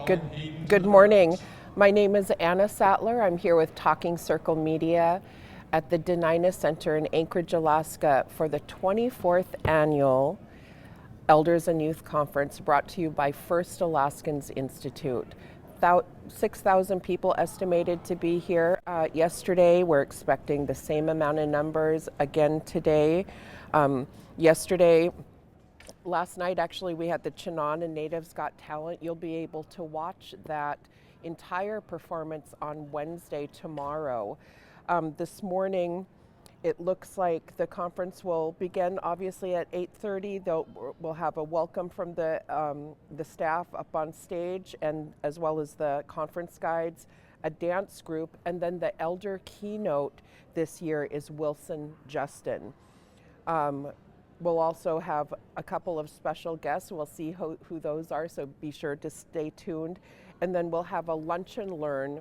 Good morning. My name is Anna Sattler. I'm here with Talking Circle Media at the Denina Center in Anchorage, Alaska for the 24th annual Elders and Youth Conference brought to you by First Alaskans Institute. 6,000 people estimated to be here yesterday. We're expecting the same amount of numbers again today. Last night, actually, we had the Chinnan and Natives Got Talent. You'll be able to watch that entire performance on Wednesday, tomorrow. This morning, it looks like the conference will begin obviously at 8:30. We'll have a welcome from the staff up on stage, and as well as the conference guides, a dance group, and then the elder keynote this year is Wilson Justin. We'll also have a couple of special guests. We'll see who those are, so be sure to stay tuned. And then we'll have a lunch and learn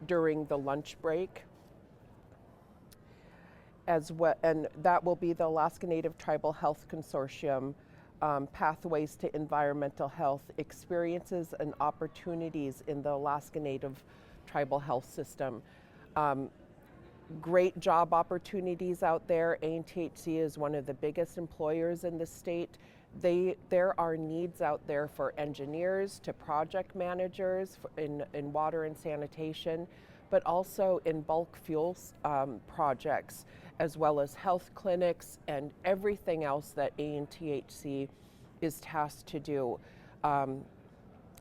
during the lunch break as well, and that will be the Alaska Native Tribal Health Consortium, Pathways to Environmental Health, Experiences and Opportunities in the Alaska Native Tribal Health System. Great job opportunities out there. ANTHC is one of the biggest employers in the state. There are needs out there for engineers to project managers in water and sanitation, but also in bulk fuels projects, as well as health clinics and everything else that ANTHC is tasked to do.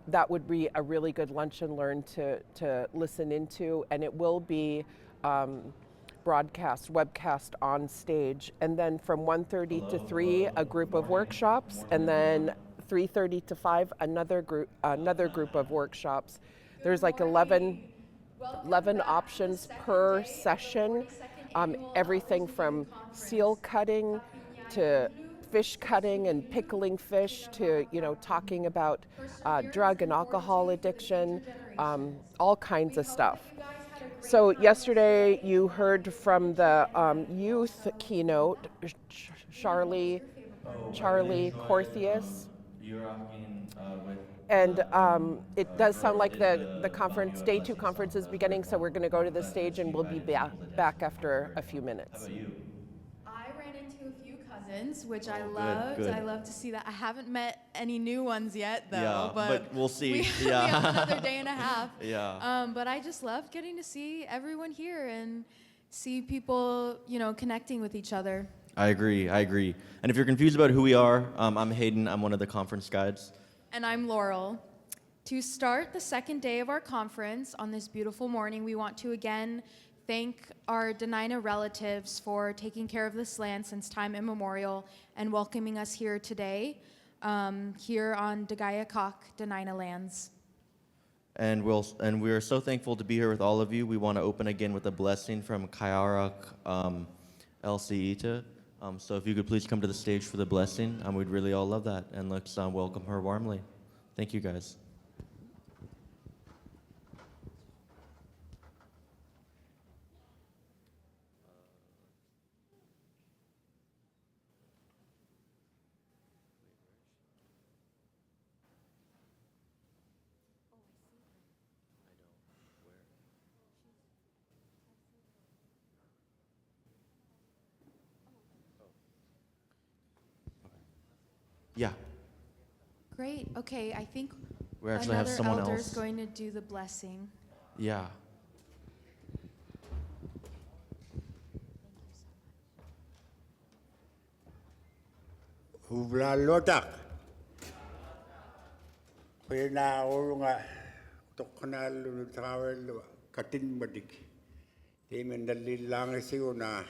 That would be a really good lunch and learn to listen into, and it will be webcast on stage. And then from 1:30 to 3, a group of workshops, and then 3:30 to 5, another group of workshops. There's like 11 options per session, everything from seal cutting to fish cutting and pickling fish to talking about drug and alcohol addiction, all kinds of stuff. So yesterday you heard from the youth keynote, Charlie Corthius. You're asking with. And it does sound like the conference, day 2 conference is beginning, so we're going to go to the stage and we'll be back after a few minutes. How about you? I ran into a few cousins, which I Good, loved. good. I love to see that. I haven't met any new ones yet, though. Yeah, but we'll see. We have another day and a half. Yeah. But I just love getting to see everyone here and see people, connecting with each other. I agree. And if you're confused about who we are, I'm Hayden. I'm one of the conference guides. And I'm Laurel. To start the second day of our conference on this beautiful morning, we want to again thank our Denina relatives for taking care of this land since time immemorial and welcoming us here today, here on Dagayakok, Denina lands. And we are so thankful to be here with all of you. We want to open again with a blessing from Kaiarak LCETA. So if you could please come to the stage for the blessing, we'd really all love that. And let's welcome her warmly. Thank you, guys. Yeah. Great. Okay, I think We actually have another someone elder else. is going to do the blessing. Yeah. Ublalotak. Pena orunga tokanal travel katin badik. Temen dalilang siuna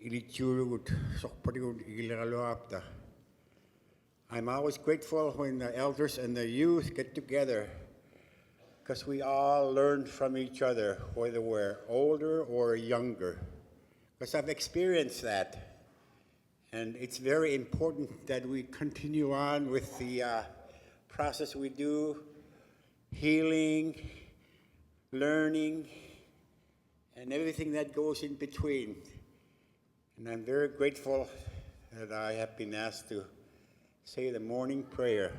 irichurugut sokparigut igilalo apta. I'm always grateful when the elders and the youth get together because we all learn from each other, whether we're older or younger. Because I've experienced that. And it's very important that we continue on with the process we do, healing, learning, and everything that goes in between. And I'm very grateful that I have been asked to say the morning prayer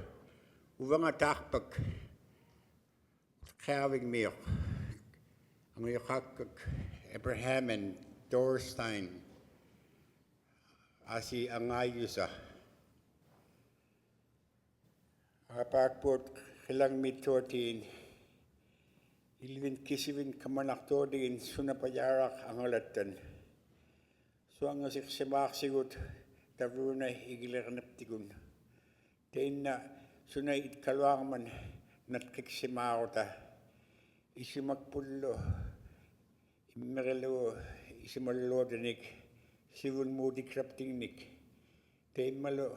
Uvanga takpak. Having me. Ang yakak Abraham and Dorstein. Asi ang ayusa. Apart kilang mitotin. Ilvin kisivin kamanaktorin sunapayarak ang alatan. So ang siksimak sigut tavruna igilakanaptigun. Tain na sunay itkalwang man natkiksimakota. Isimagpullo. Imerelo isimalodanik. Sivun mudi kraptingnik. Tain malo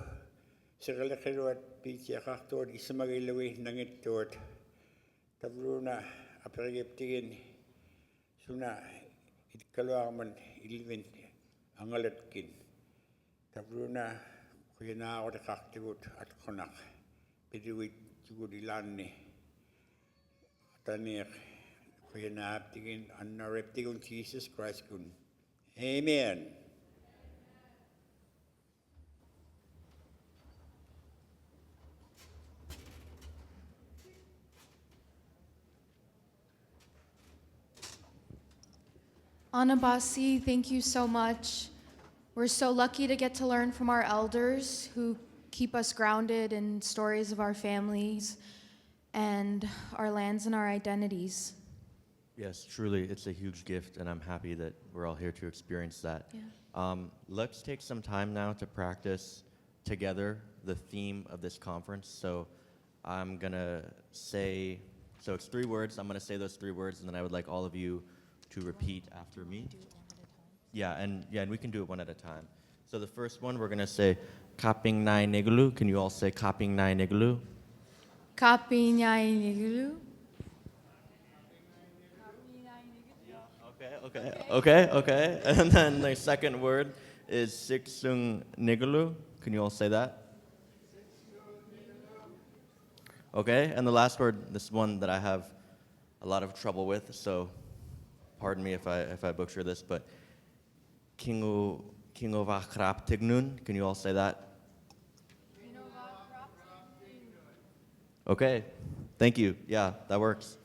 sigalakilo at pitiyakaktor isamagilawi nangitort. Tavruna apagiptigin suna itkalwang man ilvin angalatkin. Tavruna kuyana ako nakaktigut at konak. Pidiwit jugud ilan ni. Tanik kuyana aptigin anareptigun Jesus Christ kun. Amen. Anabasi, thank you so much. We're so lucky to get to learn from our elders who keep us grounded in stories of our families and our lands and our identities. Yes, truly, it's a huge gift, and I'm happy that we're all here to experience that. Yeah. Let's take some time now to practice together the theme of this conference. So I'm going to say, so it's 3 words. I'm going to say those 3 words, and then I would like all of you to repeat after me. Yeah, and we can do it one at a time. So the first one, we're going to say, Kaping Nai Nigulu. Can you all say Kaping Nai Nigulu? Kapinyai Okay. And then the second word is Siksung Nigulu. Can you all say that? Okay, and the last word, this one that I have a lot of trouble with, so pardon me if I butcher this, but Kingovachrap Tignun. Can you all say that? Okay, thank you. Yeah, that works.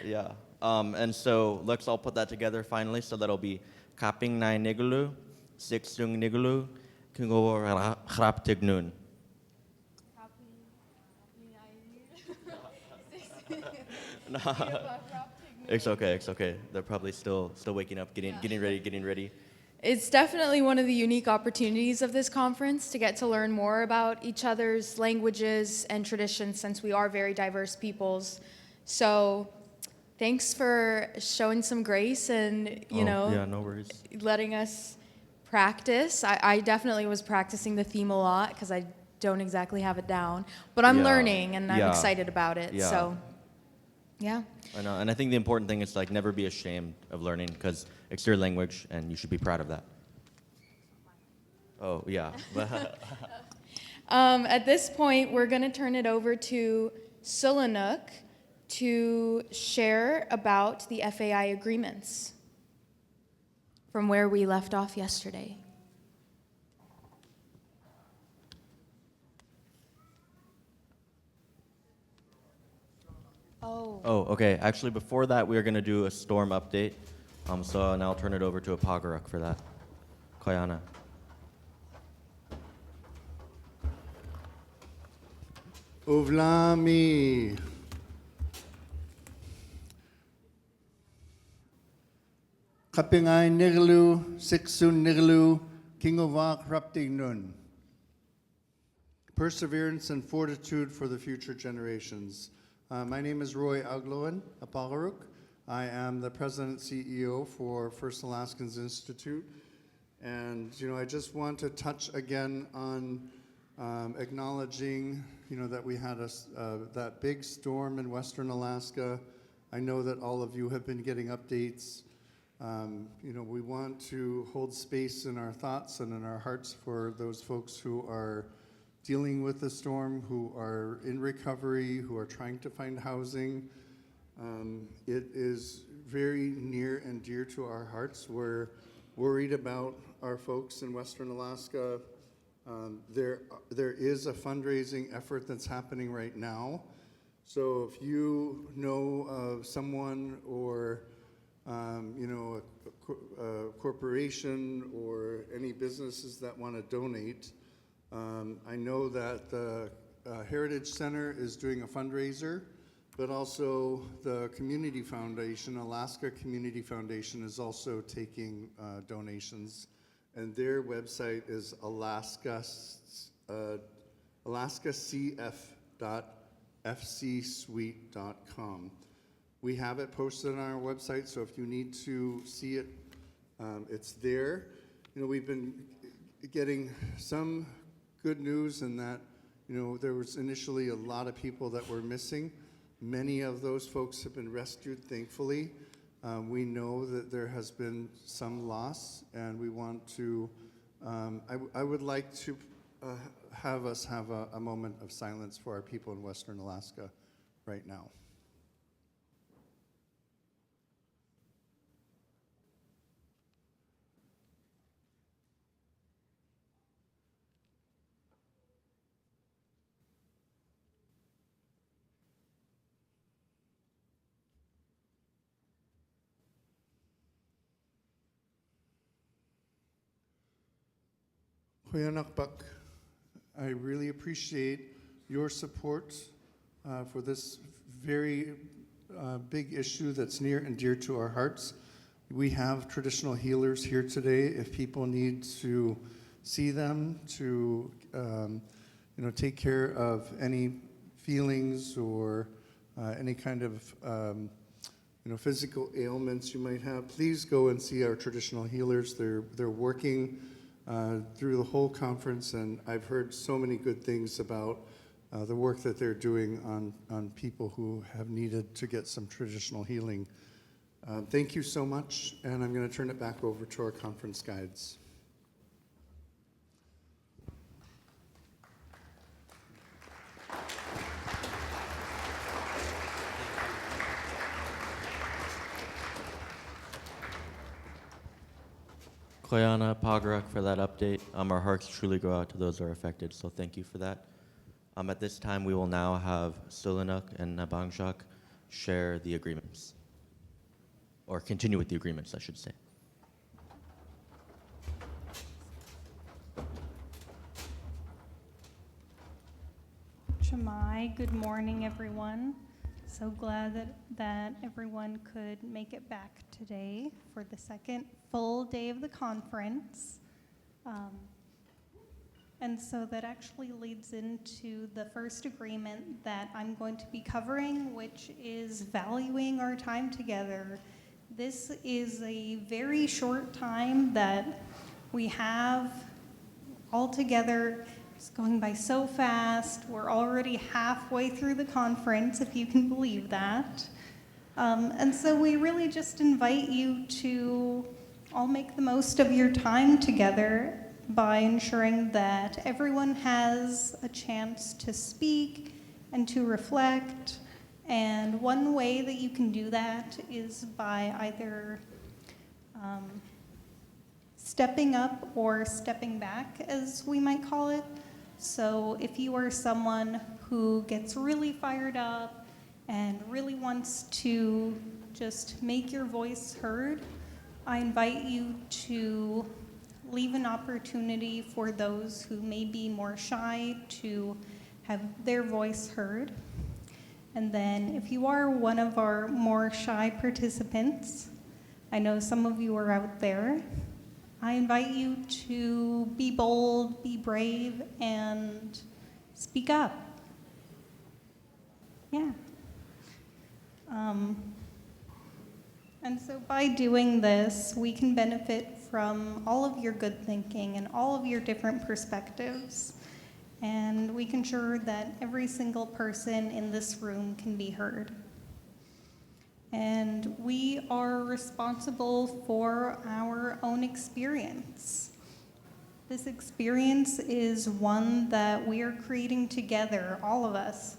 Yeah. And so let's all put that together finally. So that'll be Kaping Nai Nigulu, Siksung Nigulu, Kingovachrap Tignun. No. It's okay. They're probably still waking up, getting ready. It's definitely one of the unique opportunities of this conference to get to learn more about each other's languages and traditions since we are very diverse peoples. So thanks for showing some grace and, Yeah, no worries. letting us practice. I definitely was practicing the theme a lot because I don't exactly have it down, but I'm learning and I'm excited about it. Yeah. So, yeah. I know, and I think the important thing is like never be ashamed of learning because it's your language and you should be proud of that. Oh, yeah. At this point, we're going to turn it over to Sulanuk to share about the FAI agreements from where we left off yesterday. Oh, okay. Actually, before that, we are going to do a storm update. So now I'll turn it over to Apagaruk for that. Koyana. Uvlami. Kapingay Niglu, Siksun Niglu, Kingovak Raptignun. Perseverance and fortitude for the future generations. My name is Roy Agloan Apagaruk. I am the president CEO for First Alaskans Institute. And, I just want to touch again on acknowledging, that we had that big storm in Western Alaska. I know that all of you have been getting updates. We want to hold space in our thoughts and in our hearts for those folks who are dealing with the storm, who are in recovery, who are trying to find housing. It is very near and dear to our hearts. We're worried about our folks in Western Alaska There is a fundraising effort that's happening right now. So if you know of someone or a corporation or any businesses that want to donate, I know that the Heritage Center is doing a fundraiser, but also the Community Foundation, Alaska Community Foundation, is also taking donations, and their website is alaskacf.fcsuite.com. We have it posted on our website, so if you need to see it, it's there. We've been getting some good news in that, there was initially a lot of people that were missing. Many of those folks have been rescued, thankfully. We know that there has been some loss, and we want to, I would like to have us have a moment of silence for our people in Western Alaska right now. Hoyanakpak, I really appreciate your support for this very big issue that's near and dear to our hearts. We have traditional healers here today. If people need to see them, to take care of any feelings or any kind of physical ailments you might have, please go and see our traditional healers. They're working through the whole conference, and I've heard so many good things about the work that they're doing on people who have needed to get some traditional healing. Thank you so much, and I'm going to turn it back over to our conference guides. Koyana Pagarak for that update. Our hearts truly go out to those that are affected, so thank you for that. At this time, we will now have Sulinuk and Nabangjak share the agreements, or continue with the agreements, I should say. Shamai, good morning, everyone. So glad that everyone could make it back today for the second full day of the conference. And so that actually leads into the first agreement that I'm going to be covering, which is valuing our time together. This is a very short time that we have all together. It's going by so fast. We're already halfway through the conference, if you can believe that. And so we really just invite you to all make the most of your time together by ensuring that everyone has a chance to speak and to reflect. And one way that you can do that is by either stepping up or stepping back, as we might call it. So if you are someone who gets really fired up and really wants to just make your voice heard, I invite you to leave an opportunity for those who may be more shy to have their voice heard. And then if you are one of our more shy participants, I know some of you are out there, I invite you to be bold, be brave, and speak up. Yeah. And so by doing this, we can benefit from all of your good thinking and all of your different perspectives. And we can ensure that every single person in this room can be heard. And we are responsible for our own experience. This experience is one that we are creating together, all of us.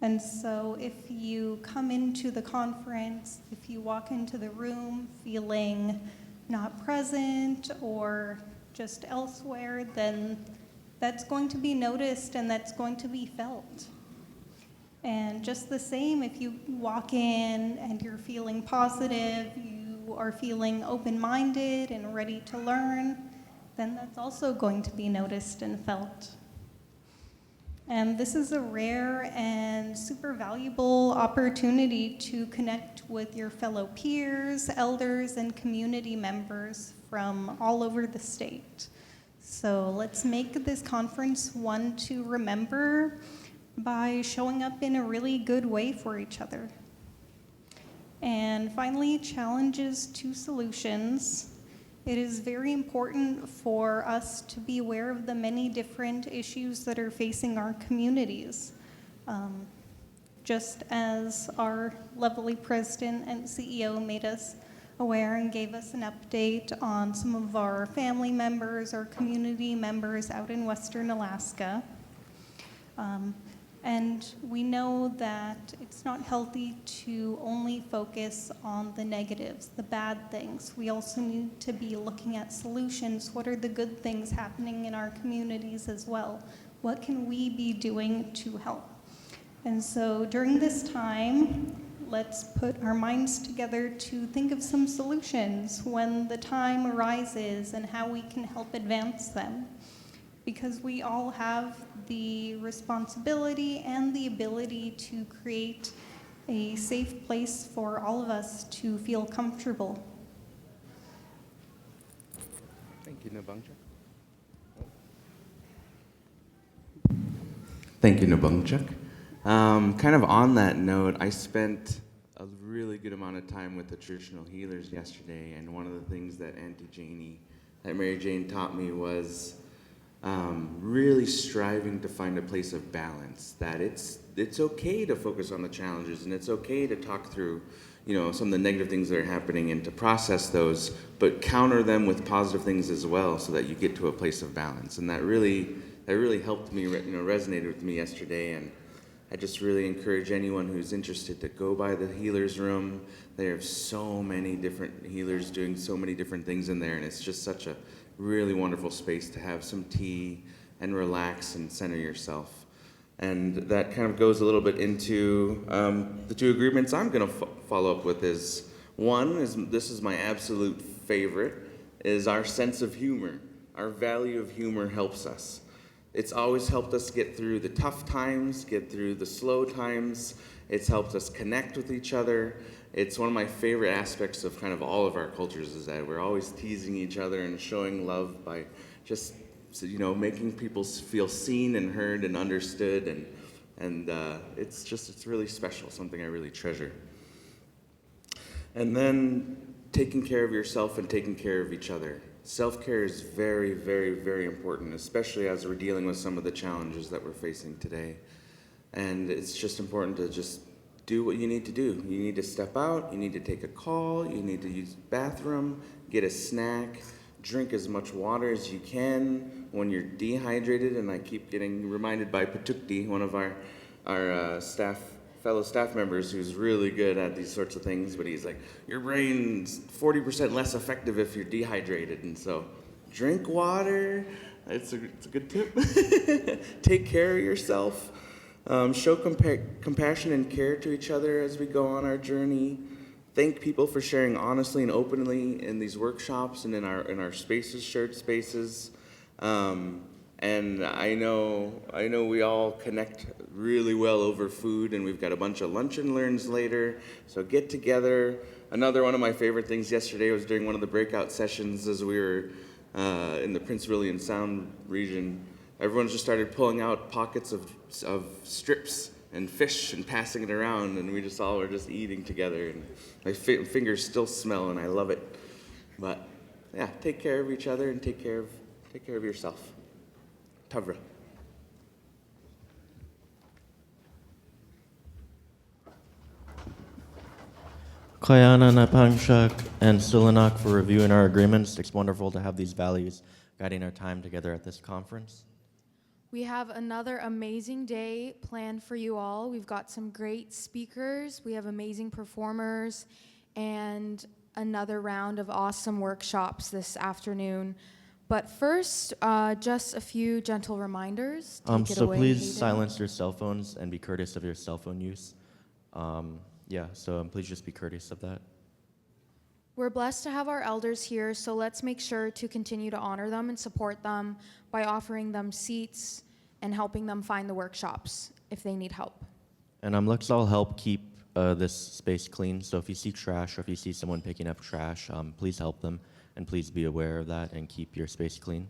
And so if you come into the conference, if you walk into the room feeling not present or just elsewhere, then that's going to be noticed and that's going to be felt. And just the same, if you walk in and you're feeling positive, you are feeling open-minded and ready to learn, then that's also going to be noticed and felt. And this is a rare and super valuable opportunity to connect with your fellow peers, elders, and community members from all over the state. So let's make this conference one to remember by showing up in a really good way for each other. And finally, challenges to solutions. It is very important for us to be aware of the many different issues that are facing our communities. Just as our lovely president and CEO made us aware and gave us an update on some of our family members, our community members out in Western Alaska. And we know that it's not healthy to only focus on the negatives, the bad things. We also need to be looking at solutions. What are the good things happening in our communities as well? What can we be doing to help? And so during this time, let's put our minds together to think of some solutions when the time arises and how we can help advance them. Because we all have the responsibility and the ability to create a safe place for all of us to feel comfortable. Thank you, Nabungchuk. Kind of on that note, I spent a really good amount of time with the traditional healers yesterday, and one of the things that Mary Jane taught me was really striving to find a place of balance, that it's okay to focus on the challenges, and it's okay to talk through, some of the negative things that are happening and to process those, but counter them with positive things as well so that you get to a place of balance. And that really helped me, resonated with me yesterday. And I just really encourage anyone who's interested to go by the healers room. There are so many different healers doing so many different things in there, and it's just such a really wonderful space to have some tea and relax and center yourself. And that kind of goes a little bit into the two agreements I'm going to follow up with. This is my absolute favorite, is our sense of humor. Our value of humor helps us. It's always helped us get through the tough times, get through the slow times. It's helped us connect with each other. It's one of my favorite aspects of kind of all of our cultures, is that we're always teasing each other and showing love by just, making people feel seen and heard and understood. And it's really special, something I really treasure. And then taking care of yourself and taking care of each other. Self-care is very, very, very important, especially as we're dealing with some of the challenges that we're facing today. And it's just important to just do what you need to do. You need to step out, you need to take a call, you need to use the bathroom, get a snack, drink as much water as you can when you're dehydrated. And I keep getting reminded by Patukti, one of our fellow staff members who's really good at these sorts of things, but he's like, your brain's 40% less effective if you're dehydrated. And so drink water. It's a good tip. Take care of yourself. Show compassion and care to each other as we go on our journey. Thank people for sharing honestly and openly in these workshops and in our spaces, shared spaces. And I know we all connect really well over food, and we've got a bunch of lunch and learns later. So get together. Another one of my favorite things yesterday was during one of the breakout sessions as we were in the Prince William Sound region. Everyone just started pulling out pockets of strips and fish and passing it around, and we just all were just eating together. And my fingers still smell, and I love it. But yeah, take care of each other and take care of yourself. Tavra. Kayana Napangshak and Stilanak for reviewing our agreements. It's wonderful to have these values guiding our time together at this conference. We have another amazing day planned for you all. We've got some great speakers, we have amazing performers, and another round of awesome workshops this afternoon. But first, just a few gentle reminders. Take it So away, please Hayden. silence your cell phones and be courteous of your cell phone use. Yeah, so please just be courteous of that. We're blessed to have our elders here, so let's make sure to continue to honor them and support them by offering them seats and helping them find the workshops if they need help. And let's all help keep this space clean. So if you see trash or if you see someone picking up trash, please help them. And please be aware of that and keep your space clean.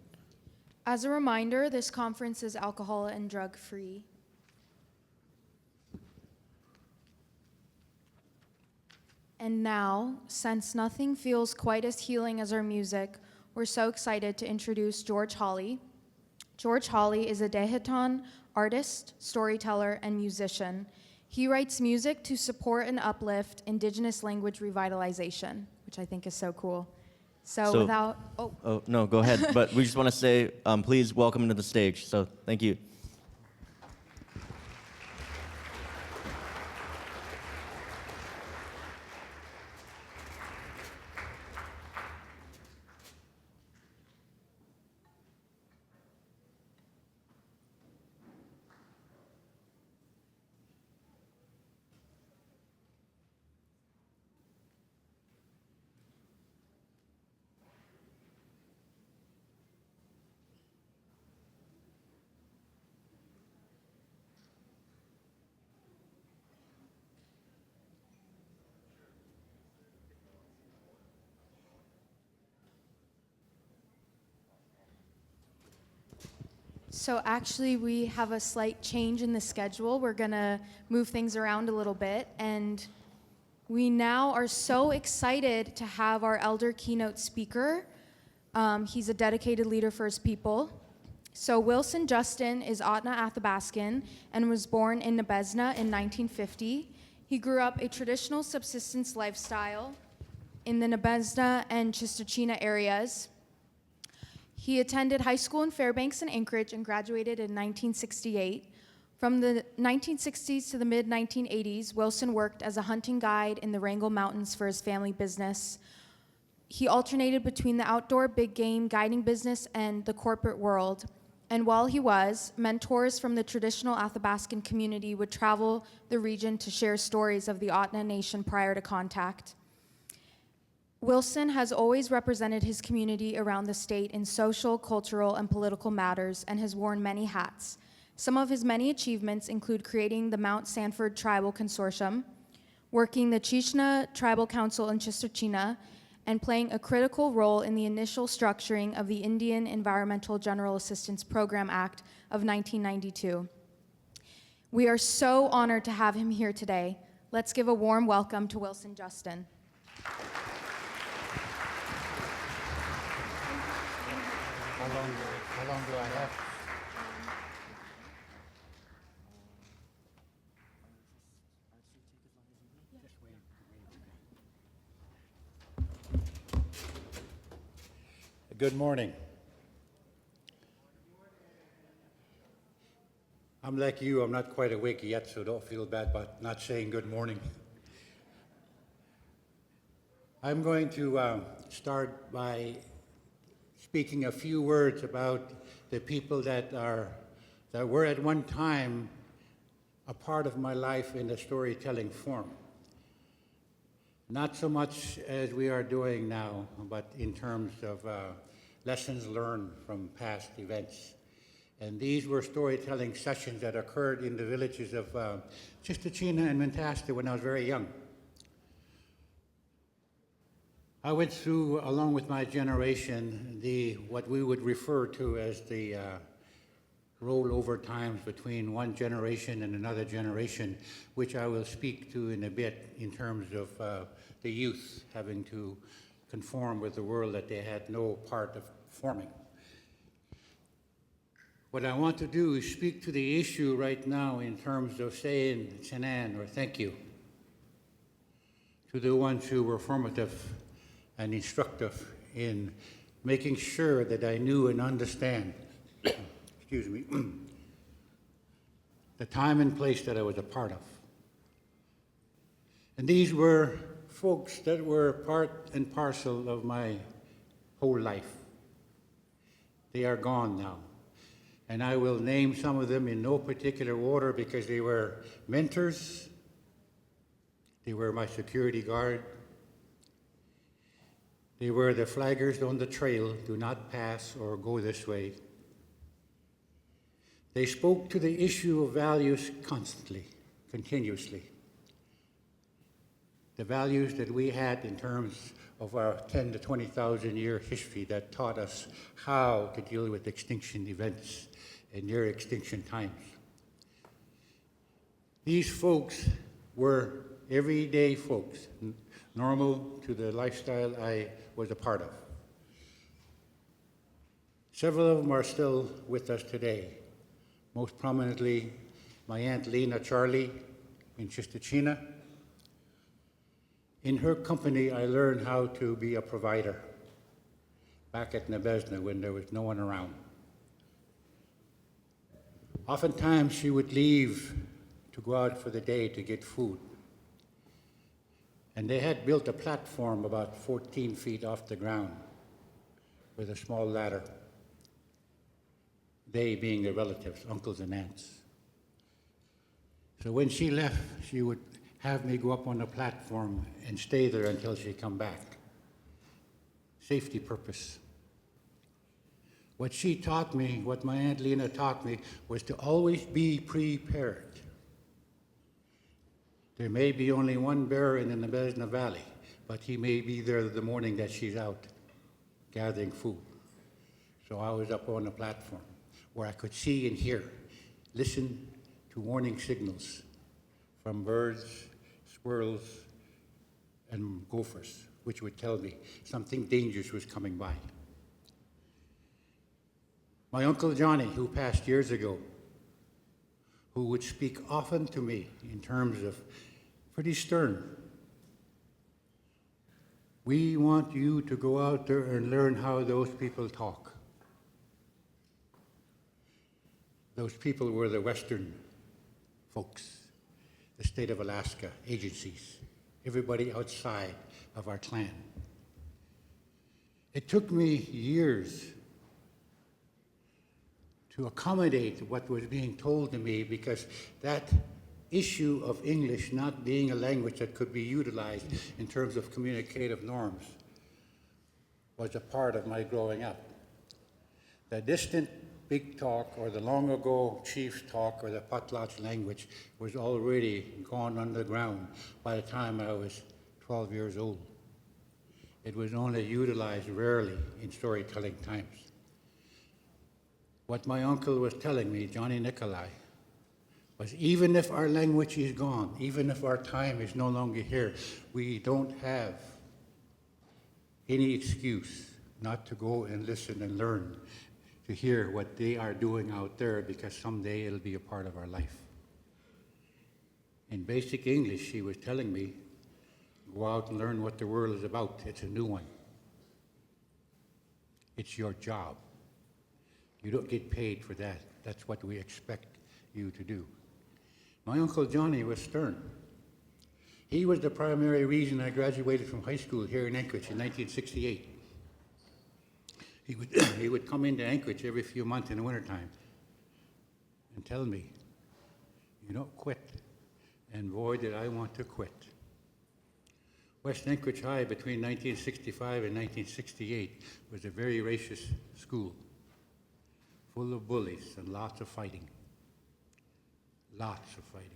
As a reminder, this conference is alcohol and drug free. And now, since nothing feels quite as healing as our music, we're so excited to introduce George Hawley. George Hawley is a Dehetan artist, storyteller, and musician. He writes music to support and uplift Indigenous language revitalization, which I think is so cool. So without, Oh, no, go ahead. But we just want to say, please welcome him to the stage. So thank you. So actually, we have a slight change in the schedule. We're gonna move things around a little bit, and we now are so excited to have our elder keynote speaker. He's a dedicated leader for his people. So Wilson Justin is Atna Athabaskan and was born in Nebezna in 1950. He grew up a traditional subsistence lifestyle in the Nebezna and Chistachina areas. He attended high school in Fairbanks and Anchorage and graduated in 1968. From the 1960s to the mid-1980s, Wilson worked as a hunting guide in the Wrangell Mountains for his family business. He alternated between the outdoor big game guiding business and the corporate world. And while he was, mentors from the traditional Athabaskan community would travel the region to share stories of the Atna Nation prior to contact. Wilson has always represented his community around the state in social, cultural, and political matters and has worn many hats. Some of his many achievements include creating the Mount Sanford Tribal Consortium, working the Chishna Tribal Council in Chistachina, and playing a critical role in the initial structuring of the Indian Environmental General Assistance Program Act of 1992. We are so honored to have him here today. Let's give a warm welcome to Wilson Justin. How long do I have? Good morning. I'm like you, I'm not quite awake yet, so don't feel bad about not saying good morning. I'm going to start by speaking a few words about the people that were at one time a part of my life in the storytelling form. Not so much as we are doing now, but in terms of lessons learned from past events. And these were storytelling sessions that occurred in the villages of Chistachina and Mentasta when I was very young. I went through, along with my generation, what we would refer to as the rollover times between one generation and another generation, which I will speak to in a bit in terms of the youth having to conform with the world that they had no part of forming. What I want to do is speak to the issue right now in terms of saying Chanan or thank you to the ones who were formative and instructive in making sure that I knew and understand, excuse me, the time and place that I was a part of. And these were folks that were part and parcel of my whole life. They are gone now. And I will name some of them in no particular order because they were mentors, they were my security guard, they were the flaggers on the trail, do not pass or go this way. They spoke to the issue of values constantly, continuously. The values that we had in terms of our 10 to 20,000 year history that taught us how to deal with extinction events and near extinction times. These folks were everyday folks, normal to the lifestyle I was a part of. Several of them are still with us today. Most prominently, my Aunt Lena Charlie in Chistochina. In her company, I learned how to be a provider back at Nebezna when there was no one around. Oftentimes, she would leave to go out for the day to get food. And they had built a platform about 14 feet off the ground with a small ladder. They being the relatives, uncles and aunts. So when she left, she would have me go up on the platform and stay there until she come back. Safety purpose. What she taught me, what my Aunt Lena taught me, was to always be prepared. There may be only one bear in the Nebezna Valley, but he may be there the morning that she's out gathering food. So I was up on the platform where I could see and hear, listen to warning signals from birds, squirrels, and gophers, which would tell me something dangerous was coming by. My Uncle Johnny, who passed years ago, who would speak often to me in terms of pretty stern. We want you to go out there and learn how those people talk. Those people were the Western folks, the state of Alaska, agencies, everybody outside of our clan. It took me years to accommodate what was being told to me because that issue of English not being a language that could be utilized in terms of communicative norms was a part of my growing up. The distant big talk or the long ago chief's talk or the potlatch language was already gone underground by the time I was 12 years old. It was only utilized rarely in storytelling times. What my uncle was telling me, Johnny Nikolai, was even if our language is gone, even if our time is no longer here, we don't have any excuse not to go and listen and learn, to hear what they are doing out there, because someday it'll be a part of our life. In basic English, he was telling me, go out and learn what the world is about. It's a new one. It's your job. You don't get paid for that. That's what we expect you to do. My Uncle Johnny was stern. He was the primary reason I graduated from high school here in Anchorage in 1968. He would come into Anchorage every few months in the wintertime and tell me, you don't quit. And boy, did I want to quit. West Anchorage High between 1965 and 1968 was a very racist school, full of bullies and lots of fighting. Lots of fighting.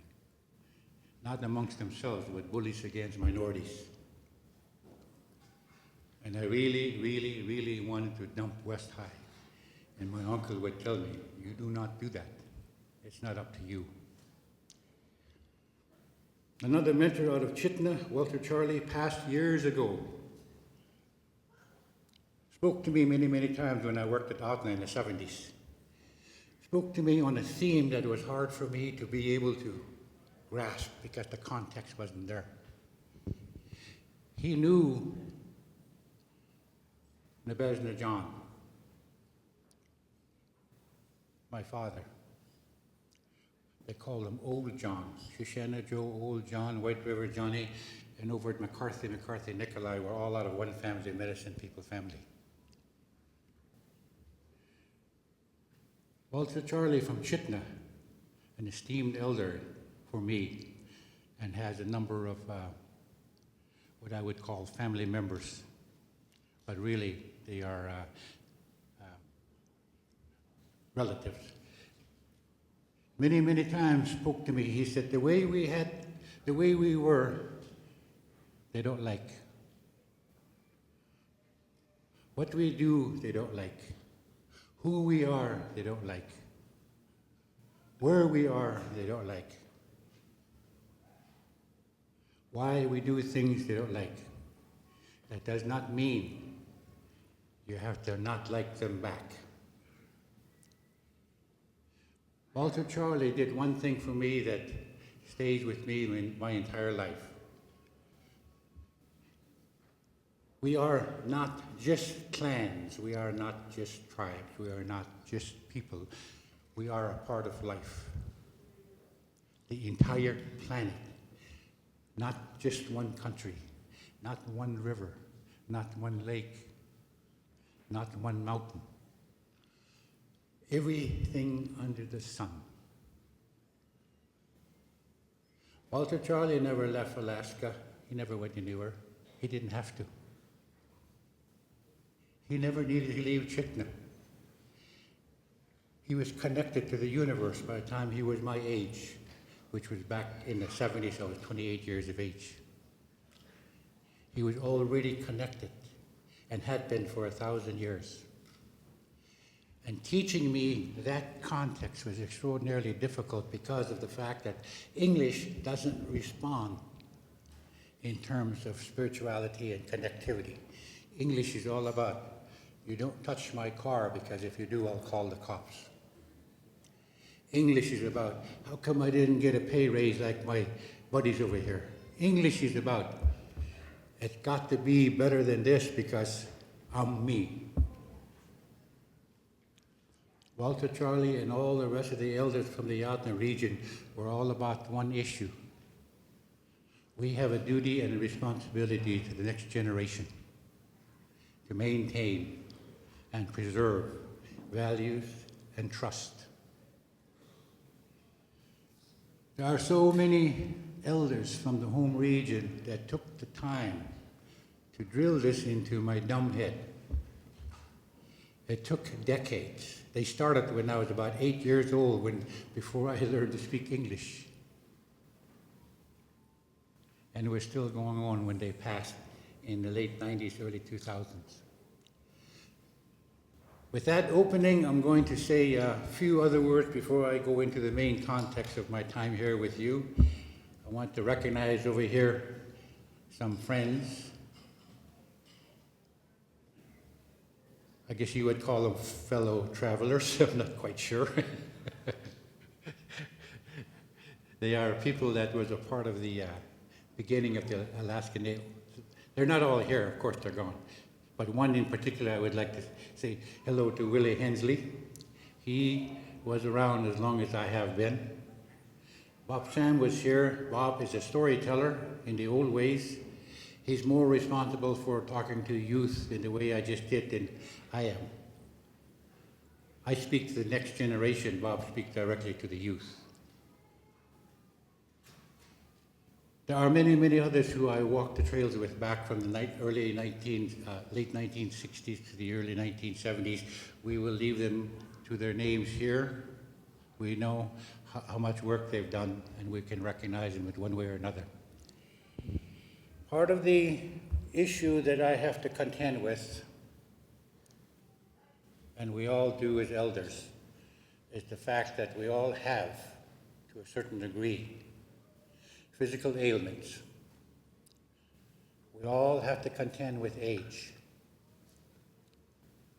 Not amongst themselves, but bullies against minorities. And I really, really, really wanted to dump West High. And my uncle would tell me, you do not do that. It's not up to you. Another mentor out of Chitna, Walter Charlie, passed years ago. Spoke to me many, many times when I worked at Autna in the 70s. Spoke to me on a theme that was hard for me to be able to grasp because the context wasn't there. He knew Nebezna John, my father. They called him Old John. Shoshana Joe, Old John, White River Johnny, and over at McCarthy Nikolai were all out of one family, Medicine People family. Walter Charlie from Chitna, an esteemed elder for me, and has a number of what I would call family members, but really they are relatives. Many, many times spoke to me. He said, the way we were, they don't like. What we do, they don't like. Who we are, they don't like. Where we are, they don't like. Why we do things they don't like. That does not mean you have to not like them back. Walter Charlie did one thing for me that stays with me in my entire life. We are not just clans, we are not just tribes, we are not just people. We are a part of life. The entire planet. Not just one country, not one river, not one lake, not one mountain. Everything under the sun. Walter Charlie never left Alaska. He never went anywhere. He didn't have to. He never needed to leave Chitna. He was connected to the universe by the time he was my age, which was back in the 70s. I was 28 years of age. He was already connected and had been for 1,000 years. And teaching me that context was extraordinarily difficult because of the fact that English doesn't respond in terms of spirituality and connectivity. English is all about, you don't touch my car because if you do, I'll call the cops. English is about, how come I didn't get a pay raise like my buddies over here? English is about, it's got to be better than this because I'm me. Walter Charlie and all the rest of the elders from the Yatna region were all about one issue. We have a duty and a responsibility to the next generation to maintain and preserve values and trust. There are so many elders from the home region that took the time to drill this into my dumb head. It took decades. They started when I was about 8 years old, before I learned to speak English. And it was still going on when they passed in the late 90s, early 2000s. With that opening, I'm going to say a few other words before I go into the main context of my time here with you. I want to recognize over here some friends. I guess you would call them fellow travelers, I'm not quite sure. They are people that was a part of the beginning of the Alaskan Native. They're not all here, of course they're gone. But one in particular I would like to say hello to Willie Hensley. He was around as long as I have been. Bob Sam was here. Bob is a storyteller in the old ways. He's more responsible for talking to youth in the way I just did than I am. I speak to the next generation. Bob speaks directly to the youth. There are many, many others who I walked the trails with back from the late 1960s to the early 1970s. We will leave them to their names here. We know how much work they've done, and we can recognize them in one way or another. Part of the issue that I have to contend with, and we all do as elders, is the fact that we all have, to a certain degree, physical ailments. We all have to contend with age.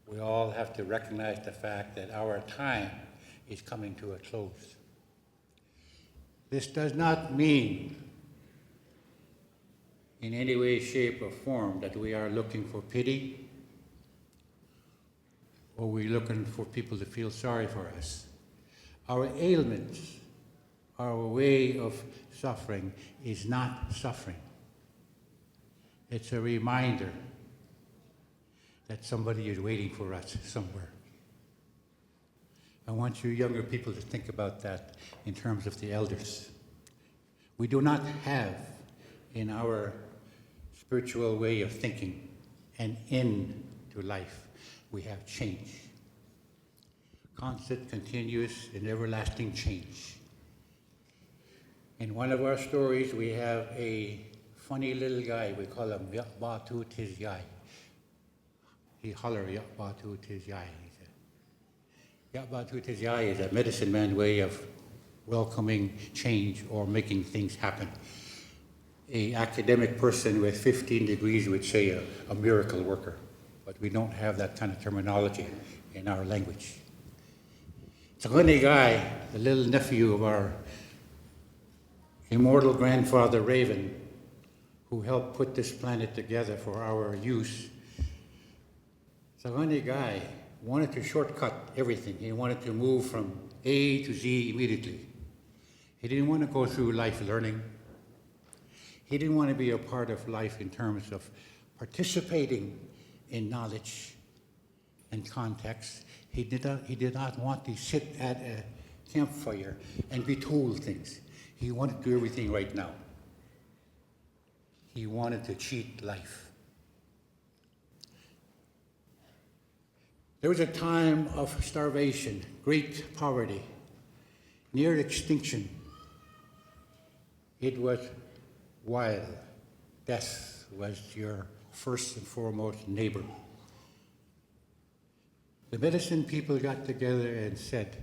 We all have to recognize the fact that our time is coming to a close. This does not mean in any way, shape, or form that we are looking for pity or we're looking for people to feel sorry for us. Our ailments, our way of suffering is not suffering. It's a reminder that somebody is waiting for us somewhere. I want you younger people to think about that in terms of the elders. We do not have in our spiritual way of thinking an end to life. We have change. Constant, continuous, and everlasting change. In one of our stories, we have a funny little guy. We call him Yak Batu Tiz Yai. He holler Yak Batu Tiz Yai. Yak Batu Tiz Yai is a medicine man way of welcoming change or making things happen. An academic person with 15 degrees would say a miracle worker, but we don't have that kind of terminology in our language. Tsagani Guy, the little nephew of our immortal grandfather Raven, who helped put this planet together for our use, Tsagani Guy wanted to shortcut everything. He wanted to move from A to Z immediately. He didn't want to go through life learning. He didn't want to be a part of life in terms of participating in knowledge and context. He did not want to sit at a campfire and be told things. He wanted to do everything right now. He wanted to cheat life. There was a time of starvation, great poverty, near extinction. It was wild. Death was your first and foremost neighbor. The medicine people got together and said,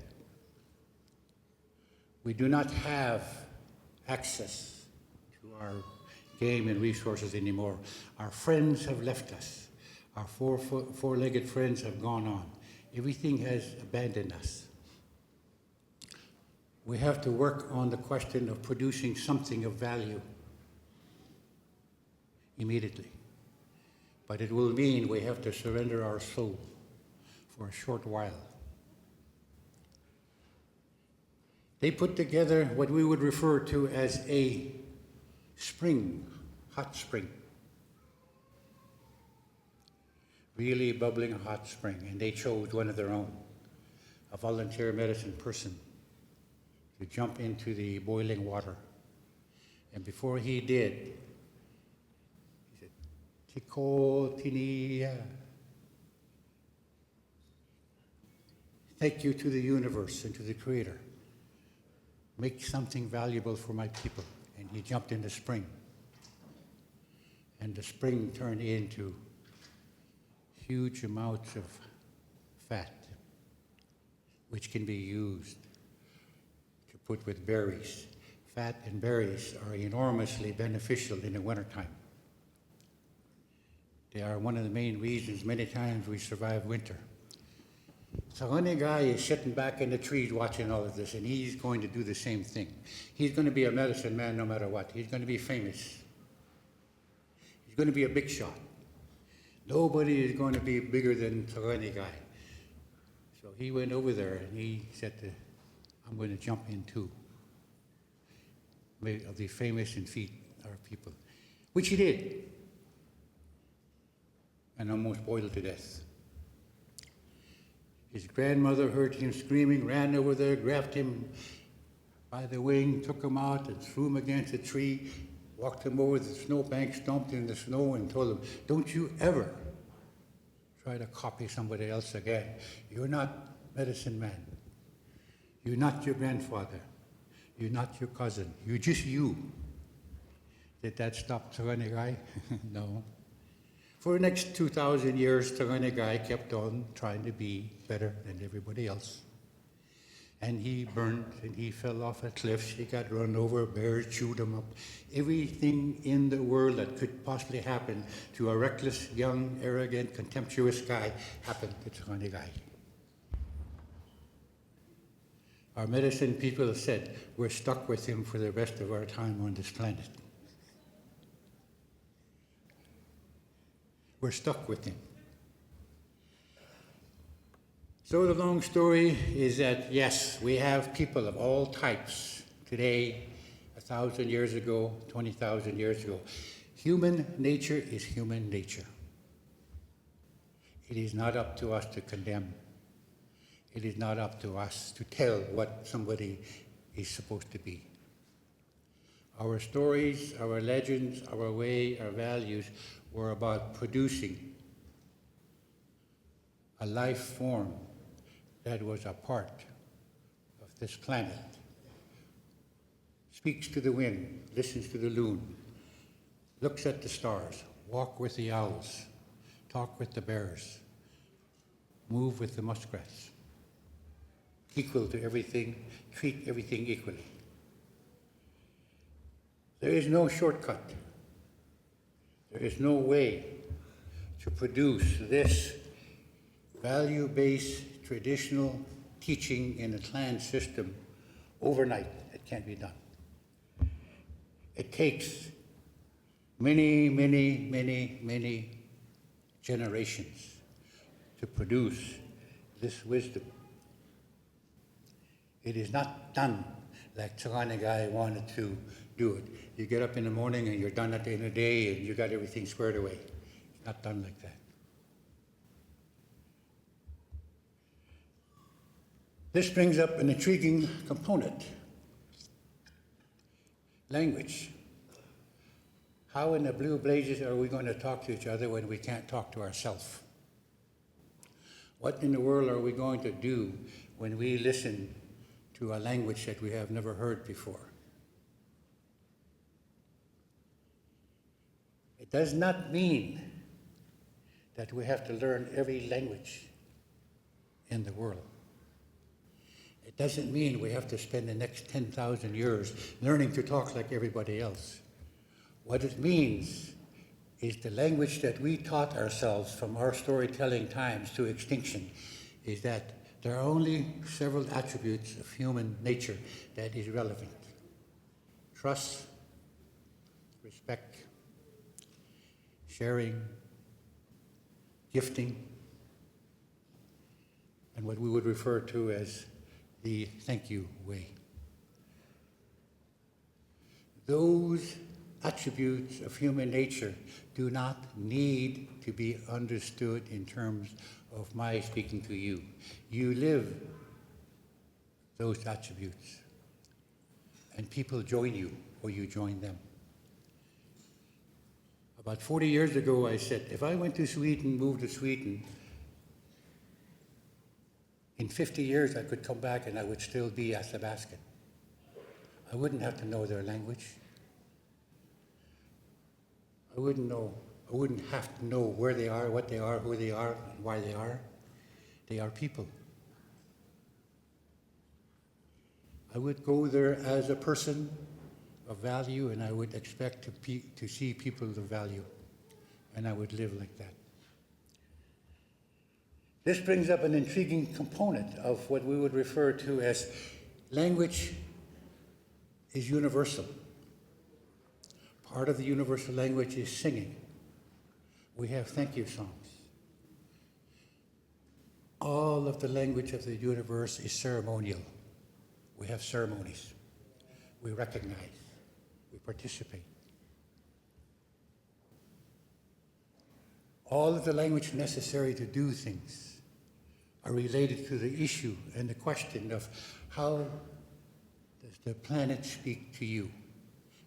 we do not have access to our game and resources anymore. Our friends have left us. Our four-legged friends have gone on. Everything has abandoned us. We have to work on the question of producing something of value immediately. But it will mean we have to surrender our soul for a short while. They put together what we would refer to as a spring, hot spring. Really bubbling hot spring, and they chose one of their own, a volunteer medicine person, to jump into the boiling water. And before he did, he said, Tiko Tinia. Thank you to the universe and to the Creator. Make something valuable for my people. And he jumped in the spring. And the spring turned into huge amounts of fat, which can be used to put with berries. Fat and berries are enormously beneficial in the wintertime. They are one of the main reasons many times we survive winter. So one guy is sitting back in the trees watching all of this, and he's going to do the same thing. He's going to be a medicine man no matter what. He's going to be famous. He's going to be a big shot. Nobody is going to be bigger than Tsagani Guy. So he went over there and he said, I'm going to jump in too. I'll be famous and feed our people. Which he did. And almost boiled to death. His grandmother heard him screaming, ran over there, grabbed him by the wing, took him out and threw him against a tree, walked him over the snowbank, stomped him in the snow and told him, don't you ever try to copy somebody else again. You're not medicine man. You're not your grandfather. You're not your cousin. You're just you. Did that stop Tsagani Guy? No. For the next 2,000 years, Tsagani Guy kept on trying to be better than everybody else. And he burned, and he fell off a cliff. He got run over, bears chewed him up. Everything in the world that could possibly happen to a reckless, young, arrogant, contemptuous guy happened to Tsagani Guy. Our medicine people have said we're stuck with him for the rest of our time on this planet. We're stuck with him. So the long story is that, yes, we have people of all types today, 1,000 years ago, 20,000 years ago. Human nature is human nature. It is not up to us to condemn. It is not up to us to tell what somebody is supposed to be. Our stories, our legends, our way, our values were about producing a life form that was a part of this planet. Speaks to the wind, listens to the loon, looks at the stars, walk with the owls, talk with the bears, move with the muskrats, equal to everything, treat everything equally. There is no shortcut. There is no way to produce this value-based traditional teaching in a clan system overnight. It can't be done. It takes many, many, many, many generations to produce this wisdom. It is not done like Tsakanigai wanted to do it. You get up in the morning and you're done at the end of the day and you got everything squared away. It's not done like that. This brings up an intriguing component. Language. How in the blue blazes are we going to talk to each other when we can't talk to ourselves? What in the world are we going to do when we listen to a language that we have never heard before? It does not mean that we have to learn every language in the world. It doesn't mean we have to spend the next 10,000 years learning to talk like everybody else. What it means is the language that we taught ourselves from our storytelling times to extinction is that there are only several attributes of human nature that is relevant. Trust, respect, sharing, gifting, and what we would refer to as the thank you way. Those attributes of human nature do not need to be understood in terms of my speaking to you. You live those attributes, and people join you or you join them. About 40 years ago, I said, if I went to Sweden, moved to Sweden, in 50 years, I could come back and I would still be Athabascan. I wouldn't have to know their language. I wouldn't have to know where they are, what they are, who they are, and why they are. They are people. I would go there as a person of value, and I would expect to see people of value, and I would live like that. This brings up an intriguing component of what we would refer to as language is universal. Part of the universal language is singing. We have thank you songs. All of the language of the universe is ceremonial. We have ceremonies. We recognize. We participate. All of the language necessary to do things are related to the issue and the question of how does the planet speak to you?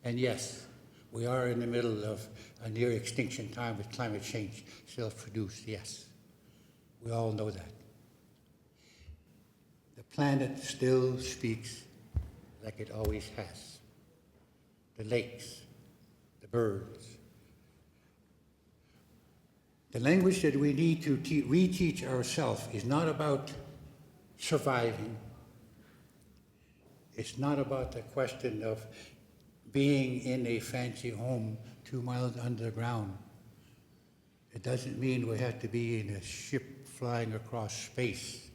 And yes, we are in the middle of a near extinction time with climate change, self-produced, yes. We all know that. The planet still speaks like it always has. The lakes, the birds. The language that we need to reteach ourselves is not about surviving. It's not about the question of being in a fancy home 2 miles underground. It doesn't mean we have to be in a ship flying across space.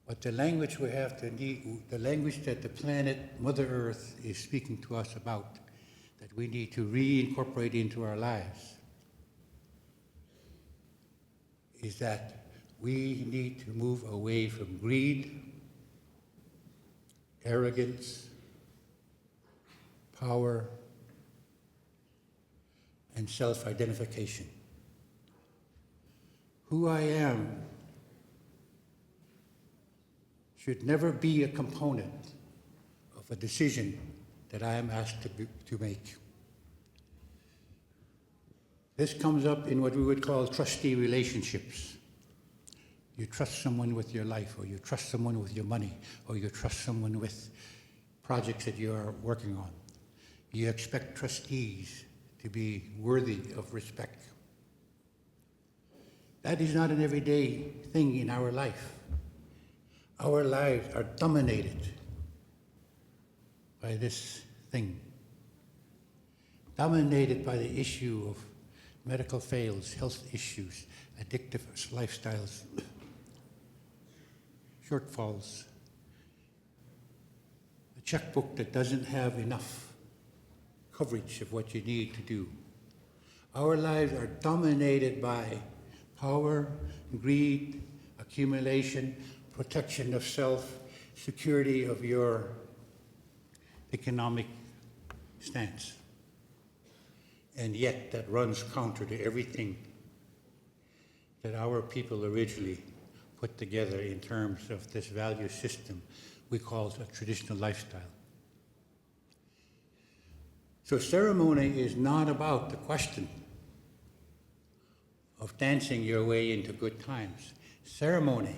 But the language we have to need, the language that the planet, Mother Earth, is speaking to us about, that we need to reincorporate into our lives, is that we need to move away from greed, arrogance, power, and self-identification. Who I am should never be a component of a decision that I am asked to make. This comes up in what we would call trustee relationships. You trust someone with your life, or you trust someone with your money, or you trust someone with projects that you are working on. You expect trustees to be worthy of respect. That is not an everyday thing in our life. Our lives are dominated by this thing, dominated by the issue of medical fails, health issues, addictive lifestyles, shortfalls, a checkbook that doesn't have enough coverage of what you need to do. Our lives are dominated by power, greed, accumulation, protection of self, security of your economic stance. And yet that runs counter to everything that our people originally put together in terms of this value system we call a traditional lifestyle. So ceremony is not about the question of dancing your way into good times. Ceremony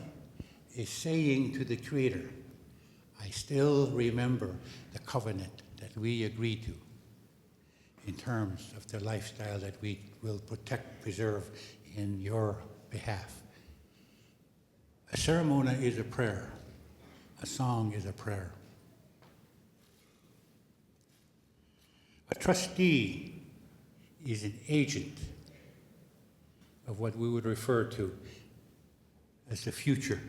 is saying to the Creator, I still remember the covenant that we agreed to in terms of the lifestyle that we will protect, preserve in your behalf. A ceremony is a prayer. A song is a prayer. A trustee is an agent of what we would refer to as the future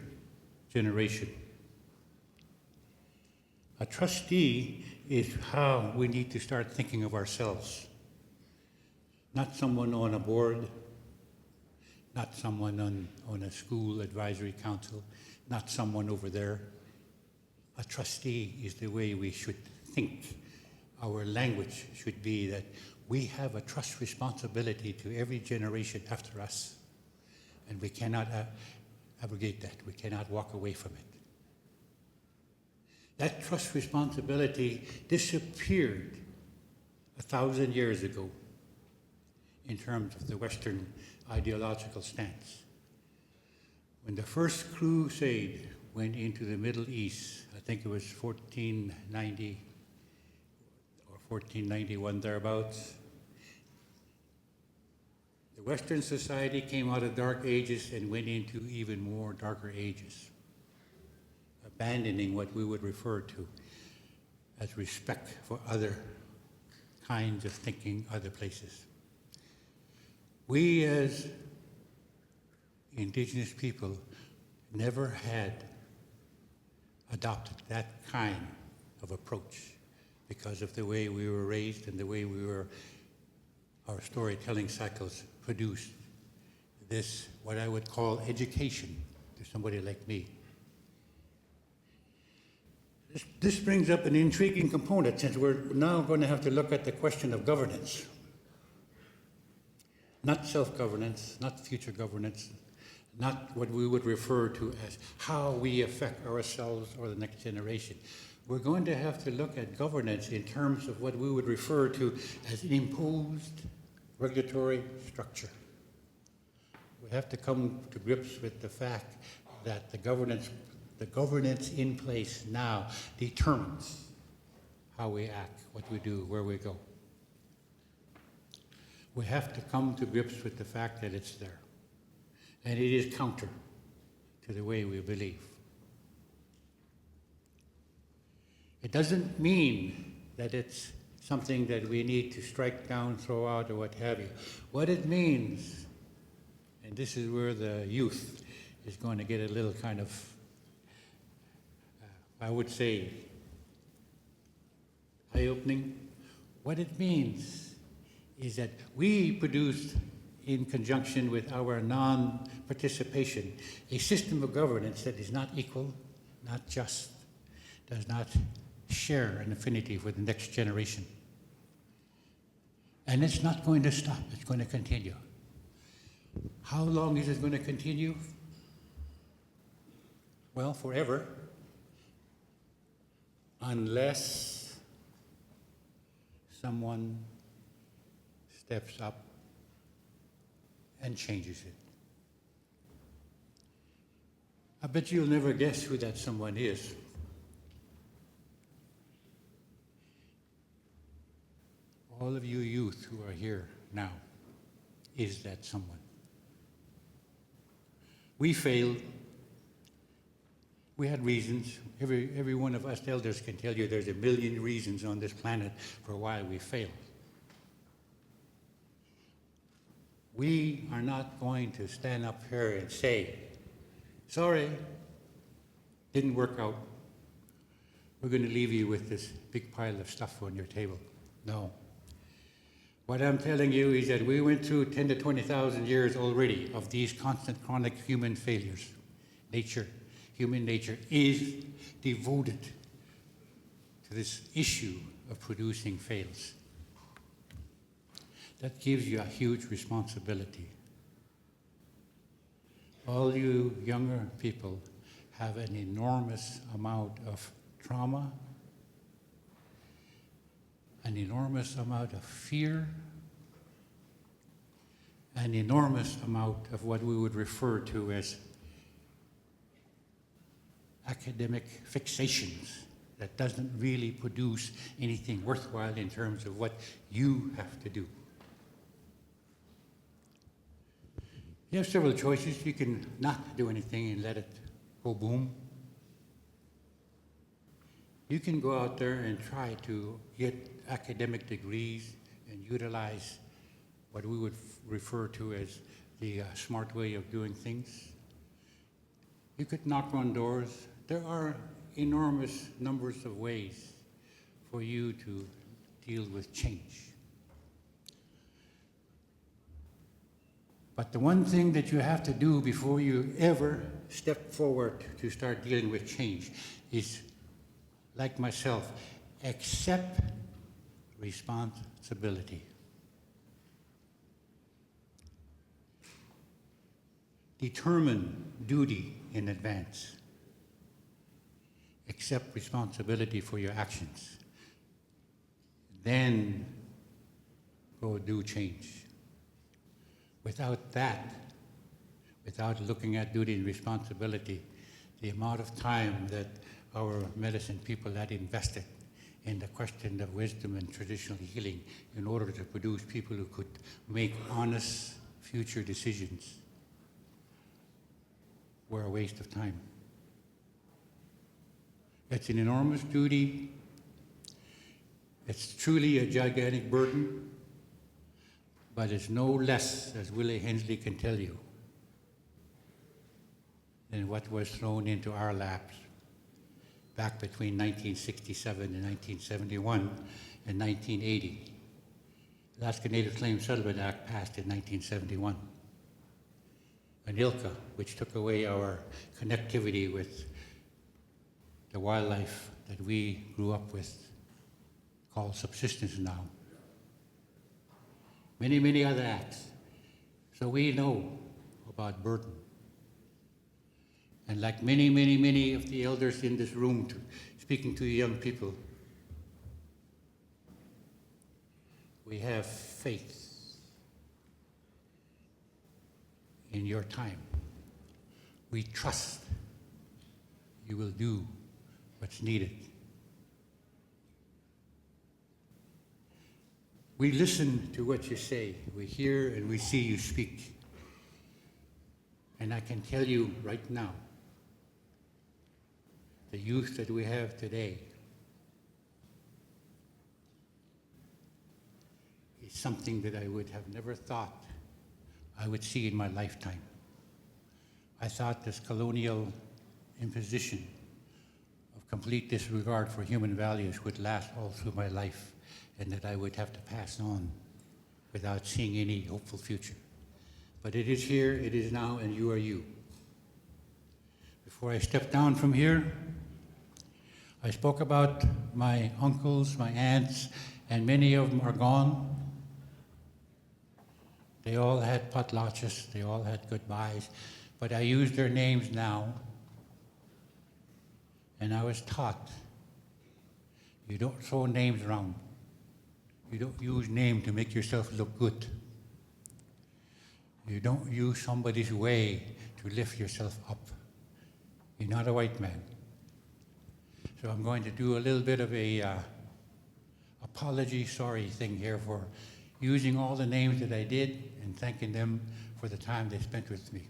generation. A trustee is how we need to start thinking of ourselves. Not someone on a board, not someone on a school advisory council, not someone over there. A trustee is the way we should think. Our language should be that we have a trust responsibility to every generation after us, and we cannot abrogate that. We cannot walk away from it. That trust responsibility disappeared 1,000 years ago in terms of the Western ideological stance. When the first crusade went into the Middle East, I think it was 1490 or 1491 thereabouts, the Western society came out of dark ages and went into even more darker ages, abandoning what we would refer to as respect for other kinds of thinking, other places. We as indigenous people never had adopted that kind of approach because of the way we were raised and the way our storytelling cycles produced this, what I would call education to somebody like me. This brings up an intriguing component, since we're now going to have to look at the question of governance. Not self-governance, not future governance, not what we would refer to as how we affect ourselves or the next generation. We're going to have to look at governance in terms of what we would refer to as an imposed regulatory structure. We have to come to grips with the fact that the governance in place now determines how we act, what we do, where we go. We have to come to grips with the fact that it's there. And it is counter to the way we believe. It doesn't mean that it's something that we need to strike down, throw out, or what have you. What it means, and this is where the youth is going to get a little kind of, I would say, eye-opening. What it means is that we produced, in conjunction with our non-participation, a system of governance that is not equal, not just, does not share an affinity for the next generation. And it's not going to stop, it's going to continue. How long is it going to continue? Well, forever. unless someone steps up and changes it. I bet you'll never guess who that someone is. All of you youth who are here now is that someone. We failed. We had reasons. Every one of us elders can tell you there's a million reasons on this planet for why we failed. We are not going to stand up here and say, sorry, didn't work out. We're going to leave you with this big pile of stuff on your table. No. What I'm telling you is that we went through 10 to 20,000 years already of these constant chronic human failures. Human nature is devoted to this issue of producing fails. That gives you a huge responsibility. All you younger people have an enormous amount of trauma, an enormous amount of fear, an enormous amount of what we would refer to as academic fixations that doesn't really produce anything worthwhile in terms of what you have to do. You have several choices. You can not do anything and let it go boom. You can go out there and try to get academic degrees and utilize what we would refer to as the smart way of doing things. You could knock on doors. There are enormous numbers of ways for you to deal with change. But the one thing that you have to do before you ever step forward to start dealing with change is, like myself, accept responsibility. Determine duty in advance. Accept responsibility for your actions. Then go do change. Without that, without looking at duty and responsibility, the amount of time that our medicine people had invested in the question of wisdom and traditional healing in order to produce people who could make honest future decisions were a waste of time. It's an enormous duty. It's truly a gigantic burden, but it's no less, as Willie Hensley can tell you, than what was thrown into our laps back between 1967 and 1971 and 1980. The Alaska Native Claims Settlement Act passed in 1971. An ILCA, which took away our connectivity with the wildlife that we grew up with, called subsistence now. Many, many other acts. So we know about burden. And like many, many, many of the elders in this room, speaking to young people, we have faith in your time. We trust you will do what's needed. We listen to what you say. We hear and we see you speak. And I can tell you right now, the youth that we have today is something that I would have never thought I would see in my lifetime. I thought this colonial imposition of complete disregard for human values would last all through my life, and that I would have to pass on without seeing any hopeful future. But it is here, it is now, and you are you. Before I step down from here, I spoke about my uncles, my aunts, and many of them are gone. They all had potlatches, they all had goodbyes, but I use their names now. And I was taught You don't throw names around. You don't use name to make yourself look good. You don't use somebody's way to lift yourself up. You're not a white man. So I'm going to do a little bit of a apology, sorry thing here for using all the names that I did and thanking them for the time they spent with me.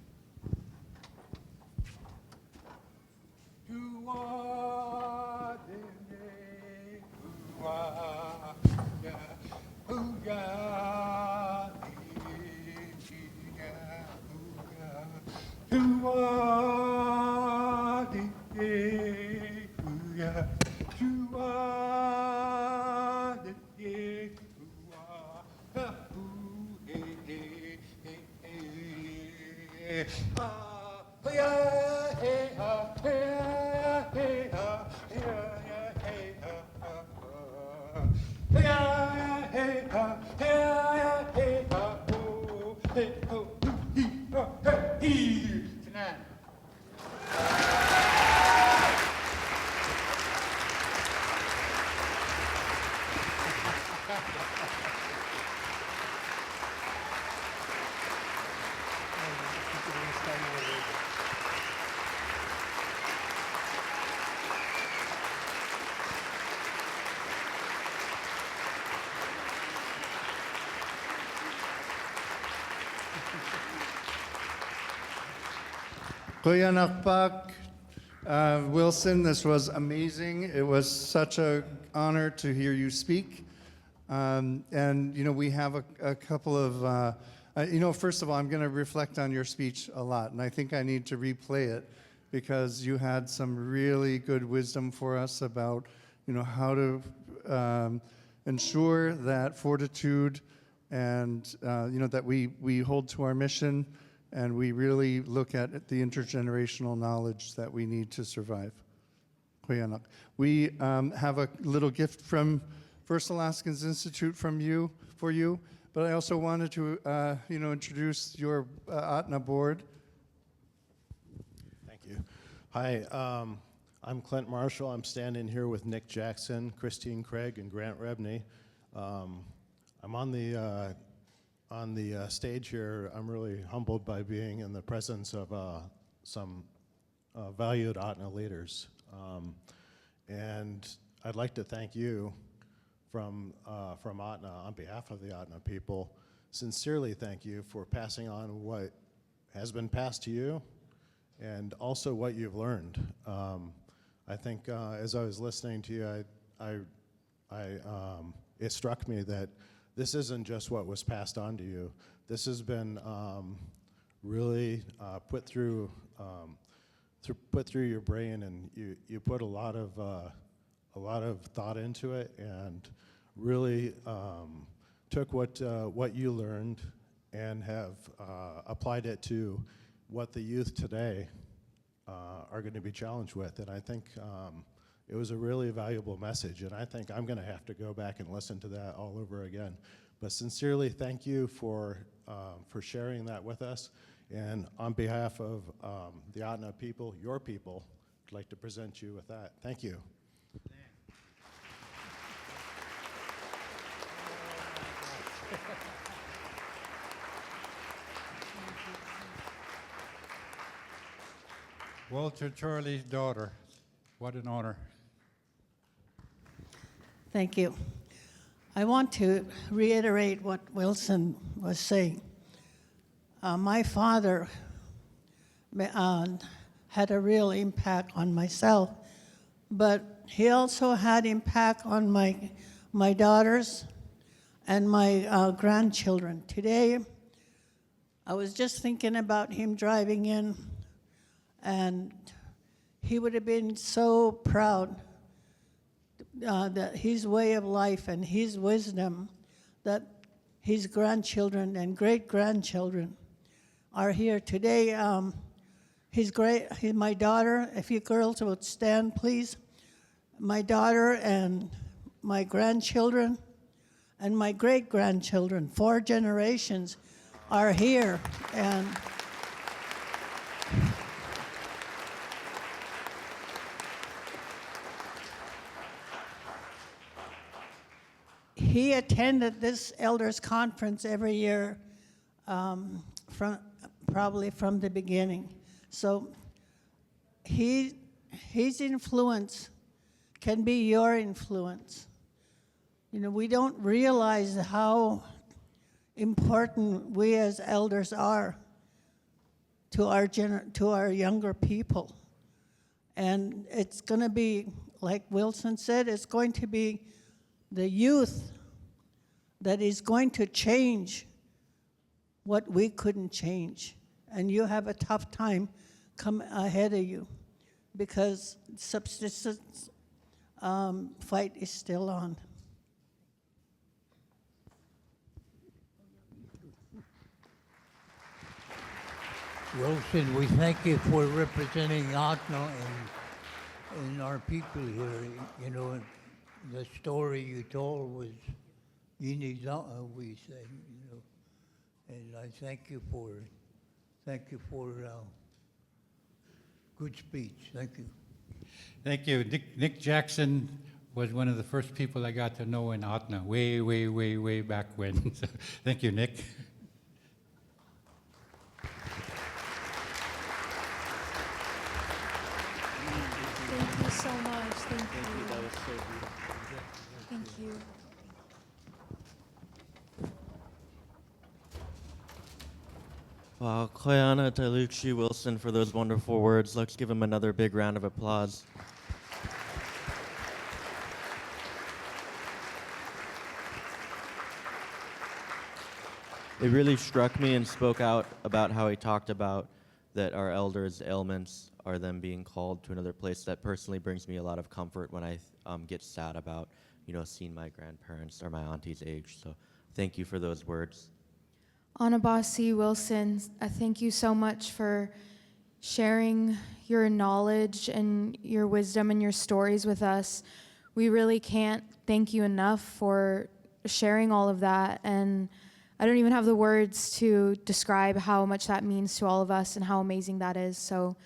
Kuyanakpak, Wilson, this was amazing. It was such an honor to hear you speak. And, you know, we have a couple of, you know, first of all, I'm going to reflect on your speech a lot, and I think I need to replay it because you had some really good wisdom for us about, you know, how to ensure that fortitude and, you know, that we hold to our mission and we really look at the intergenerational knowledge that we need to survive. Kuyanak. We have a little gift from First Alaskans Institute for you, but I also wanted to, you know, introduce your ATNA board. Thank you. Hi, I'm Clint Marshall. I'm standing here with Nick Jackson, Christine Craig, and Grant Rebney. I'm on the stage here. I'm really humbled by being in the presence of some valued ATNA leaders. And I'd like to thank you from ATNA, on behalf of the ATNA people, sincerely thank you for passing on what has been passed to you and also what you've learned. I think as I was listening to you, it struck me that this isn't just what was passed on to you. This has been really put through your brain, and you put a lot of thought into it, and really took what you learned and have applied it to what the youth today are going to be challenged with. And I think it was a really valuable message, and I think I'm going to have to go back and listen to that all over again. But sincerely, thank you for sharing that with us. And on behalf of the ATNA people, your people, I'd like to present you with that. Thank you. Walter Charlie's daughter. What an honor. Thank you. I want to reiterate what Wilson was saying. My father had a real impact on myself, but he also had impact on my daughters and my grandchildren. Today, I was just thinking about him driving in, and he would have been so proud that his way of life and his wisdom, that his grandchildren and great-grandchildren are here today. My daughter, if you girls would stand, please. My daughter and my grandchildren and my great-grandchildren, 4 generations, are here. And he attended this elders conference every year, probably from the beginning. So his influence can be your influence. You know, we don't realize how important we as elders are to our younger people. And it's going to be, like Wilson said, it's going to be the youth that is going to change what we couldn't change. And you have a tough time come ahead of you because subsistence fight is still on. Wilson, we thank you for representing Atna and our people here. You know, the story you told was Yiniza'a, we say, you know, and I thank you for good speech. Thank you. Thank you. Nick Jackson was one of the first people I got to know in Atna, way back when. So, thank you, Nick. Thank you so much. Thank you. That was so beautiful. Thank you. Wow, Koyana Taluchi Wilson for those wonderful words. Let's give him another big round of applause. It really struck me and spoke out about how he talked about that our elders' ailments are them being called to another place. That personally brings me a lot of comfort when I get sad about, you know, seeing my grandparents or my auntie's age. So thank you for those words. Anabasi Wilson, thank you so much for sharing your knowledge and your wisdom and your stories with us. We really can't thank you enough for sharing all of that, and I don't even have the words to describe how much that means to all of us and how amazing that is. So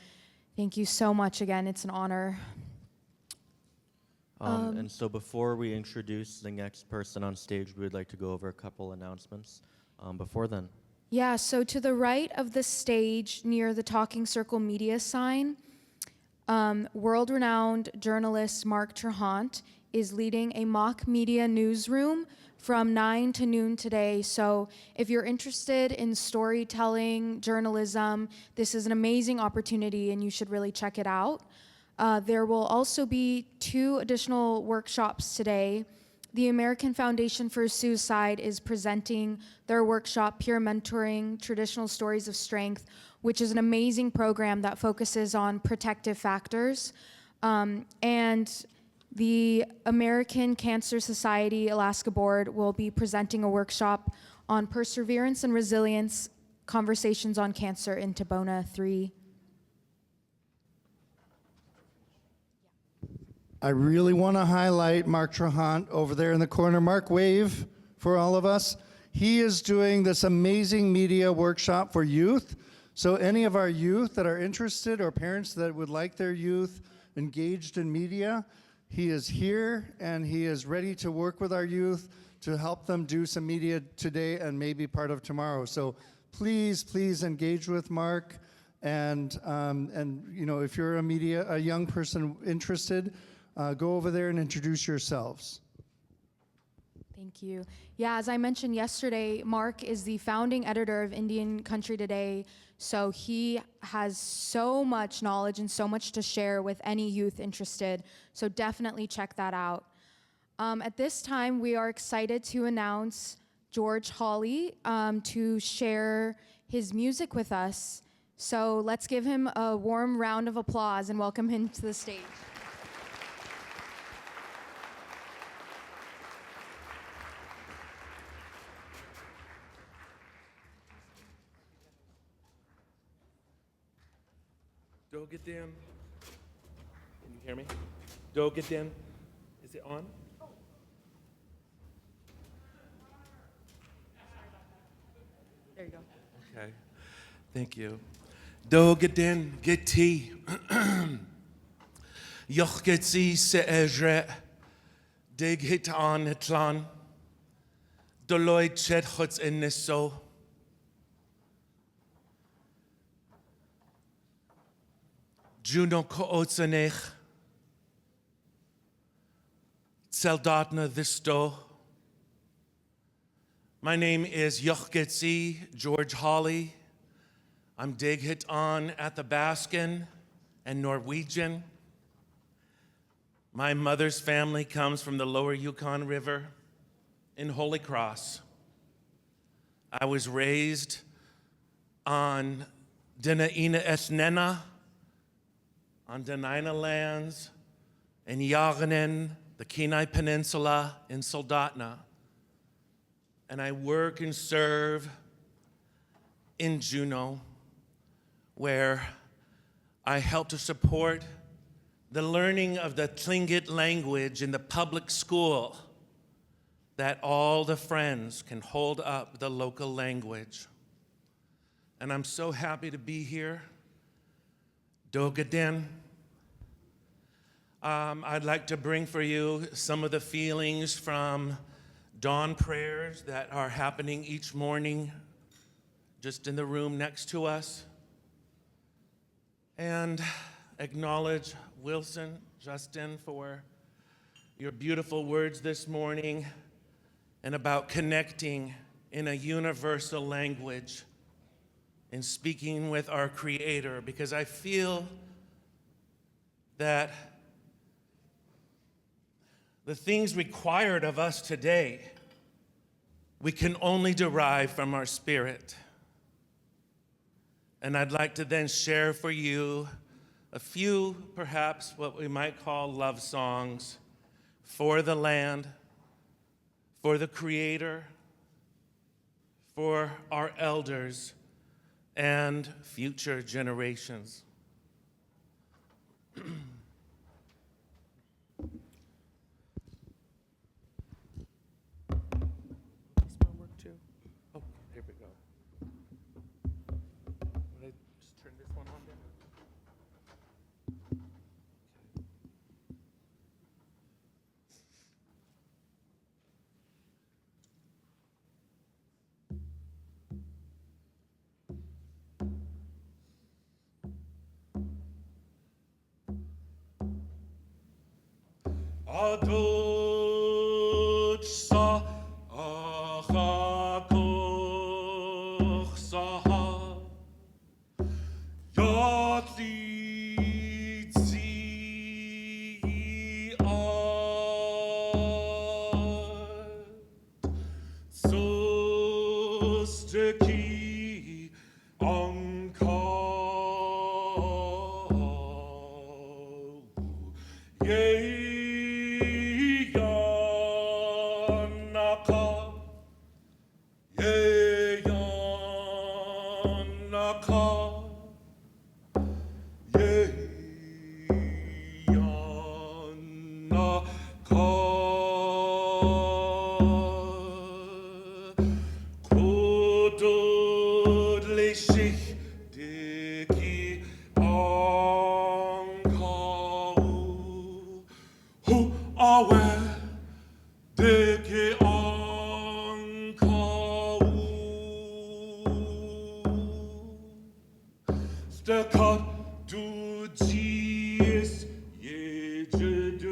thank you so much again. It's an honor. And so before we introduce the next person on stage, we would like to go over a couple announcements before then. Yeah, so to the right of the stage near the Talking Circle media sign, world-renowned journalist Mark Trahant is leading a mock media newsroom from 9 to noon today. So if you're interested in storytelling, journalism, this is an amazing opportunity and you should really check it out. There will also be 2 additional workshops today. The American Foundation for Suicide is presenting their workshop, Peer Mentoring, Traditional Stories of Strength, which is an amazing program that focuses on protective factors. And the American Cancer Society Alaska Board will be presenting a workshop on perseverance and resilience, conversations on cancer in Tabona 3. I really want to highlight Mark Trahant over there in the corner. Mark, wave for all of us. He is doing this amazing media workshop for youth. So any of our youth that are interested or parents that would like their youth engaged in media, he is here and he is ready to work with our youth to help them do some media today and maybe part of tomorrow. So please engage with Mark. And you know, if you're a young person interested, go over there and introduce yourselves. Thank you. Yeah, as I mentioned yesterday, Mark is the founding editor of Indian Country Today, so he has so much knowledge and so much to share with any youth interested, so definitely check that out. At this time, we are excited to announce George Hawley to share his music with us. So let's give him a warm round of applause and welcome him to the stage. Dogedan. Can you hear me? Dogedan. Is it on? There you go. Okay. Thank you. Dogedan geti. Yochgetsi se ejre. Dig hit on itlan. Deloitte chet chuts in nisso. Juno kootsanech. Tseldatna visto. My name is Yochgetsi George Hawley. I'm Dighit on at the Baskin and Norwegian. My mother's family comes from the lower Yukon River in Holy Cross. I was raised on Dena'ina Esnena, on Dena'ina lands, in Yaganin, the Kenai Peninsula, in Soldotna. And I work and serve in Juneau, where I help to support the learning of the Tlingit language in the public school, that all the friends can hold up the local language. And I'm so happy to be here. Dogadin. I'd like to bring for you some of the feelings from dawn prayers that are happening each morning just in the room next to us. And acknowledge Wilson, Justin, for your beautiful words this morning and about connecting in a universal language in speaking with our Creator, because I feel that the things required of us today, we can only derive from our spirit. And I'd like to then share for you a few, perhaps, what we might call love songs for the land, for the Creator, for our elders, and future generations. This one work too? Oh, here we go. Would I just turn this one on then? Adot sa achakoch sa yatzi tzi sosteki ankau Who are Deke ankau Stakot du dies jeduneka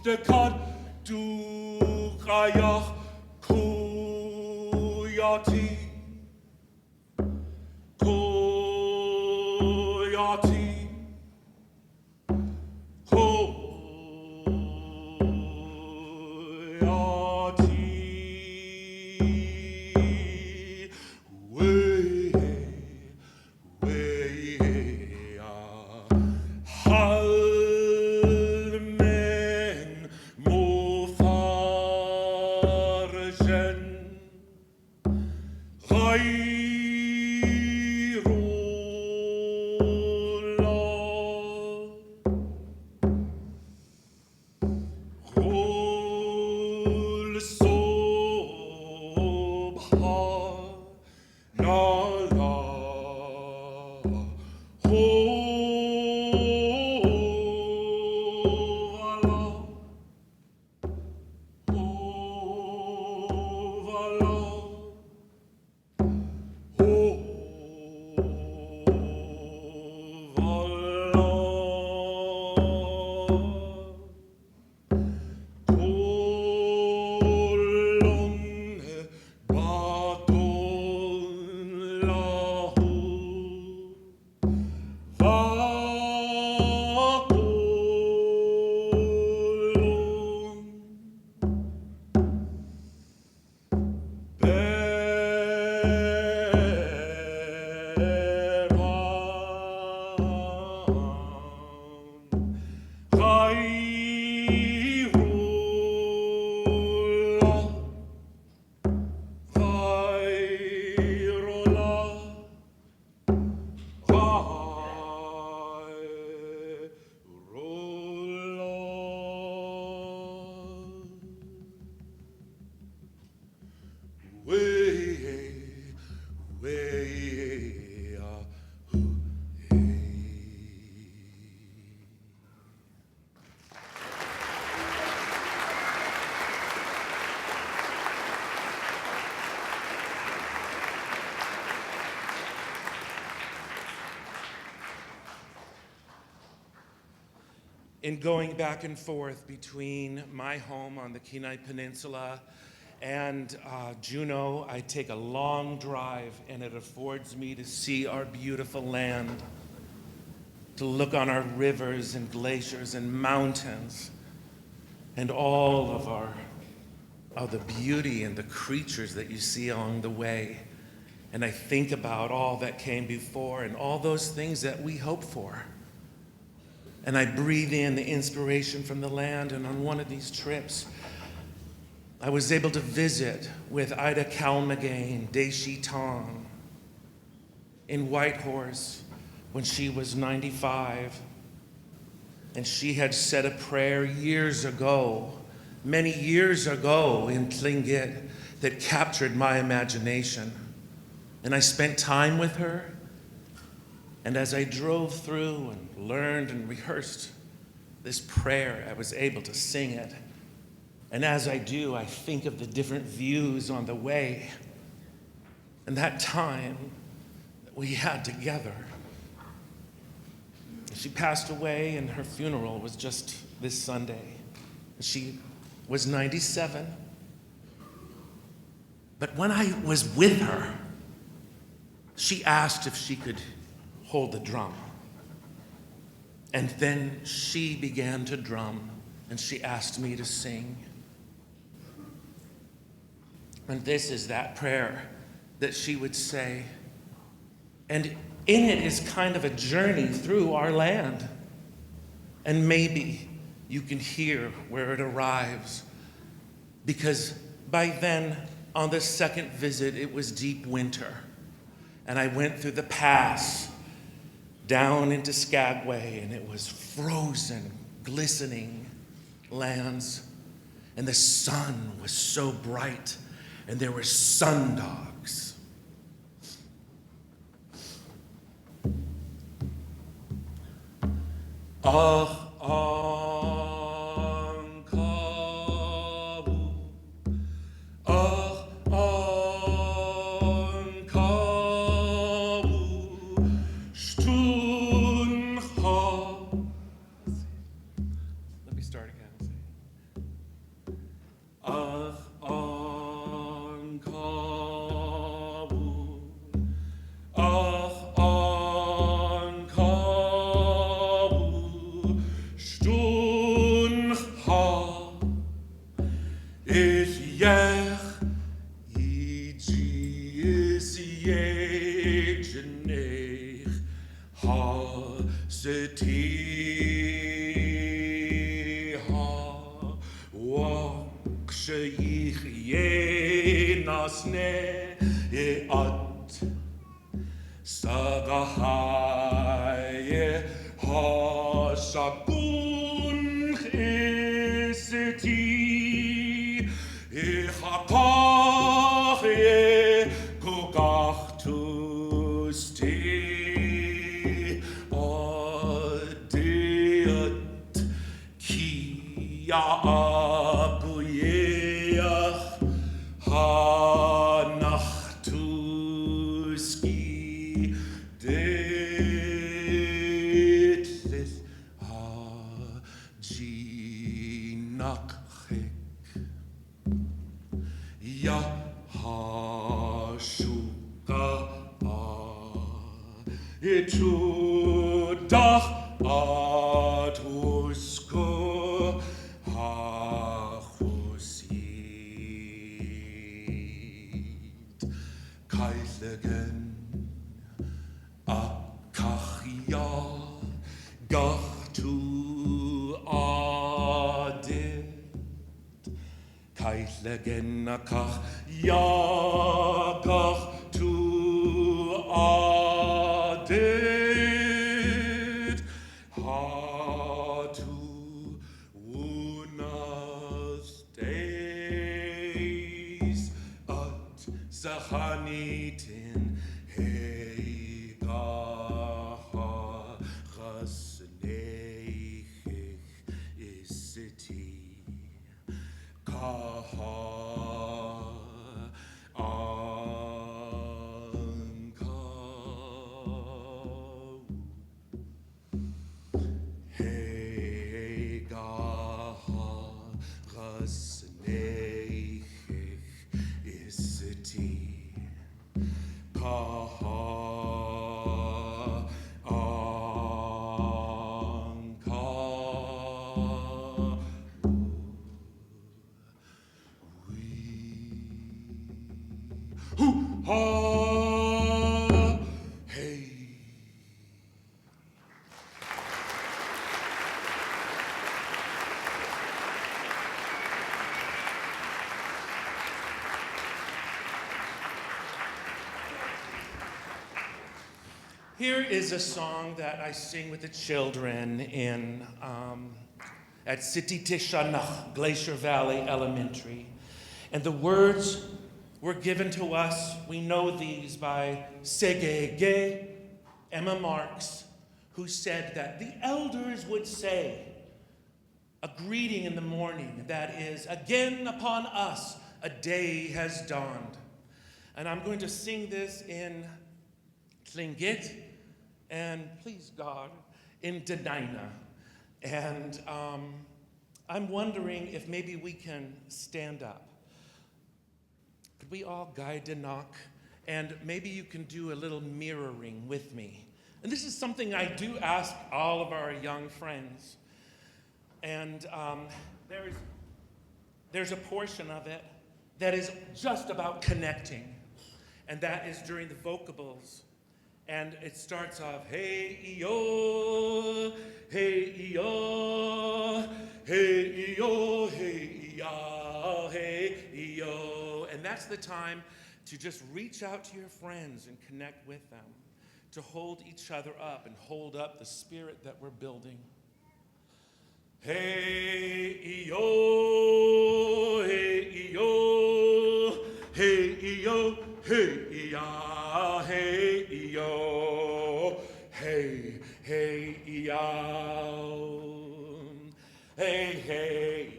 Stakot du rayach kuyati Kuyati Halmen in going back and forth between my home on the Kenai Peninsula and Juneau. I take a long drive, and it affords me to see our beautiful land, to look on our rivers and glaciers and mountains, and all of the beauty and the creatures that you see along the way. And I think about all that came before and all those things that we hope for. And I breathe in the inspiration from the land. And on one of these trips, I was able to visit with Ida Kalmagain, Deishi Tong, in Whitehorse when she was 95. And she had said a prayer years ago, many years ago in Tlingit, that captured my imagination. And I spent time with her. And as I drove through and learned and rehearsed this prayer, I was able to sing it. And as I do, I think of the different views on the way and that time that we had together. She passed away, and her funeral was just this Sunday. She was 97. But when I was with her, she asked if she could hold the drum. And then she began to drum, and she asked me to sing. And this is that prayer that she would say. And in it is kind of a journey through our land. And maybe you can hear where it arrives. Because by then, on the second visit, it was deep winter. And I went through the pass down into Skagway, and it was frozen, glistening lands. And the sun was so bright, and there were sundogs. Let me start again. Sagahaye Hashakun Isiti Ihakaye Gugachtusti Odiat Kia Aguyeach Hanachtuski Ditlis Hajinachik Yahashuka Itudach Atusko Hachusit Kailegen Akachia Gachtu Adit Kailegen Akachia Gachtu Adit Hatu Unas Days At Zahanitin Heigaha Chasneichich Isiti Kaha Ankau Hey Here is a song that I sing with the children at City Tishanach, Glacier Valley Elementary. And the words were given to us, we know these, by Segege Emma Marks, who said that the elders would say a greeting in the morning that is, again upon us a day has dawned. And I'm going to sing this in Tlingit and, please God, in Dena'ina. And I'm wondering if maybe we can stand up. Could we all guide Dena'k? And maybe you can do a little mirroring with me. And this is something I do ask all of our young friends. And there's a portion of it that is just about connecting. And that is during the vocables. And it starts off, hey, yo, hey, yo, hey, yo, hey, ya, hey, yo. And that's the time to just reach out to your friends and connect with them, to hold each other up and hold up the spirit that we're building. Hey, yo, hey, yo, hey, yo, hey, ya, hey, yo, hey, hey, ya, hey, hey,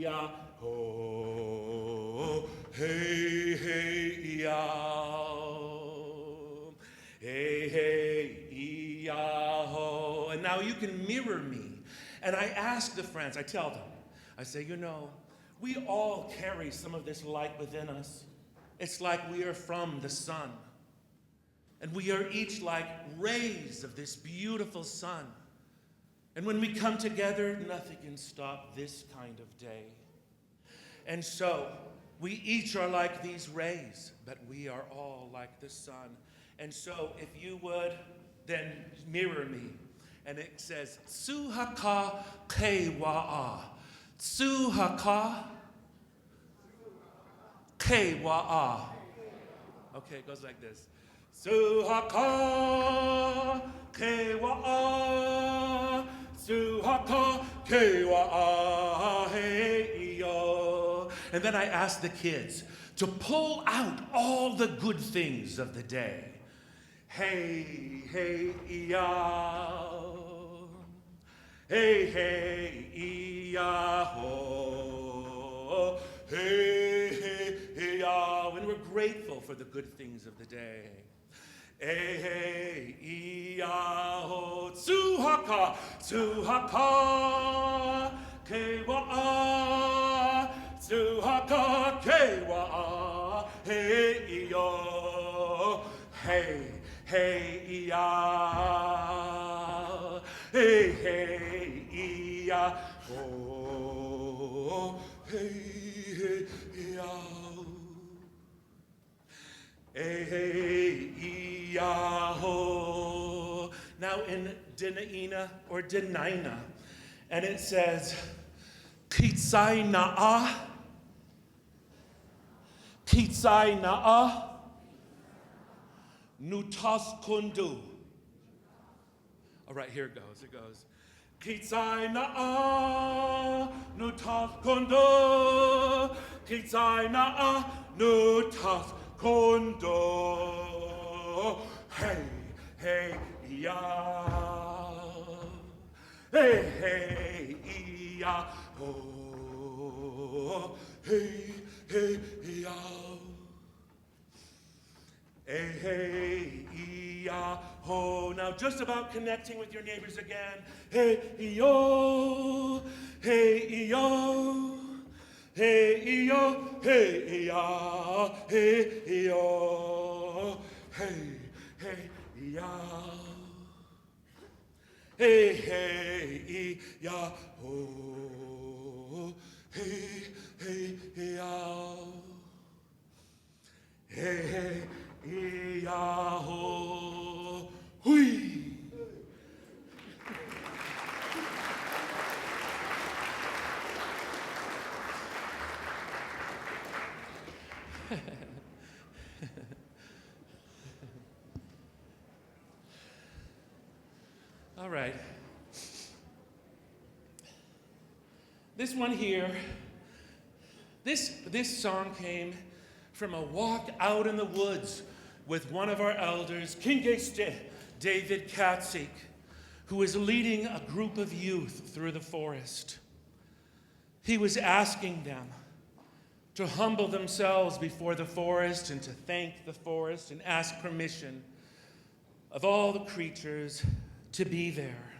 ya, ho, hey, hey, ya, hey, hey, ya, ho. And now you can mirror me. And I ask the friends, I tell them, I say, you know, we all carry some of this light within us. It's like we are from the sun. And we are each like rays of this beautiful sun. And when we come together, nothing can stop this kind of day. And so, we each are like these rays, but we are all like the sun. And so, if you would, then mirror me. And it says, Suhaka Kewa'a. Suhaka Kewa'a. Okay, it goes like this. Suhaka Kewa'a. Suhaka Kewa'a. Hey, yo. And then I ask the kids to pull out all the good things of the day. Hey, hey, ya. Hey, hey, ya, ho. Hey, hey, ya. When we're grateful for the good things of the day. Hey, hey, ya, ho. Tsuhaka, tsuhaka, kewa'a. Tsuhaka, kewa'a. Hey, yo. Hey. Hey, ya, hey, hey, ya, oh, hey, hey, ya, hey, hey, ya, oh. Now in Dena'ina or Dena'ina, and it says, Kitsai na'a, Kitsai na'a, Nutas kundu. All right, here it goes. It goes. Kitsai na'a, nutas kundu. Kitsai na'a, nutas kundu. Hey, hey, ya. Hey, hey, ya. Oh, hey, hey, ya. Hey, hey, ya, ho. Now just about connecting with your neighbors again. Hey, yo, hey, yo, hey, yo, hey, ya, hey, yo, hey, hey, ya, hey, hey, ya, ho, hey, hey, ya, hey, hey. Yahoo! Hui! right. This one here, this song came from a walk out in the woods with one of our elders, King David Katzig, who was leading a group of youth through the forest. He was asking them to humble themselves before the forest and to thank the forest and ask permission of all the creatures to be there.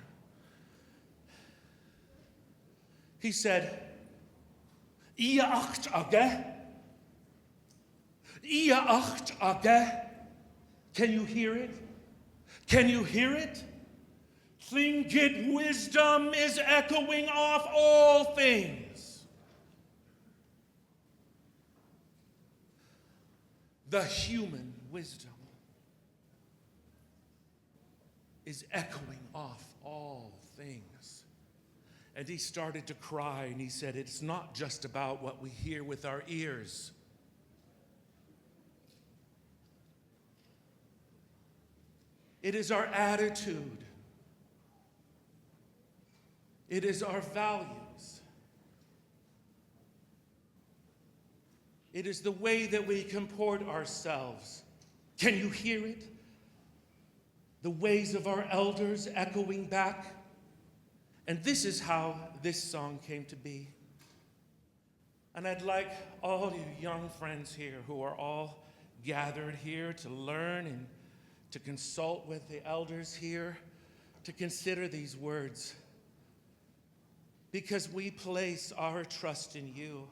He said, Ia acht age. Ia acht age. Can you hear it? Can you hear it? Tlingit wisdom is echoing off all things. The human wisdom is echoing off all things. And he started to cry, and he said, it's not just about what we hear with our ears. It is our attitude. It is our values. It is the way that we comport ourselves. Can you hear it? The ways of our elders echoing back. And this is how this song came to be. And I'd like all you young friends here who are all gathered here to learn and to consult with the elders here to consider these words. Because we place our trust in you.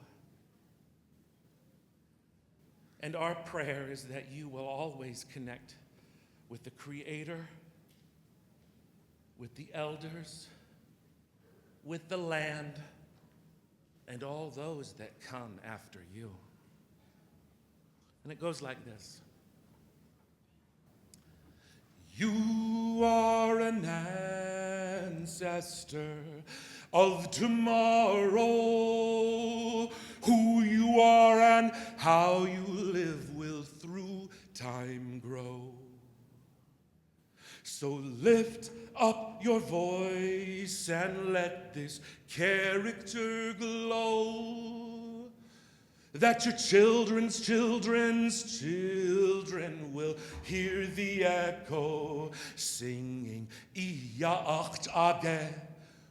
And our prayer is that you will always connect with the Creator, with the elders, with the land, and all those that come after you. And it goes like this. You are an ancestor of tomorrow. Who you are and how you live will through time grow. So lift up your voice and let this character glow, that your children's children's children will hear the echo singing, Iya acht age,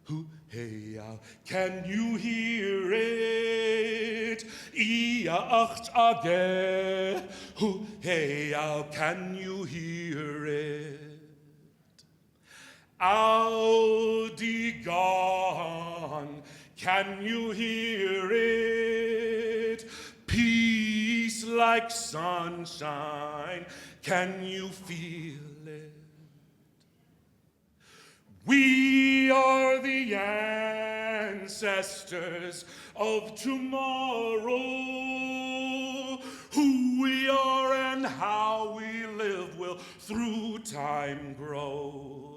hu heya. Can you hear it? Iya acht age, hu heya. Can you hear it? Aldigon, can you hear it? Peace like sunshine, can you feel it? We are the ancestors of tomorrow. Who we are and how we live will through time grow.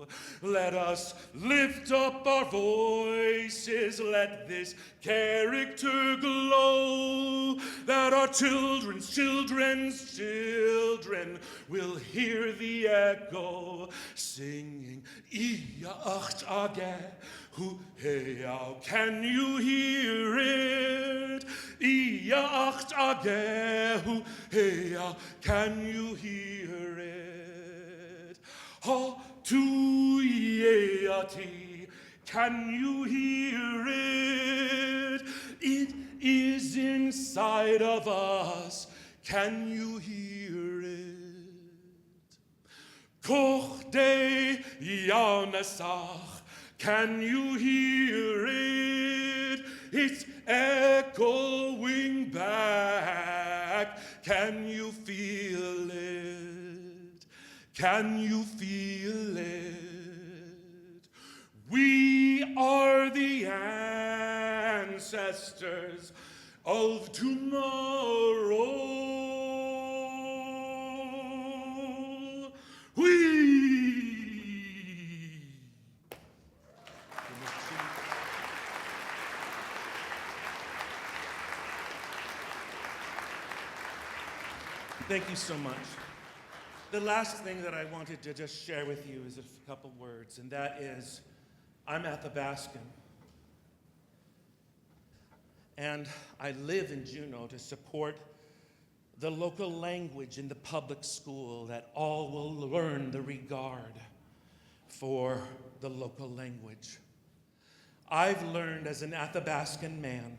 Let us lift up our voices, let this character glow, that our children's children's children will hear the echo singing, Iya acht age, hu heya. Can you hear it? Iya acht age, hu heya. Can you hear it? Ha tu yeati. Can you hear it? It is inside of us. Can you hear it? Koch de Yaunasach. Can you hear it? It's echoing back. Can you feel it? Can you feel it? We are the ancestors of tomorrow. Thank you so much. The last thing that I wanted to just share with you is a couple words, and that is, I'm Athabascan. And I live in Juneau to support the local language in the public school, that all will learn the regard for the local language. I've learned as an Athabascan man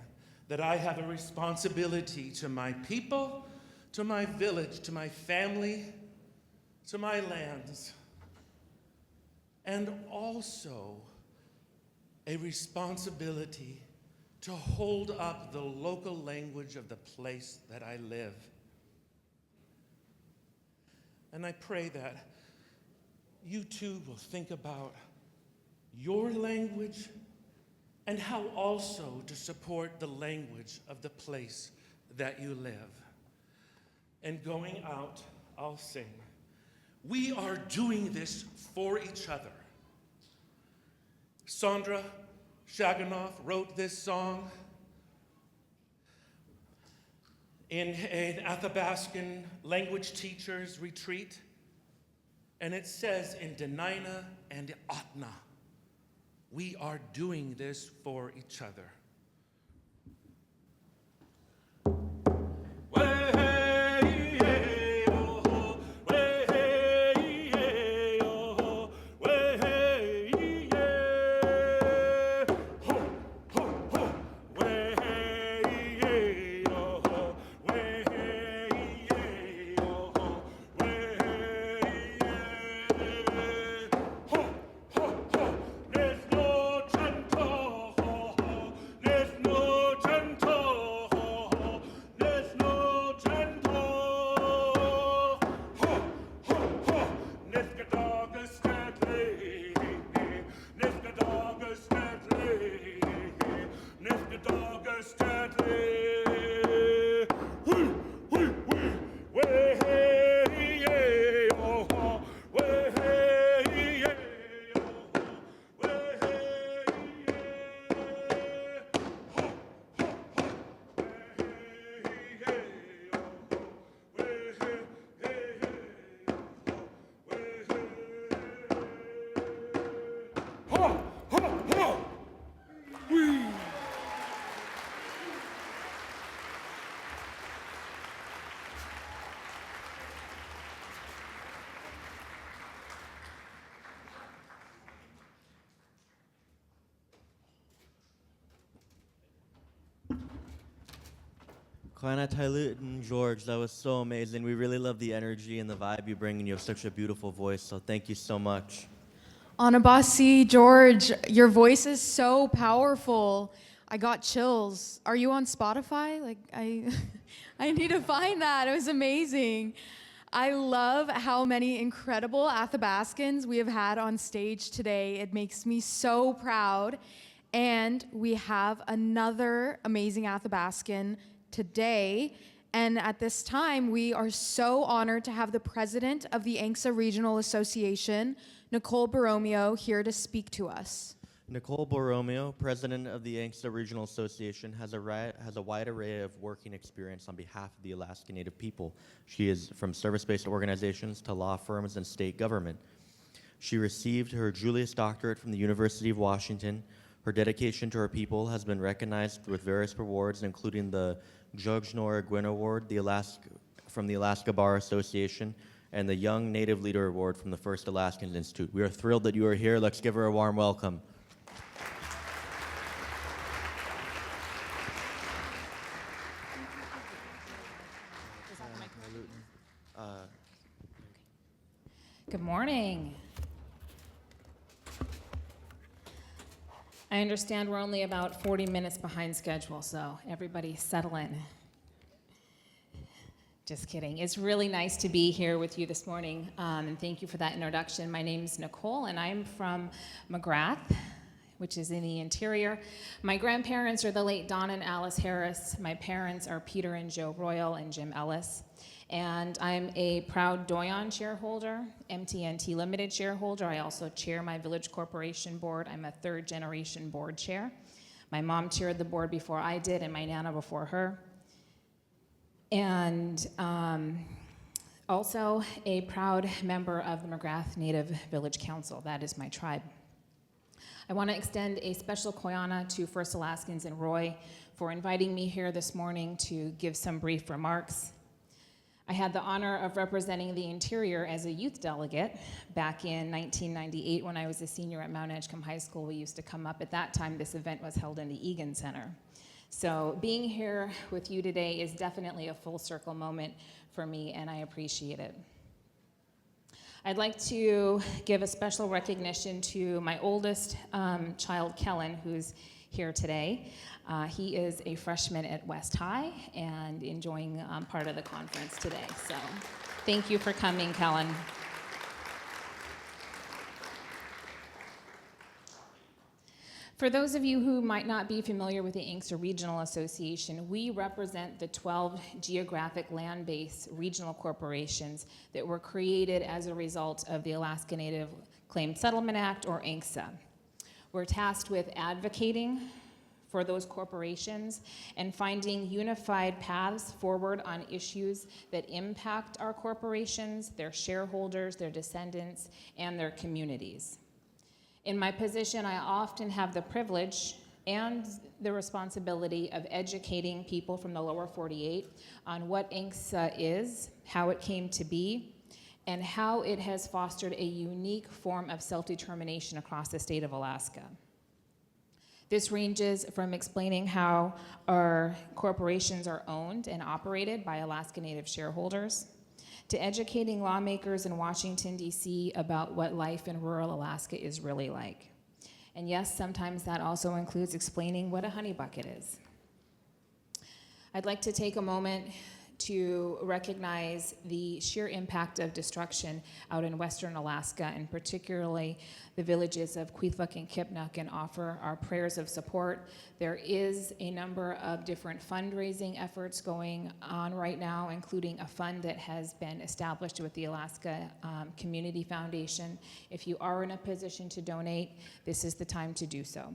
that I have a responsibility to my people, to my village, to my family, to my lands, and also a responsibility to hold up the local language of the place that I live. And I pray that you too will think about your language and how also to support the language of the place that you live. And going out, I'll sing, we are doing this for each other. Sandra Shaganoff wrote this song in an Athabascan language teacher's retreat, and it says in Denina and Atna, we are doing this for each other. Kwana Tailut and George, that was so amazing. We really love the energy and the vibe you bring, and you have such a beautiful voice, so thank you so much. Anabasi, George, your voice is so powerful. I got chills. Are you on Spotify? Like, I need to find that. It was amazing. I love how many incredible Athabascans we have had on stage today. It makes me so proud. And we have another amazing Athabascan today. And at this time, we are so honored to have the president of the ANCSA Regional Association, Nicole Borromeo, here to speak to us. Nicole Borromeo, president of the ANCSA Regional Association, has a wide array of working experience on behalf of the Alaska Native people. She is from service-based organizations to law firms and state government. She received her Julius Doctorate from the University of Washington. Her dedication to her people has been recognized with various awards, including the George Nora Gwynn Award from the Alaska Bar Association and the Young Native Leader Award from the First Alaskans Institute. We are thrilled that you are here. Let's give her a warm welcome. Good morning. I understand we're only about 40 minutes behind schedule, so everybody settle in. Just kidding. It's really nice to be here with you this morning, and thank you for that introduction. My name's Nicole, and I'm from McGrath, which is in the interior. My grandparents are the late Don and Alice Harris. My parents are Peter and Joe Royal and Jim Ellis. And I'm a proud Doyon shareholder, MTNT Limited shareholder. I also chair my village corporation board. I'm a third generation board chair. My mom chaired the board before I did, and my nana before her. And Also, a proud member of the McGrath Native Village Council. That is my tribe. I want to extend a special koyana to First Alaskans and Roy for inviting me here this morning to give some brief remarks. I had the honor of representing the Interior as a youth delegate back in 1998 when I was a senior at Mount Edgecombe High School. We used to come up. At that time, this event was held in the Egan Center. So being here with you today is definitely a full circle moment for me, and I appreciate it. I'd like to give a special recognition to my oldest child, Kellen, who's here today. He is a freshman at West High and enjoying part of the conference today. So thank you for coming, Kellen. For those of you who might not be familiar with the Inkster Regional Association, we represent the 12 geographic land-based regional corporations that were created as a result of the Alaska Native Claimed Settlement Act, or INCSA. We're tasked with advocating for those corporations and finding unified paths forward on issues that impact our corporations, their shareholders, their descendants, and their communities. In my position, I often have the privilege and the responsibility of educating people from the lower 48 on what INCSA is, how it came to be, and how it has fostered a unique form of self-determination across the state of Alaska. This ranges from explaining how our corporations are owned and operated by Alaska Native shareholders, to educating lawmakers in Washington, D.C. about what life in rural Alaska is really like. And yes, sometimes that also includes explaining what a honey bucket is. I'd like to take a moment to recognize the sheer impact of destruction out in western Alaska, and particularly the villages of Queethluck and Kipnuk, and offer our prayers of support. There is a number of different fundraising efforts going on right now, including a fund that has been established with the Alaska Community Foundation. If you are in a position to donate, this is the time to do so.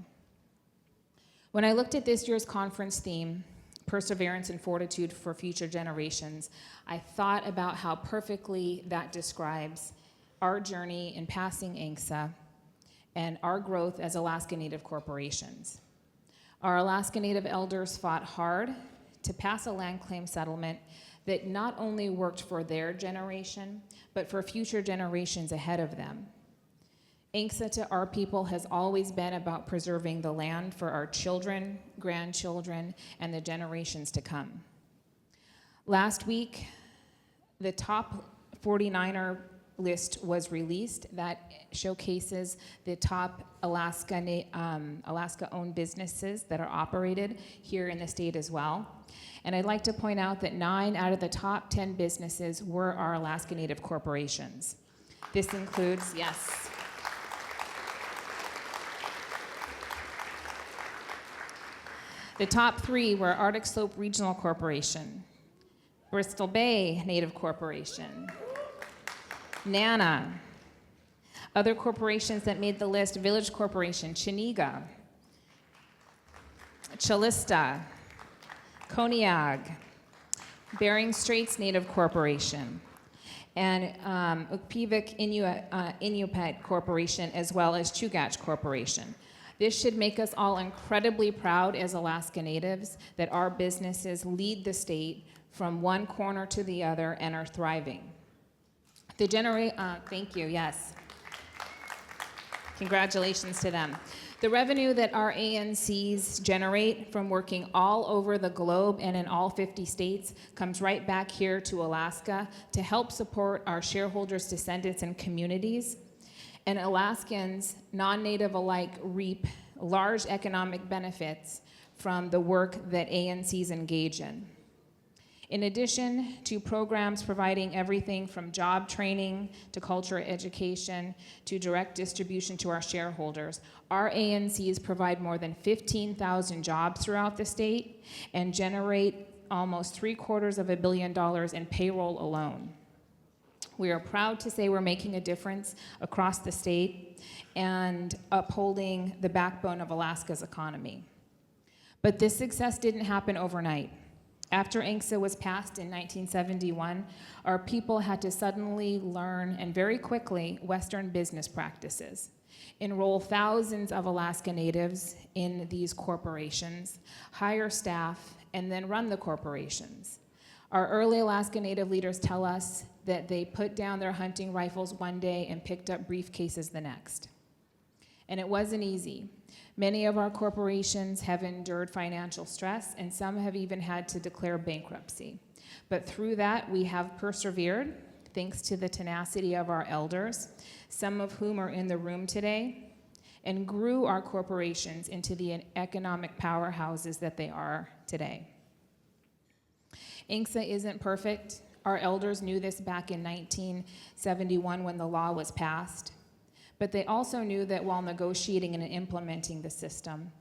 When I looked at this year's conference theme, Perseverance and Fortitude for Future Generations, I thought about how perfectly that describes our journey in passing INCSA and our growth as Alaska Native corporations. Our Alaska Native elders fought hard to pass a land claim settlement that not only worked for their generation, but for future generations ahead of them. INCSA to our people has always been about preserving the land for our children, grandchildren, and the generations to come. Last week, the top 49er list was released that showcases the top Alaska-owned businesses that are operated here in the state as well. And I'd like to point out that 9 out of the top 10 businesses were our Alaska Native corporations. This includes, yes, the top 3 were Arctic Slope Regional Corporation, Bristol Bay Native Corporation, NANA. Other corporations that made the list: Village Corporation, Chiniga, Chalista, Koniag, Bering Straits Native Corporation, and Ukpivik Inupiat Corporation, as well as Chugach Corporation. This should make us all incredibly proud as Alaska Natives that our businesses lead the state from one corner to the other and are thriving. Thank you, yes. Congratulations to them. The revenue that our ANCs generate from working all over the globe and in all 50 states comes right back here to Alaska to help support our shareholders, descendants, and communities. And Alaskans, non-Native alike, reap large economic benefits from the work that ANCs engage in. In addition to programs providing everything from job training to cultural education to direct distribution to our shareholders, our ANCs provide more than 15,000 jobs throughout the state and generate almost $750 million in payroll alone. We are proud to say we're making a difference across the state and upholding the backbone of Alaska's economy. But this success didn't happen overnight. After ANCSA was passed in 1971, our people had to suddenly learn, and very quickly, Western business practices, enroll thousands of Alaska Natives in these corporations, hire staff, and then run the corporations. Our early Alaska Native leaders tell us that they put down their hunting rifles one day and picked up briefcases the next. And it wasn't easy. Many of our corporations have endured financial stress, and some have even had to declare bankruptcy. But through that, we have persevered, thanks to the tenacity of our elders, some of whom are in the room today, and grew our corporations into the economic powerhouses that they are today. ANCSA isn't perfect. Our elders knew this back in 1971 when the law was passed. But they also knew that while negotiating and implementing the system,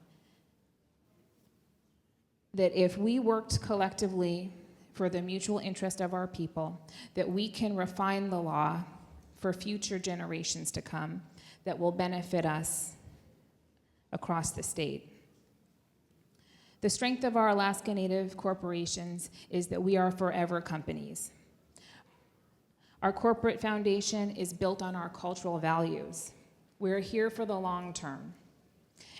that if we worked collectively for the mutual interest of our people, that we can refine the law for future generations to come that will benefit us across the state. The strength of our Alaska Native corporations is that we are forever companies. Our corporate foundation is built on our cultural values. We're here for the long term,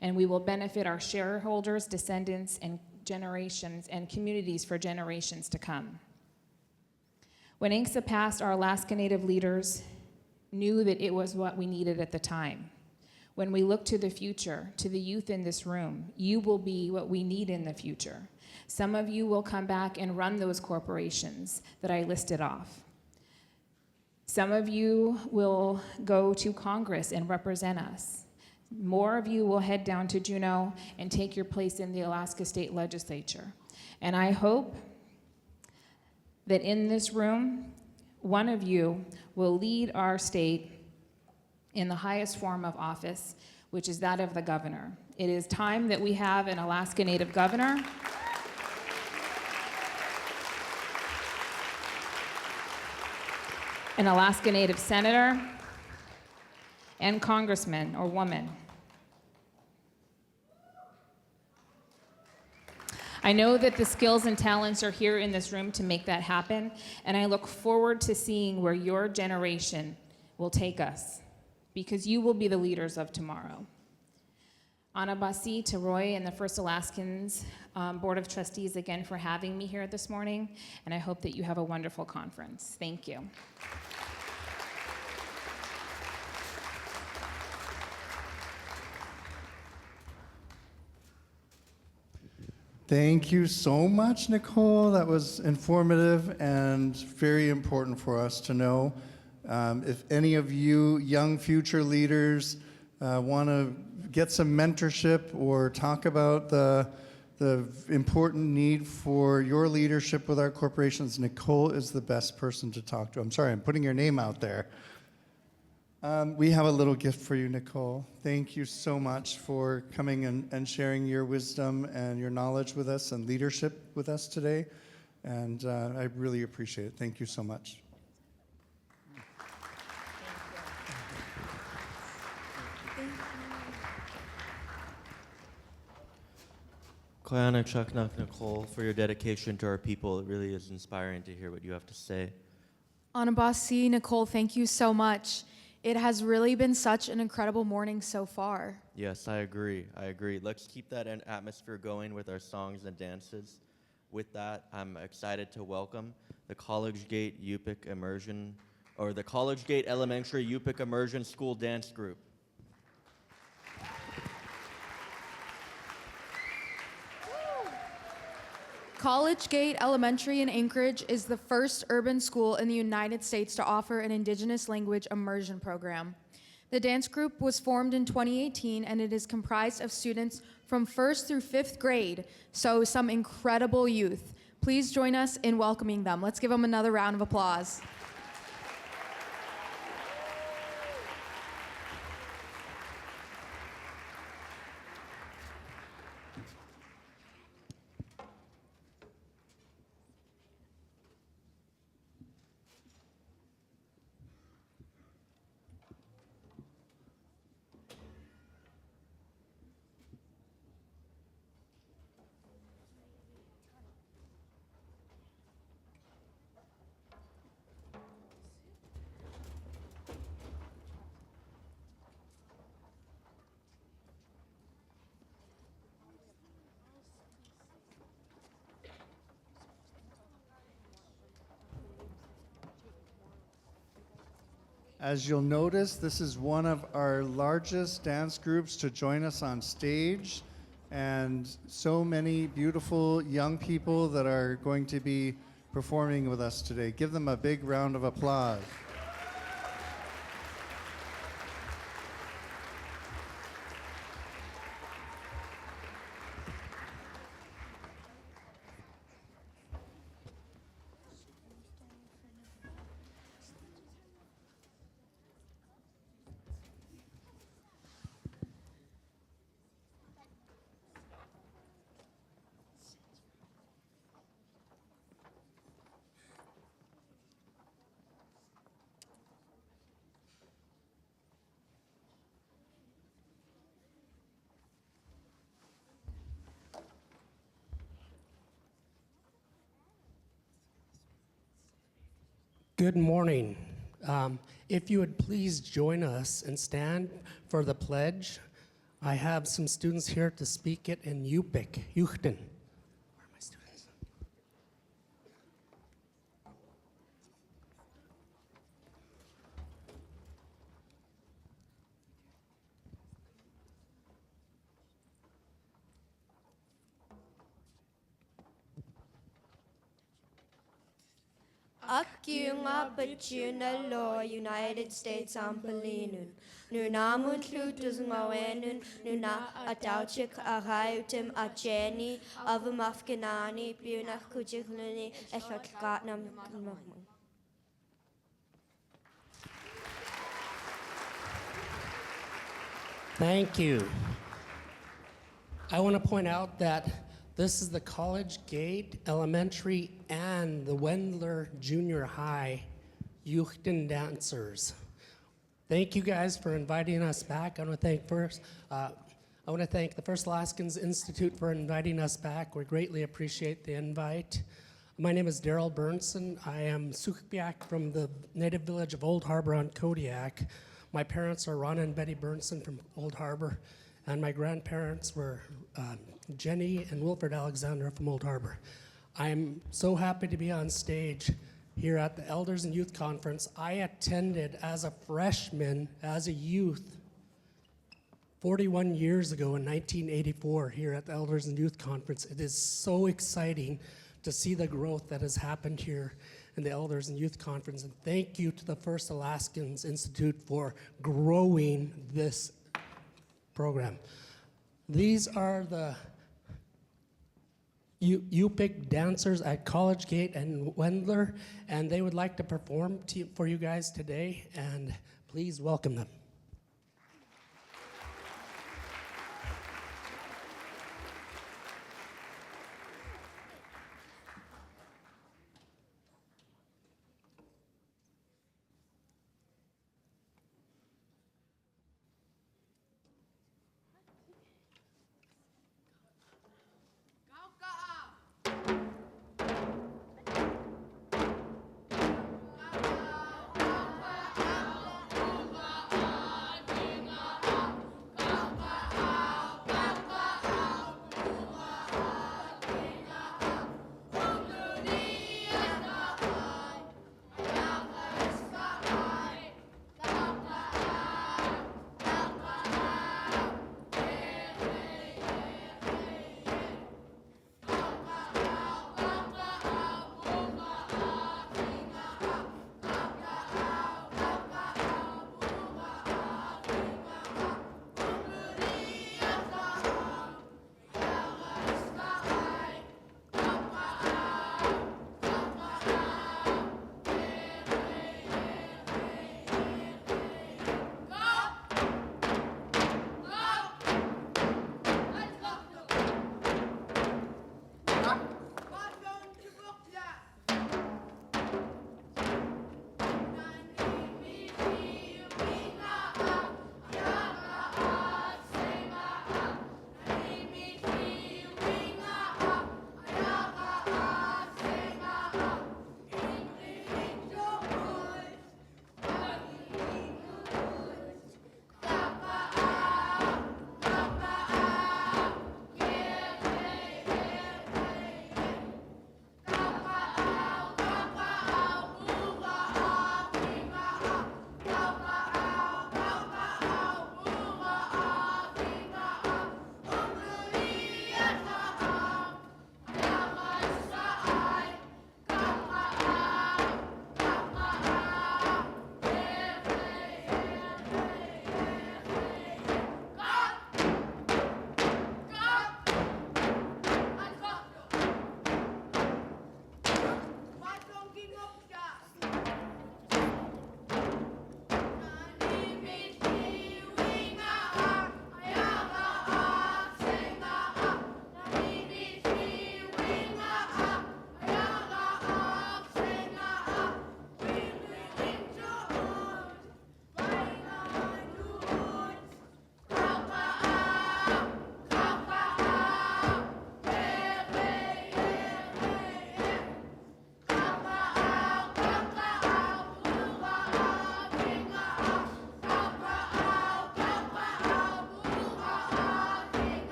and we will benefit our shareholders, descendants, and generations and communities for generations to come. When ANCSA passed, our Alaska Native leaders knew that it was what we needed at the time. When we look to the future, to the youth in this room, you will be what we need in the future. Some of you will come back and run those corporations that I listed off. Some of you will go to Congress and represent us. More of you will head down to Juneau and take your place in the Alaska State Legislature. And I hope that in this room, one of you will lead our state in the highest form of office, which is that of the governor. It is time that we have an Alaska Native governor. An Alaska Native senator, and congressman or woman. I know that the skills and talents are here in this room to make that happen, and I look forward to seeing where your generation will take us, because you will be the leaders of tomorrow. Anabasi, to Roy and the First Alaskans Board of Trustees again for having me here this morning, and I hope that you have a wonderful conference. Thank you. Thank you so much, Nicole. That was informative and very important for us to know. If any of you young future leaders want to get some mentorship or talk about the important need for your leadership with our corporations, Nicole is the best person to talk to. I'm sorry, I'm putting your name out there. We have a little gift for you, Nicole. Thank you so much for coming and sharing your wisdom and your knowledge with us and leadership with us today. And I really appreciate it. Thank you so much. Koyana Chuknak Nicole, for your dedication to our people. It really is inspiring to hear what you have to say. Anabasi, Nicole, thank you so much. It has really been such an incredible morning so far. Yes, I agree. I agree. Let's keep that atmosphere going with our songs and dances. With that, I'm excited to welcome the College Gate Yupik Immersion, or the College Gate Elementary Yupik Immersion School Dance Group. College Gate Elementary in Anchorage is the first urban school in the United States to offer an Indigenous language immersion program. The dance group was formed in 2018, and it is comprised of students from 1st through 5th grade, so some incredible youth. Please join us in welcoming them. Let's give them another round of applause. As you'll notice, this is one of our largest dance groups to join us on stage, and so many beautiful young people that are going to be performing with us today. Give them a big round of applause. Good morning. If you would please join us and stand for the pledge. I have some students here to speak it in Yupik, Yuchten. Where are my students? Akkiunga Pachuna Law, United States Ampalinun. Nunamun Klutus Ngawenun, Nuna Atauchik Arautim Acheni, Avum Afganani, Bunach Kujikluni, Eshotgatnam. Thank you. I want to point out that this is the College Gate Elementary and the Wendler Junior High Yuchten dancers. Thank you guys for inviting us back. I want to thank the First Alaskans Institute for inviting us back. We greatly appreciate the invite. My name is Daryl Burnson. I am Sukpiak from the native village of Old Harbor on Kodiak. My parents are Ron and Betty Burnson from Old Harbor, and my grandparents were Jenny and Wilfred Alexander from Old Harbor. I'm so happy to be on stage here at the Elders and Youth Conference. I attended as a freshman, as a youth, 41 years ago in 1984 here at the Elders and Youth Conference. It is so exciting to see the growth that has happened here in the Elders and Youth Conference. And thank you to the First Alaskans Institute for growing this program. These are the Yupik dancers at College Gate and Wendler, and they would like to perform for you guys today, and please welcome them.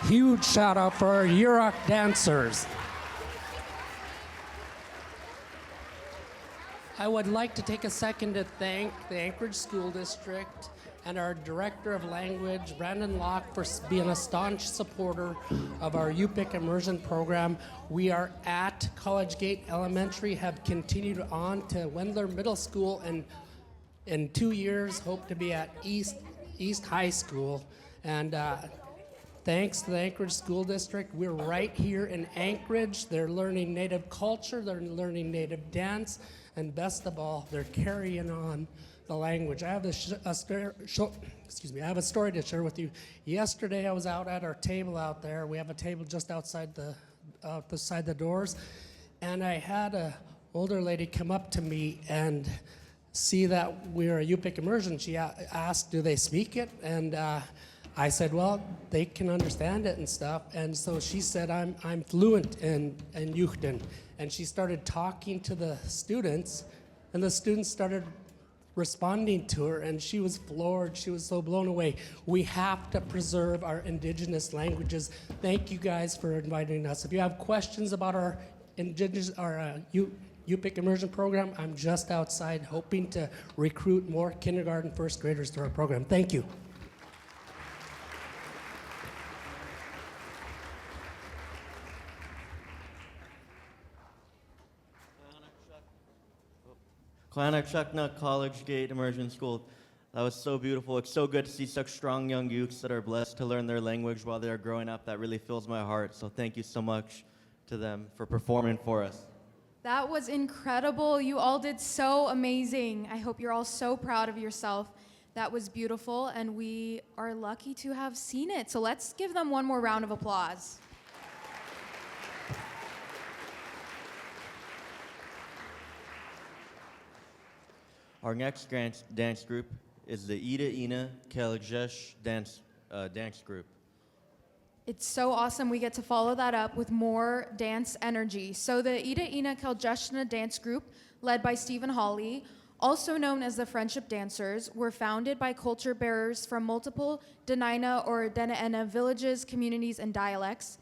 Huge shout out for our Yurok dancers. I would like to take a second to thank the Anchorage School District and our Director of Language, Brandon Locke, for being a staunch supporter of our UPIC immersion program. We are at College Gate Elementary, have continued on to Wendler Middle School, and in 2 years hope to be at East High School. And thanks to the Anchorage School District, we're right here in Anchorage. They're learning Native culture, they're learning Native dance, and best of all, they're carrying on the language. I have a story to share with you. Yesterday, I was out at our table out there. We have a table just outside the doors, and I had an older lady come up to me and see that we're a UPIC immersion. She asked, "Do they speak it?" And I said, "Well, they can understand it and stuff." And so she said, "I'm fluent in Yuchten." And she started talking to the students, and the students started responding to her, and she was floored. She was so blown away. We have to preserve our indigenous languages. Thank you guys for inviting us. If you have questions about our UPIC immersion program, I'm just outside hoping to recruit more kindergarten first graders to our program. Thank you. Klanakshakna College Gate Immersion School. That was so beautiful. It's so good to see such strong young youths that are blessed to learn their language while they're growing up. That really fills my heart. So thank you so much to them for performing for us. That was incredible. You all did so amazing. I hope you're all so proud of yourself. That was beautiful, and we are lucky to have seen it. So let's give them one more round of applause. Our next dance group is the Ida Ina Keljesh dance group. It's so awesome. We get to follow that up with more dance energy. So the Ida Ina Keljeshna dance group, led by Stephen Hawley, also known as the Friendship Dancers, were founded by culture bearers from multiple Dena'ina or Dena'ina villages, communities, and dialects.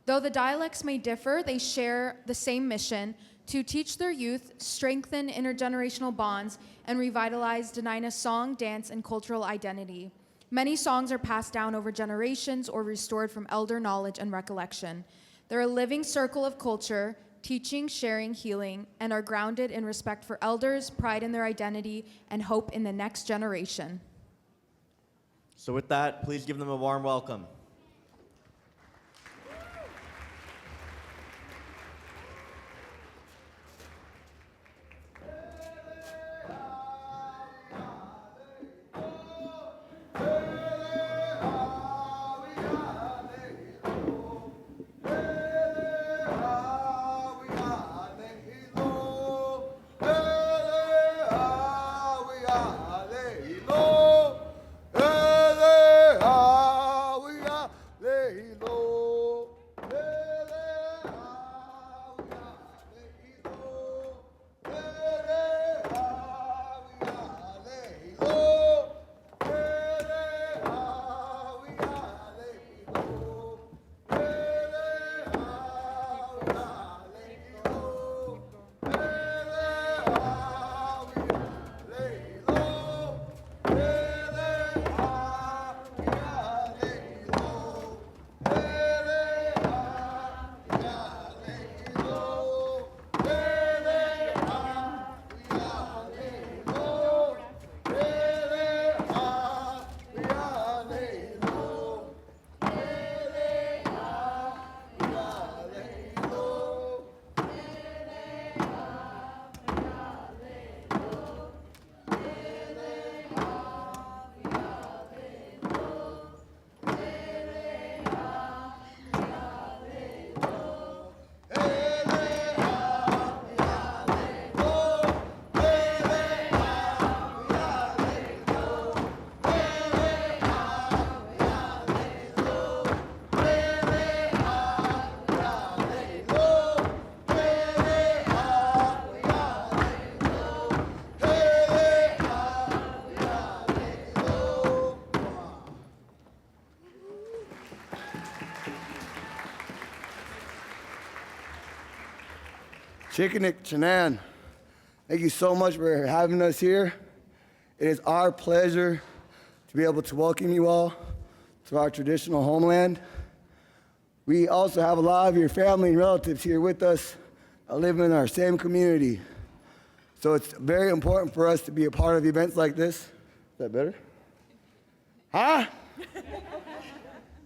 Though the dialects may differ, they share the same mission: to teach their youth, strengthen intergenerational bonds, and revitalize Dena'ina song, dance, and cultural identity. Many songs are passed down over generations or restored from elder knowledge and recollection. They're a living circle of culture, teaching, sharing, healing, and are grounded in respect for elders, pride in their identity, and hope in the next generation. So with that, please give them a warm welcome. Chikanik Chanan, thank you so much for having us here. It is our pleasure to be able to welcome you all to our traditional homeland. We also have a lot of your family and relatives here with us that live in our same community. So it's very important for us to be a part of events like this. Is that better? Huh?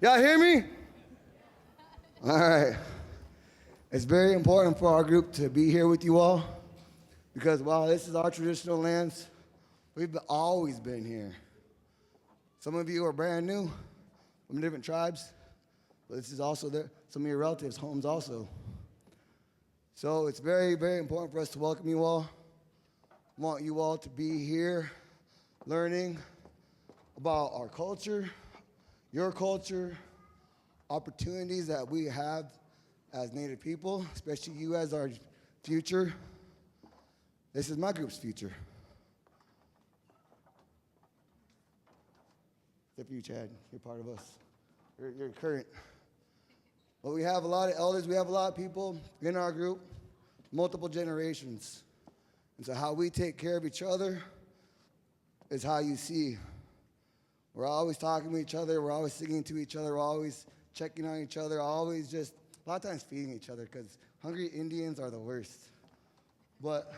Y'all hear me? All right. It's very important for our group to be here with you all because while this is our traditional lands, we've always been here. Some of you are brand new from different tribes, but this is also some of your relatives' homes also. So it's very, very important for us to welcome you all. I want you all to be here learning about our culture, your culture, opportunities that we have as Native people, especially you as our future. This is my group's future. Except for you, Chad, you're part of us. You're current. But we have a lot of elders, we have a lot of people in our group, multiple generations. And so how we take care of each other is how you see. We're always talking to each other, we're always singing to each other, we're always checking on each other, always just, a lot of times feeding each other, because hungry Indians are the worst. But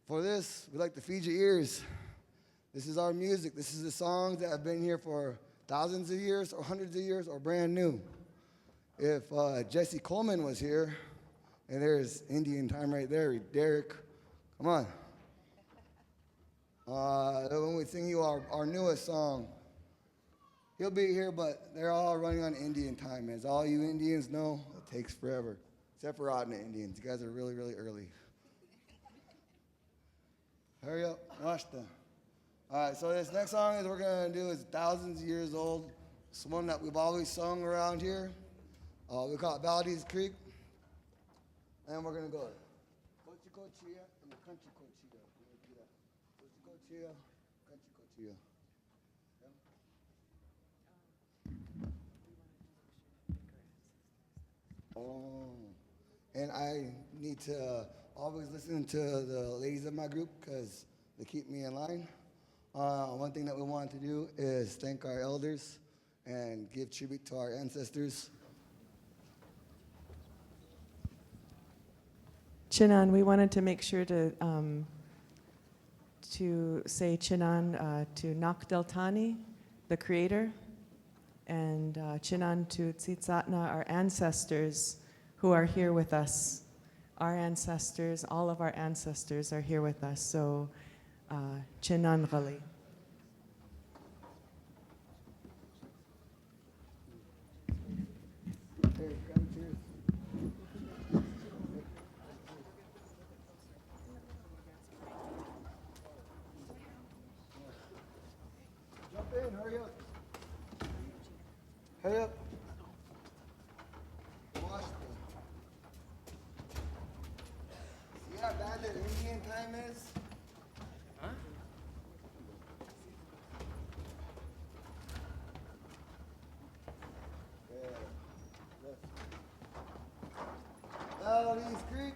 for this, we like to feed your ears. This is our music. This is the songs that have been here for thousands of years or hundreds of years or brand new. If Jesse Coleman was here, and there's Indian time right there, Derek, come on. When we sing you our newest song, he'll be here, but they're all running on Indian time. As all you Indians know, it takes forever. Except for Adna Indians. You guys are really, really early. Hurry up, Washta. All right, so this next song is we're going to do is thousands of years old. It's one that we've always sung around here. We call it Valdez Creek. And we're going to go Kochi Kochia and the Country Kochia. Kochi Kochia, Country Kochia. Oh, and I need to always listen to the ladies of my group because they keep me in line. One thing that we want to do is thank our elders and give tribute to our ancestors. Chinan, we wanted to make sure to say Chinan to Nak Deltani, the creator, and Chinan to Tsitsatna, our ancestors who are here with us. Our ancestors, all of our ancestors are here with us. So, Chinan Gali. Jump in, hurry up. Hurry up. Watch them. See how bad the Indian time is? Huh? Yeah. Valdez Creek.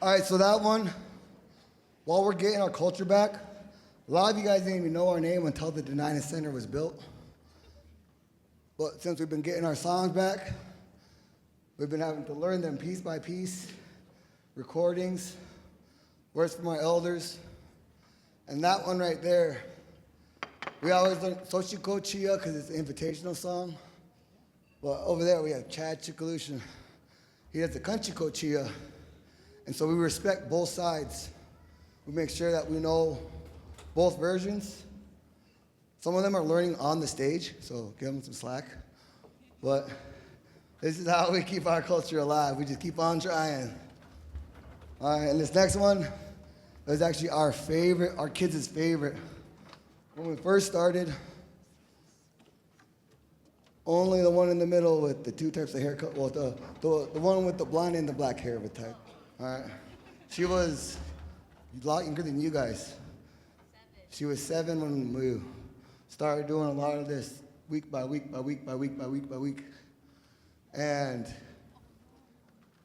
All right, so that one, while we're getting our culture back, a lot of you guys didn't even know our name until the Denina Center was built. But since we've been getting our songs back, we've been having to learn them piece by piece, recordings, words from our elders. And that one right there, we always learn Sochiko Chia because it's an invitational song. But over there we have Chad Chikalushin. He has the Kanchiko Chia. And so we respect both sides. We make sure that we know both versions. Some of them are learning on the stage, so give them some slack. But this is how we keep our culture alive. We just keep on trying. All right, and this next one is actually our favorite, our kids' favorite. When we first started, only the one in the middle with the two types of haircut, well, the one with the blonde and the black hair of a type. All right. She was a lot younger than you guys. She was 7 when we started doing a lot of this week by week by week by week by week by week. And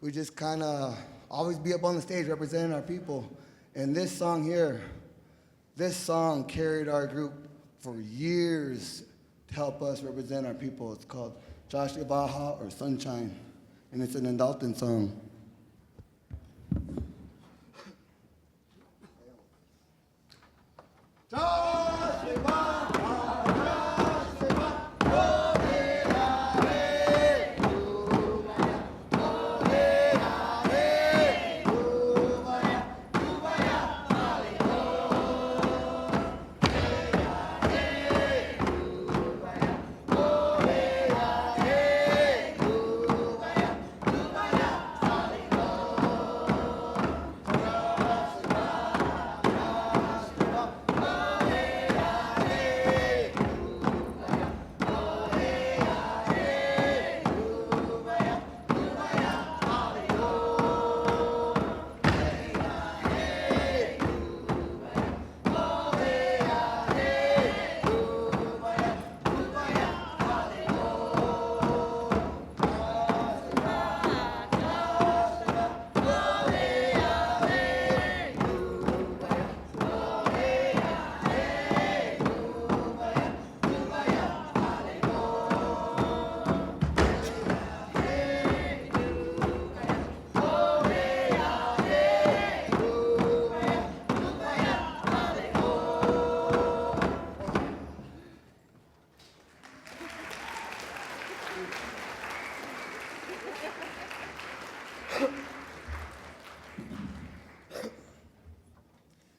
we just kind of always be up on the stage representing our people. And this song here, this song carried our group for years to help us represent our people. It's called Joshua Baja or Sunshine, and it's an Indalton song.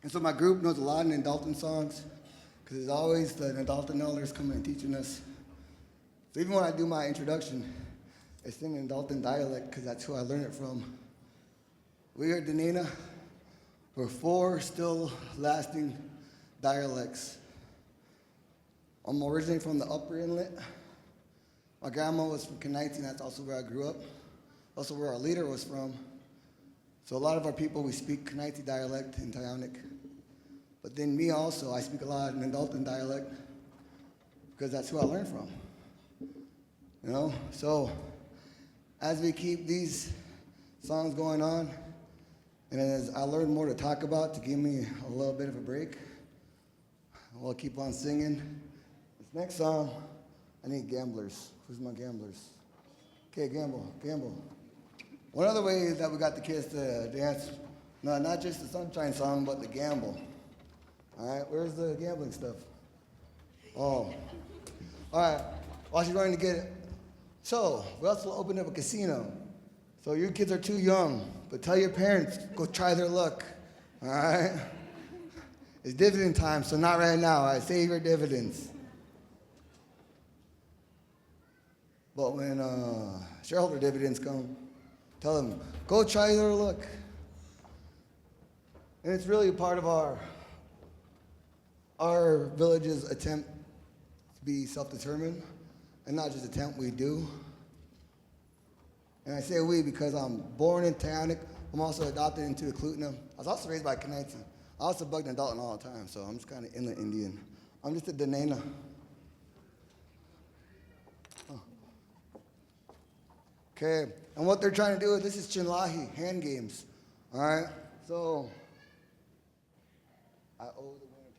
And so my group knows a lot of Indalton songs, because there's always the Indalton elders coming and teaching us. So even when I do my introduction, it's in Indalton dialect, because that's who I learned it from. We are Denina. We're 4 still lasting dialects. I'm originally from the Upper Inlet. My grandma was from Kanaiti, and that's also where I grew up. Also where our leader was from. So a lot of our people, we speak Kanaiti dialect and Tayonic. But then me also, I speak a lot in Indalton dialect because that's who I learned from. You know? So as we keep these songs going on, and as I learn more to talk about to give me a little bit of a break, we'll keep on singing. This next song, I need gamblers. Who's my gamblers? Okay, gamble. One other way that we got the kids to dance, no, not just the Sunshine song, but the gamble. All right, where's the gambling stuff? Oh, all right, while she's running to get it. So, we also opened up a casino. So your kids are too young, but tell your parents, go try their luck, all right? It's dividend time, so not right now, all right? Save your dividends. But when shareholder dividends come, tell them, go try their luck. And it's really a part of our village's attempt to be self-determined, and not just attempt, we do. And I say we because I'm born in Tayonic. I'm also adopted into Eklutna. I was also raised by Kanaiti. I also bugged in Dalton all the time, so I'm just kind of inland Indian. I'm just a Denena. Oh. Okay, and what they're trying to do, this is Chinlahi, hand games. All right, so I owe the winner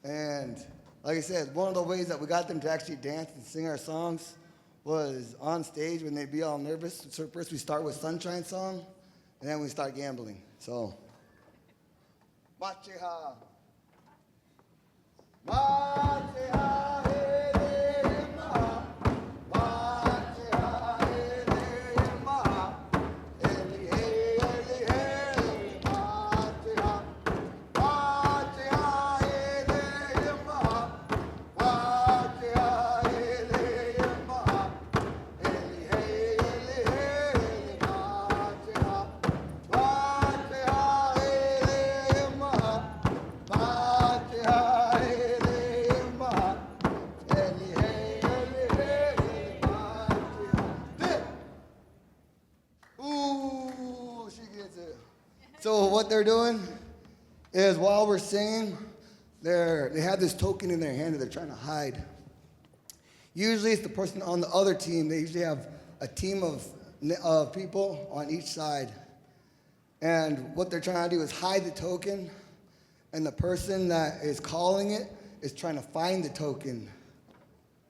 $10. And like I said, one of the ways that we got them to actually dance and sing our songs was on stage when they'd be all nervous. So first we start with Sunshine Song, and then we start gambling. So, Macheha. Macheha. Ooh, she gets it. So what they're doing is while we're singing, they have this token in their hand that they're trying to hide. Usually it's the person on the other team. They usually have a team of people on each side. And what they're trying to do is hide the token, and the person that is calling it is trying to find the token.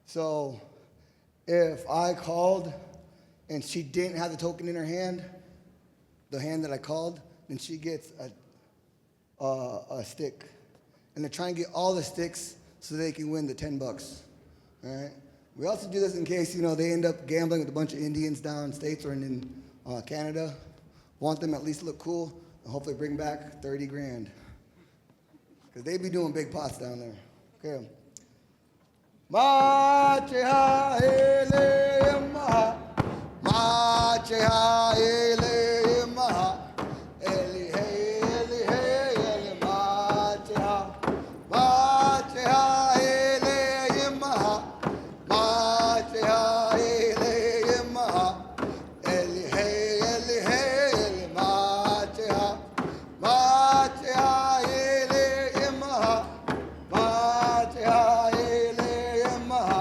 So if I called and she didn't have the token in her hand, the hand that I called, then she gets a stick. And they're trying to get all the sticks so they can win the $10. All right? We also do this in case, they end up gambling with a bunch of Indians down states or in Canada. Want them to at least look cool and hopefully bring back 30 grand. Because they be doing big pots down there. Okay. Macheha ele maha. Macheha ele maha. Eli hey, eli hey, eli macheha. Macheha ele maha. Macheha ele maha. Eli hey, eli hey, eli macheha. Macheha ele maha. Macheha ele maha.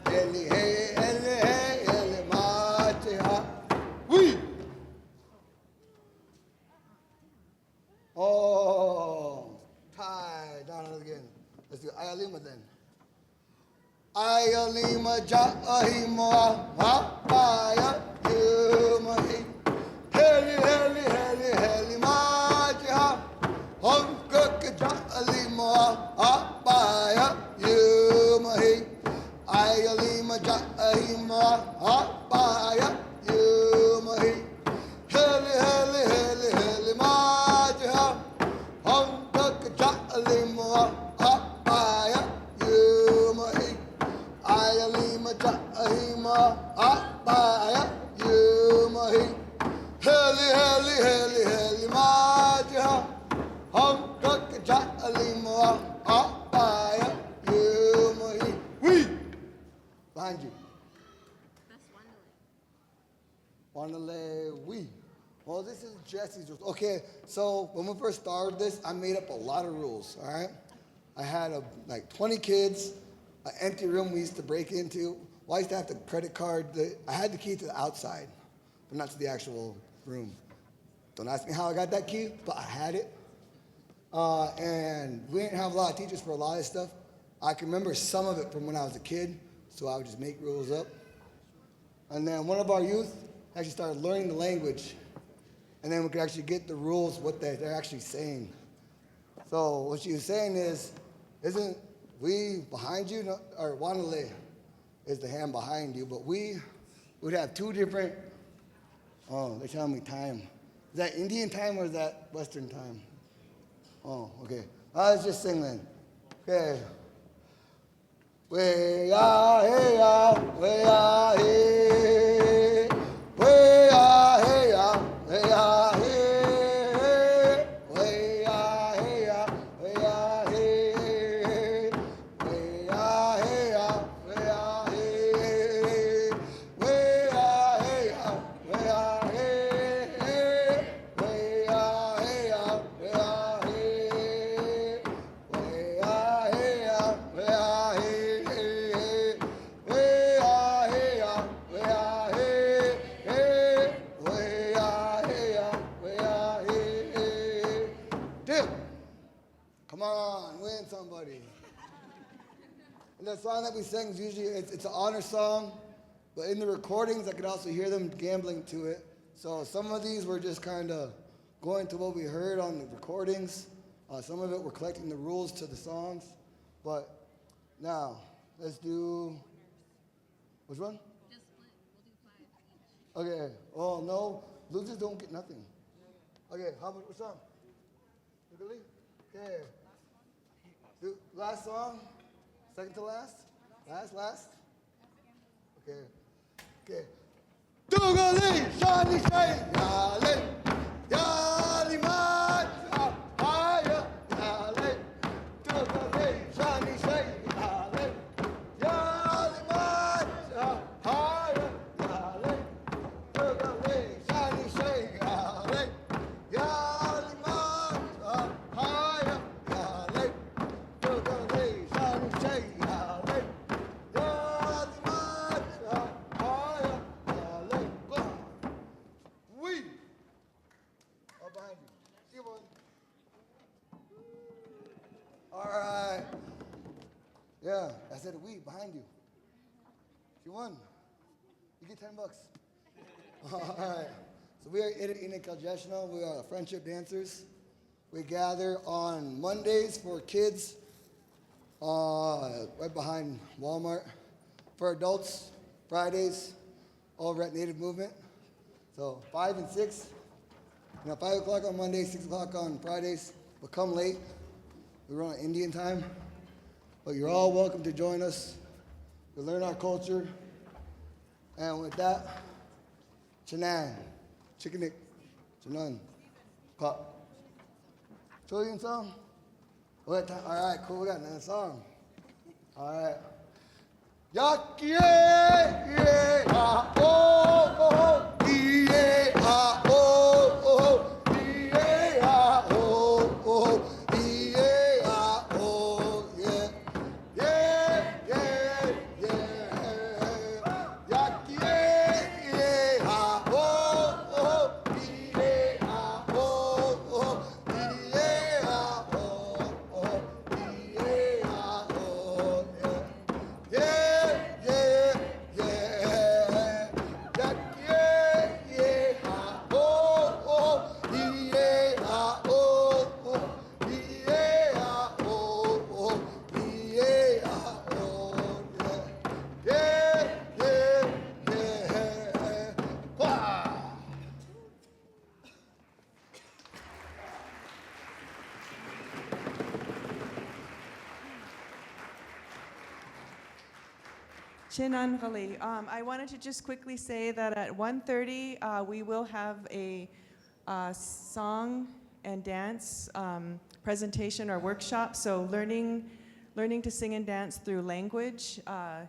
Eli hey, eli macheha. Oui. Oh, tie down it again. Let's do Ayalima then. Ayalima ja'ahima ha'aya yumahi. Heli, heli, heli, heli majiha. Honkuk ja'alima ha'aya yumahi. Ayalima ja'ahima ha'aya yumahi. Heli, heli, heli, heli majiha. Honkuk ja'alima ha'aya yumahi. Ayalima ja'ahima ha'aya yumahi. Heli, heli, heli, heli majiha. Honkuk ja'alima ha'aya yumahi. We behind you. Wandale, we. Well, this is Jesse's rules. Okay, so when we first started this, I made up a lot of rules, all right? I had like 20 kids, an empty room we used to break into. Well, I used to have the credit card. I had the key to the outside, but not to the actual room. Don't ask me how I got that key, but I had it. And we didn't have a lot of teachers for a lot of stuff. I can remember some of it from when I was a kid, so I would just make rules up. And then one of our youth actually started learning the language, and then we could actually get the rules, what they're actually saying. So what she was saying is, isn't we behind you, or Wanale is the hand behind you, but we would have two different, they're telling me time. Is that Indian time or is that Western time? Oh, okay. Let's just sing then. Okay. We are here, we are here. We are here, we are here. We are here, we are here. We are here, we are here. We are here, we are here. We are here, we are here. We are here, we are here. We are here, we are somebody. And that song that we sang is usually, it's an honor song, but in the recordings, I could also hear them gambling to it. So some of these were just kind of going to what we heard on the recordings. Some of it we're collecting the rules to the songs. But now, let's do, which one? Just split, we'll do 5 each. Okay, oh no, losers don't get nothing. Okay, how about, what song? Really? Okay. Last song? Second to last? Last? Okay. Okay. Tugali, shani shay, yale, yali mat, haya, yale. Tugali, shani shay, yale, yali mat, haya, yale. Tugali, shani shay, yale, yali mat, haya, yale. Tugali, shani shay, yale. We. All behind you. See one. All right. Yeah, I said we behind you. She won. You get $10. All right. So we are in Kaljeshna. We are friendship dancers. We gather on Mondays for kids, right behind Walmart. For adults, Fridays, over at Native Movement. So 5 and 6, 5 o'clock on Mondays, 6 o'clock on Fridays. But come late. We run on Indian time. But you're all welcome to join us. We learn our culture. And with that, Chanan, Chickanik, Chanan, Pop. Trillion song? All right, cool. We got another song. All right. Yak yeah, ah, oh, oh, yeah, ah, oh, oh, yeah, ah, oh, oh, yeah, ah, oh, yeah, yeah, Yak yeah, ah, oh, oh, yeah, ah, oh, oh, yeah, ah, oh, oh, yeah, ah, oh, yeah. Chinan Ghali. I wanted to just quickly say that at 1:30 we will have a song and dance presentation or workshop. So learning to sing and dance through language at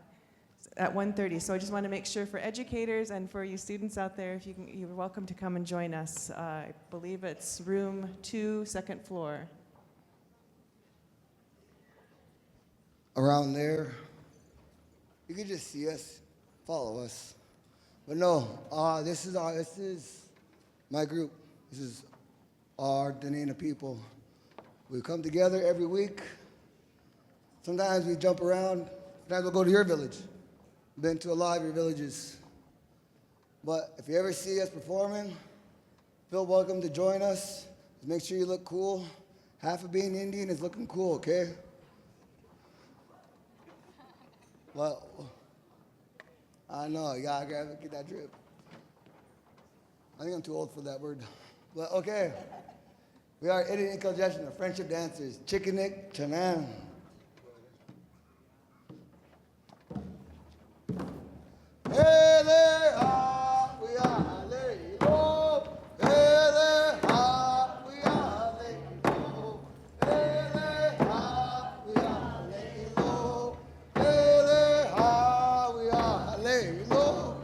1:30. So I just want to make sure for educators and for you students out there, if you're welcome to come and join us. I believe it's room 2, second floor. Around there. You can just see us, follow us. But no, this is my group. This is our Danena people. We come together every week. Sometimes we jump around. Sometimes we'll go to your village. Been to a lot of your villages. But if you ever see us performing, feel welcome to join us. Make sure you look cool. Half of being Indian is looking cool, okay? Well, I know, you gotta get that drip. I think I'm too old for that word. But okay. We are Indian Kaljeshna, the friendship dancers. Chickanik, Chanan. Hey there, ah, we are lay low. Hey there, ah, we are lay low. Hey there, ah, we are lay low. Hey there, ah, we are lay low.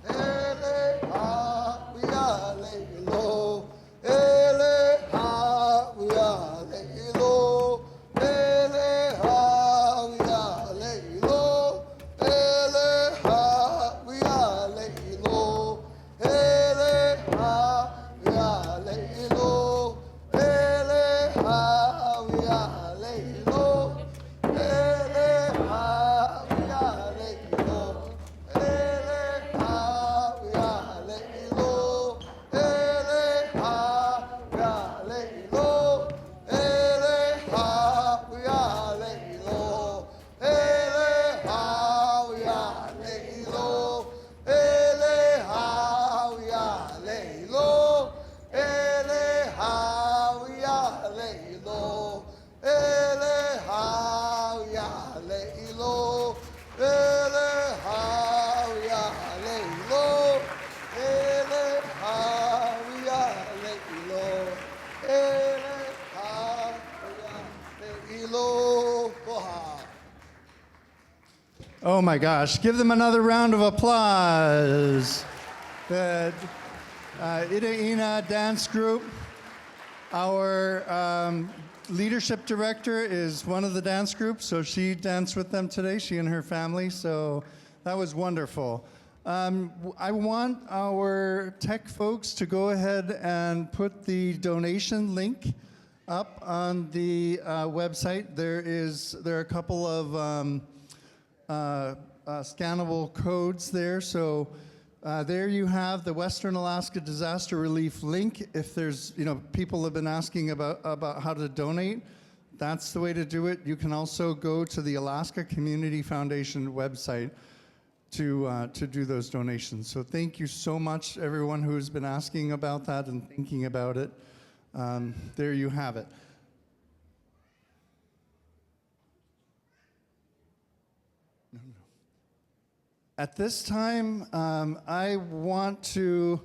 Hey there, ah, we are lay low. Hey there, ah, we are lay low. Hey there, ah, we are lay low. Hey there, ah, we are Oh my gosh, give them another round of applause. The Ina Dance Group, our leadership director is one of the dance groups, so she danced with them today, she and her family, so that was wonderful. I want our tech folks to go ahead and put the donation link up on the website. There are a couple of scannable codes there. So there you have the Western Alaska Disaster Relief link. If there's, people have been asking about how to donate, that's the way to do it. You can also go to the Alaska Community Foundation website to do those donations. So thank you so much, everyone who's been asking about that and thinking about it. There you have it. At this time, I want to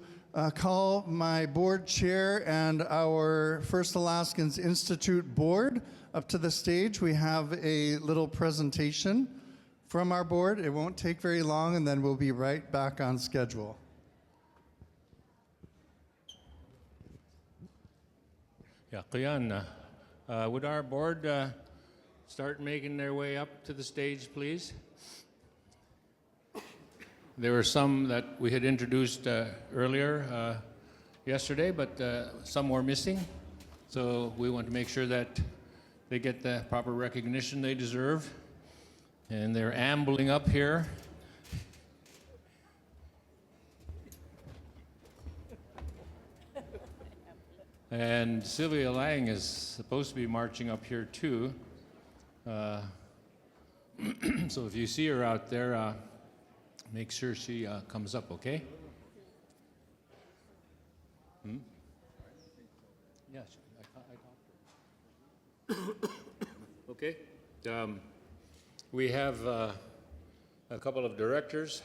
call my board chair and our First Alaskans Institute board up to the stage. We have a little presentation from our board. It won't take very long, and then we'll be right back on schedule. Yeah, Kuyan, would our board start making their way up to the stage, please? There were some that we had introduced earlier yesterday, but some were missing. So we want to make sure that they get the proper recognition they deserve. And they're ambling up here. And Sylvia Lang is supposed to be marching up here too. So if you see her out there, make sure she comes up, okay? Yes, I talked to her. Okay. We have a couple of directors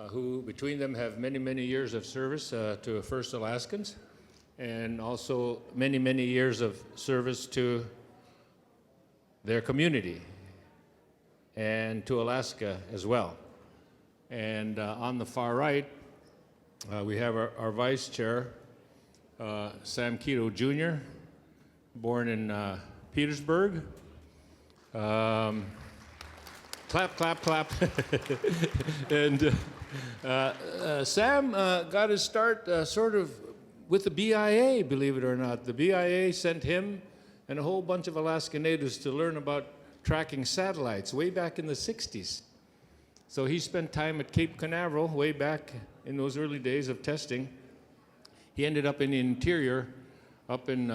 who, between them, have many, many years of service to First Alaskans, and also many, many years of service to their community and to Alaska as well. And on the far right, we have our vice chair, Sam Keto Jr., born in Petersburg. Clap, clap, clap. And Sam got his start sort of with the BIA, believe it or not. The BIA sent him and a whole bunch of Alaska Natives to learn about tracking satellites way back in the 60s. So he spent time at Cape Canaveral way back in those early days of testing. He ended up in the interior, up in,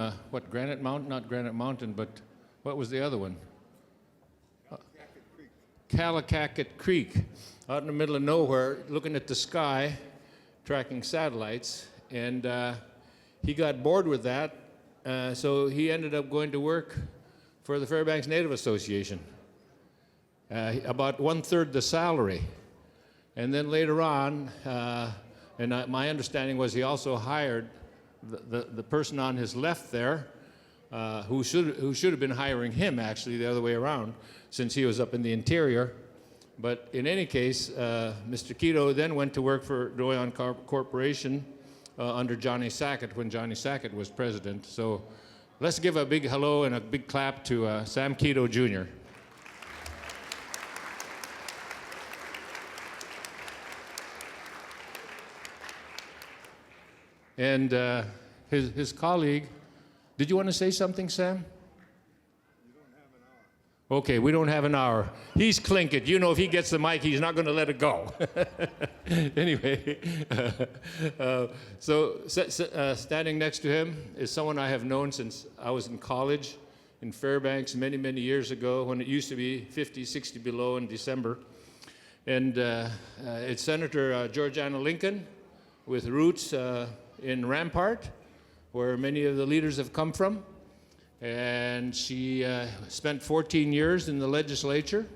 Granite Mountain? Not Granite Mountain, but what was the other one? Kalakaket Creek, out in the middle of nowhere, looking at the sky, tracking satellites. And he got bored with that, so he ended up going to work for the Fairbanks Native Association, about 1/3 the salary. And then later on, my understanding was he also hired the person on his left there, who should have been hiring him, actually, the other way around, since he was up in the interior. But in any case, Mr. Keto then went to work for Doyon Corporation under Johnny Sackett when Johnny Sackett was president. So let's give a big hello and a big clap to Sam Keto Jr. And his colleague, did you want to say something, Sam? Okay, we don't have an hour. He's Tlingit. You know, if he gets the mic, he's not going to let it go. Anyway, standing next to him is someone I have known since I was in college in Fairbanks many, many years ago, when it used to be 50, 60 below in December. And it's Senator Georgiana Lincoln, with roots in Rampart, where many of the leaders have come from. And she spent 14 years in the legislature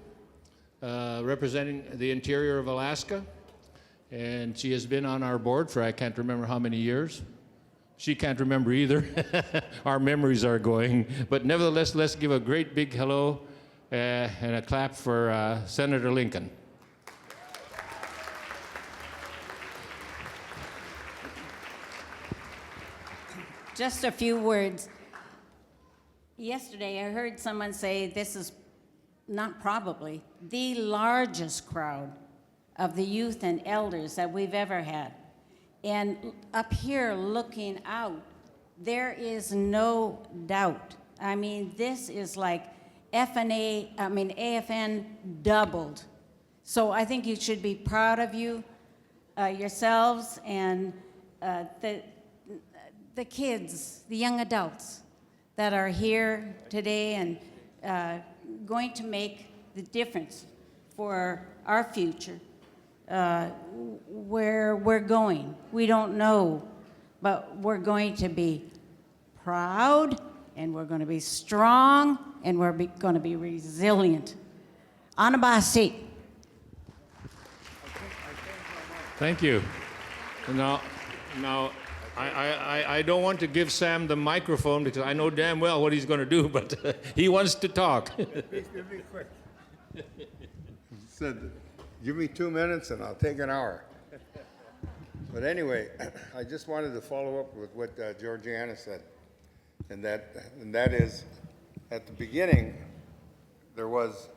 representing the interior of Alaska. And she has been on our board for I can't remember how many years. She can't remember either. Our memories are going. But nevertheless, let's give a great big hello And a clap for Senator Lincoln. Just a few words. Yesterday, I heard someone say this is not probably the largest crowd of the youth and elders that we've ever had. And up here looking out, there is no doubt. I mean, this is like AFN doubled. So I think you should be proud of yourselves and the kids, the young adults that are here today and going to make the difference for our future, where we're going. We don't know, but we're going to be proud, and we're going to be strong, and we're going to be resilient. Anabasi. Thank you. Now, I don't want to give Sam the microphone because I know damn well what he's going to do, but he wants to talk. Be quick. Said, give me 2 minutes and I'll take an hour. But anyway, I just wanted to follow up with what Georgiana said, and that is, at the beginning, there was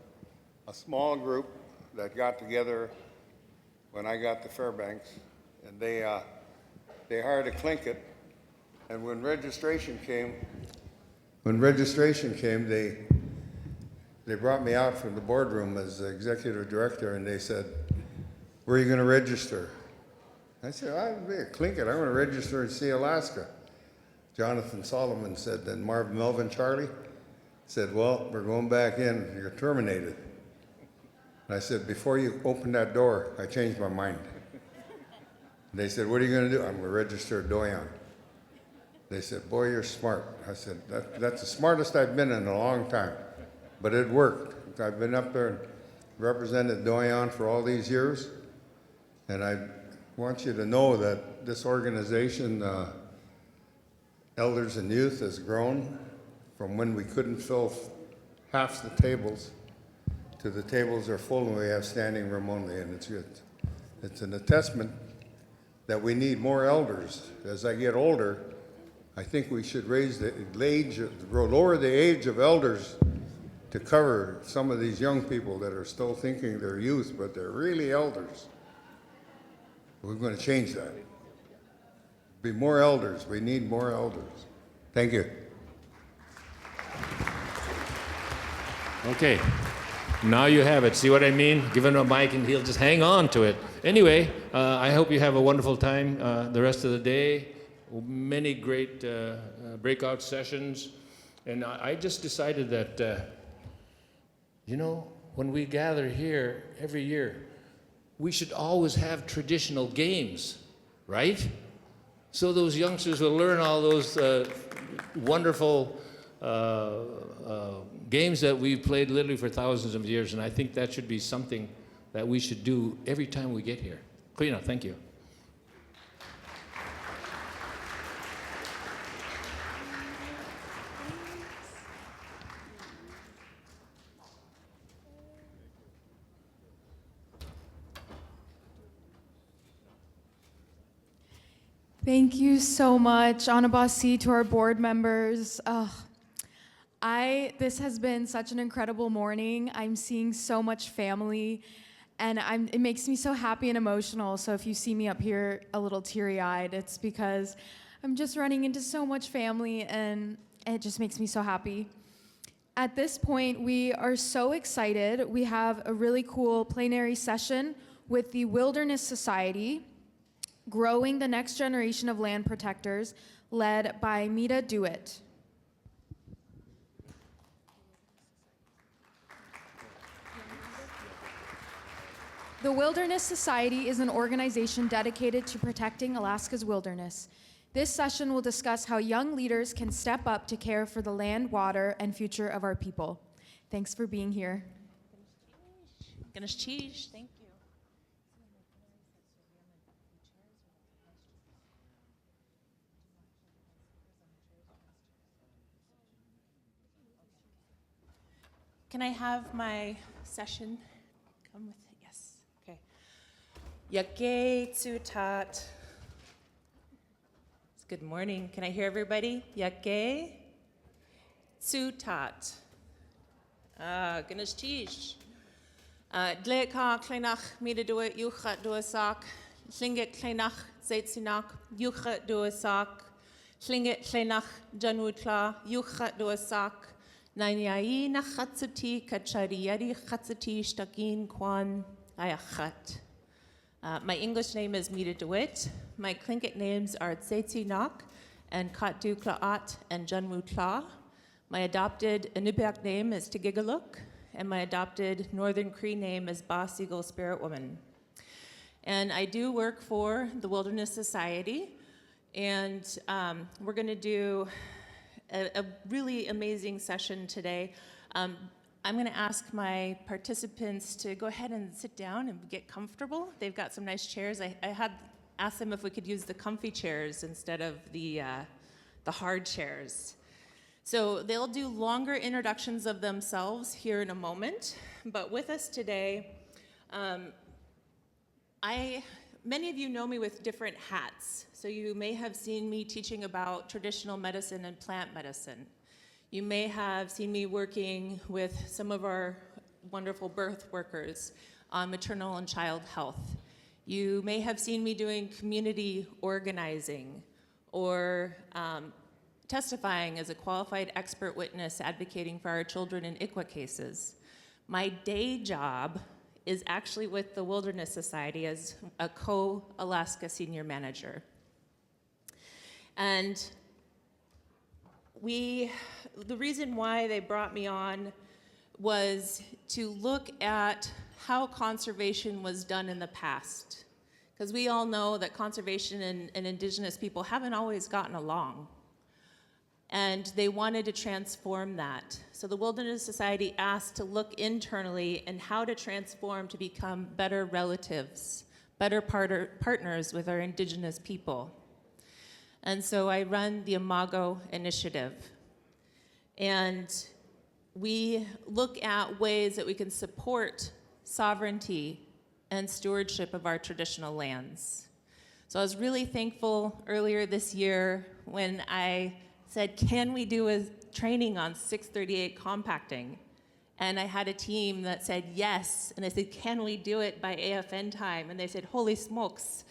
a small group that got together when I got to Fairbanks, and they hired a Tlingit, and when registration came, they brought me out from the boardroom as the executive director, and they said, "Where are you going to register?" I said, "I'll be a Tlingit. I'm going to register in Sea Alaska." Jonathan Solomon said, then Melvin Charlie said, "Well, we're going back in. You're terminated." And I said, "Before you open that door, I changed my mind." And they said, "What are you going to do?" "I'm going to register at Doyon." They said, "Boy, you're smart." I said, that's the smartest I've been in a long time. But it worked. I've been up there and represented Doyon for all these years. And I want you to know that this organization, Elders and Youth, has grown from when we couldn't fill half the tables to the tables are full and we have standing room only. And it's an attestment that we need more elders. As I get older, I think we should raise the age, lower the age of elders to cover some of these young people that are still thinking they're youth, but they're really elders. We're going to change that. Be more elders. We need more elders. Thank you. Okay, now you have it. See what I mean? Give him a mic and he'll just hang on to it. Anyway, I hope you have a wonderful time the rest of the day. Many great breakout sessions. And I just decided that, when we gather here every year, we should always have traditional games, right? So those youngsters will learn all those wonderful games that we've played literally for thousands of years, and I think that should be something that we should do every time we get here. Clean up, thank you. Thank you so much, Anabasi, to our board members. This has been such an incredible morning. I'm seeing so much family, and it makes me so happy and emotional. So if you see me up here a little teary-eyed, it's because I'm just running into so much family, and it just makes me so happy. At this point, we are so excited. We have a really cool plenary session with the Wilderness Society, Growing the Next Generation of Land Protectors, led by Mita Dewitt. The Wilderness Society is an organization dedicated to protecting Alaska's wilderness. This session will discuss how young leaders can step up to care for the land, water, and future of our people. Thanks for being here. Ganesh Cheese, thank you. Can I have my session come with it? Yes. Okay. Yake tsutat. Good morning. Can I hear everybody? Yake tsutat. Ganesh tish. Dleka kleinach mida do it, yuchat do a sock. Slinget kleinach zeitsinach, yuchat do a sock. Slinget kleinach janutla, yuchat do a sock. Nanyai nachatsuti kachariari chatsuti shtakin kwan ayachat. My English name is Mita DeWitt. My Tlingit names are Tsetsi Nak and Katdu Klaat and Junmu Tla. My adopted Inupiaq name is Tigigaluk, and my adopted Northern Cree name is Ba Seagull Spirit Woman. And I do work for the Wilderness Society, and we're going to do a really amazing session today. I'm going to ask my participants to go ahead and sit down and get comfortable. They've got some nice chairs. I had asked them if we could use the comfy chairs instead of the hard chairs. So they'll do longer introductions of themselves here in a moment. But with us today, many of you know me with different hats. So you may have seen me teaching about traditional medicine and plant medicine. You may have seen me working with some of our wonderful birth workers on maternal and child health. You may have seen me doing community organizing or testifying as a qualified expert witness advocating for our children in ICWA cases. My day job is actually with the Wilderness Society as a co-Alaska senior manager. And the reason why they brought me on was to look at how conservation was done in the past. Because we all know that conservation and indigenous people haven't always gotten along. And they wanted to transform that. So the Wilderness Society asked to look internally and how to transform to become better relatives, better partners with our indigenous people. And so I run the Imago Initiative. And we look at ways that we can support sovereignty and stewardship of our traditional lands. So I was really thankful earlier this year when I said, can we do a training on 638 compacting? And I had a team that said yes. And I said, can we do it by AFN time? And they said, holy smokes,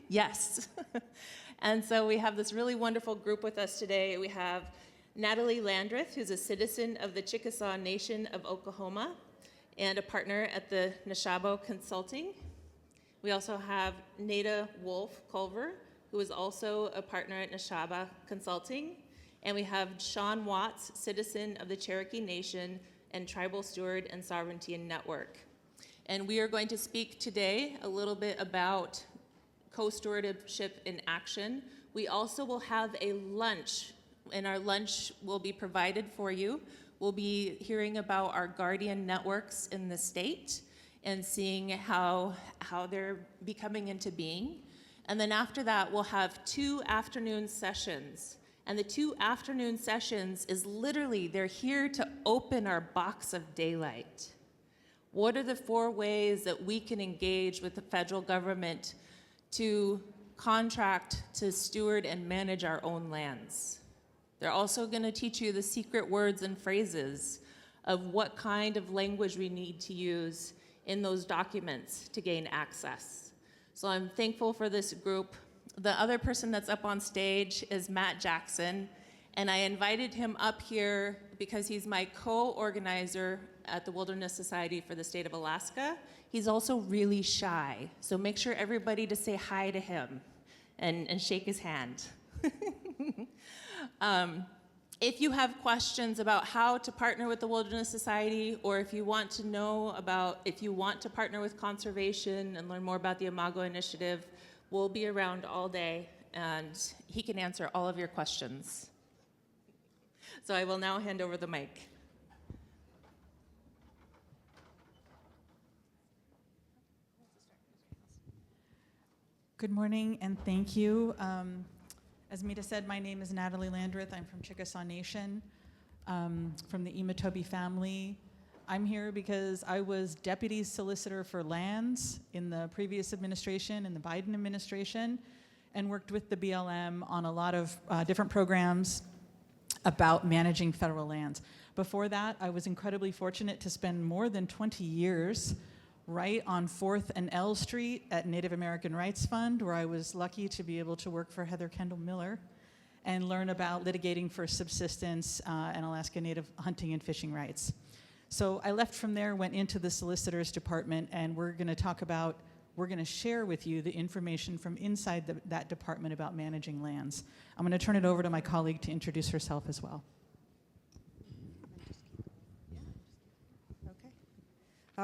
yes. And so we have this really wonderful group with us today. We have Natalie Landreth, who's a citizen of the Chickasaw Nation of Oklahoma and a partner at the Neshabo Consulting. We also have Nada Wolf Culver, who is also a partner at Neshaba Consulting. And we have Sean Watts, citizen of the Cherokee Nation and Tribal Steward and Sovereignty Network. And we are going to speak today a little bit about co-stewardship in action. We also will have a lunch, and our lunch will be provided for you. We'll be hearing about our guardian networks in the state and seeing how they're becoming into being. And then after that, we'll have 2 afternoon sessions. And the 2 afternoon sessions is literally, they're here to open our box of daylight. What are the 4 ways that we can engage with the federal government to contract to steward and manage our own lands? They're also going to teach you the secret words and phrases of what kind of language we need to use in those documents to gain access. So I'm thankful for this group. The other person that's up on stage is Matt Jackson, and I invited him up here because he's my co-organizer at the Wilderness Society for the state of Alaska. He's also really shy, so make sure everybody to say hi to him and shake his hand. If you have questions about how to partner with the Wilderness Society, or if you want to know about, if you want to partner with conservation and learn more about the Imago Initiative, we'll be around all day, and he can answer all of your questions. So I will now hand over the mic. Good morning, and thank you. As Mita said, my name is Natalie Landreth. I'm from Chickasaw Nation, from the Imatobi family. I'm here because I was Deputy Solicitor for Lands in the previous administration, in the Biden administration, and worked with the BLM on a lot of different programs about managing federal lands. Before that, I was incredibly fortunate to spend more than 20 years right on 4th and L Street at Native American Rights Fund, where I was lucky to be able to work for Heather Kendall Miller and learn about litigating for subsistence and Alaska Native hunting and fishing rights. So I left from there, went into the Solicitor's Department, and we're going to share with you the information from inside that department about managing lands. I'm going to turn it over to my colleague to introduce herself as well.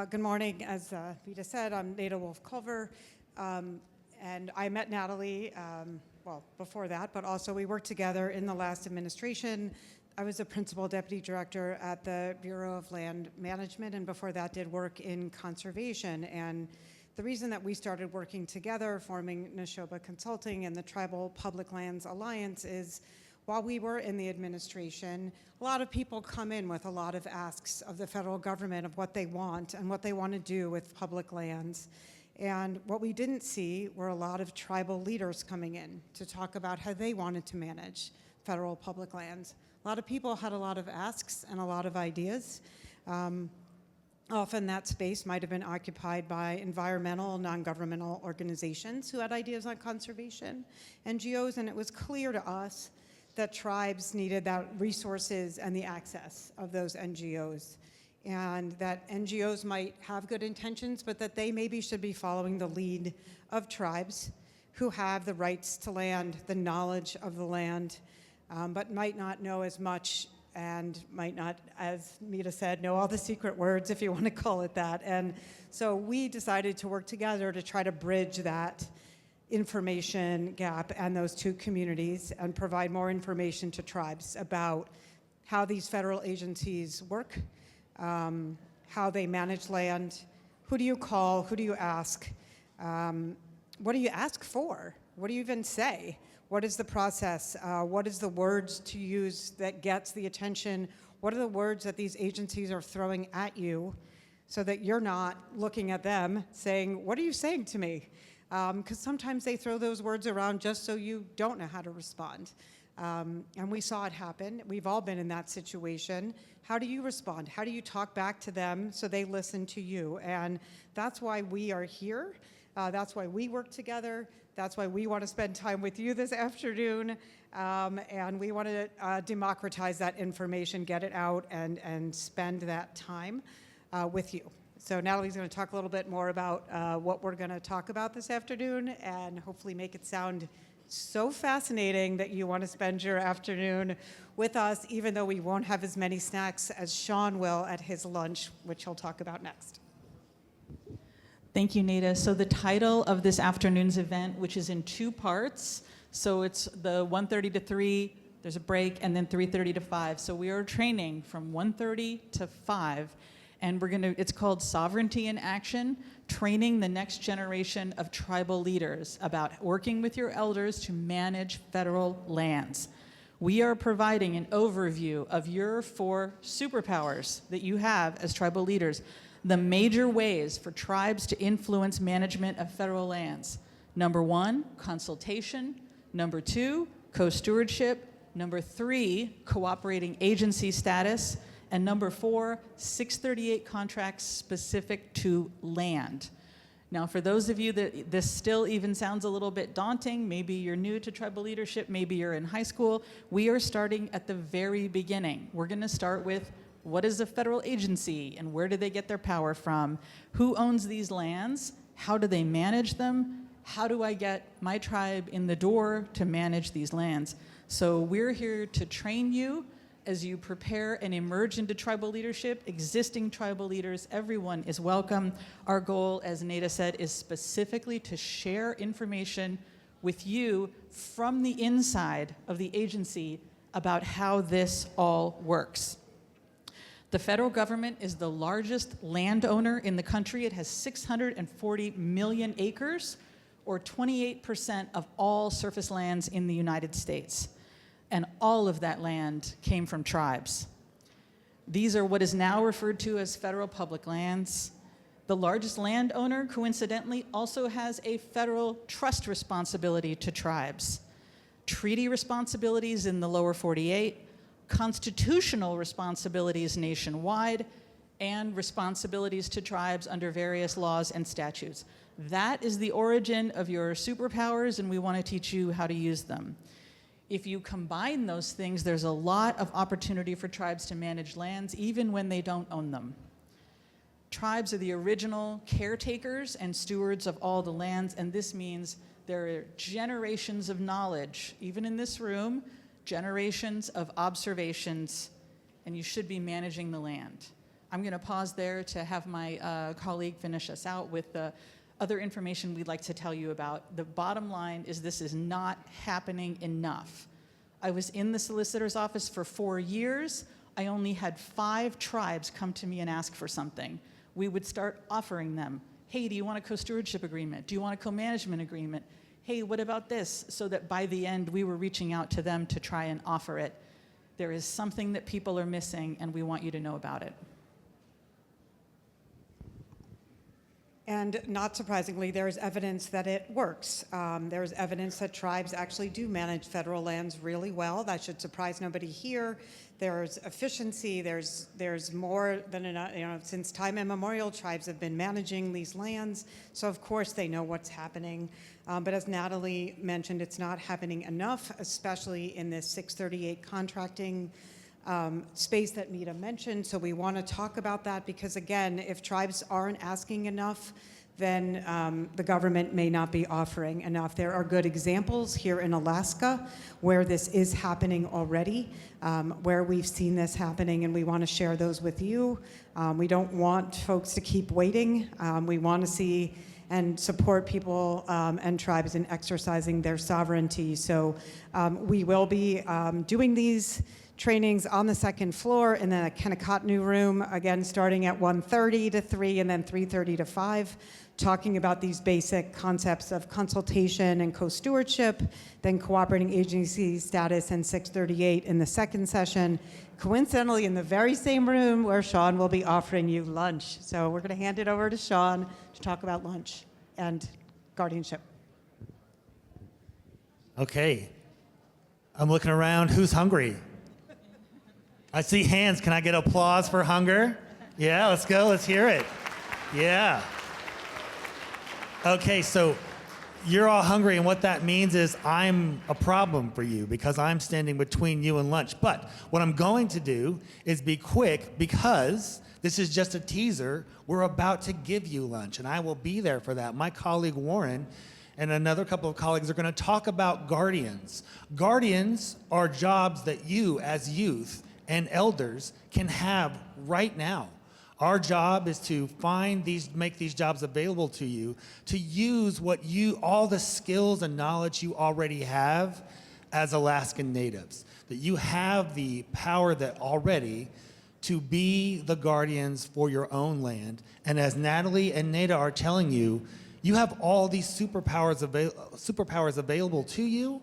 Good morning. As Vita said, I'm Nada Wolf-Culver, and I met Natalie, well, before that, but also we worked together in the last administration. I was a principal deputy director at the Bureau of Land Management, and before that did work in conservation. And the reason that we started working together, forming Neshoba Consulting and the Tribal Public Lands Alliance, is while we were in the administration, a lot of people come in with a lot of asks of the federal government of what they want and what they want to do with public lands. And what we didn't see were a lot of tribal leaders coming in to talk about how they wanted to manage federal public lands. A lot of people had a lot of asks and a lot of ideas. Often that space might have been occupied by environmental, non-governmental organizations who had ideas on conservation, NGOs, and it was clear to us that tribes needed that resources and the access of those NGOs, and that NGOs might have good intentions, but that they maybe should be following the lead of tribes who have the rights to land, the knowledge of the land, but might not know as much and might not, as Mita said, know all the secret words, if you want to call it that. And so we decided to work together to try to bridge that information gap and those two communities and provide more information to tribes about how these federal agencies work, how they manage land, who do you call, who do you ask, what do you ask for, what do you even say, what is the process, what is the words to use that gets the attention, what are the words that these agencies are throwing at you so that you're not looking at them saying, what are you saying to me? Because sometimes they throw those words around just so you don't know how to respond. And we saw it happen. We've all been in that situation. How do you respond? How do you talk back to them so they listen to you? And that's why we are here. That's why we work together. That's why we want to spend time with you this afternoon. And we want to democratize that information, get it out, and spend that time with you. So Natalie's going to talk a little bit more about what we're going to talk about this afternoon and hopefully make it sound so fascinating that you want to spend your afternoon with us, even though we won't have as many snacks as Sean will at his lunch, which he'll talk about next. Thank you, Nada. So the title of this afternoon's event, which is in two parts, so it's the 1:30 to 3, there's a break, and then 3:30 to 5. So we are training from 1:30 to 5. And it's called Sovereignty in Action, training the next generation of tribal leaders about working with your elders to manage federal lands. We are providing an overview of your 4 superpowers that you have as tribal leaders, the major ways for tribes to influence management of federal lands. Number 1, consultation. Number 2, co-stewardship. Number 3, cooperating agency status. And number 4, 638 contracts specific to land. Now, for those of you that this still even sounds a little bit daunting, maybe you're new to tribal leadership, maybe you're in high school, we are starting at the very beginning. We're going to start with what is a federal agency and where do they get their power from? Who owns these lands? How do they manage them? How do I get my tribe in the door to manage these lands? So we're here to train you as you prepare and emerge into tribal leadership. Existing tribal leaders, everyone is welcome. Our goal, as Nada said, is specifically to share information with you from the inside of the agency about how this all works. The federal government is the largest landowner in the country. It has 640 million acres, or 28% of all surface lands in the United States. And all of that land came from tribes. These are what is now referred to as federal public lands. The largest landowner, coincidentally, also has a federal trust responsibility to tribes, treaty responsibilities in the lower 48, constitutional responsibilities nationwide, and responsibilities to tribes under various laws and statutes. That is the origin of your superpowers, and we want to teach you how to use them. If you combine those things, there's a lot of opportunity for tribes to manage lands, even when they don't own them. Tribes are the original caretakers and stewards of all the lands, and this means there are generations of knowledge, even in this room, generations of observations, and you should be managing the land. I'm going to pause there to have my colleague finish us out with the other information we'd like to tell you about. The bottom line is this is not happening enough. I was in the solicitor's office for 4 years. I only had 5 tribes come to me and ask for something. We would start offering them, hey, do you want a co-stewardship agreement? Do you want a co-management agreement? Hey, what about this? So that by the end, we were reaching out to them to try and offer it. There is something that people are missing, and we want you to know about it. And not surprisingly, there's evidence that it works. There's evidence that tribes actually do manage federal lands really well. That should surprise nobody here. There's efficiency. There's more than enough. Since time immemorial, tribes have been managing these lands. So of course they know what's happening. But as Natalie mentioned, it's not happening enough, especially in this 638 contracting space that Mita mentioned. So we want to talk about that because, again, if tribes aren't asking enough, then the government may not be offering enough. There are good examples here in Alaska where this is happening already, where we've seen this happening, and we want to share those with you. We don't want folks to keep waiting. We want to see and support people and tribes in exercising their sovereignty. So we will be doing these trainings on the second floor in the Kennecotnu room, again, starting at 1:30 to 3 and then 3:30 to 5, talking about these basic concepts of consultation and co-stewardship, then cooperating agency status and 638 in the second session, coincidentally in the very same room where Sean will be offering you lunch. So we're going to hand it over to Sean to talk about lunch and guardianship. Okay. I'm looking around. Who's hungry? I see hands. Can I get applause for hunger? Yeah, let's go. Let's hear it. Yeah. Okay, so you're all hungry, and what that means is I'm a problem for you because I'm standing between you and lunch. But what I'm going to do is be quick because this is just a teaser. We're about to give you lunch, and I will be there for that. My colleague Warren and another couple of colleagues are going to talk about guardians. Guardians are jobs that you as youth and elders can have right now. Our job is to make these jobs available to you, to use all the skills and knowledge you already have as Alaskan natives, that you have the power that already to be the guardians for your own land. And as Natalie and Nada are telling you, you have all these superpowers available to you,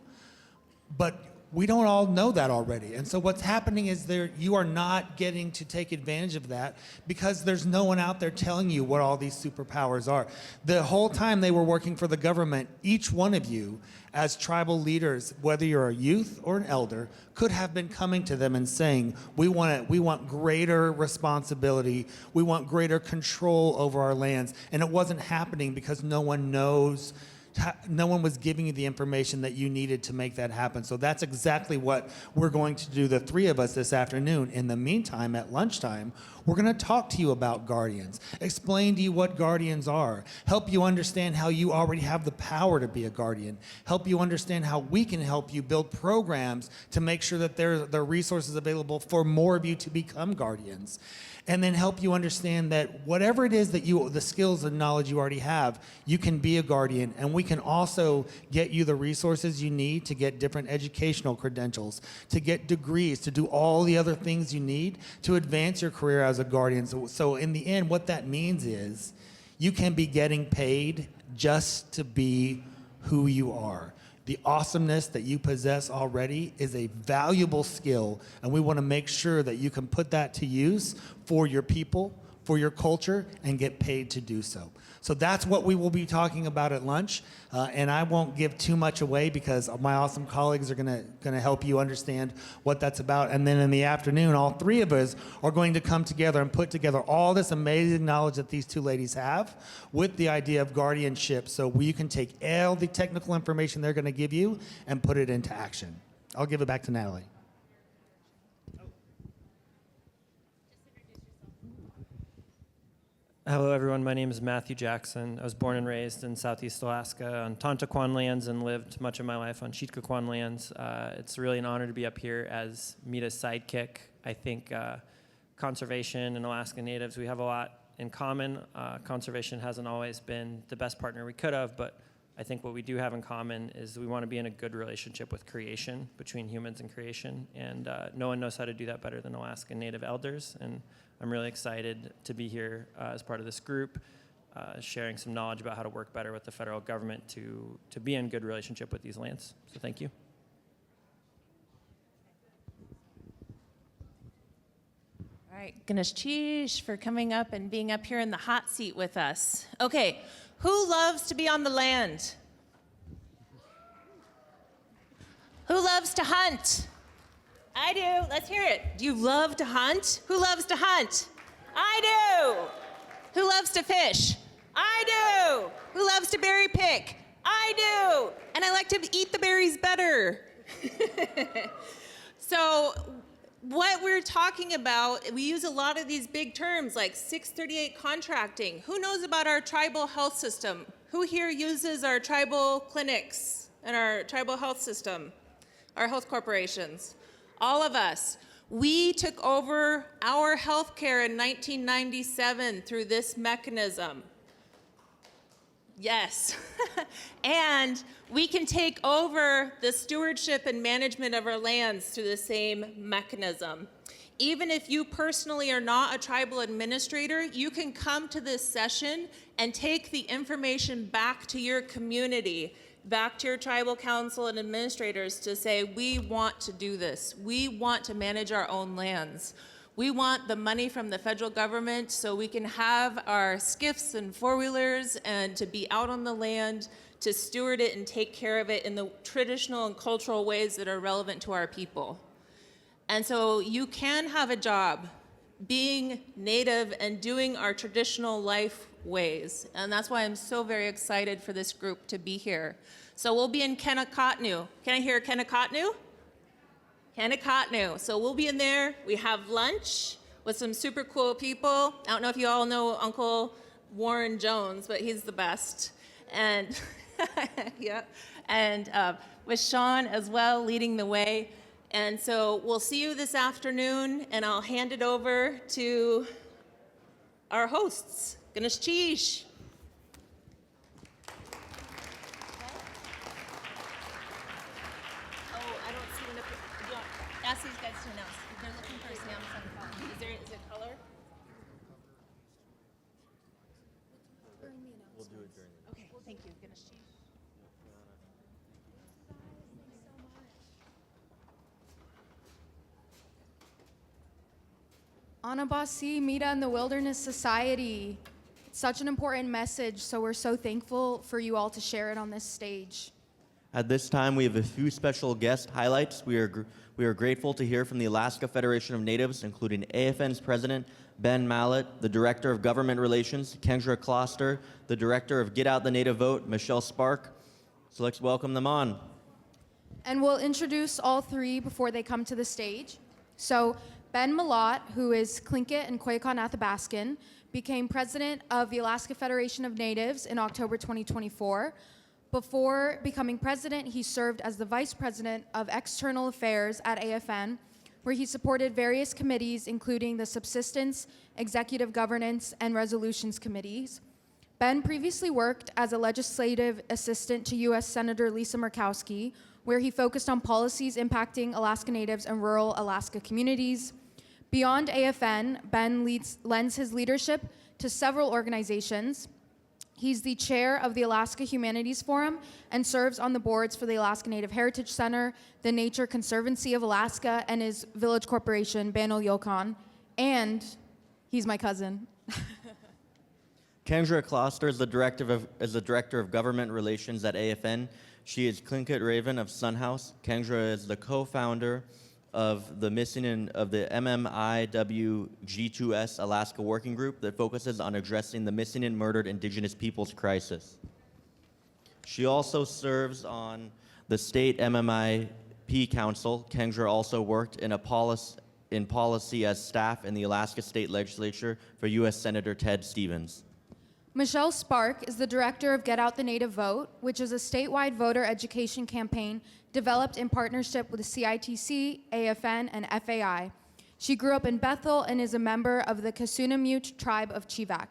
but we don't all know that already. And so what's happening is you are not getting to take advantage of that because there's no one out there telling you what all these superpowers are. The whole time they were working for the government, each one of you as tribal leaders, whether you're a youth or an elder, could have been coming to them and saying, we want greater responsibility, we want greater control over our lands. And it wasn't happening because no one was giving you the information that you needed to make that happen. So that's exactly what we're going to do, the three of us this afternoon. In the meantime, at lunchtime, we're going to talk to you about guardians, explain to you what guardians are, help you understand how you already have the power to be a guardian, help you understand how we can help you build programs to make sure that there are resources available for more of you to become guardians. And then help you understand that whatever it is that the skills and knowledge you already have, you can be a guardian. And we can also get you the resources you need to get different educational credentials, to get degrees, to do all the other things you need to advance your career as a guardian. So in the end, what that means is you can be getting paid just to be who you are. The awesomeness that you possess already is a valuable skill, and we want to make sure that you can put that to use for your people, for your culture, and get paid to do so. So that's what we will be talking about at lunch, and I won't give too much away because my awesome colleagues are gonna help you understand what that's about. And then in the afternoon, all three of us are going to come together and put together all this amazing knowledge that these two ladies have with the idea of guardianship, so we can take all the technical information they're gonna give you and put it into action. I'll give it back to Natalie. Hello, everyone. My name is Matthew Jackson. I was born and raised in Southeast Alaska on Tontaquan lands and lived much of my life on Chitkaquan lands. It's really an honor to be up here as Mita's sidekick. I think conservation and Alaska Natives, we have a lot in common. Conservation hasn't always been the best partner we could have, but I think what we do have in common is we want to be in a good relationship with creation, between humans and creation, and no one knows how to do that better than Alaska Native elders. And I'm really excited to be here as part of this group, sharing some knowledge about how to work better with the federal government to be in good relationship with these lands. So thank you. All right, Ganesh Cheesh for coming up and being up here in the hot seat with us. Okay, who loves to be on the land? Who loves to hunt? I do. Let's hear it. Do you love to hunt? Who loves to hunt? I do. Who loves to fish? I do. Who loves to berry pick? I do. And I like to eat the berries better. So what we're talking about, we use a lot of these big terms like 638 contracting. Who knows about our tribal health system? Who here uses our tribal clinics and our tribal health system, our health corporations? All of us. We took over our health care in 1997 through this mechanism. Yes. And we can take over the stewardship and management of our lands through the same mechanism. Even if you personally are not a tribal administrator, you can come to this session and take the information back to your community, back to your tribal council and administrators to say, we want to do this. We want to manage our own lands. We want the money from the federal government so we can have our skiffs and four-wheelers and to be out on the land, to steward it and take care of it in the traditional and cultural ways that are relevant to our people. And so you can have a job being Native and doing our traditional life ways. And that's why I'm so very excited for this group to be here. So we'll be in Kennecotnu. Can I hear Kennecotnu? Kennecotnu. So we'll be in there. We have lunch with some super cool people. I don't know if you all know Uncle Warren Jones, but he's the best. And yeah, and with Sean as well leading the way. And so we'll see you this afternoon, and I'll hand it over to our hosts. Ganesh Cheesh. Oh, I don't see enough. Ask these guys to announce. They're looking for a Samsung phone. Is it color? We'll do it during the... Okay, thank you. Ganesh Cheesh. Anabasi, Mita, and the Wilderness Society. It's such an important message, so we're so thankful for you all to share it on this stage. At this time, we have a few special guest highlights. We are grateful to hear from the Alaska Federation of Natives, including AFN's president, Ben Mallett, the director of government relations, Kendra Kloster, the director of Get Out the Native Vote, Michelle Spark. So let's welcome them on. And we'll introduce all three before they come to the stage. So Ben Mallott, who is Tlingit and Koyukon Athabascan, became president of the Alaska Federation of Natives in October 2024. Before becoming president, he served as the vice president of external affairs at AFN, where he supported various committees, including the Subsistence, Executive Governance, and Resolutions Committees. Ben previously worked as a legislative assistant to U.S. Senator Lisa Murkowski, where he focused on policies impacting Alaska Natives and rural Alaska communities. Beyond AFN, Ben lends his leadership to several organizations. He's the chair of the Alaska Humanities Forum and serves on the boards for the Alaska Native Heritage Center, the Nature Conservancy of Alaska, and his village corporation, Banal Yukon. And he's my cousin. Kendra Kloster is the director of government relations at AFN. She is Tlingit Raven of Sunhouse. Kendra is the co-founder of the MMIW G2S Alaska Working Group that focuses on addressing the missing and murdered Indigenous peoples crisis. She also serves on the state MMIP Council. Kendra also worked in policy as staff in the Alaska State Legislature for U.S. Senator Ted Stevens. Michelle Spark is the director of Get Out the Native Vote, which is a statewide voter education campaign developed in partnership with CITC, AFN, and FAI. She grew up in Bethel and is a member of the Kasunamute tribe of Chivak.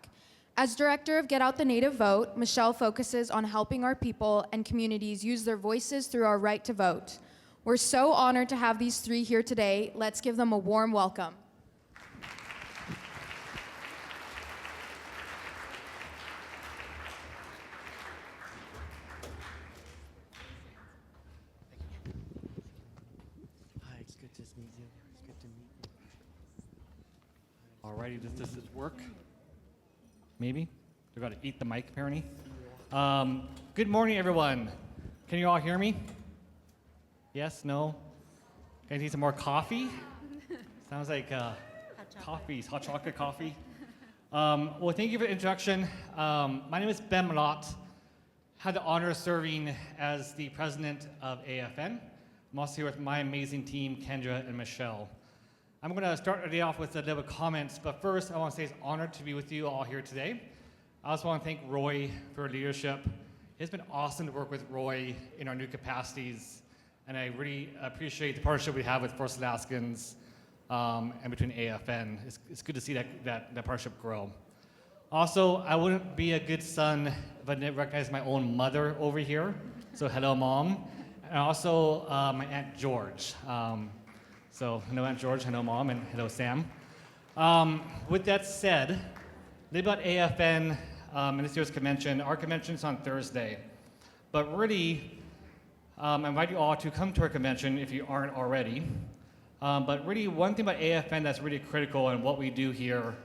As director of Get Out the Native Vote, Michelle focuses on helping our people and communities use their voices through our right to vote. We're so honored to have these three here today. Let's give them a warm welcome. Alrighty, does this work? Maybe? They're going to eat the mic, apparently. Good morning, everyone. Can you all hear me? Yes? No? Can I need some more coffee? Sounds like coffee, hot chocolate coffee. Well, thank you for the introduction. My name is Ben Malott. Had the honor of serving as the president of AFN. I'm also here with my amazing team, Kendra and Michelle. I'm going to start the day off with a little comments, but first I want to say it's an honor to be with you all here today. I also want to thank Roy for leadership. It's been awesome to work with Roy in our new capacities, and I really appreciate the partnership we have with First Alaskans and between AFN. It's good to see that partnership grow. Also, I wouldn't be a good son if I didn't recognize my own mother over here, so hello, Mom. And also my Aunt George. So hello, Aunt George, hello, Mom, and hello, Sam. With that said, a little about AFN and this year's convention. Our convention is on Thursday, but really, I invite you all to come to our convention if you aren't already. But really, one thing about AFN that's really critical and what we do here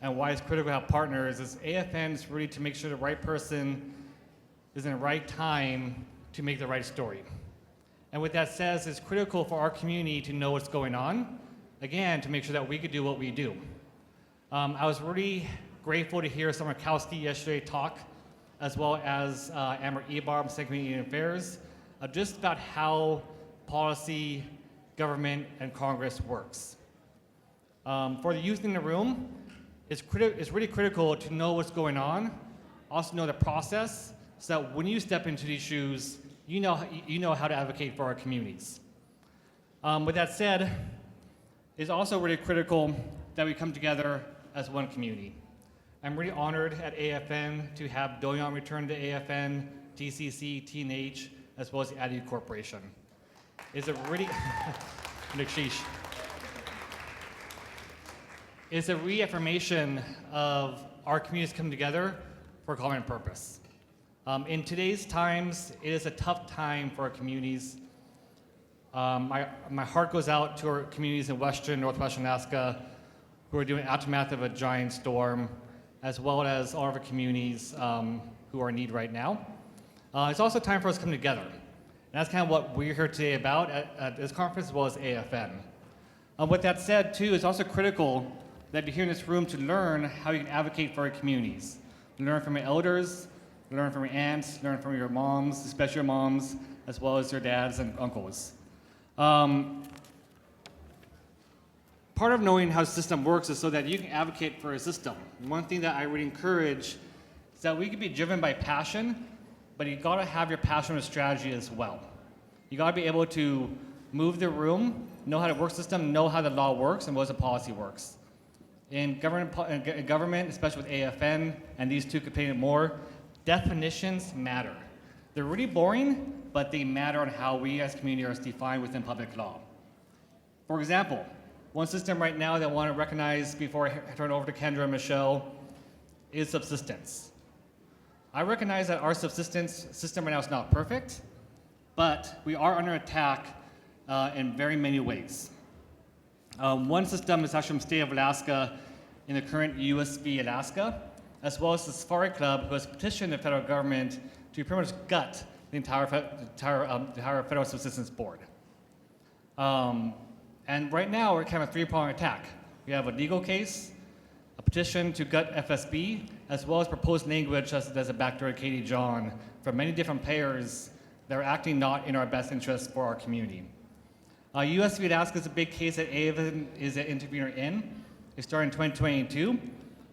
and why it's critical to have partners is AFN is really to make sure the right person is in the right time to make the right story. And what that says is critical for our community to know what's going on, again, to make sure that we could do what we do. I was really grateful to hear Summer Kowski yesterday talk, as well as Amber Ebarb, Secretary of Indian Affairs, just about how policy, government, and Congress works. For the youth in the room, it's really critical to know what's going on, also know the process, so that when you step into these shoes, you know how to advocate for our communities. With that said, it's also really critical that we come together as one community. I'm really honored at AFN to have Doyon return to AFN, TCC, TNH, as well as the Adu Corporation. It's a really, it's a reaffirmation of our communities coming together for a common purpose. In today's times, it is a tough time for our communities. My heart goes out to our communities in western, northwestern Alaska who are doing aftermath of a giant storm, as well as all of our communities who are in need right now. It's also time for us to come together. And that's kind of what we're here today about at this conference, as well as AFN. With that said, too, it's also critical that you're here in this room to learn how you can advocate for our communities. Learn from your elders, learn from your aunts, learn from your moms, especially your moms, as well as your dads and uncles. Part of knowing how the system works is so that you can advocate for a system. And one thing that I would encourage is that we can be driven by passion, but you gotta have your passion with strategy as well. You gotta be able to move the room, know how to work the system, know how the law works, and what the policy works. In government, especially with AFN, and these two competing more, definitions matter. They're really boring, but they matter on how we as community are defined within public law. For example, one system right now that I want to recognize before I turn it over to Kendra and Michelle is subsistence. I recognize that our subsistence system right now is not perfect, but we are under attack in very many ways. One system is actually from the state of Alaska in the current USV Alaska, as well as the Safari Club, who has petitioned the federal government to pretty much gut the entire Federal Subsistence Board. And right now, we're kind of a three-pronged attack. We have a legal case, a petition to gut FSB, as well as proposed language as a backdoor Katie John from many different players that are acting not in our best interest for our community. USV Alaska is a big case that AVN is an intervener in. It started in 2022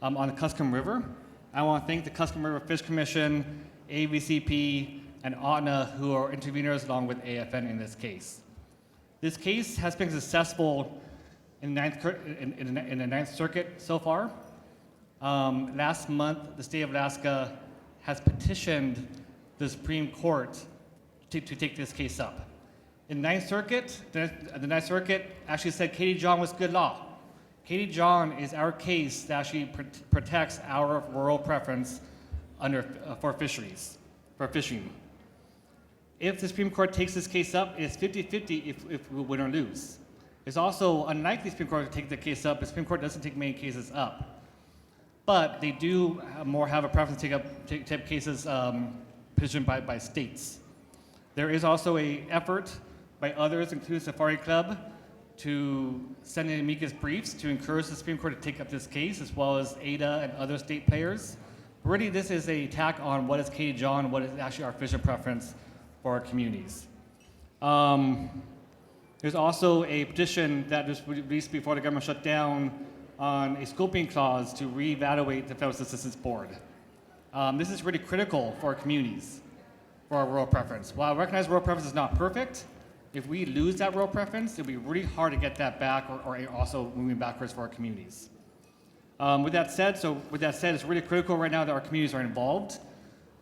on the Kuskokwim River. I want to thank the Kuskokwim River Fish Commission, AVCP, and OTNA, who are interveners along with AFN in this case. This case has been successful in the Ninth Circuit so far. Last month, the state of Alaska has petitioned the Supreme Court to take this case up. In the Ninth Circuit, the Ninth Circuit actually said Katie John was good law. Katie John is our case that actually protects our rural preference for fisheries, for fishing. If the Supreme Court takes this case up, it's 50-50 if we win or lose. It's also unlikely the Supreme Court to take the case up. The Supreme Court doesn't take many cases up. But they do have a preference to take up cases petitioned by states. There is also an effort by others, including Safari Club, to send in amicus briefs to encourage the Supreme Court to take up this case, as well as ADA and other state players. Really, this is an attack on what is Katie John, what is actually our fishing preference for our communities. There's also a petition that was released before the government shut down on a scoping clause to reevaluate the Federal Subsistence Board. This is really critical for our communities, for our rural preference. While I recognize rural preference is not perfect, if we lose that rural preference, it'll be really hard to get that back or also moving backwards for our communities. With that said, it's really critical right now that our communities are involved.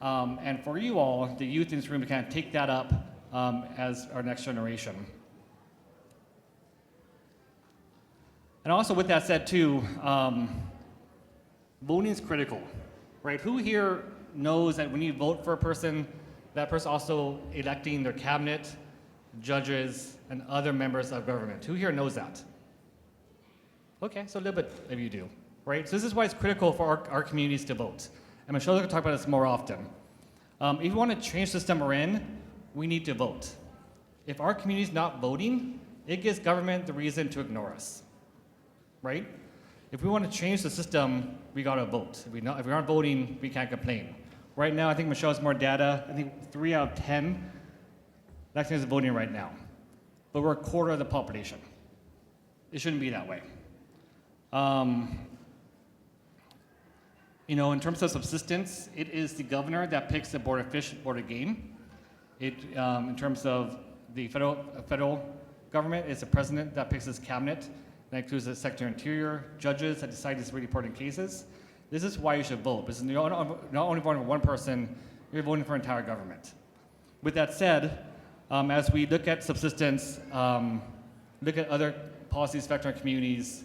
And for you all, the youth in this room, to kind of take that up as our next generation. And also with that said too, voting is critical, right? Who here knows that when you vote for a person, that person also electing their cabinet, judges, and other members of government? Who here knows that? Okay, so a little bit of you do, right? So this is why it's critical for our communities to vote. And Michelle's going to talk about this more often. If you want to change the system we're in, we need to vote. If our community's not voting, it gives government the reason to ignore us, right? If we want to change the system, we got to vote. If we aren't voting, we can't complain. Right now, I think Michelle has more data. I think 3 out of 10 Lexington is voting right now, but we're a quarter of the population. It shouldn't be that way. You know, in terms of subsistence, it is the governor that picks the Board of Fish, Board of Game. In terms of the federal government, it's the president that picks his cabinet. That includes the Secretary of Interior, judges that decide these really important cases. This is why you should vote. Because you're not only voting for one person, you're voting for entire government. With that said, as we look at subsistence, look at other policies affecting our communities,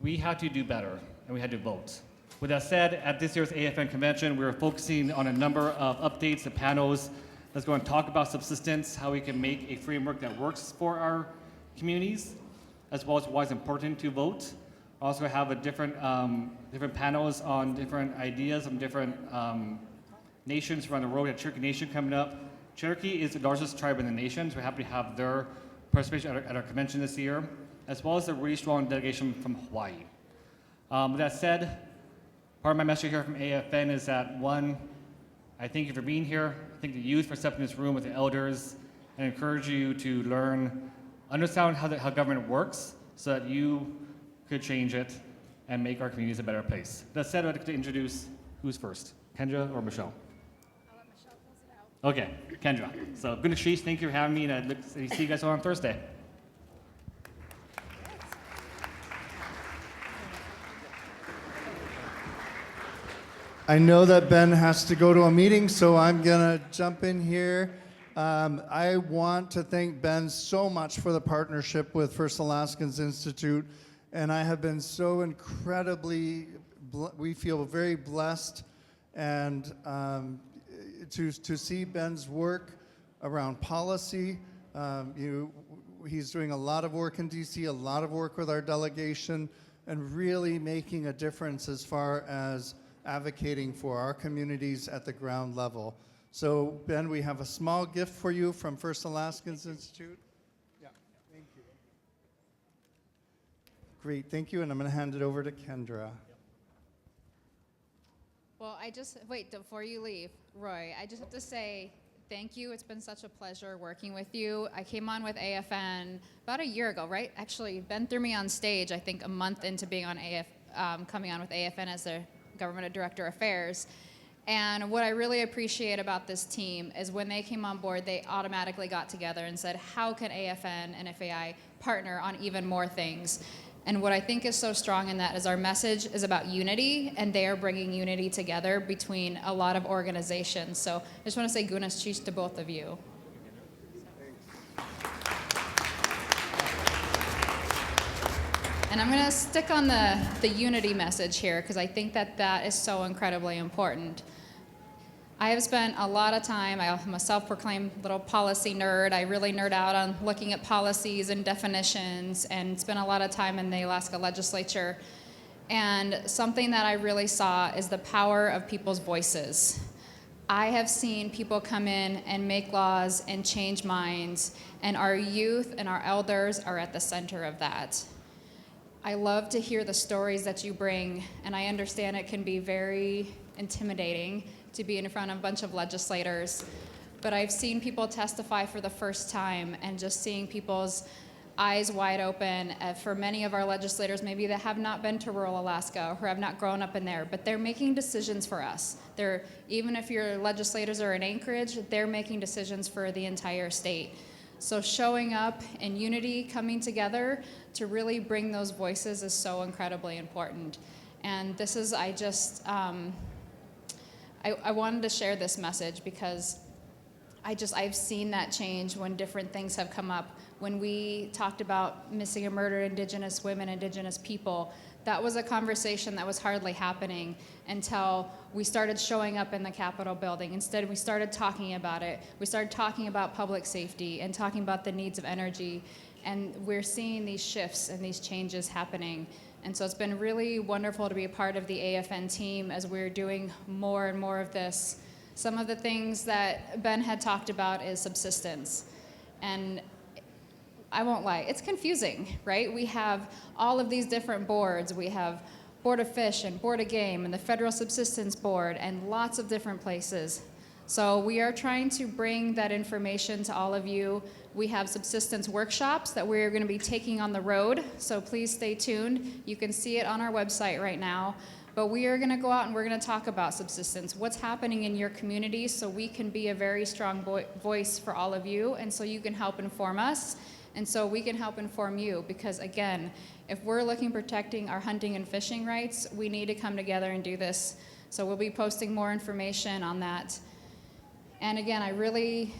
we have to do better, and we had to vote. With that said, at this year's AFN convention, we were focusing on a number of updates and panels that's going to talk about subsistence, how we can make a framework that works for our communities, as well as why it's important to vote. Also have a different panels on different ideas from different nations around the world. We have Cherokee Nation coming up. Cherokee is the largest tribe in the nation, so we're happy to have their participation at our convention this year, as well as a really strong delegation from Hawaii. With that said, part of my message here from AFN is that, one, I thank you for being here. I thank the youth for stepping in this room with the elders, and encourage you to learn, understand how government works, so that you could change it and make our communities a better place. That said, I'd like to introduce who's first, Kendra or Michelle? I'll let Michelle close it out. Okay, Kendra. So good to see you. Thank you for having me, and I'd like to see you guys on Thursday. I know that Ben has to go to a meeting, so I'm gonna jump in here. I want to thank Ben so much for the partnership with First Alaskans Institute, and I have been so incredibly, we feel very blessed and to see Ben's work around policy. He's doing a lot of work in DC, a lot of work with our delegation, and really making a difference as far as advocating for our communities at the ground level. So, Ben, we have a small gift for you from First Alaskans Institute. Yeah, thank you. Great, thank you, and I'm going to hand it over to Kendra. Well, wait, before you leave, Roy, I just have to say thank you. It's been such a pleasure working with you. I came on with AFN about a year ago, right? Actually, Ben threw me on stage, I think a month into being on coming on with AFN as their Government Director of Affairs. And what I really appreciate about this team is when they came on board, they automatically got together and said, how can AFN and FAI partner on even more things? And what I think is so strong in that is our message is about unity, and they are bringing unity together between a lot of organizations. So I just want to say gunas chis to both of you. And I'm going to stick on the unity message here because I think that is so incredibly important. I have spent a lot of time, I'm a self-proclaimed little policy nerd. I really nerd out on looking at policies and definitions and spent a lot of time in the Alaska legislature. And something that I really saw is the power of people's voices. I have seen people come in and make laws and change minds, and our youth and our elders are at the center of that. I love to hear the stories that you bring, and I understand it can be very intimidating to be in front of a bunch of legislators, but I've seen people testify for the first time, and just seeing people's eyes wide open. For many of our legislators, maybe that have not been to rural Alaska or have not grown up in there, but they're making decisions for us. Even if your legislators are in Anchorage, they're making decisions for the entire state. So showing up in unity, coming together to really bring those voices is so incredibly important. And this is, I wanted to share this message because I've seen that change when different things have come up. When we talked about missing and murdered Indigenous women, Indigenous people, that was a conversation that was hardly happening until we started showing up in the Capitol building. Instead, we started talking about it. We started talking about public safety and talking about the needs of energy. And we're seeing these shifts and these changes happening. And so it's been really wonderful to be a part of the AFN team as we're doing more and more of this. Some of the things that Ben had talked about is subsistence. And I won't lie, it's confusing, right? We have all of these different boards. We have Board of Fish and Board of Game and the Federal Subsistence Board and lots of different places. So we are trying to bring that information to all of you. We have subsistence workshops that we're going to be taking on the road, so please stay tuned. You can see it on our website right now. But we are going to go out and we're going to talk about subsistence, what's happening in your community, so we can be a very strong voice for all of you, and so you can help inform us, and so we can help inform you. Because again, if we're looking protecting our hunting and fishing rights, we need to come together and do this. So we'll be posting more information on that. And again, I really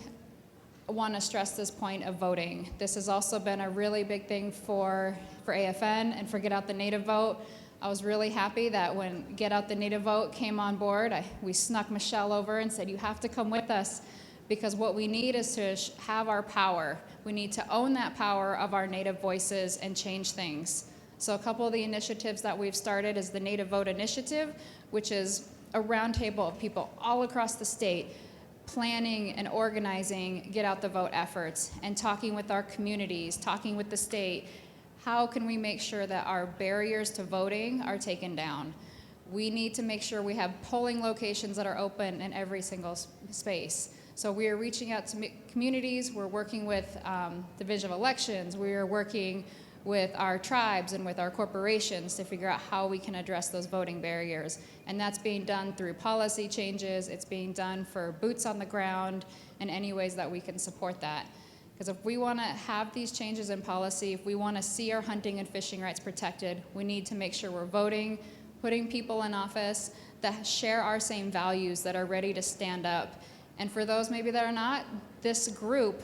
want to stress this point of voting. This has also been a really big thing for AFN and for Get Out the Native Vote. I was really happy that when Get Out the Native Vote came on board, we snuck Michelle over and said, you have to come with us, because what we need is to have our power. We need to own that power of our Native voices and change things. So a couple of the initiatives that we've started is the Native Vote Initiative, which is a roundtable of people all across the state planning and organizing Get Out the Vote efforts and talking with our communities, talking with the state. How can we make sure that our barriers to voting are taken down? We need to make sure we have polling locations that are open in every single space. So we are reaching out to communities. We're working with Division of Elections. We are working with our tribes and with our corporations to figure out how we can address those voting barriers. And that's being done through policy changes. It's being done for boots on the ground and any ways that we can support that. Because if we want to have these changes in policy, if we want to see our hunting and fishing rights protected, we need to make sure we're voting, putting people in office that share our same values, that are ready to stand up. And for those maybe that are not, this group,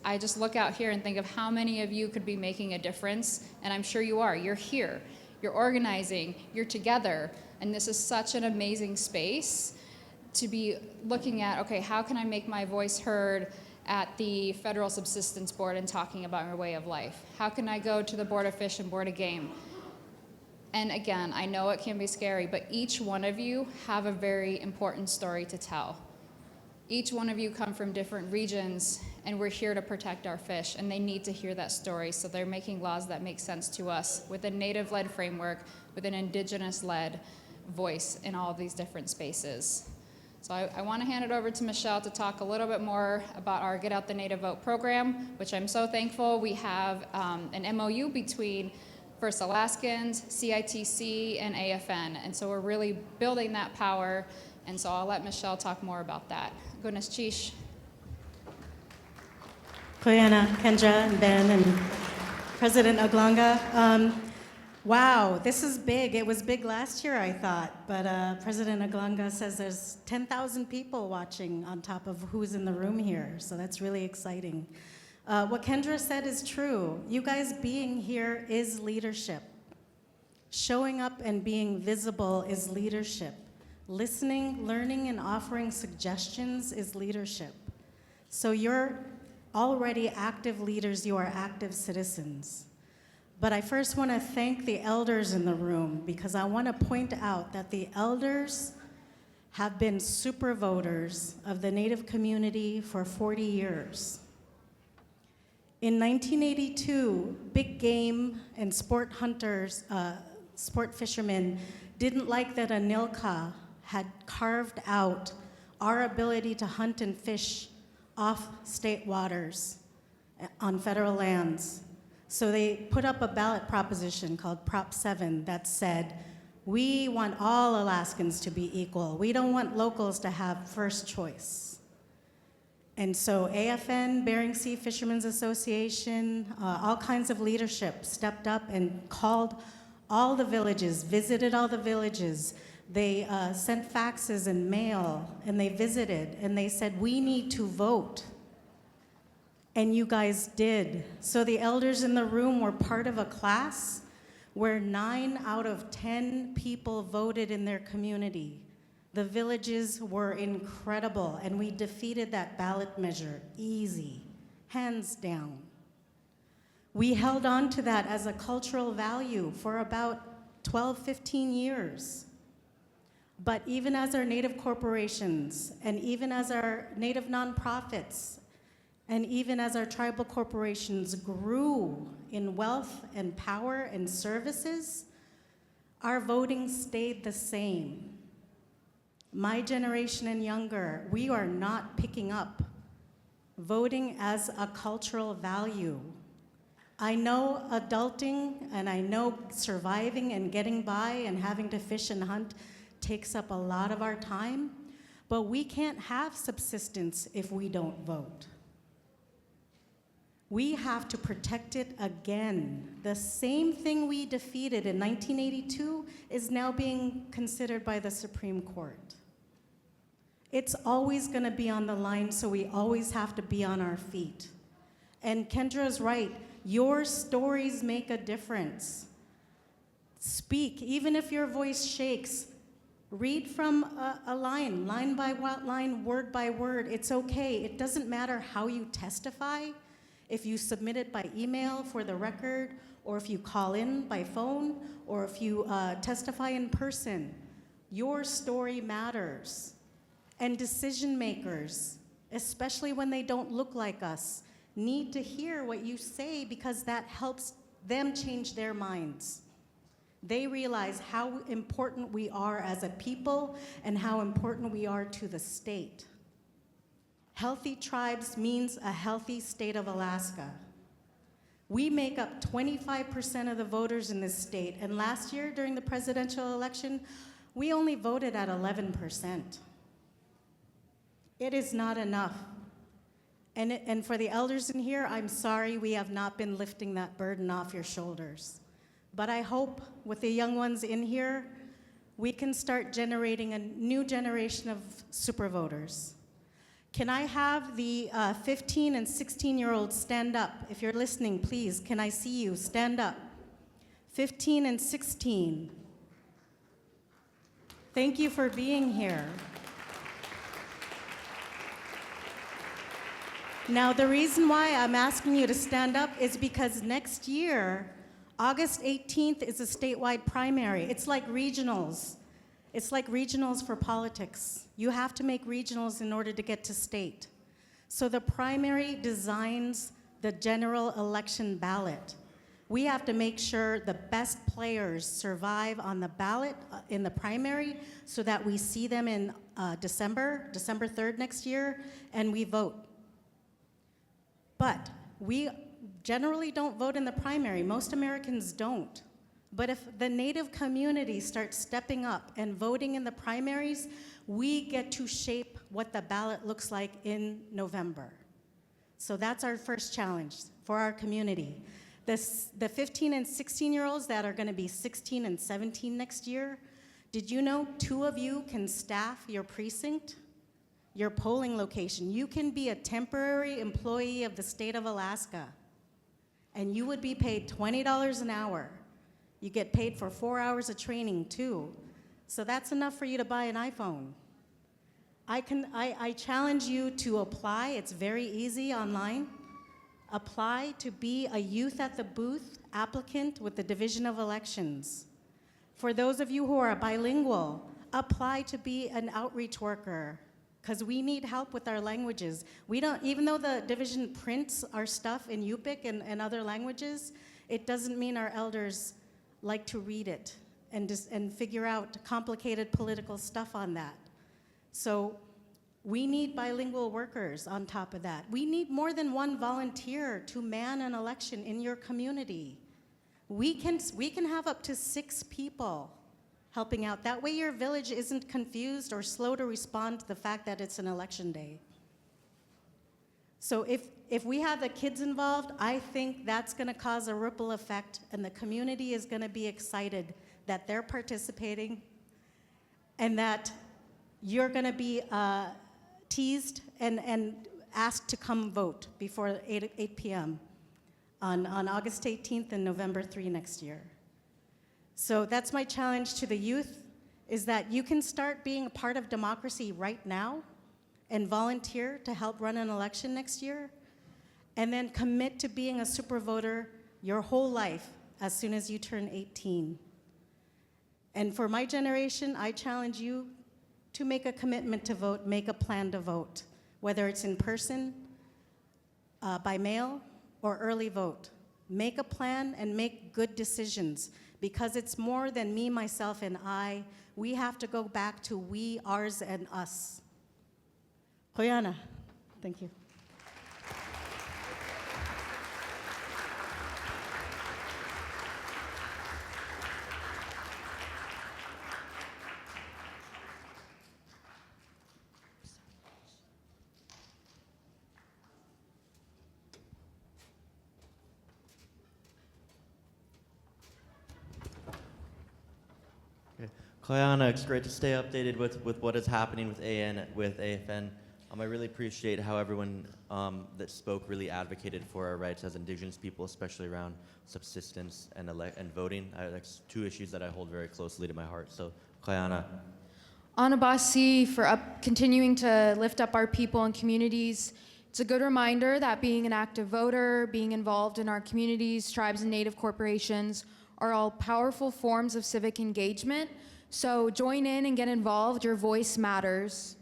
I just look out here and think of how many of you could be making a difference, and I'm sure you are. You're here. you're organizing, you're together. And this is such an amazing space to be looking at, okay, how can I make my voice heard at the Federal Subsistence Board and talking about our way of life? How can I go to the Board of Fish and Board of Game? And again, I know it can be scary, but each one of you have a very important story to tell. Each one of you come from different regions, and we're here to protect our fish, and they need to hear that story, so they're making laws that make sense to us with a Native-led framework, with an Indigenous-led voice in all of these different spaces. So I want to hand it over to Michelle to talk a little bit more about our Get Out the Native Vote program, which I'm so thankful we have an MOU between First Alaskans, CITC, and AFN. And so we're really building that power. And so I'll let Michelle talk more about that. Goodness, Chish. Koyana, Kendra, and Ben, and President Aglanga. Wow, this is big. It was big last year, I thought, but President Aglanga says there's 10,000 people watching on top of who's in the room here, so that's really exciting. What Kendra said is true. You guys being here is leadership. Showing up and being visible is leadership. Listening, learning, and offering suggestions is leadership. So you're already active leaders, you are active citizens. But I first want to thank the elders in the room because I want to point out that the elders have been super voters of the Native community for 40 years. In 1982, big game and sport hunters, sport fishermen didn't like that Anilka had carved out our ability to hunt and fish off state waters on federal lands. So they put up a ballot proposition called Prop 7 that said, we want all Alaskans to be equal. We don't want locals to have first choice. And so AFN, Bering Sea Fishermen's Association, all kinds of leadership stepped up and called all the villages, visited all the villages. They sent faxes and mail, and they visited, and they said, we need to vote. And you guys did. So the elders in the room were part of a class where 9 out of 10 people voted in their community. The villages were incredible, and we defeated that ballot measure, easy, hands down. We held on to that as a cultural value for about 12, 15 years. But even as our Native corporations, and even as our Native nonprofits, and even as our tribal corporations grew in wealth and power and services, our voting stayed the same. My generation and younger, we are not picking up voting as a cultural value. I know adulting and I know surviving and getting by and having to fish and hunt takes up a lot of our time, but we can't have subsistence if we don't vote. We have to protect it again. The same thing we defeated in 1982 is now being considered by the Supreme Court. It's always going to be on the line, so we always have to be on our feet. And Kendra's right, your stories make a difference. Speak, even if your voice shakes. Read from a line by line, word by word. It's okay. It doesn't matter how you testify. If you submit it by email for the record, or if you call in by phone, or if you testify in person, your story matters. And decision makers, especially when they don't look like us, need to hear what you say because that helps them change their minds. They realize how important we are as a people and how important we are to the state. Healthy tribes means a healthy state of Alaska. We make up 25% of the voters in this state, and last year during the presidential election, we only voted at 11%. It is not enough. And for the elders in here, I'm sorry we have not been lifting that burden off your shoulders. But I hope with the young ones in here, we can start generating a new generation of super voters. Can I have the 15 and 16-year-olds stand up? If you're listening, please, can I see you? Stand up. 15 and 16. Thank you for being here. Now, the reason why I'm asking you to stand up is because next year, August 18th is a statewide primary. It's like regionals. It's like regionals for politics. You have to make regionals in order to get to state. So the primary designs the general election ballot. We have to make sure the best players survive on the ballot in the primary so that we see them in December 3rd next year, and we vote. But we generally don't vote in the primary. Most Americans don't. But if the Native community starts stepping up and voting in the primaries, we get to shape what the ballot looks like in November. So that's our first challenge for our community. The 15 and 16-year-olds that are going to be 16 and 17 next year, did you know 2 of you can staff your precinct? Your polling location. You can be a temporary employee of the state of Alaska, and you would be paid $20 an hour. You get paid for 4 hours of training too. So that's enough for you to buy an iPhone. I challenge you to apply. It's very easy online. Apply to be a youth at the booth applicant with the Division of Elections. For those of you who are bilingual, apply to be an outreach worker, because we need help with our languages. We don't, even though the division prints our stuff in Yupik and other languages, it doesn't mean our elders like to read it and figure out complicated political stuff on that. So we need bilingual workers on top of that. We need more than one volunteer to man an election in your community. We can have up to 6 people helping out. That way your village isn't confused or slow to respond to the fact that it's an election day. So if we have the kids involved, I think that's going to cause a ripple effect, and the community is going to be excited that they're participating and that you're going to be teased and asked to come vote before 8 p.m. on August 18th and November 3 next year. So that's my challenge to the youth, is that you can start being a part of democracy right now and volunteer to help run an election next year, and then commit to being a super voter your whole life as soon as you turn 18. And for my generation, I challenge you to make a commitment to vote, make a plan to vote, whether it's in person, by mail, or early vote. Make a plan and make good decisions, because it's more than me, myself, and I. We have to go back to we, ours, and us. Koyana, thank you. Koyana, it's great to stay updated with what is happening with AFN. I really appreciate how everyone that spoke really advocated for our rights as Indigenous people, especially around subsistence and voting. That's 2 issues that I hold very closely to my heart. So, Koyana. Anabasi for continuing to lift up our people and communities. It's a good reminder that being an active voter, being involved in our communities, tribes, and Native corporations are all powerful forms of civic engagement. So join in and get involved. Your voice matters.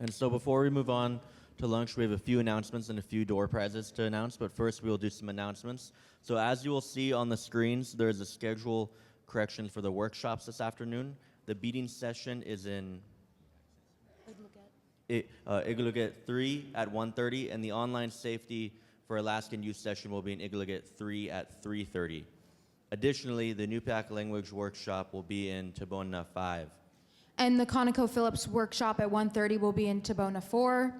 And so before we move on to lunch, we have a few announcements and a few door prizes to announce. But first, we will do some announcements. So as you will see on the screens, there is a schedule correction for the workshops this afternoon. The beating session is in Igluget 3 at 1:30, and the online safety for Alaskan youth session will be in Igluget 3 at 3:30. Additionally, the Nupiaq language workshop will be in Tabona 5. And the ConocoPhillips workshop at 1:30 will be in Tabona 4.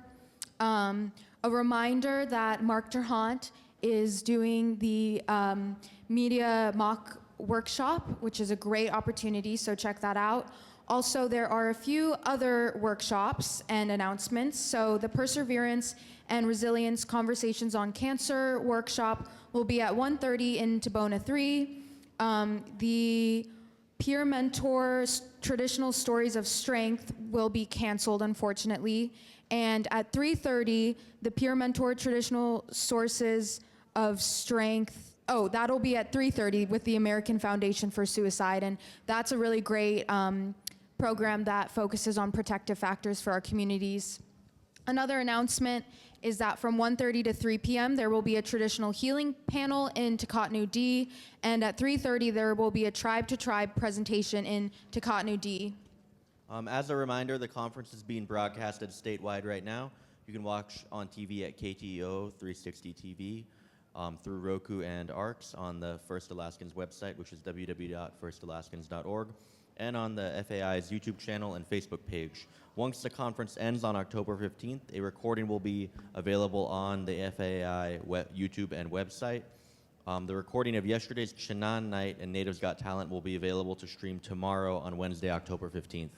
A reminder that Mark Durhant is doing the media mock workshop, which is a great opportunity, so check that out. Also, there are a few other workshops and announcements. So the Perseverance and Resilience Conversations on Cancer workshop will be at 1:30 in Tabona 3. The peer mentor traditional stories of strength will be canceled, unfortunately. And at 3:30, the peer mentor traditional sources of strength, that'll be at 3:30 with the American Foundation for Suicide. And that's a really great program that focuses on protective factors for our communities. Another announcement is that from 1:30 to 3 p.m. there will be a traditional healing panel in Takotnu D, and at 3:30 there will be a tribe-to-tribe presentation in Takotnu D. As a reminder, the conference is being broadcasted statewide right now. You can watch on TV at KTEO 360 TV, through Roku and ARCS on the First Alaskans website, which is www.firstalaskans.org, and on the FAI's YouTube channel and Facebook page. Once the conference ends on October 15th, a recording will be available on the FAI YouTube and website. The recording of yesterday's Chinan Night and Natives Got Talent will be available to stream tomorrow on Wednesday, October 15th.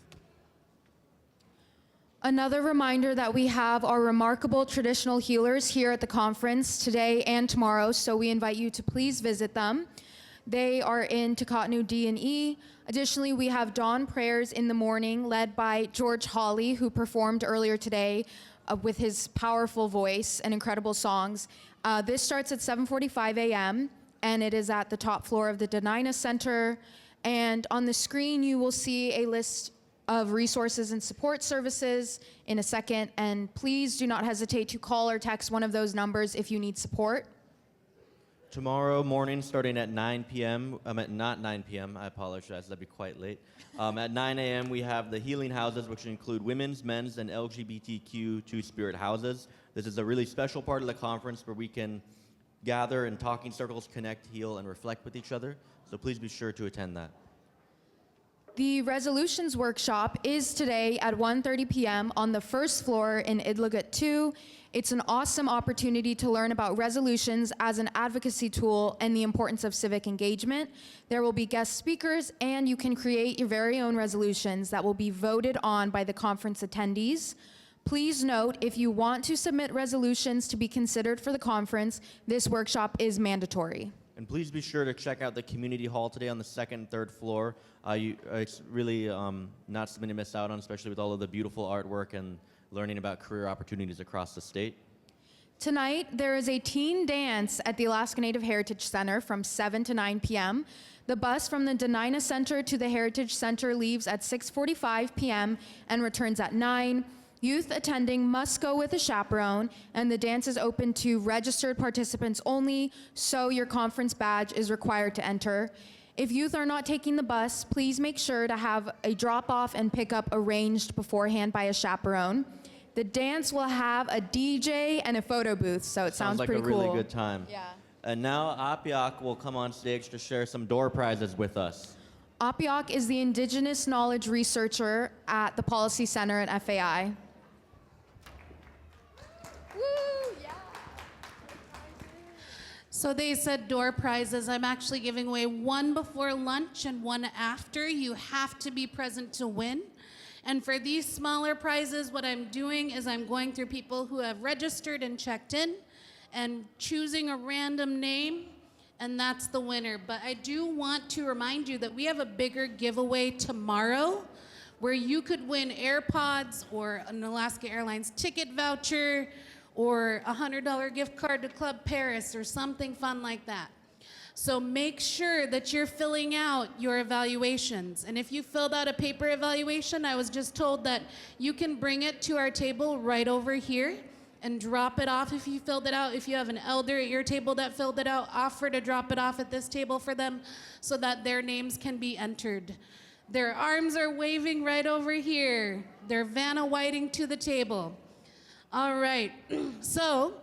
Another reminder that we have our remarkable traditional healers here at the conference today and tomorrow, so we invite you to please visit them. They are in Takotnu D and E. Additionally, we have dawn prayers in the morning led by George Hawley, who performed earlier today with his powerful voice and incredible songs. This starts at 7:45 a.m. and it is at the top floor of the Denina Center. And on the screen, you will see a list of resources and support services in a second. And please do not hesitate to call or text one of those numbers if you need support. Tomorrow morning, starting at 9 p.m., not 9 p.m., I apologize, that'd be quite late. At 9 a.m., we have the healing houses, which include women's, men's, and LGBTQ two-spirit houses. This is a really special part of the conference where we can gather in talking circles, connect, heal, and reflect with each other. So please be sure to attend that. The resolutions workshop is today at 1:30 p.m. on the first floor in Idlagut 2. It's an awesome opportunity to learn about resolutions as an advocacy tool and the importance of civic engagement. There will be guest speakers, and you can create your very own resolutions that will be voted on by the conference attendees. Please note, if you want to submit resolutions to be considered for the conference, this workshop is mandatory. And please be sure to check out the community hall today on the second and third floor. It's really not something to miss out on, especially with all of the beautiful artwork and learning about career opportunities across the state. Tonight, there is a teen dance at the Alaska Native Heritage Center from 7 to 9 p.m. The bus from the Denina Center to the Heritage Center leaves at 6:45 p.m. and returns at 9. Youth attending must go with a chaperone, and the dance is open to registered participants only, so your conference badge is required to enter. If youth are not taking the bus, please make sure to have a drop-off and pickup arranged beforehand by a chaperone. The dance will have a DJ and a photo booth, so it sounds like pretty a cool. really good time. Yeah. And now Apiak will come on stage to share some door prizes with us. Apiak is the Indigenous Knowledge Researcher at the Policy Center at FAI. So they said door prizes. I'm actually giving away one before lunch and one after. You have to be present to win. And for these smaller prizes, what I'm doing is I'm going through people who have registered and checked in and choosing a random name, and that's the winner. But I do want to remind you that we have a bigger giveaway tomorrow where you could win AirPods or an Alaska Airlines ticket voucher or a $100 gift card to Club Paris or something fun like that. So make sure that you're filling out your evaluations. And if you filled out a paper evaluation, I was just told that you can bring it to our table right over here and drop it off if you filled it out. If you have an elder at your table that filled it out, offer to drop it off at this table for them so that their names can be entered. Their arms are waving right over here. They're Vanna Whiting to the table. All right, so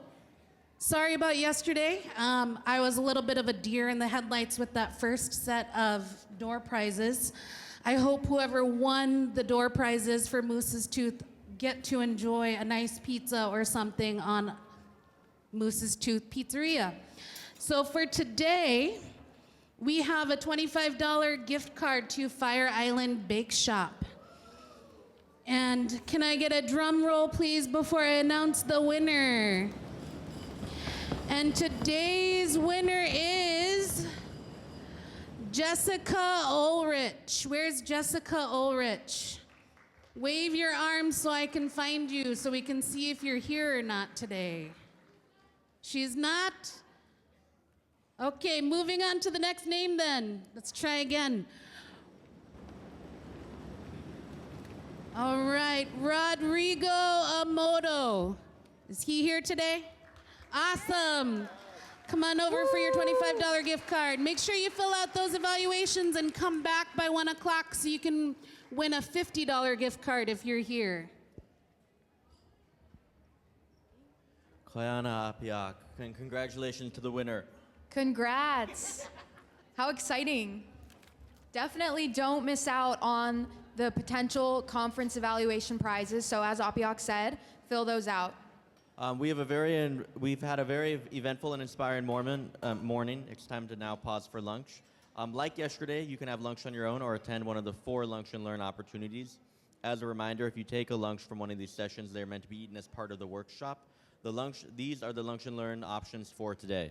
sorry about yesterday. I was a little bit of a deer in the headlights with that first set of door prizes. I hope whoever won the door prizes for Moose's Tooth get to enjoy a nice pizza or something on Moose's Tooth Pizzeria. So for today, we have a $25 gift card to Fire Island Bake Shop. And can I get a drum roll, please, before I announce the winner? And today's winner is Jessica Ulrich. Where's Jessica Ulrich? Wave your arms so I can find you, so we can see if you're here or not today. She's not? Okay, moving on to the next name then. Let's try again. All right, Rodrigo Amoto. Is he here today? Awesome. Come on over for your $25 gift card. Make sure you fill out those evaluations and come back by 1 o'clock so you can win a $50 gift card if you're here. Koyana Apiak, and congratulations to the winner. Congrats. How exciting. Definitely don't miss out on the potential conference evaluation prizes. So as Apiak said, fill those out. We've had a very eventful and inspiring morning. It's time to now pause for lunch. Like yesterday, you can have lunch on your own or attend one of the 4 lunch and learn opportunities. As a reminder, if you take a lunch from one of these sessions, they're meant to be eaten as part of the workshop. These are the lunch and learn options for today.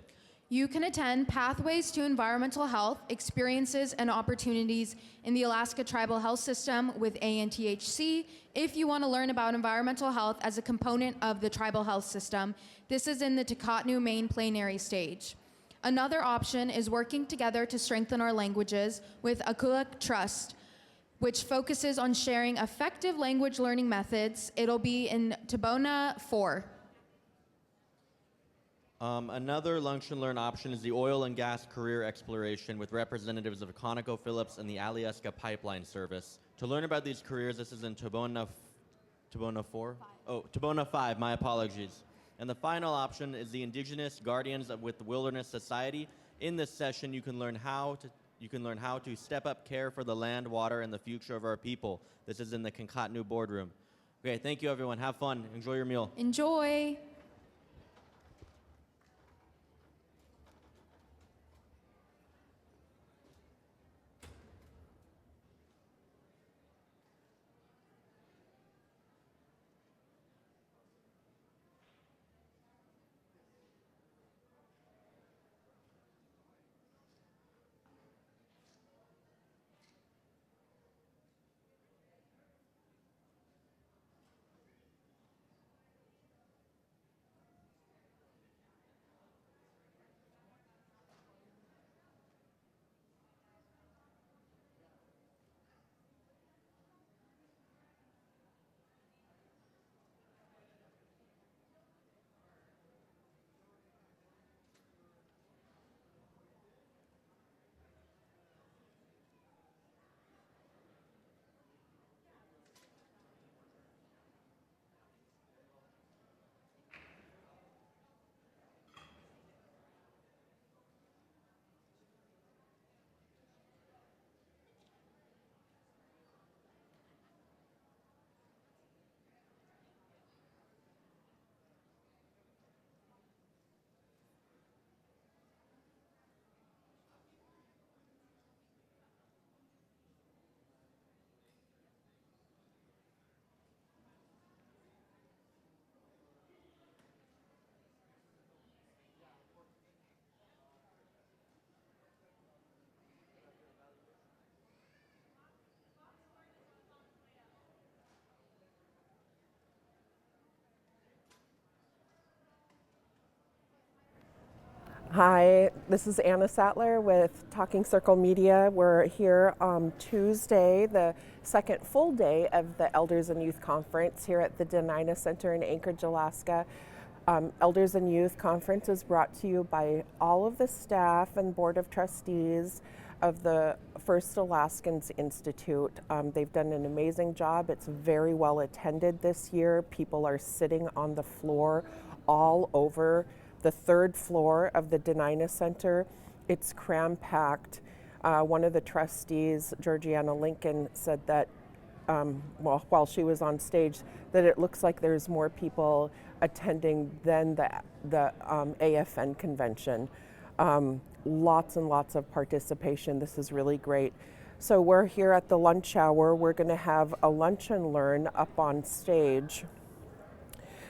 You can attend Pathways to Environmental Health, Experiences and Opportunities in the Alaska Tribal Health System with ANTHC if you want to learn about environmental health as a component of the tribal health system. This is in the Takatnu main plenary stage. Another option is working together to strengthen our languages with Akulak Trust, which focuses on sharing effective language learning methods. It'll be in Tabona 4. Another lunch and learn option is the oil and gas career exploration with representatives of ConocoPhillips and the Alyeska Pipeline Service. To learn about these careers, this is in Tabona 4? Oh, Tabona 5, my apologies. And the final option is the Indigenous Guardians with the Wilderness Society. In this session, you can learn how to step up care for the land, water, and the future of our people. This is in the Kinkatnu boardroom. Okay, thank you everyone. Have fun. Enjoy your meal. Enjoy. Hi, this is Anna Sattler with Talking Circle Media. We're here on Tuesday, the second full day of the Elders and Youth Conference here at the Denina Center in Anchorage, Alaska. Elders and Youth Conference is brought to you by all of the staff and Board of Trustees of the First Alaskans Institute. They've done an amazing job. It's very well attended this year. People are sitting on the floor all over the third floor of the Denina Center. It's cram-packed. One of the trustees, Georgiana Lincoln, said that, while she was on stage, that it looks like there's more people attending than the AFN convention. Lots and lots of participation. This is really great. So we're here at the lunch hour. We're going to have a lunch and learn up on stage.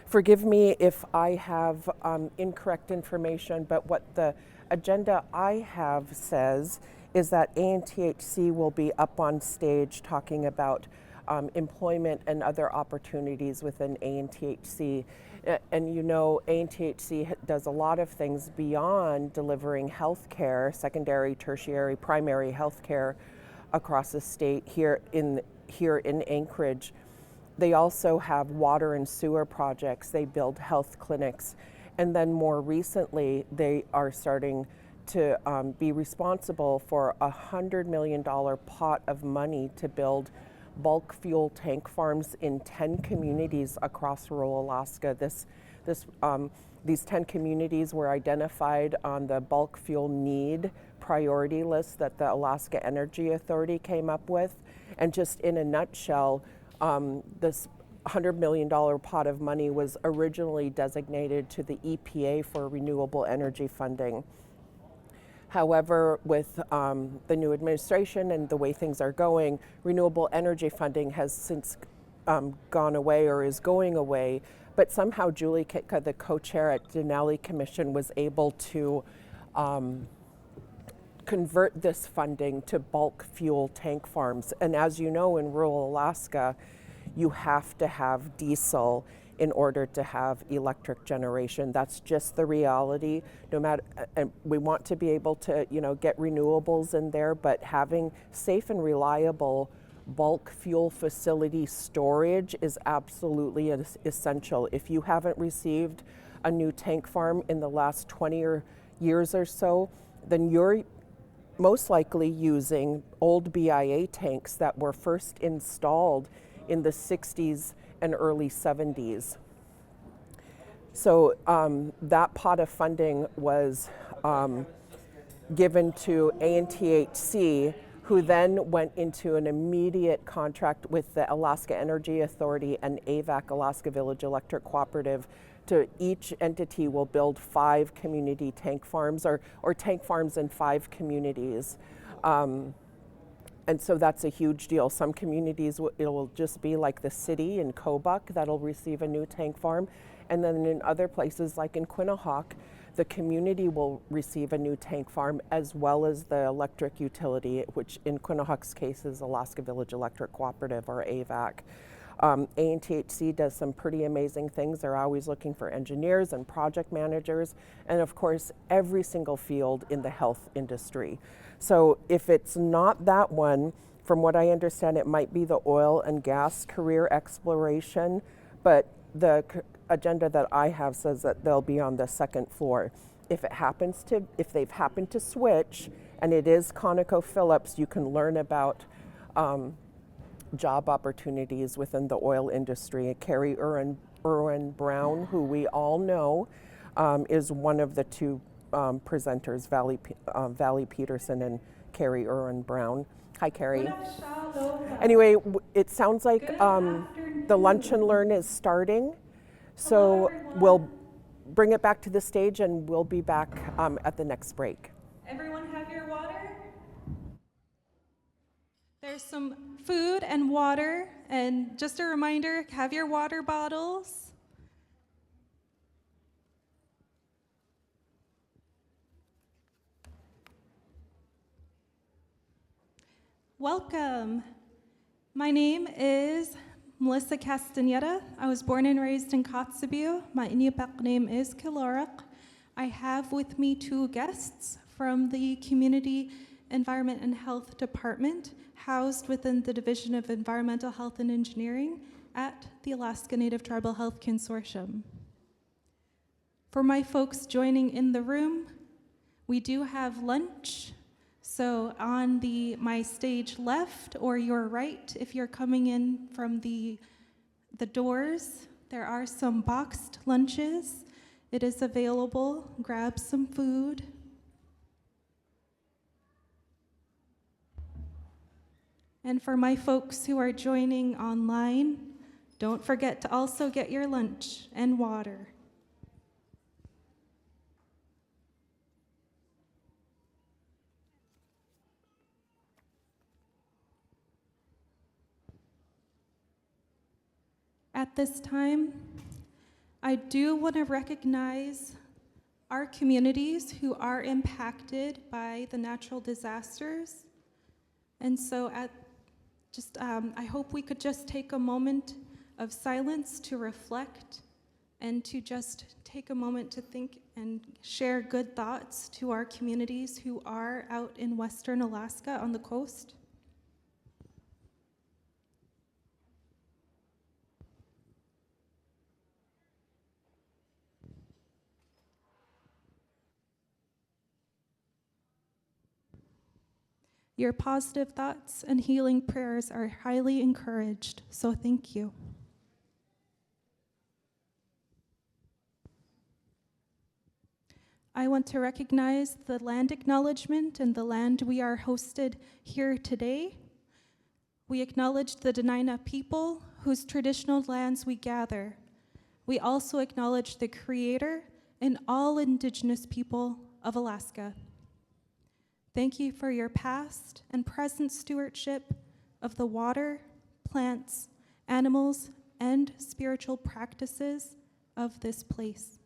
Forgive me if I have incorrect information, but what the agenda I have says is that ANTHC will be up on stage talking about employment and other opportunities within ANTHC. And you know, ANTHC does a lot of things beyond delivering health care, secondary, tertiary, primary health care across the state here in Anchorage. They also have water and sewer projects. They build health clinics. And then more recently, they are starting to be responsible for a $100 million pot of money to build bulk fuel tank farms in 10 communities across rural Alaska. These 10 communities were identified on the bulk fuel need priority list that the Alaska Energy Authority came up with. And just in a nutshell, this $100 million pot of money was originally designated to the EPA for renewable energy funding. However, with the new administration and the way things are going, renewable energy funding has since gone away or is going away. But somehow Julie Kitka, the co-chair at Denali Commission, was able to convert this funding to bulk fuel tank farms. And as you know, in rural Alaska, you have to have diesel in order to have electric generation. That's just the reality. No matter, and we want to be able to, get renewables in there, but having safe and reliable bulk fuel facility storage is absolutely essential. If you haven't received a new tank farm in the last 20 years or so, then you're most likely using old BIA tanks that were first installed in the 60s and early 70s. So that pot of funding was given to ANTHC, who then went into an immediate contract with the Alaska Energy Authority and AVAC, Alaska Village Electric Cooperative. To each entity will build 5 community tank farms or tank farms in 5 communities. And so that's a huge deal. Some communities, it will just be like the city in Kobuk that'll receive a new tank farm. And then in other places like in Quinnahock, the community will receive a new tank farm as well as the electric utility, which in Quinnahock's case is Alaska Village Electric Cooperative or AVAC. ANTHC does some pretty amazing things. They're always looking for engineers and project managers, and of course, every single field in the health industry. So if it's not that one, from what I understand, it might be the oil and gas career exploration, but the agenda that I have says that they'll be on the second floor. If they've happened to switch, and it is ConocoPhillips, you can learn about job opportunities within the oil industry. Carrie Irwin Brown, who we all know, is one of the 2 presenters, Valley Peterson and Carrie Irwin Brown. Hi, Carrie. Anyway, it sounds like the Lunch and Learn is starting. So we'll bring it back to the stage and we'll be back at the next break. Everyone have your water? There's some food and water, and just a reminder, have your water bottles. Welcome. My name is Melissa Castaneda. I was born and raised in Kotzebue. My Inupiaq name is Kiloruk. I have with me 2 guests from the Community Environment and Health Department, housed within the Division of Environmental Health and Engineering at the Alaska Native Tribal Health Consortium. For my folks joining in the room, we do have lunch. So on my stage left or your right, if you're coming in from the doors, there are some boxed lunches. It is available. Grab some food. And for my folks who are joining online, don't forget to also get your lunch and water. At this time, I do want to recognize our communities who are impacted by the natural disasters. And so I hope we could just take a moment of silence to reflect and to just take a moment to think and share good thoughts to our communities who are out in Western Alaska on the coast. Your positive thoughts and healing prayers are highly encouraged, so thank you. I want to recognize the land acknowledgement and the land we are hosted here today. We acknowledge the Dena'ina people whose traditional lands we gather. We also acknowledge the Creator and all Indigenous people of Alaska. Thank you for your past and present stewardship of the water, plants, animals, and spiritual practices of this place.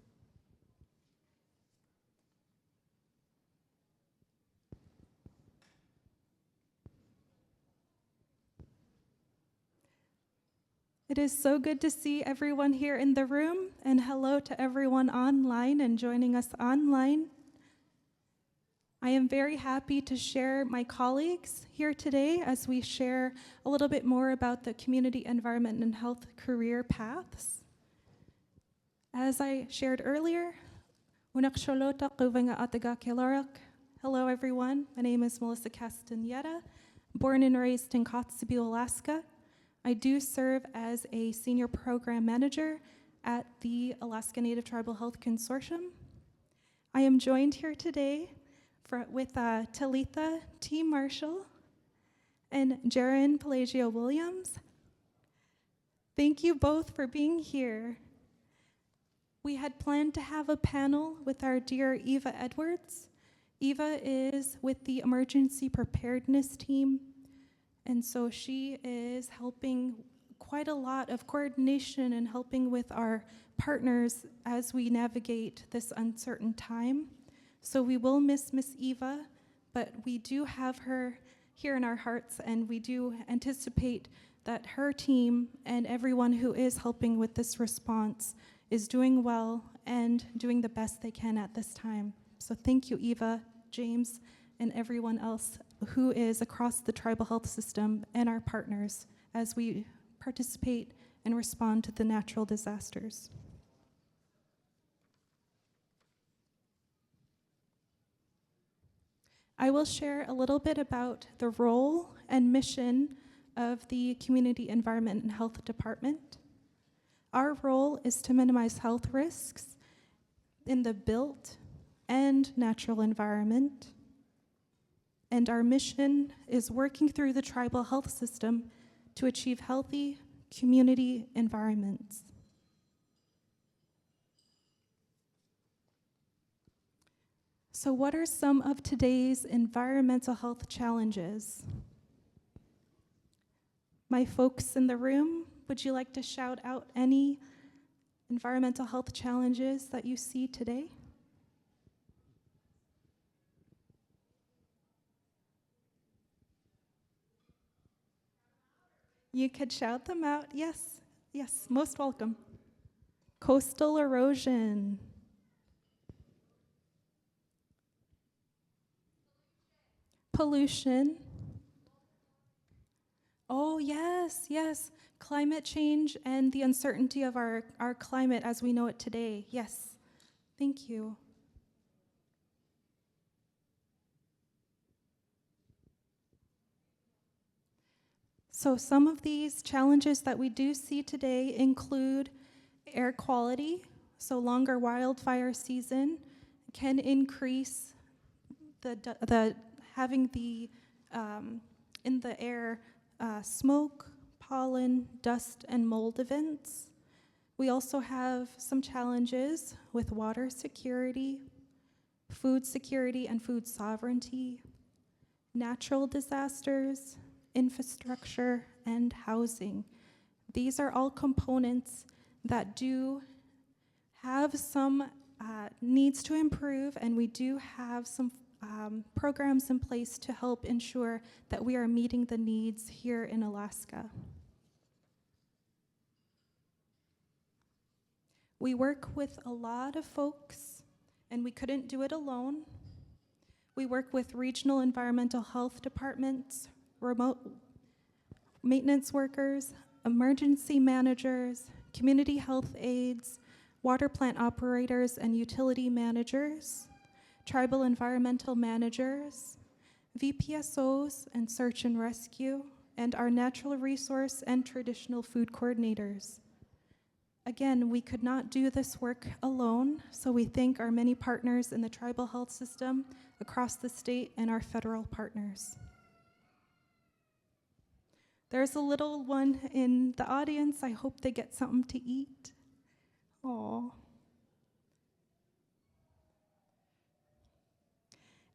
It is so good to see everyone here in the room, and hello to everyone online and joining us online. I am very happy to share my colleagues here today as we share a little bit more about the community environment and health career paths. As I shared earlier, hello everyone, my name is Melissa Castaneda, born and raised in Kotzebue, Alaska. I do serve as a senior program manager at the Alaska Native Tribal Health Consortium. I am joined here today with Talitha T. Marshall and Jaron Pelagio Williams. Thank you both for being here. We had planned to have a panel with our dear Eva Edwards. Eva is with the emergency preparedness team, and so she is helping quite a lot of coordination and helping with our partners as we navigate this uncertain time. So we will miss Miss Eva, but we do have her here in our hearts, and we do anticipate that her team and everyone who is helping with this response is doing well and doing the best they can at this time. So thank you, Eva, James, and everyone else who is across the tribal health system and our partners as we participate and respond to the natural disasters. I will share a little bit about the role and mission of the Community Environment and Health Department. Our role is to minimize health risks in the built and natural environment. And our mission is working through the tribal health system to achieve healthy community environments. So what are some of today's environmental health challenges? My folks in the room, would you like to shout out any environmental health challenges that you see today? You could shout them out. Yes, yes, most welcome. Coastal erosion. Pollution. Oh, yes, yes. Climate change and the uncertainty of our climate as we know it today. Yes, thank you. So some of these challenges that we do see today include air quality. So longer wildfire season can increase having the in the air smoke, pollen, dust, and mold events. We also have some challenges with water security, food security and food sovereignty, natural disasters, infrastructure, and housing. These are all components that do have some needs to improve, and we do have some programs in place to help ensure that we are meeting the needs here in Alaska. We work with a lot of folks, and we couldn't do it alone. We work with regional environmental health departments, remote maintenance workers, emergency managers, community health aides, water plant operators and utility managers, tribal environmental managers, VPSOs and search and rescue, and our natural resource and traditional food coordinators. Again, we could not do this work alone, so we thank our many partners in the tribal health system across the state and our federal partners. There's a little one in the audience. I hope they get something to eat. Aw.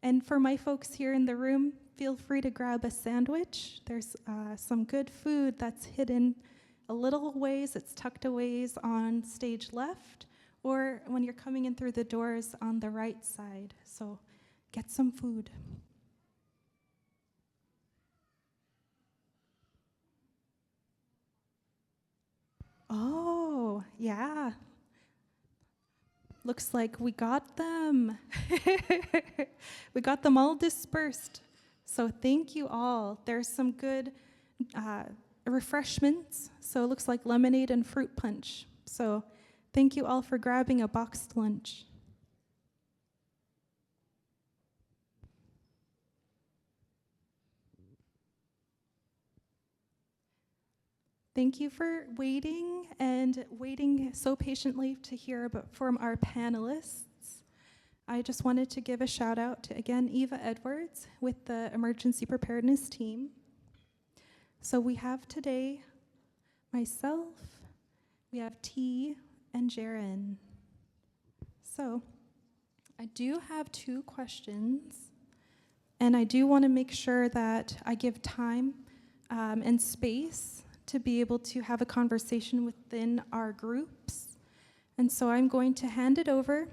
And for my folks here in the room, feel free to grab a sandwich. There's some good food that's hidden a little ways. It's tucked away on stage left, or when you're coming in through the doors on the right side. So get some food. Oh, yeah. Looks like we got them. We got them all dispersed. So thank you all. There's some good refreshments. So it looks like lemonade and fruit punch. So thank you all for grabbing a boxed lunch. Thank you for waiting so patiently to hear from our panelists. I just wanted to give a shout out to, again, Eva Edwards with the emergency preparedness team. So we have today myself, we have T, and Jaren. So I do have 2 questions, and I do want to make sure that I give time and space to be able to have a conversation within our groups. And so I'm going to hand it over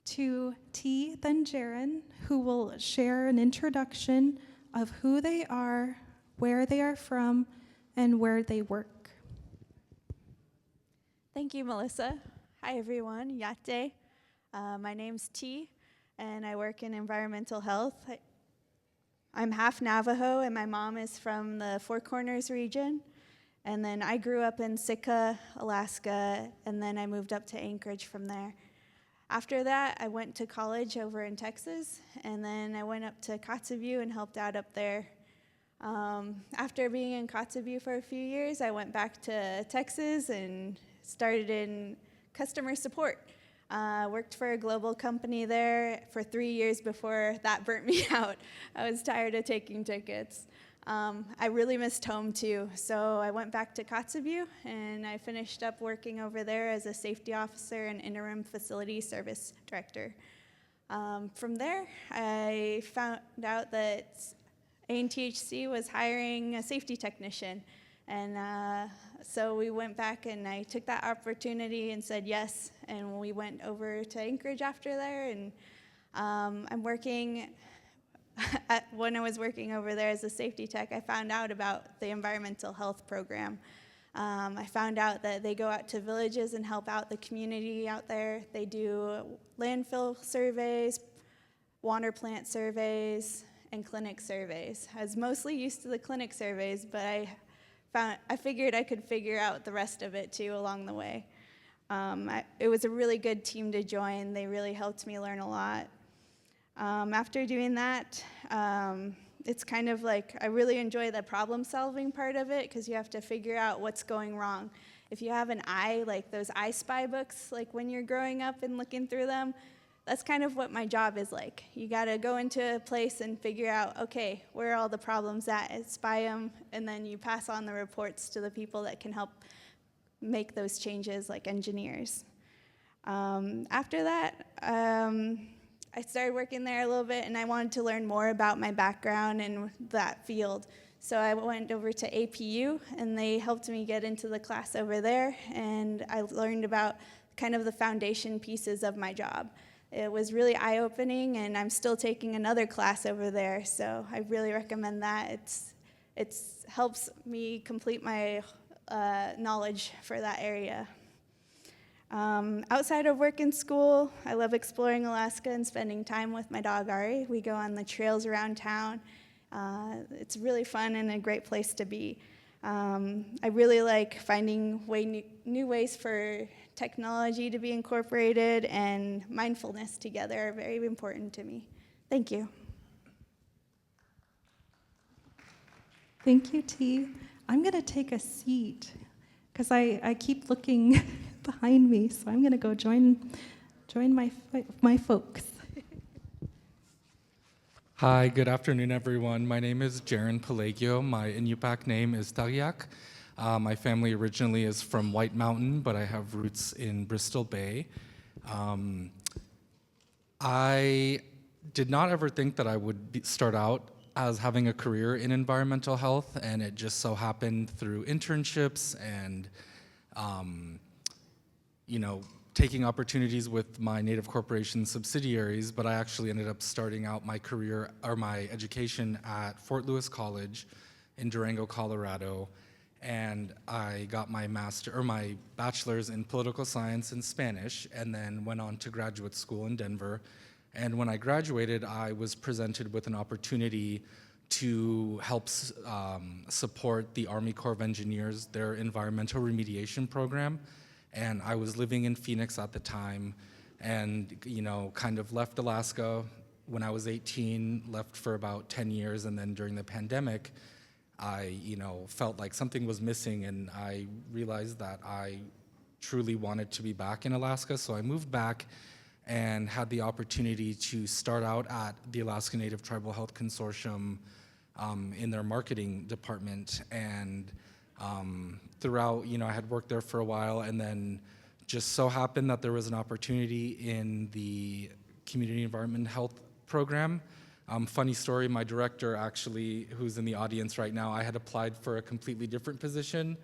to T, then Jaren, who will share an introduction of who they are, where they are from, and where they work. Thank you, Melissa. Hi, everyone. Yate. My name's T, and I work in environmental health. I'm half Navajo, and my mom is from the Four Corners region. And then I grew up in Sitka, Alaska, and then I moved up to Anchorage from there. After that, I went to college over in Texas, and then I went up to Kotzebue and helped out up there. After being in Kotzebue for a few years, I went back to Texas and started in customer support. Worked for a global company there for 3 years before that burnt me out. I was tired of taking tickets. I really missed home too, so I went back to Kotzebue and I finished up working over there as a safety officer and interim facility service director. From there, I found out that ANTHC was hiring a safety technician, and so we went back and I took that opportunity and said yes, and we went over to Anchorage after there, and I'm working. When I was working over there as a safety tech, I found out about the environmental health program. I found out that they go out to villages and help out the community out there. They do landfill surveys, water plant surveys, and clinic surveys. I was mostly used to the clinic surveys, but I figured I could figure out the rest of it too along the way. It was a really good team to join. They really helped me learn a lot. After doing that, it's kind of like I really enjoy the problem-solving part of it because you have to figure out what's going wrong. If you have an eye, like those I Spy books, like when you're growing up and looking through them, that's kind of what my job is like. You got to go into a place and figure out, okay, where are all the problems at, and spy them, and then you pass on the reports to the people that can help make those changes, like engineers. After that, I started working there a little bit, and I wanted to learn more about my background in that field. So I went over to APU, and they helped me get into the class over there, and I learned about kind of the foundation pieces of my job. It was really eye-opening, and I'm still taking another class over there, so I really recommend that. It helps me complete my knowledge for that area. Outside of work and school, I love exploring Alaska and spending time with my dog Ari. We go on the trails around town. It's really fun and a great place to be. I really like finding new ways for technology to be incorporated, and mindfulness together are very important to me. Thank you. Thank you, T. I'm going to take a seat because I keep looking behind me, so I'm going to go join my folks. Hi, good afternoon, everyone. My name is Jaron Pelagio. My Inupiaq name is Tariak. My family originally is from White Mountain, but I have roots in Bristol Bay. I did not ever think that I would start out as having a career in environmental health, and it just so happened through internships and taking opportunities with my Native Corporation subsidiaries, but I actually ended up starting out my career or my education at Fort Lewis College in Durango, Colorado, and I got my my bachelor's in political science and Spanish, and then went on to graduate school in Denver. And when I graduated, I was presented with an opportunity to help support the Army Corps of Engineers, their environmental remediation program. And I was living in Phoenix at the time, and kind of left Alaska when I was 18, left for about 10 years, and then during the pandemic, I felt like something was missing, and I realized that I truly wanted to be back in Alaska, so I moved back and had the opportunity to start out at the Alaska Native Tribal Health Consortium in their marketing department, and throughout, I had worked there for a while, and then just so happened that there was an opportunity in the Community Environment Health program. Funny story, my director actually, who's in the audience right now, I had applied for a completely different position,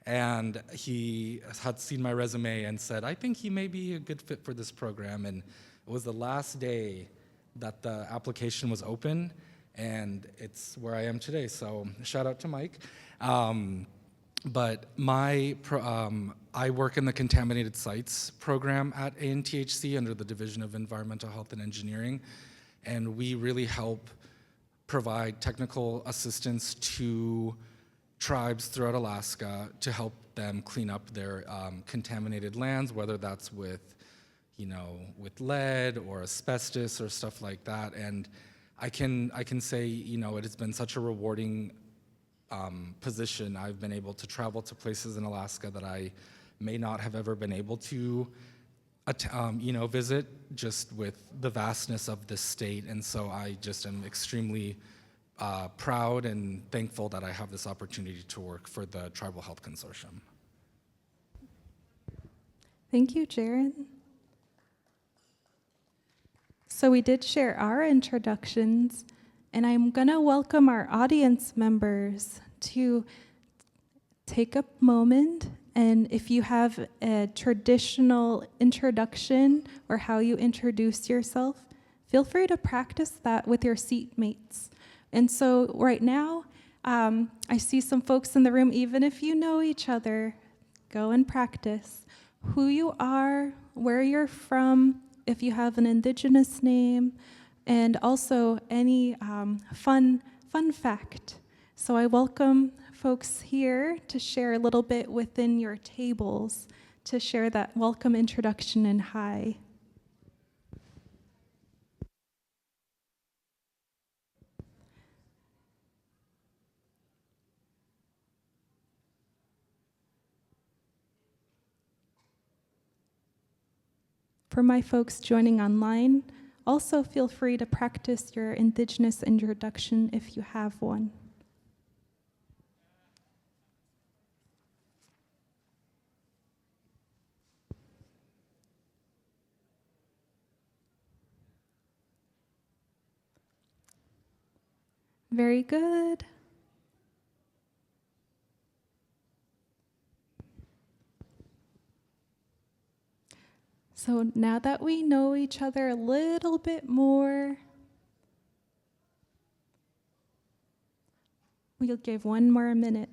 and he had seen my resume and said, I think he may be a good fit for this program, and it was the last day that the application was open, and it's where I am today, so shout out to Mike. But I work in the Contaminated Sites program at ANTHC under the Division of Environmental Health and Engineering, and we really help provide technical assistance to tribes throughout Alaska to help them clean up their contaminated lands, whether that's with lead or asbestos or stuff like that. And I can say, it has been such a rewarding position. I've been able to travel to places in Alaska that I may not have ever been able to visit, just with the vastness of this state. And so I just am extremely proud and thankful that I have this opportunity to work for the Tribal Health Consortium. Thank you, Jaron. So we did share our introductions, and I'm going to welcome our audience members to take a moment, and if you have a traditional introduction or how you introduce yourself, feel free to practice that with your seatmates. And so right now, I see some folks in the room, even if you know each other, go and practice who you are, where you're from, if you have an indigenous name, and also any fun fact. So I welcome folks here to share a little bit within your tables to share that welcome introduction and hi. For my folks joining online, also feel free to practice your indigenous introduction if you have one. Very good. So now that we know each other a little bit more, we'll give one more minute.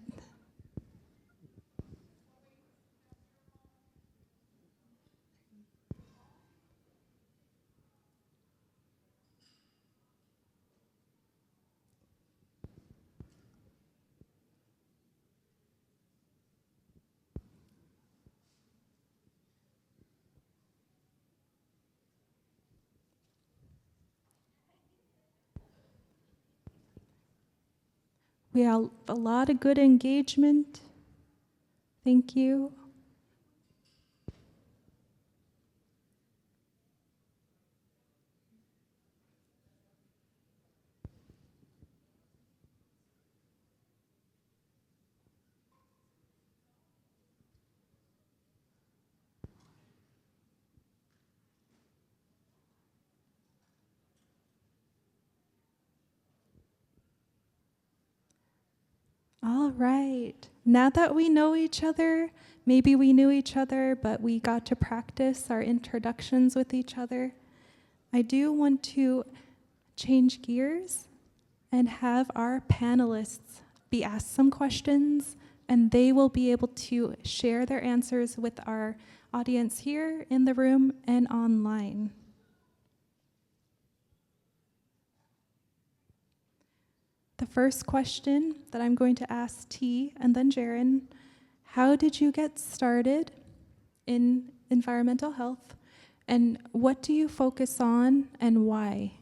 We have a lot of good engagement. Thank you. All right. Now that we know each other, maybe we knew each other, but we got to practice our introductions with each other. I do want to change gears and have our panelists be asked some questions, and they will be able to share their answers with our audience here in the room and online. The first question that I'm going to ask T and then Jaren, how did you get started in environmental health, and what do you focus on and why?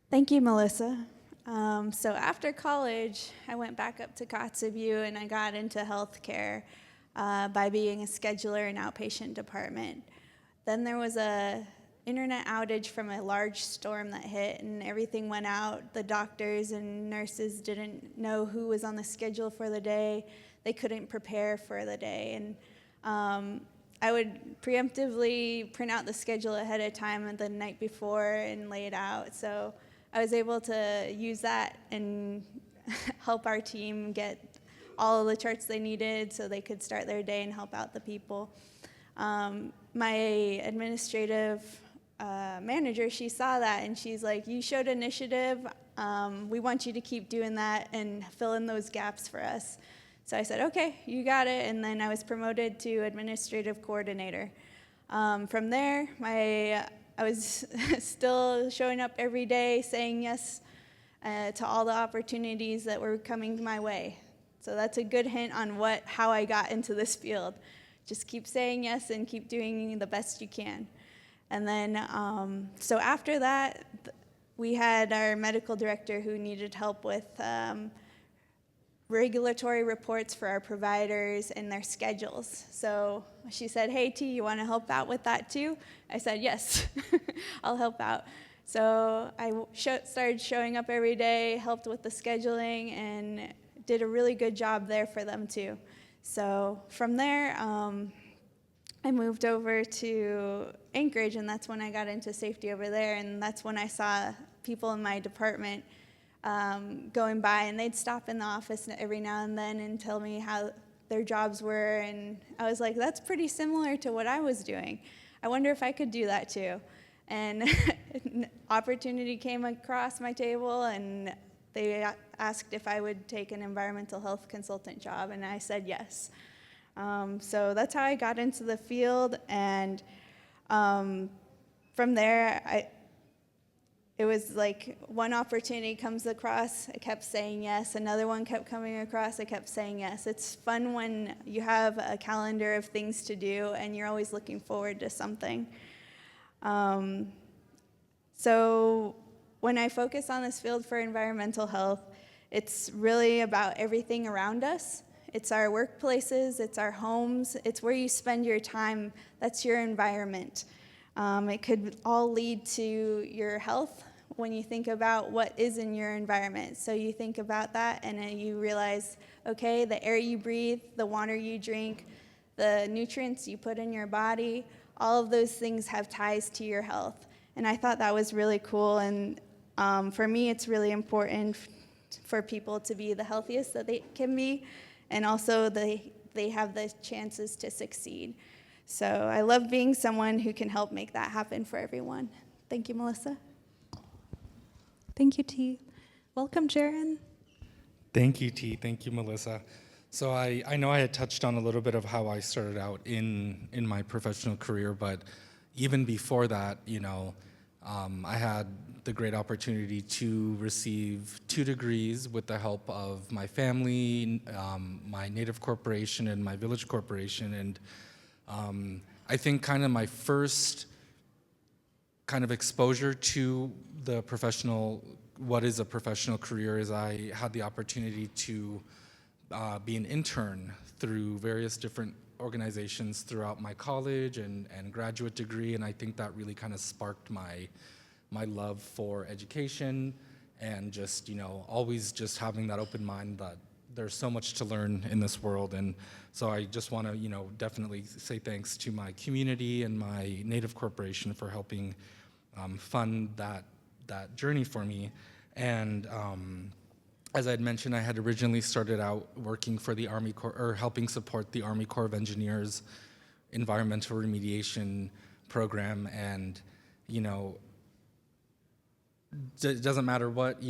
Thank you, Melissa. So after college, I went back up to Kotzebue and I got into healthcare by being a scheduler in outpatient department. Then there was a internet outage from a large storm that hit and everything went out. The doctors and nurses didn't know who was on the schedule for the day. They couldn't prepare for the day. And I would preemptively print out the schedule ahead of time the night before and lay it out. So I was able to use that and help our team get all of the charts they needed so they could start their day and help out the people. My administrative manager, she saw that and she's like, you showed initiative. We want you to keep doing that and fill in those gaps for us. So I said, okay, you got it. And then I was promoted to administrative coordinator. From there, I was still showing up every day, saying yes to all the opportunities that were coming my way. So that's a good hint on how I got into this field. Just keep saying yes and keep doing the best you can. And then, so after that, we had our medical director who needed help with regulatory reports for our providers and their schedules. So she said, hey, T, you want to help out with that too? I said, yes, I'll help out. So I started showing up every day, helped with the scheduling, and did a really good job there for them too. So from there, I moved over to Anchorage, and that's when I got into safety over there, and that's when I saw people in my department going by, and they'd stop in the office every now and then and tell me how their jobs were, and I was like, that's pretty similar to what I was doing. I wonder if I could do that too. And an opportunity came across my table, and they asked if I would take an environmental health consultant job, and I said yes. So that's how I got into the field, and from there, it was like one opportunity comes across, I kept saying yes. Another one kept coming across, I kept saying yes. It's fun when you have a calendar of things to do and you're always looking forward to something. So when I focus on this field for environmental health, it's really about everything around us. It's our workplaces, it's our homes, it's where you spend your time. That's your environment. It could all lead to your health when you think about what is in your environment. So you think about that and then you realize, okay, the air you breathe, the water you drink, the nutrients you put in your body, all of those things have ties to your health. And I thought that was really cool, and for me it's really important for people to be the healthiest that they can be, and also the they have the chances to succeed. So I love being someone who can help make that happen for everyone. Thank you, Melissa. Thank you, T. Welcome, Jaron. Thank you, T. Thank you, Melissa. So I know I had touched on a little bit of how I started out in my professional career, but even before that, I had the great opportunity to receive 2 degrees with the help of my family, my native corporation, and my village corporation. And I think kind of my first kind of exposure to the what is a professional career is I had the opportunity to be an intern through various different organizations throughout my college and graduate degree, and I think that really kind of sparked my love for education and just, always just having that open mind that there's so much to learn in this world. And so I just want to, definitely say thanks to my community and my native corporation for helping fund that journey for me. And as I had mentioned, I had originally started out working for the Army Corps, or helping support the Army Corps of Engineers environmental remediation program. And, it doesn't matter what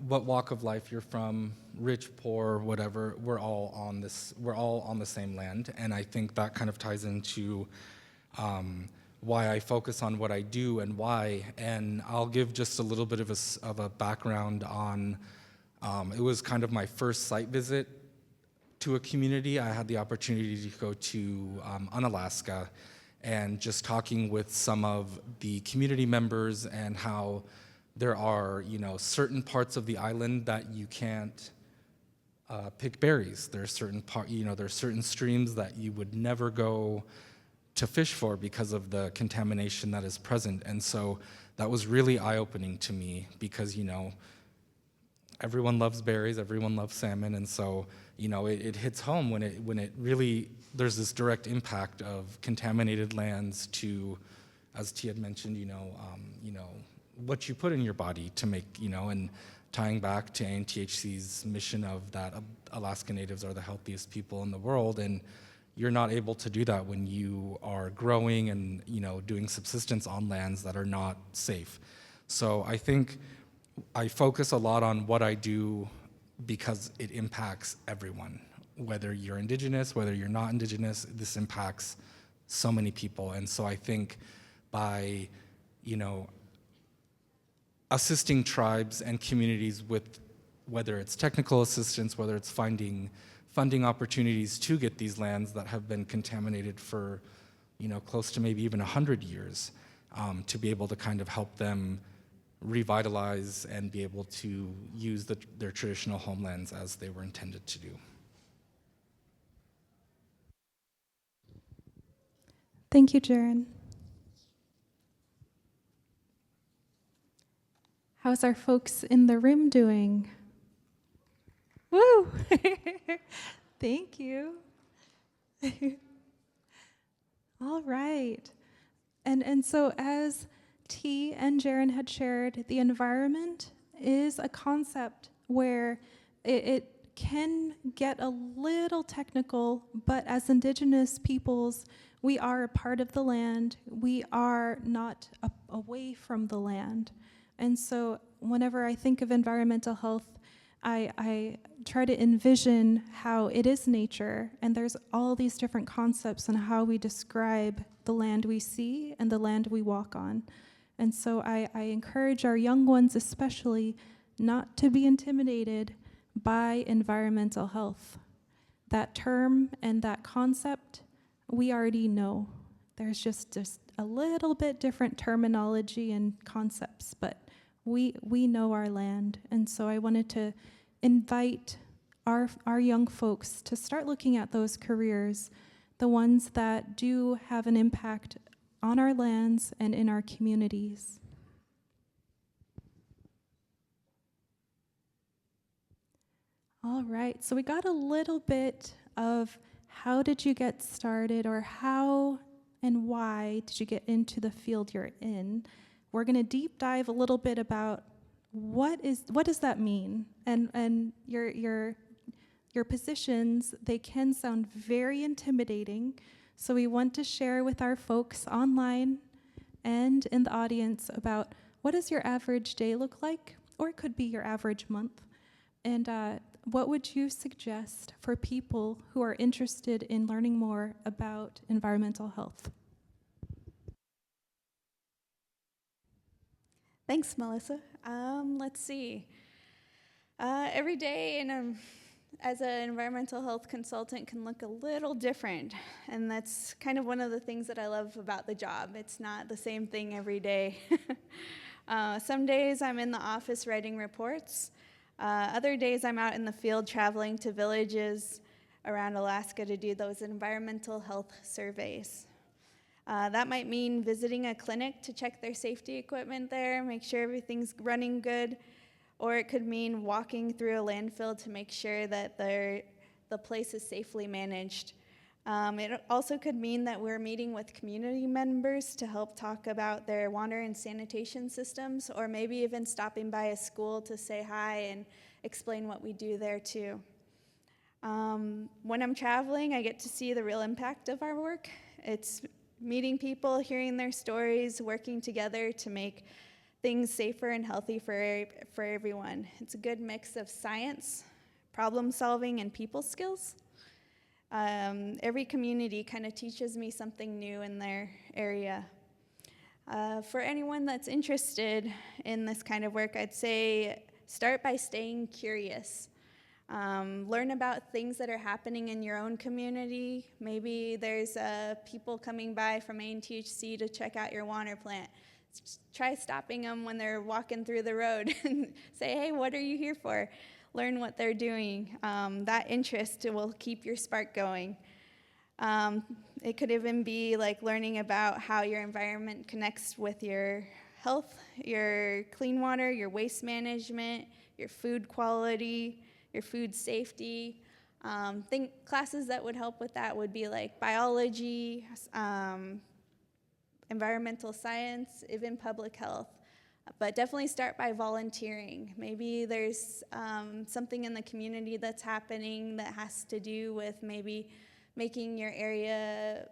walk of life you're from, rich, poor, whatever, we're all on the same land. And I think that kind of ties into why I focus on what I do and why. And I'll give just a little bit of a background on, it was kind of my first site visit to a community. I had the opportunity to go to Unalaska and just talking with some of the community members and how there are, certain parts of the island that you can't pick berries. There's there's certain streams that you would never go to fish for because of the contamination that is present. And so that was really eye-opening to me because, everyone loves berries, everyone loves salmon, and so, it hits home when it really, there's this direct impact of contaminated lands to, as T had mentioned, what you put in your body to make, and tying back to ANTHC's mission of that Alaska Natives are the healthiest people in the world, and you're not able to do that when you are growing and, doing subsistence on lands that are not safe. So I think I focus a lot on what I do because it impacts everyone, whether you're Indigenous, whether you're not Indigenous, this impacts so many people. And so I think by, assisting tribes and communities with whether it's technical assistance, whether it's finding funding opportunities to get these lands that have been contaminated for, close to maybe even 100 years, to be able to kind of help them revitalize and be able to use their traditional homelands as they were intended to do. Thank you, Jaron. How's our folks in the room doing? Woo! Thank you. All right. And so as T and Jaron had shared, the environment is a concept where it can get a little technical, but as Indigenous peoples, we are a part of the land. We are not away from the land. And so whenever I think of environmental health, I try to envision how it is nature, and there's all these different concepts on how we describe the land we see and the land we walk on. And so I encourage our young ones especially not to be intimidated by environmental health. That term and that concept, we already know. There's just a little bit different terminology and concepts, but we know our land. And so I wanted to invite our young folks to start looking at those careers, the ones that do have an impact on our lands and in our communities. All right, so we got a little bit of how did you get started, or how and why did you get into the field you're in. We're going to deep dive a little bit about what does that mean, and your your positions, they can sound very intimidating. So we want to share with our folks online and in the audience about what does your average day look like, or it could be your average month. And what would you suggest for people who are interested in learning more about environmental health? Thanks, Melissa. Let's see. Every day as an environmental health consultant can look a little different, and that's kind of one of the things that I love about the job. It's not the same thing every day. Some days I'm in the office writing reports. Other days I'm out in the field traveling to villages around Alaska to do those environmental health surveys. That might mean visiting a clinic to check their safety equipment there, make sure everything's running good, or it could mean walking through a landfill to make sure that the place is safely managed. It also could mean that we're meeting with community members to help talk about their water and sanitation systems, or maybe even stopping by a school to say hi and explain what we do there too. When I'm traveling, I get to see the real impact of our work. It's meeting people, hearing their stories, working together to make things safer and healthy for everyone. It's a good mix of science, problem solving, and people skills. Every community kind of teaches me something new in their area. For anyone that's interested in this kind of work, I'd say start by staying curious. Learn about things that are happening in your own community. Maybe there's people coming by from ANTHC to check out your water plant. Try stopping them when they're walking through the road and say, hey, what are you here for? Learn what they're doing. That interest will keep your spark going. It could even be like learning about how your environment connects with your health, your clean water, your waste management, your food quality, your food safety. Classes that would help with that would be like biology, environmental science, even public health. But definitely start by volunteering. Maybe there's something in the community that's happening that has to do with maybe making your area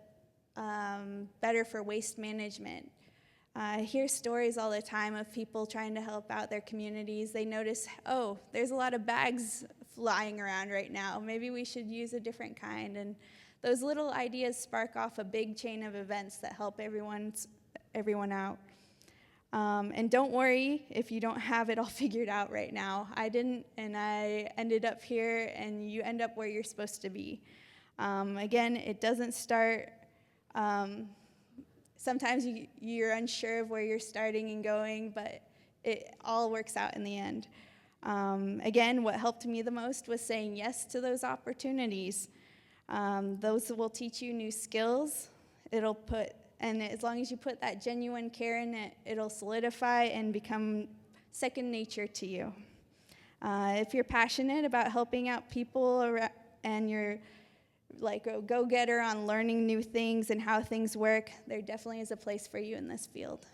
better for waste management. I hear stories all the time of people trying to help out their communities. They notice, oh, there's a lot of bags flying around right now. Maybe we should use a different kind. And those little ideas spark off a big chain of events that help everyone out. And don't worry if you don't have it all figured out right now. I didn't, and I ended up here, and you end up where you're supposed to be. Again, it doesn't start, sometimes you're unsure of where you're starting and going, but it all works out in the end. Again, what helped me the most was saying yes to those opportunities. Those will teach you new skills. And as long as you put that genuine care in it, it'll solidify and become second nature to you. If you're passionate about helping out people and you're like a go-getter on learning new things and how things work, there definitely is a place for you in this field.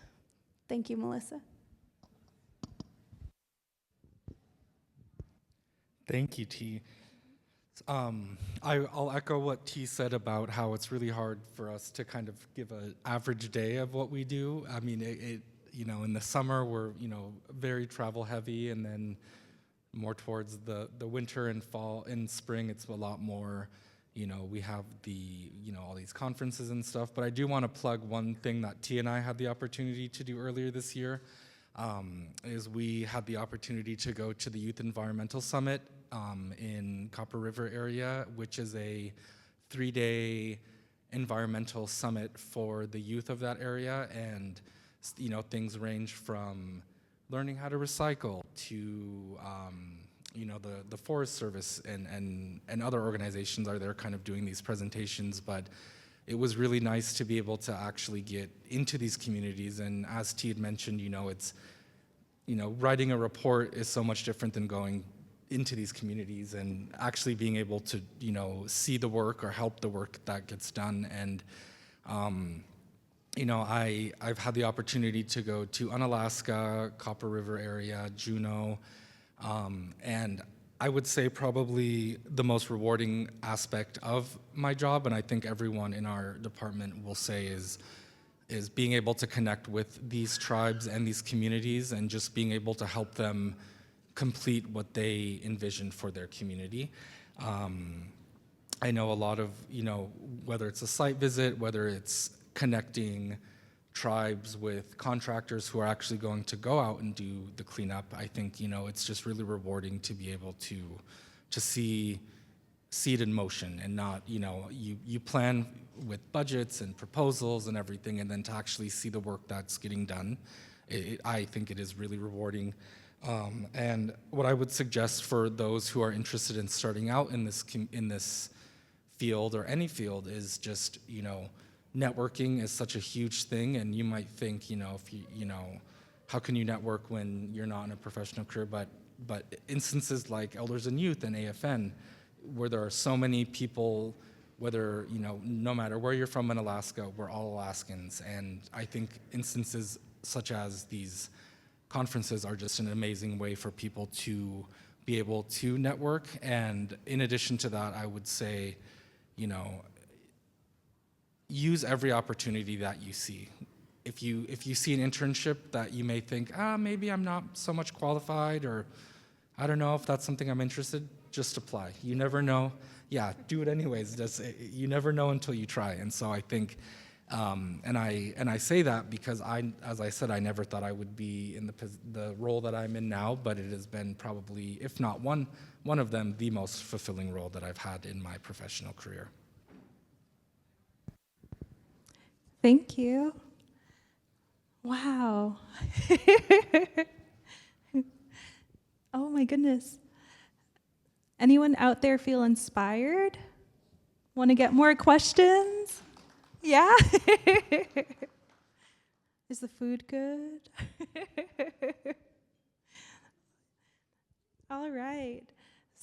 Thank you, Melissa. Thank you, T. I'll echo what T said about how it's really hard for us to kind of give an average day of what we do. I mean, in the summer we're very travel heavy, and then more towards the winter and fall and spring it's a lot more. We have all these conferences and stuff. But I do want to plug one thing that T and I had the opportunity to do earlier this year. Is we had the opportunity to go to the Youth Environmental Summit in Copper River area, which is a 3-day environmental summit for the youth of that area. And things range from learning how to recycle to the Forest Service and other organizations are there kind of doing these presentations. But it was really nice to be able to actually get into these communities. And as T had mentioned, it's, writing a report is so much different than going into these communities and actually being able to, see the work or help the work that gets done. And, I've had the opportunity to go to Unalaska, Copper River area, Juneau, and I would say probably the most rewarding aspect of my job, and I think everyone in our department will say is being able to connect with these tribes and these communities and just being able to help them complete what they envisioned for their community. I know a lot of, whether it's a site visit, whether it's connecting tribes with contractors who are actually going to go out and do the cleanup, I think, it's just really rewarding to be able to see it in motion and not, you plan with budgets and proposals and everything, and then to actually see the work that's getting done, I think it is really rewarding. And what I would suggest for those who are interested in starting out in this field or any field is just, networking is such a huge thing, and you might think, how can you network when you're not in a professional career? But instances like Elders and Youth and AFN, where there are so many people, whether, no matter where you're from in Alaska, we're all Alaskans. And I think instances such as these conferences are just an amazing way for people to be able to network. And in addition to that, I would say, use every opportunity that you see. If you see an internship that you may think, maybe I'm not so much qualified, or I don't know if that's something I'm interested, just apply. You never know. Yeah, do it anyways. You never know until you try. And so I think, and I say that because as I said, I never thought I would be in the role that I'm in now, but it has been probably, if not one of them, the most fulfilling role that I've had in my professional career. Thank you. Wow. Oh my goodness. Anyone out there feel inspired? Want to get more questions? Yeah? Is the food good? All right.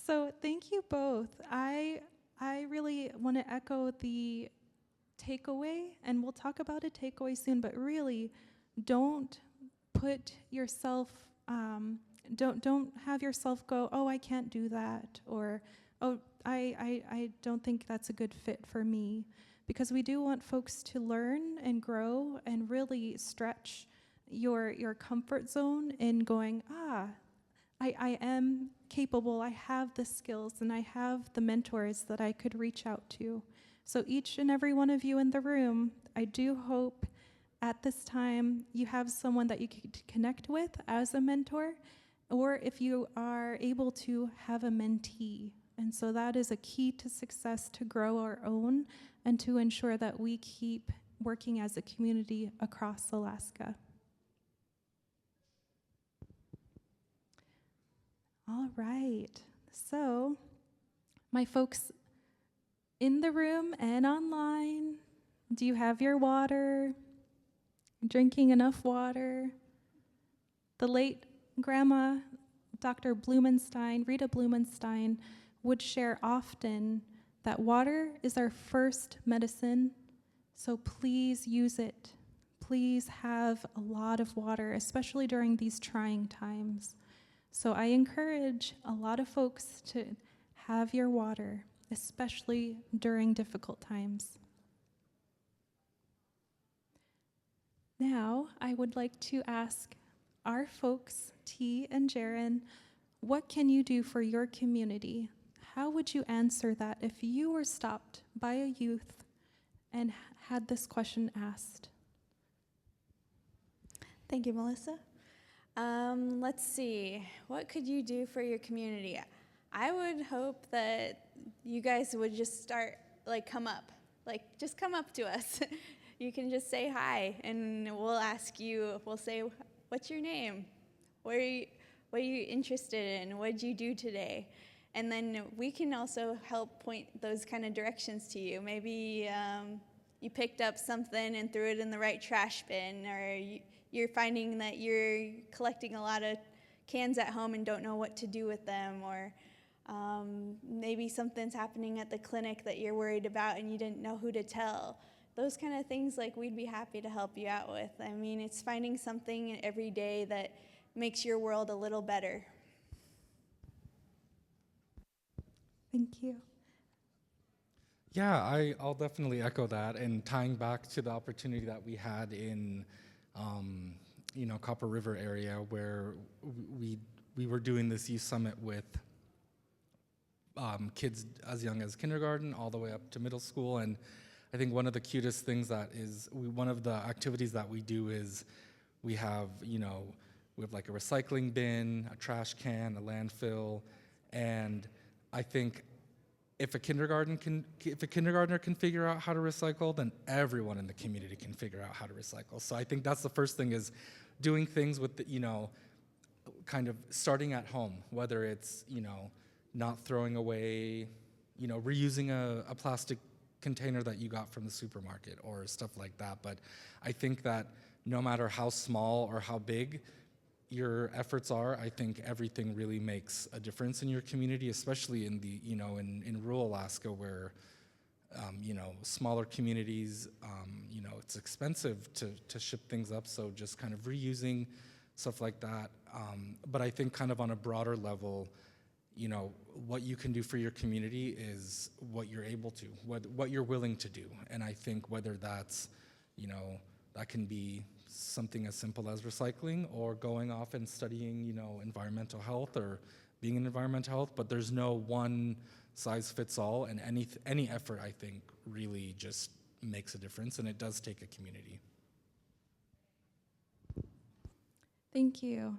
So thank you both. I really want to echo the takeaway, and we'll talk about a takeaway soon, but really don't put yourself, don't have yourself go, oh, I can't do that, or, oh, I don't think that's a good fit for me. Because we do want folks to learn and grow and really stretch your comfort zone in going, I am capable, I have the skills, and I have the mentors that I could reach out to. So each and every one of you in the room, I do hope at this time you have someone that you can connect with as a mentor, or if you are able to have a mentee. And so that is a key to success, to grow our own and to ensure that we keep working as a community across Alaska. All right, so my folks in the room and online, do you have your water? Drinking enough water? The late grandma, Dr. Blumenstein, Rita Blumenstein, would share often that water is our first medicine, so please use it. Please have a lot of water, especially during these trying times. So I encourage a lot of folks to have your water, especially during difficult times. Now, I would like to ask our folks, T and Jaren, what can you do for your community? How would you answer that if you were stopped by a youth and had this question asked? Thank you, Melissa. Let's see, what could you do for your community? I would hope that you guys would just start, come up. Just come up to us. You can just say hi, and we'll ask you, we'll say, what's your name? What are you interested in? What did you do today? And then we can also help point those kind of directions to you. Maybe you picked up something and threw it in the right trash bin, or you're finding that you're collecting a lot of cans at home and don't know what to do with them, or maybe something's happening at the clinic that you're worried about and you didn't know who to tell. Those kind of things, we'd be happy to help you out with. I mean, it's finding something every day that makes your world a little better. Thank you. Yeah, I'll definitely echo that. And tying back to the opportunity that we had in, Copper River area, where we were doing this youth summit with kids as young as kindergarten all the way up to middle school. And I think one of the cutest things one of the activities that we do is we have like a recycling bin, a trash can, a landfill, and I think if a kindergartner can figure out how to recycle, then everyone in the community can figure out how to recycle. So I think that's the first thing, is doing things with kind of starting at home, whether it's not throwing away, reusing a plastic container that you got from the supermarket or stuff like that. But I think that no matter how small or how big your efforts are, I think everything really makes a difference in your community, especially in the in rural Alaska, where smaller communities, it's expensive to ship things up. So just kind of reusing stuff like that. But I think kind of on a broader level, what you can do for your community is what you're able to, what you're willing to do. And I think whether that's, that can be something as simple as recycling or going off and studying, environmental health or being in environmental health, but there's no one size fits all, and any effort, I think, really just makes a difference, and it does take a community. Thank you.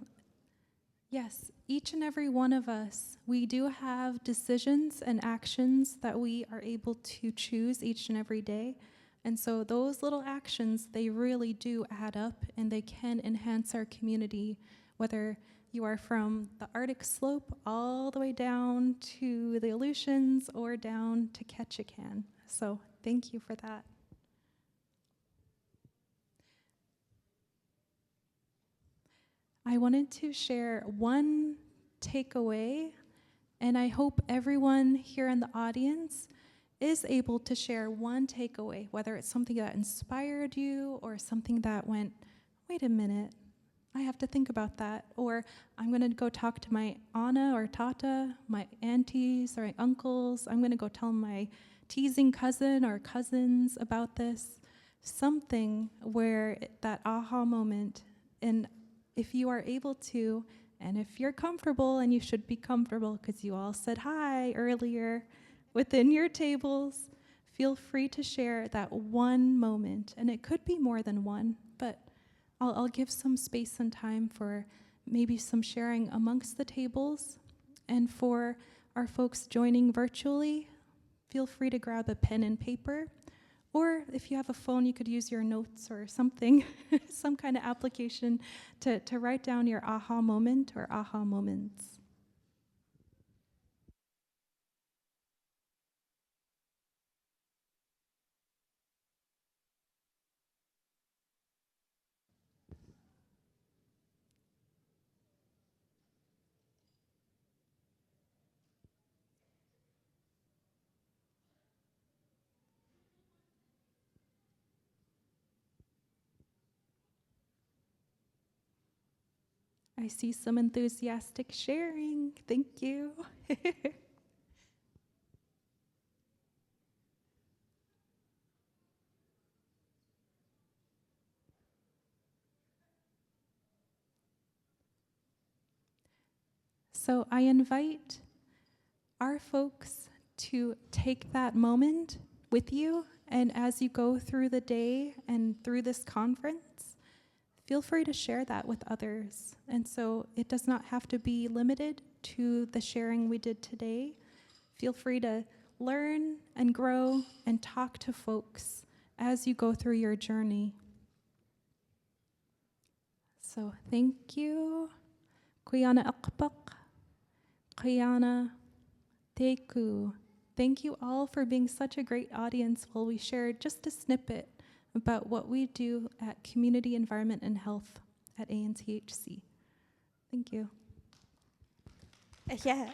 Yes, each and every one of us, we do have decisions and actions that we are able to choose each and every day. And so those little actions, they really do add up, and they can enhance our community, whether you are from the Arctic slope all the way down to the Aleutians or down to Ketchikan. So thank you for that. I wanted to share one takeaway, and I hope everyone here in the audience is able to share one takeaway, whether it's something that inspired you or something that went, wait a minute, I have to think about that, or I'm going to go talk to my Ana or Tata, my aunties or my uncles. I'm going to go tell my teasing cousin or cousins about this. Something where that aha moment, and if you are able to, and if you're comfortable, and you should be comfortable because you all said hi earlier within your tables, feel free to share that one moment. And it could be more than one, but I'll give some space and time for maybe some sharing amongst the tables. And for our folks joining virtually, feel free to grab a pen and paper. Or if you have a phone, you could use your notes or something, some kind of application to write down your aha moment or aha moments. I see some enthusiastic sharing. Thank you. So I invite our folks to take that moment with you, and as you go through the day and through this conference, feel free to share that with others. And so it does not have to be limited to the sharing we did today. Feel free to learn and grow and talk to folks as you go through your journey. So thank you. Kuyana Akpak, Kuyana Teku. Thank you all for being such a great audience while we shared just a snippet about what we do at Community Environment and Health at ANTHC. Thank you. Yeah.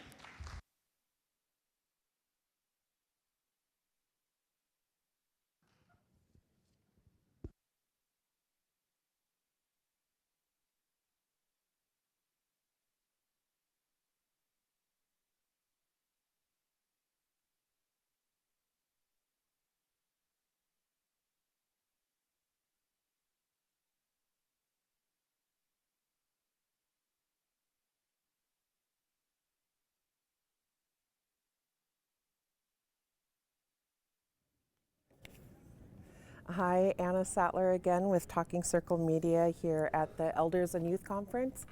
Hi, Anna Sattler again with Talking Circle Media here at the Elders and Youth Conference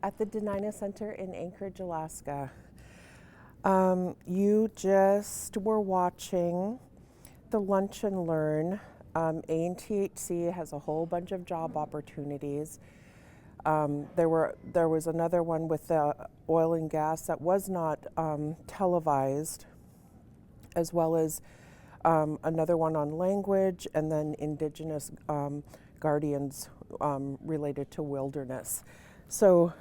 at the Denina Center in Anchorage, Alaska. You just were watching the Lunch and Learn. ANTHC has a whole bunch of job opportunities. There was another one with the oil and gas that was not televised, as well as another one on language, and then Indigenous guardians related to wilderness. So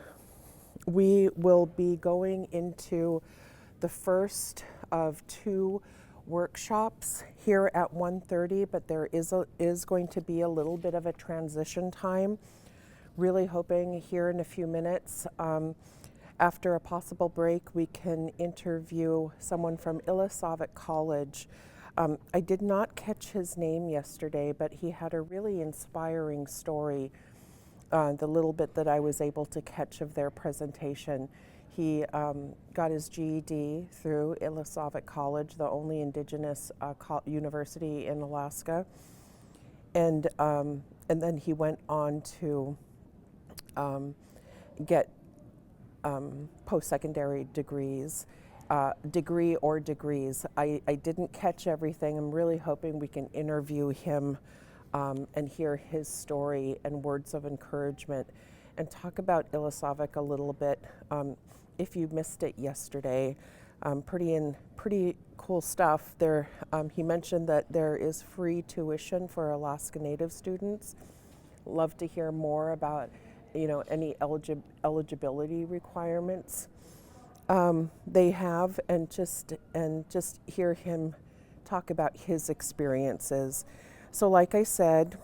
we will be going into the first of 2 workshops here at 1:30, but there is going to be a little bit of a transition time. Really hoping here in a few minutes, after a possible break, we can interview someone from Ilisavik College. I did not catch his name yesterday, but he had a really inspiring story, the little bit that I was able to catch of their presentation. He got his GED through Ilisavik College, the only Indigenous university in Alaska, and then he went on to get post-secondary degrees, degree or degrees. I didn't catch everything. I'm really hoping we can interview him and hear his story and words of encouragement and talk about Ilisavik a little bit. If you missed it yesterday, pretty cool stuff. There, he mentioned that there is free tuition for Alaska Native students. Love to hear more about, any eligibility requirements they have, and just hear him talk about his experiences. So, like I said,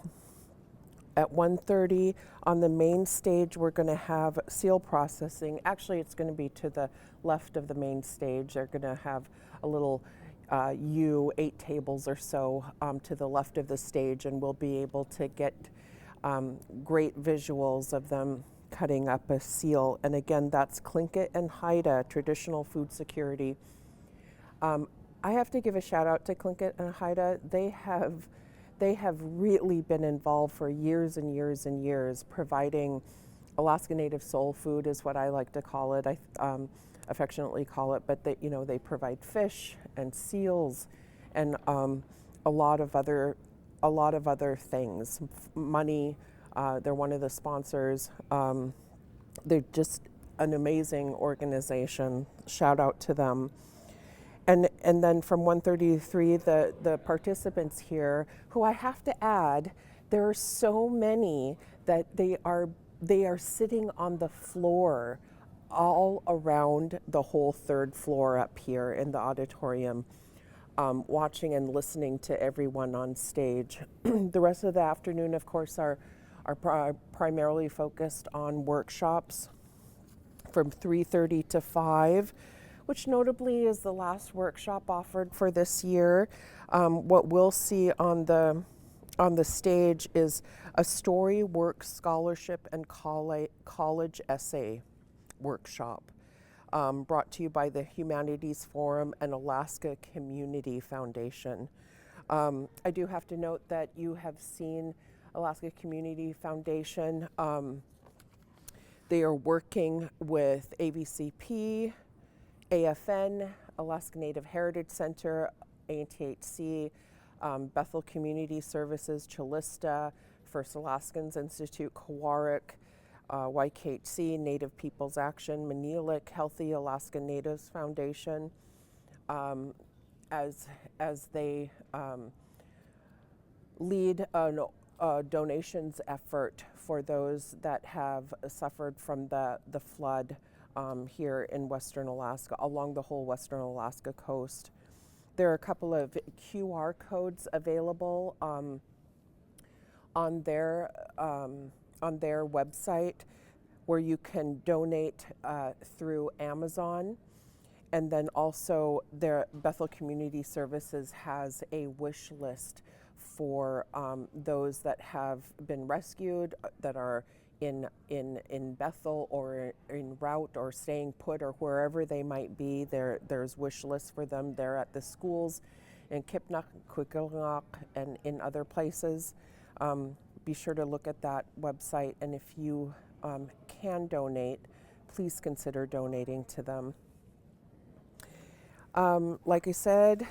at 1:30 on the main stage, we're going to have seal processing. Actually, it's going to be to the left of the main stage. They're going to have a little 8 tables or so to the left of the stage, and we'll be able to get great visuals of them cutting up a seal. And again, that's Tlingit and Haida, traditional food security. I have to give a shout out to Tlingit and Haida. They have really been involved for years and years and years, providing Alaska Native soul food is what I like to call it. I affectionately call it, but they provide fish and seals and a lot of other things. Money. They're one of the sponsors. They're just an amazing organization. Shout out to them. And then from 133, the participants here, who I have to add, there are so many that they are sitting on the floor all around the whole 3rd floor up here in the auditorium, watching and listening to everyone on stage. The rest of the afternoon, of course, are primarily focused on workshops from 3:30 to 5. Which notably is the last workshop offered for this year. What we'll see on the stage is a story, work, scholarship, and college essay workshop, brought to you by the Humanities Forum and Alaska Community Foundation. I do have to note that you have seen Alaska Community Foundation. They are working with AVCP, AFN, Alaska Native Heritage Center, ANTHC, Bethel Community Services, Chilista, First Alaskans Institute, Kawaruk, YKHC, Native Peoples Action, Manilik, Healthy Alaska Natives Foundation, as they lead a donations effort for those that have suffered from the flood here in Western Alaska, along the whole Western Alaska coast. There are a couple of QR codes available on their website where you can donate through Amazon. And then also their Bethel Community Services has a wish list for those that have been rescued, that are in Bethel or en route or staying put or wherever they might be. There's wish lists for them there at the schools in Kipnuk, Quiglok, and in other places. Be sure to look at that website, and if you can donate, please consider donating to them. Like I said,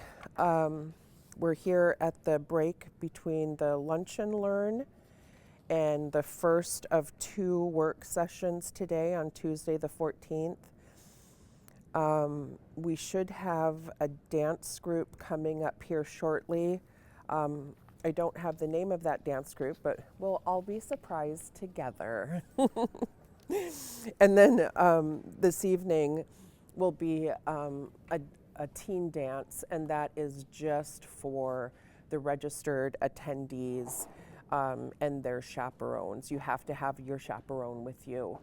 we're here at the break between the Lunch and Learn and the first of 2 work sessions today on Tuesday the 14th. We should have a dance group coming up here shortly. I don't have the name of that dance group, but we'll all be surprised together. And then this evening will be a teen dance, and that is just for the registered attendees and their chaperones. You have to have your chaperone with you.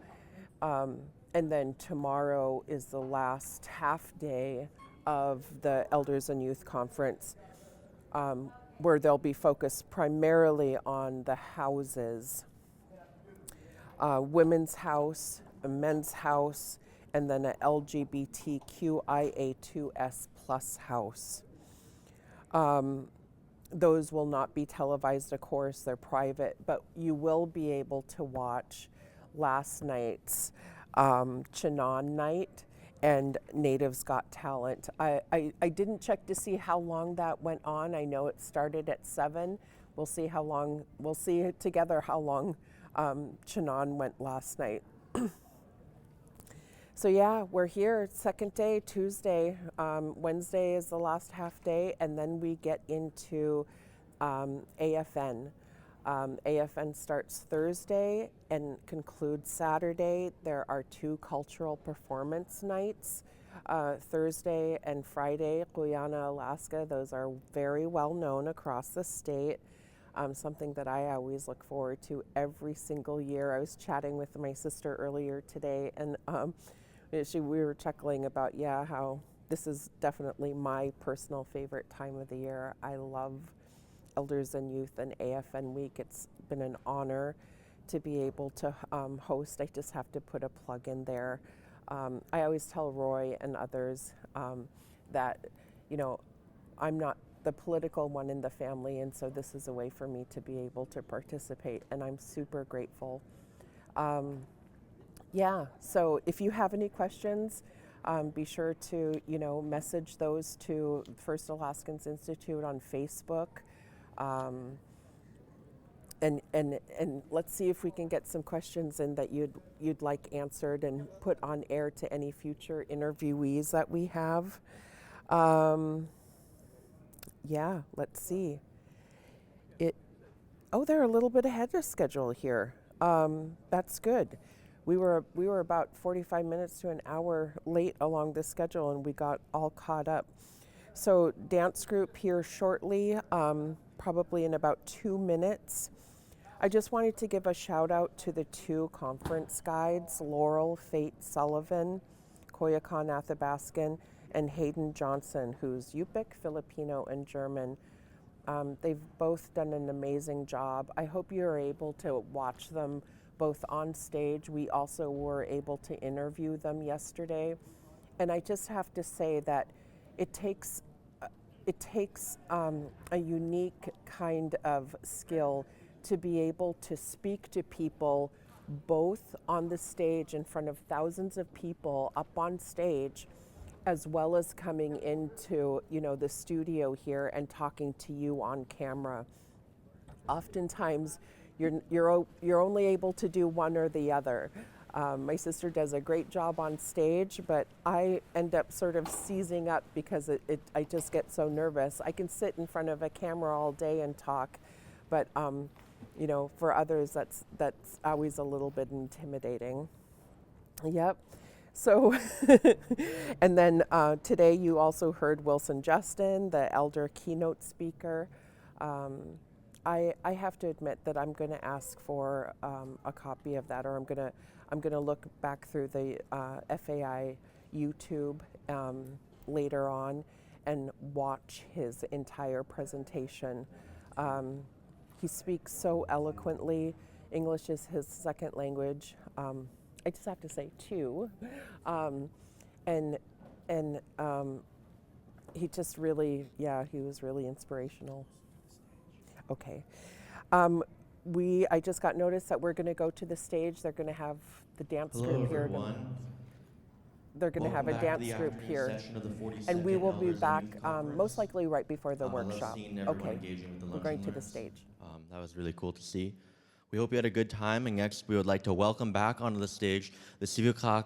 And then tomorrow is the last half day of the Elders and Youth Conference, where they'll be focused primarily on the houses, women's house, a men's house, and then an LGBTQIA2S plus house. Those will not be televised, of course, they're private, but you will be able to watch last night's Chinan night and Natives Got Talent. I didn't check to see how long that went on. I know it started at 7. We'll see how long, we'll see together how long Chinan went last night. So yeah, we're here, second day, Tuesday. Wednesday is the last half day, and then we get into AFN. AFN starts Thursday and concludes Saturday. There are 2 cultural performance nights, Thursday and Friday, Guyana, Alaska. Those are very well known across the state. Something that I always look forward to every single year. I was chatting with my sister earlier today, and we were chuckling about, how this is definitely my personal favorite time of the year. I love Elders and Youth and AFN Week. It's been an honor to be able to host. I just have to put a plug in there. I always tell Roy and others that, I'm not the political one in the family, and so this is a way for me to be able to participate, and I'm super grateful. So if you have any questions, be sure to, message those to First Alaskans Institute on Facebook. And let's see if we can get some questions in that you'd like answered and put on air to any future interviewees that we have. Let's see. They're a little bit ahead of schedule here. That's good. We were about 45 minutes to an hour late along the schedule, and we got all caught up. So dance group here shortly, probably in about 2 minutes. I just wanted to give a shout out to the 2 conference guides, Laurel Fate Sullivan, Koyakan Athabaskan, and Hayden Johnson, who's Yupik, Filipino, and German. They've both done an amazing job. I hope you're able to watch them both on stage. We also were able to interview them yesterday. And I just have to say that it takes a unique kind of skill to be able to speak to people both on the stage in front of thousands of people up on stage, as well as coming into the studio here and talking to you on camera. Oftentimes you're only able to do one or the other. My sister does a great job on stage, but I end up sort of seizing up because I just get so nervous. I can sit in front of a camera all day and talk, but for others that's always a little bit intimidating. Yep. So, and then today you also heard Wilson Justin, the elder keynote speaker. I have to admit that I'm going to ask for a copy of that, or I'm gonna look back through the FAI YouTube later on and watch his entire presentation. He speaks so eloquently. English is his second language. I just have to say 2. he just really, yeah, he was really inspirational. Okay. I just got notice that we're going to go to the stage. They're going to have the dance Hello, group here. everyone. They're going to have a Welcome back to dance the group afternoon here. session of the 42nd And we will be Elders and back Youth Conference. most likely right before the I love workshop. seeing everyone Okay. engaging with the We're Lunch going and to the Learns. stage. That was really cool to see. We hope you had a good time, and next we would like to welcome back onto the stage the Sivukak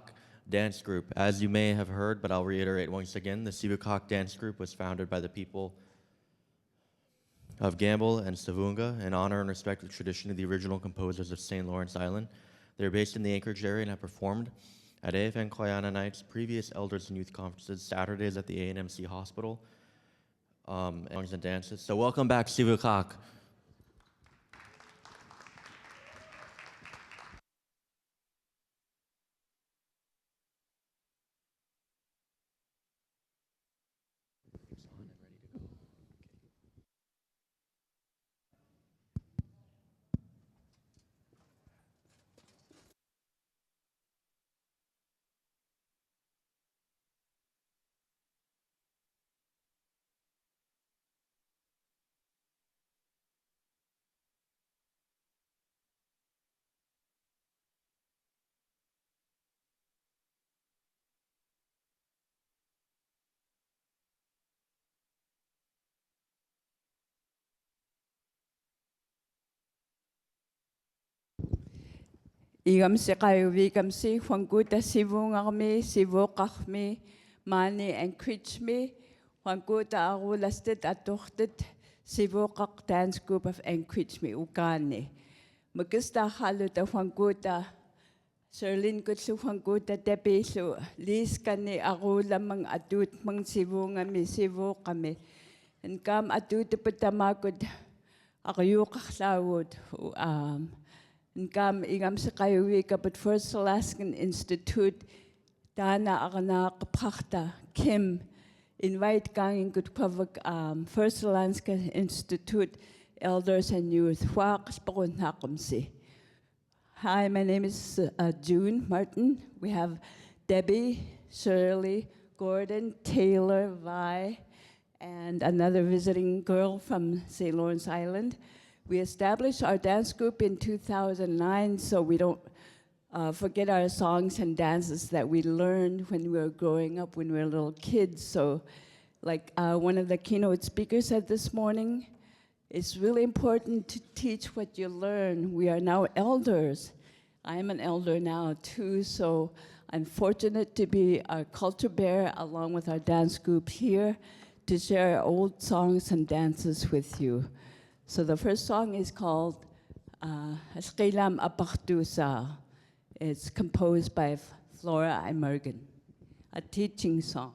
Dance Group. As you may have heard, but I'll reiterate once again, the Sivukak Dance Group was founded by the people of Gamble and Savunga in honor and respect of the tradition of the original composers of St. Lawrence Island. They're based in the Anchorage area and have performed at AFN Koyana Nights, previous Elders and Youth Conferences, Saturdays at the ANMC Hospital, songs and dances. So welcome back, Sivukak. Igamsi kayuvi gamsi Juanguta sivungarmi sivokachmi mani Anchorage Juanguta arulastet atortet sivokak dance group of Anchorage ukani. Magista haluta Juanguta Sherlin kutsu Juanguta debisu liskani arulamang adut mang sivungami sivokami. And kam adut putamakud akayukaklawud Ngam igam sa kayuwi kapag First Alaskan Institute dana akana kapakta Kim invite kang good pavak First Alaskan Institute Elders and Youth. Hi, my name is June Martin. We have Debbie, Shirley, Gordon, Taylor, Vi, and another visiting girl from St. Lawrence Island. We established our dance group in 2009 so we don't forget our songs and dances that we learned when we were growing up, when we were little kids. So like one of the keynote speakers said this morning, it's really important to teach what you learn. We are now elders. I'm an elder now too, so I'm fortunate to be a culture bearer along with our dance group here to share old songs and dances with you. So the first song is called Asqilam Apachtusa. It's composed by Flora Imergen, a teaching song.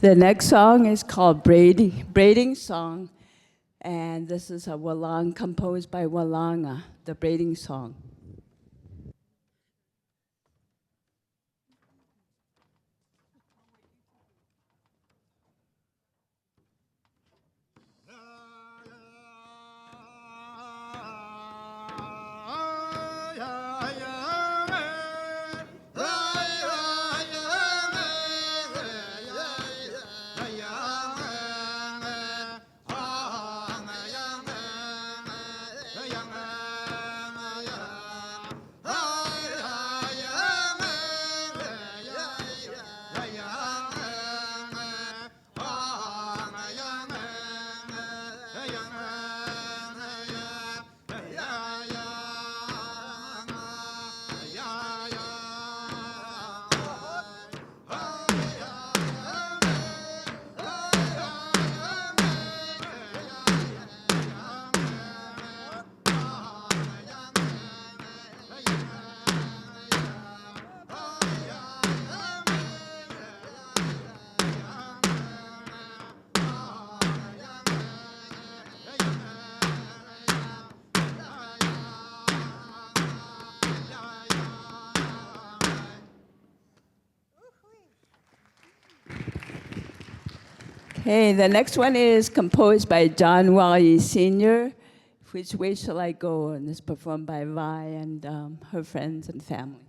The next song is called Braiding Song, and this is a Walang composed by Walanga, the braiding song. Okay, the next one is composed by John Wally Sr., Which Way Shall I Go? And it's performed by Vi and her friends and family.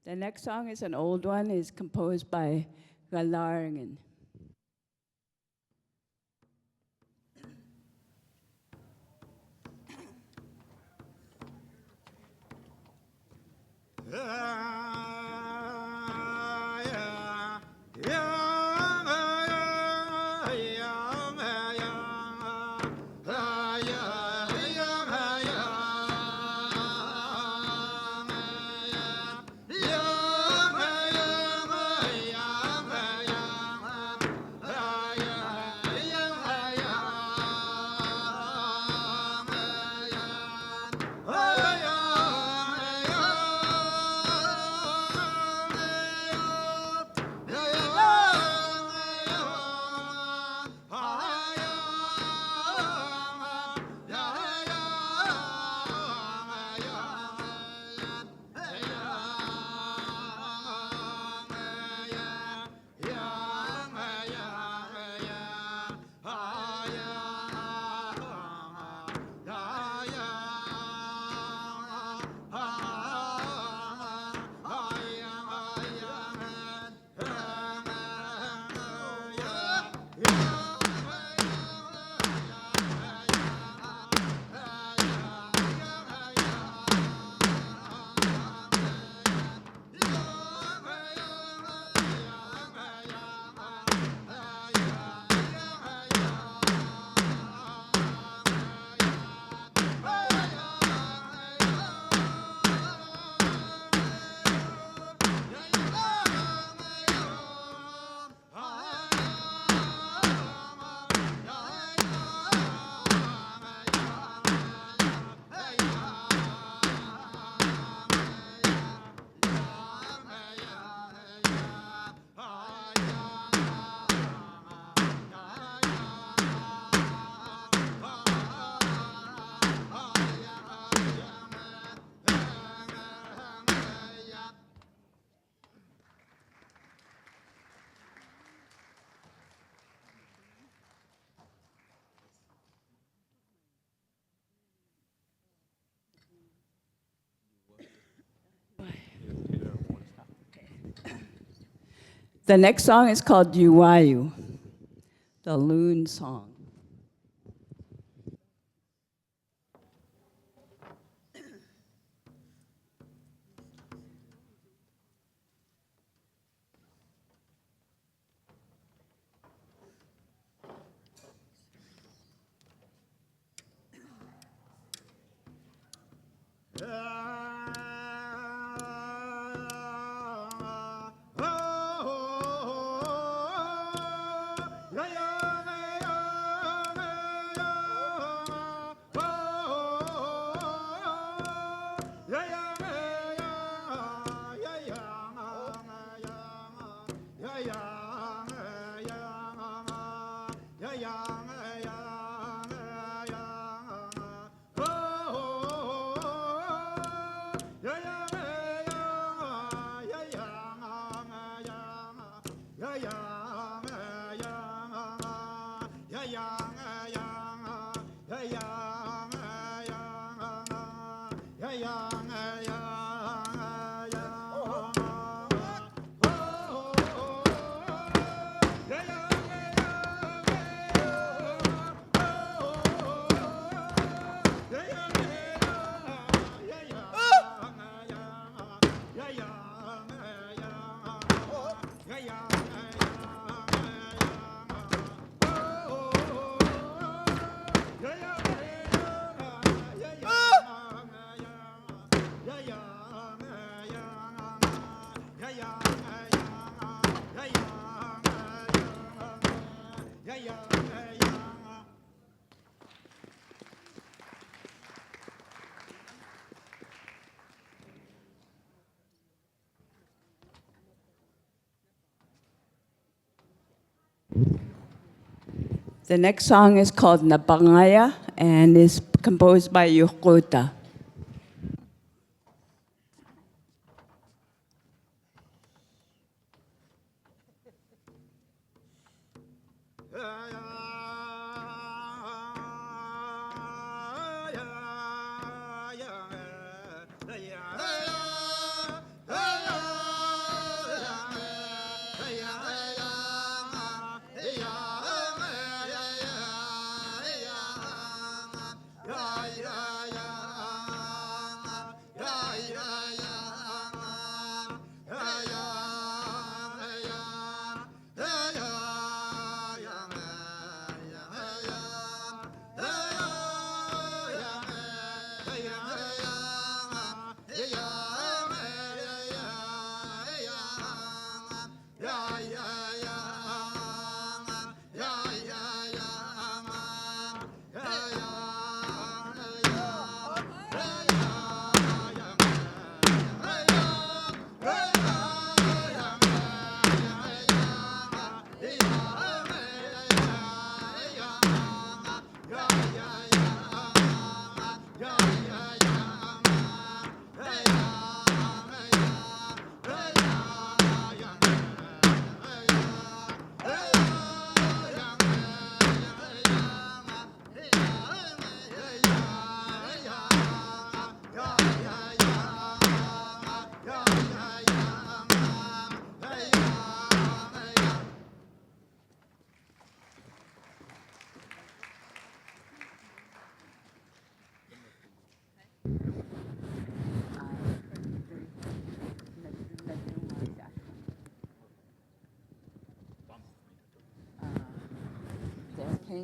The next song is an old one, is composed by Galarngan. The next song is called Yuwayu, the loon song. The next song is called Nabangaya and is composed by Yokota.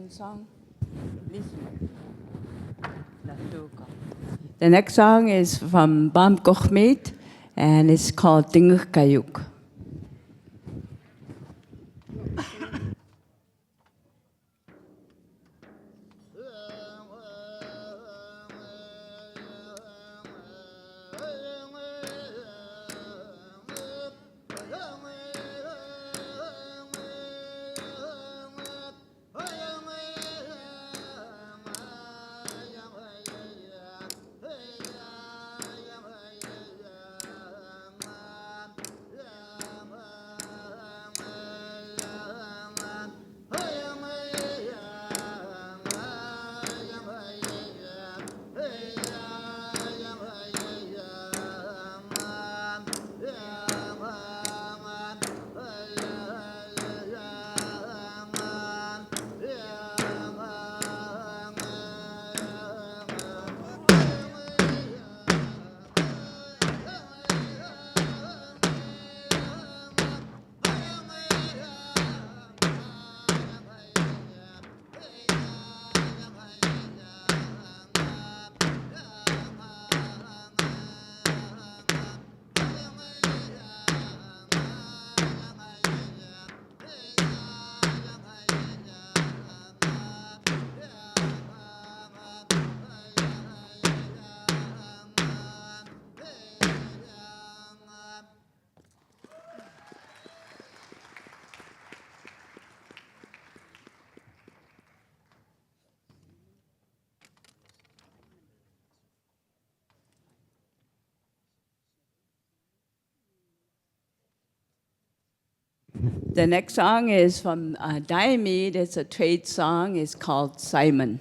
Song. The next song is from Bam Kochmit and it's called Tinguk Kayuk. The next song is from Diomede. It's a trade song. It's called Simon.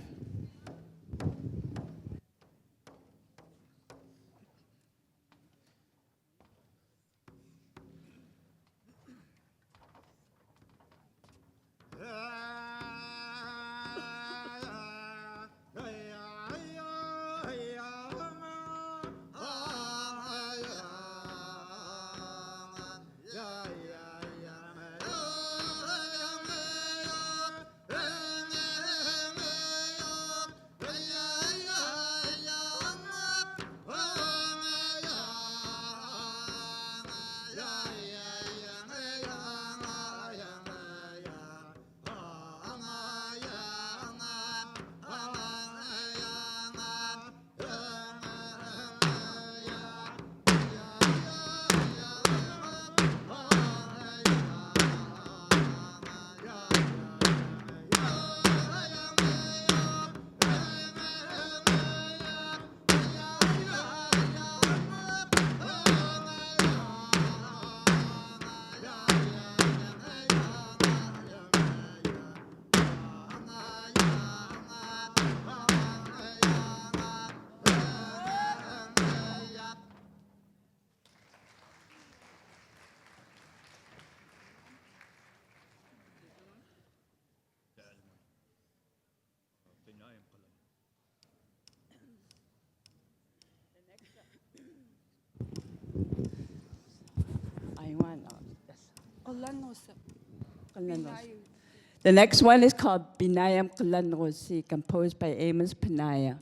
The next one is called Binayam Kulanrosi, composed by Amos Panaya.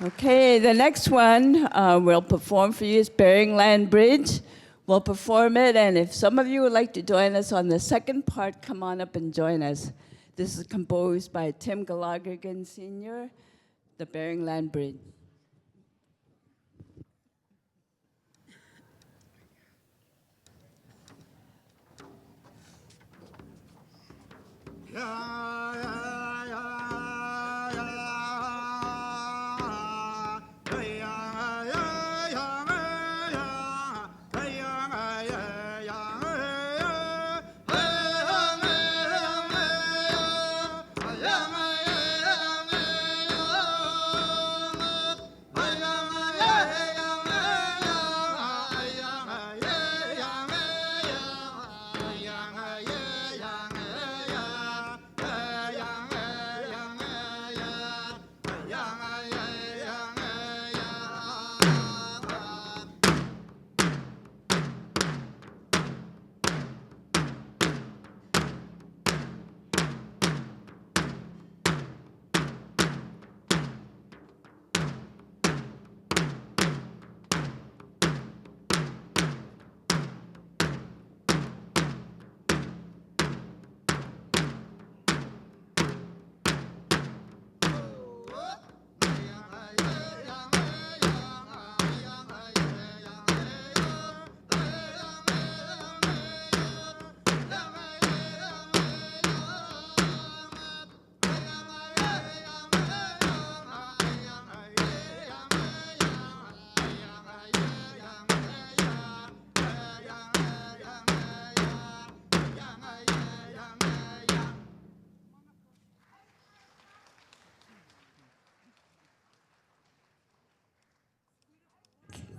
Okay, the next one we'll perform for you is Bering Land Bridge. We'll perform it, and if some of you would like to join us on the second part, come on up and join us. This is composed by Tim Gallagher Sr., the Bering Land Bridge. Yeah.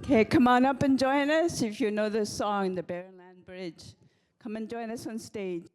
Okay, come on up and join us if you know the song, The Barren Land Bridge. Come and join us on stage.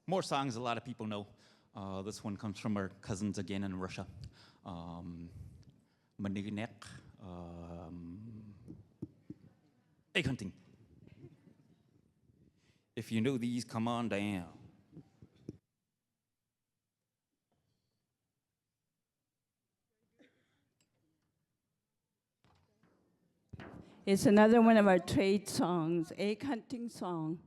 More songs a lot of people know. This one comes from our cousins again in Russia. Maninek, egg hunting. If you know these, come on down. It's another one of our trade songs, egg hunting song.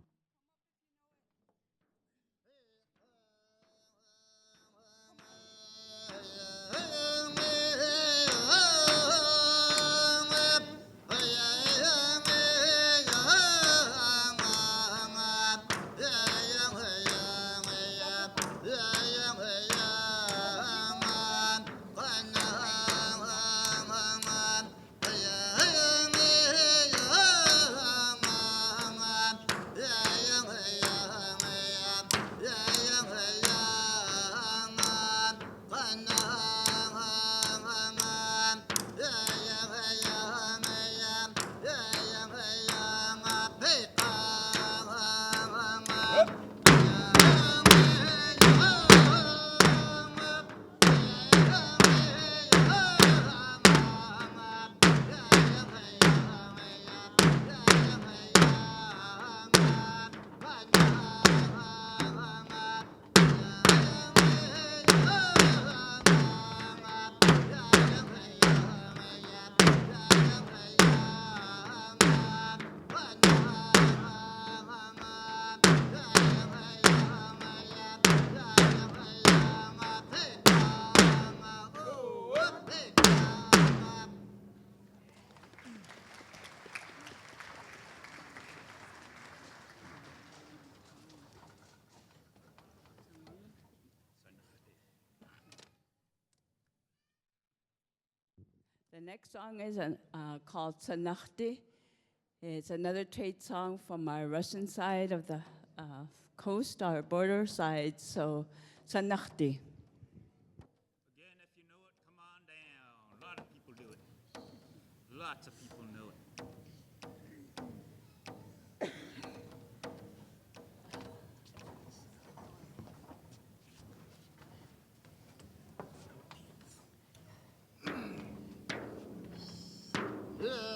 The next song is called Sanakhti. It's another trade song from our Russian side of the coast, our border side. So, Sanakhti. Again, if you know it, come on down. A lot of people do it. Lots of people know it. Yeah.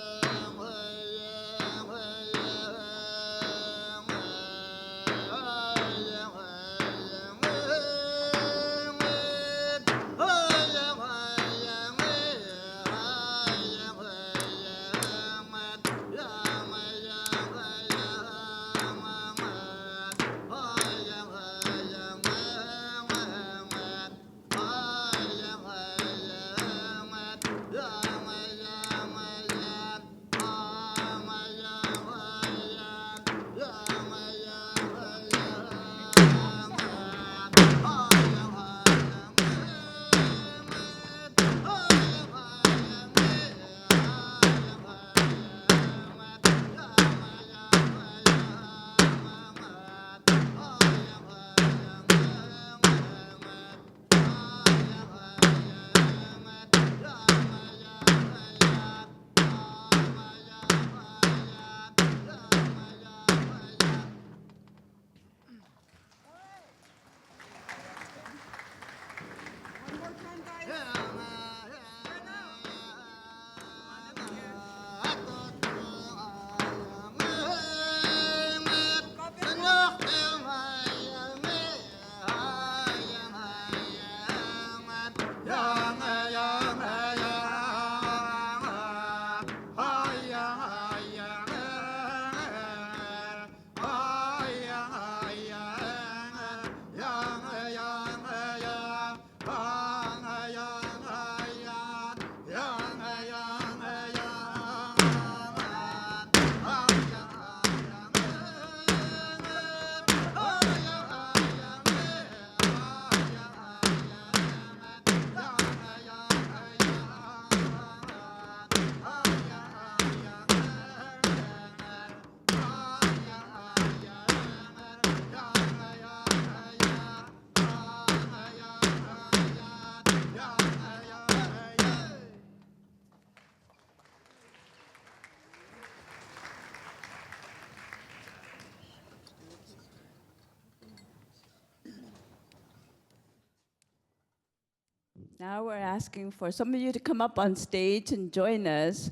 Now we're asking for some of you to come up on stage and join us.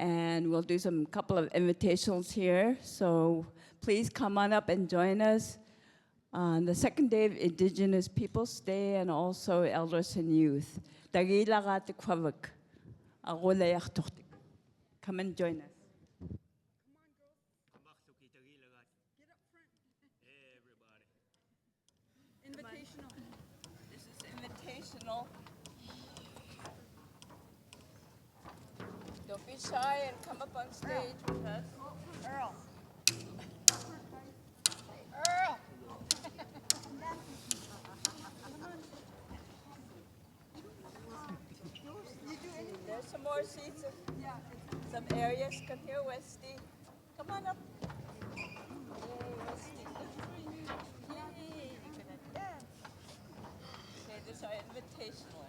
And we'll do some couple of invitations here. So please come on up and join us on the second day of Indigenous Peoples Day and also Elders and Youth. Come and join us. Invitational. This is invitational. Don't be shy and come up on stage with us. Earl. Earl. There's some more seats, some areas. Come here, Westy. Come on up. Yay, Westy. Yay, you're gonna dance. Okay, this is our invitational.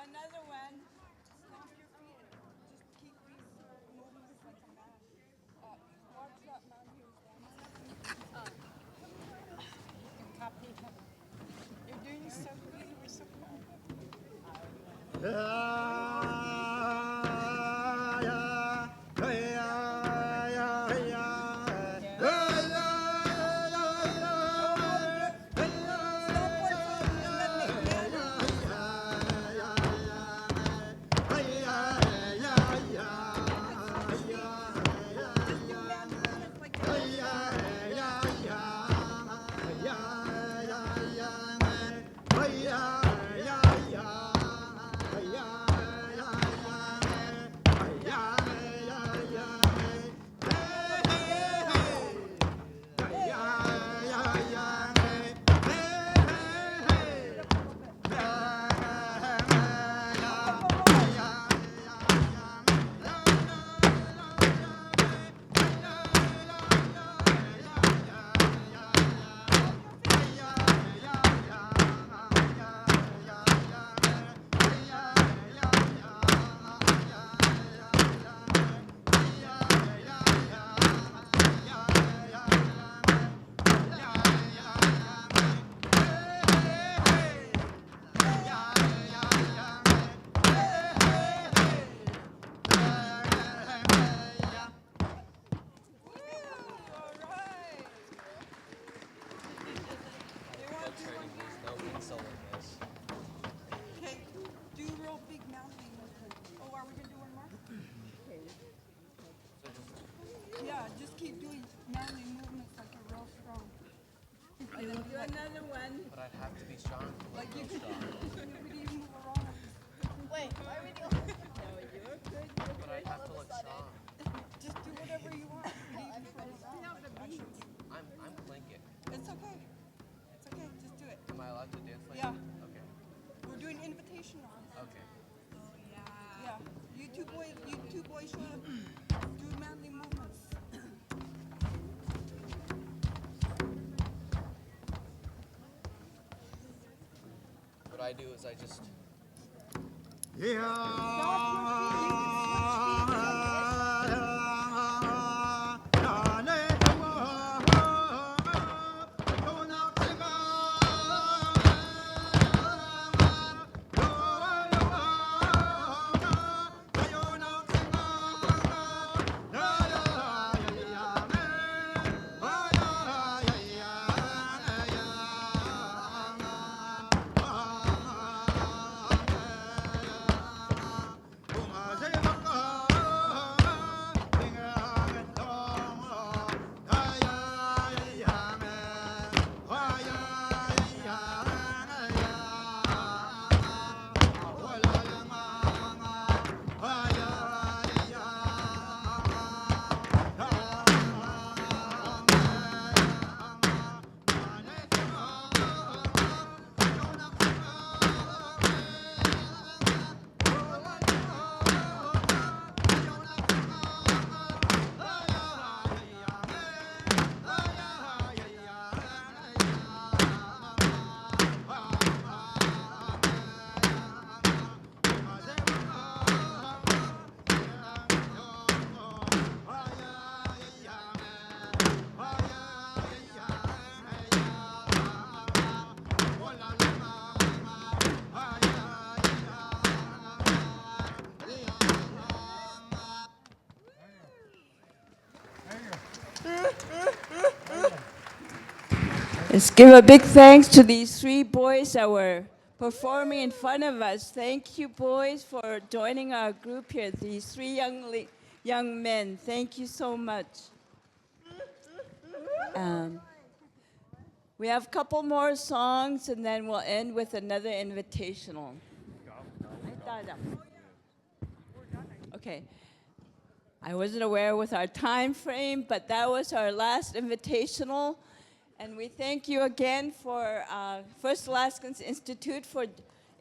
Another one. Stomp your feet and just keep these movements like a man. Watch that man here. You can copy each other. You're doing so good. We're so proud of Okay, do real big mounting movement. Oh, are we gonna do one more? Yeah, just keep doing mounting movements like you're real strong. And then do another one. But I'd have to be strong to Like look you real can, strong. you could even move around. Wait, why are we doing? No, you're good. But I'd have to look strong. Just do whatever you want. You could even put it around. I'm clinking. It's okay. It's okay. Just do it. Am I allowed to dance like Yeah. that? Okay. We're doing invitational. Okay. Oh yeah. You two boys show up. Do manly movements. What I do is I just. Let's give a big thanks to these three boys that were performing in front of us. Thank you, boys, for joining our group here. These three young men. Thank you so much. We have a couple more songs, and then we'll end with another invitational. Okay. I wasn't aware with our time frame, but that was our last invitational. And we thank you again for First Alaskans Institute for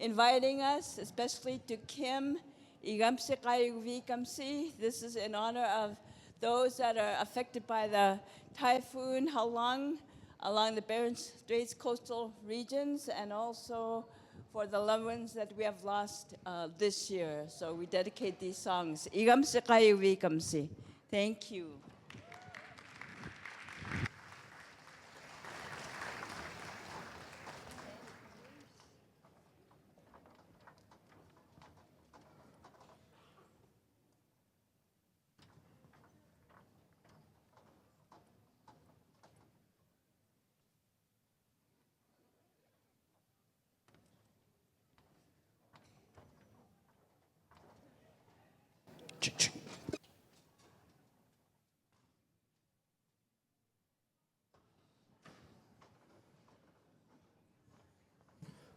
inviting us, especially to Kim. Igamsi Kayuvikamsi. This is in honor of those that are affected by the typhoon Halong along the Bering Straits coastal regions, and also for the loved ones that we have lost this year. So we dedicate these songs. Igamsi Kayuvikamsi. Thank you.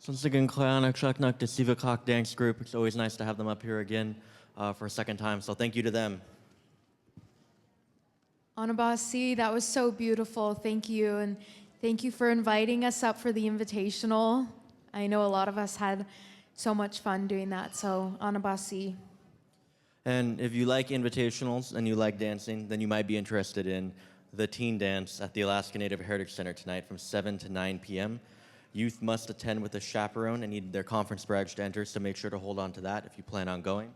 Once again, Klayanak Shaknak, the Sivakak Dance Group. It's always nice to have them up here again for a second time. So thank you to them. Anabasi, that was so beautiful. Thank you. And thank you for inviting us up for the invitational. I know a lot of us had so much fun doing that. So Anabasi. And if you like invitationals and you like dancing, then you might be interested in the teen dance at the Alaska Native Heritage Center tonight from 7 to 9 p.m. Youth must attend with a chaperone and need their conference badge to enter, so make sure to hold on to that if you plan on going.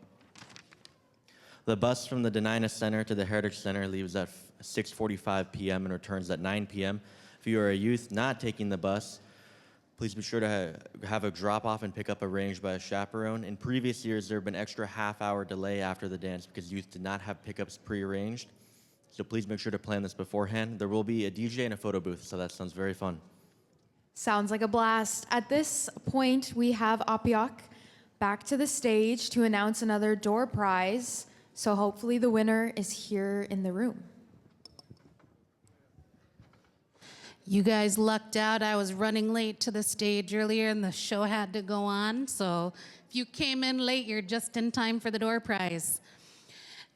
The bus from the Dena'ina Center to the Heritage Center leaves at 6:45 p.m. and returns at 9 p.m. If you are a youth not taking the bus, please be sure to have a drop-off and pick-up arranged by a chaperone. In previous years, there have been extra half-hour delay after the dance because youth did not have pickups pre-arranged. So please make sure to plan this beforehand. There will be a DJ and a photo booth, so that sounds very fun. Sounds like a blast. At this point, we have Apiak back to the stage to announce another door prize. So hopefully the winner is here in the room. You guys lucked out. I was running late to the stage earlier and the show had to go on. So if you came in late, you're just in time for the door prize.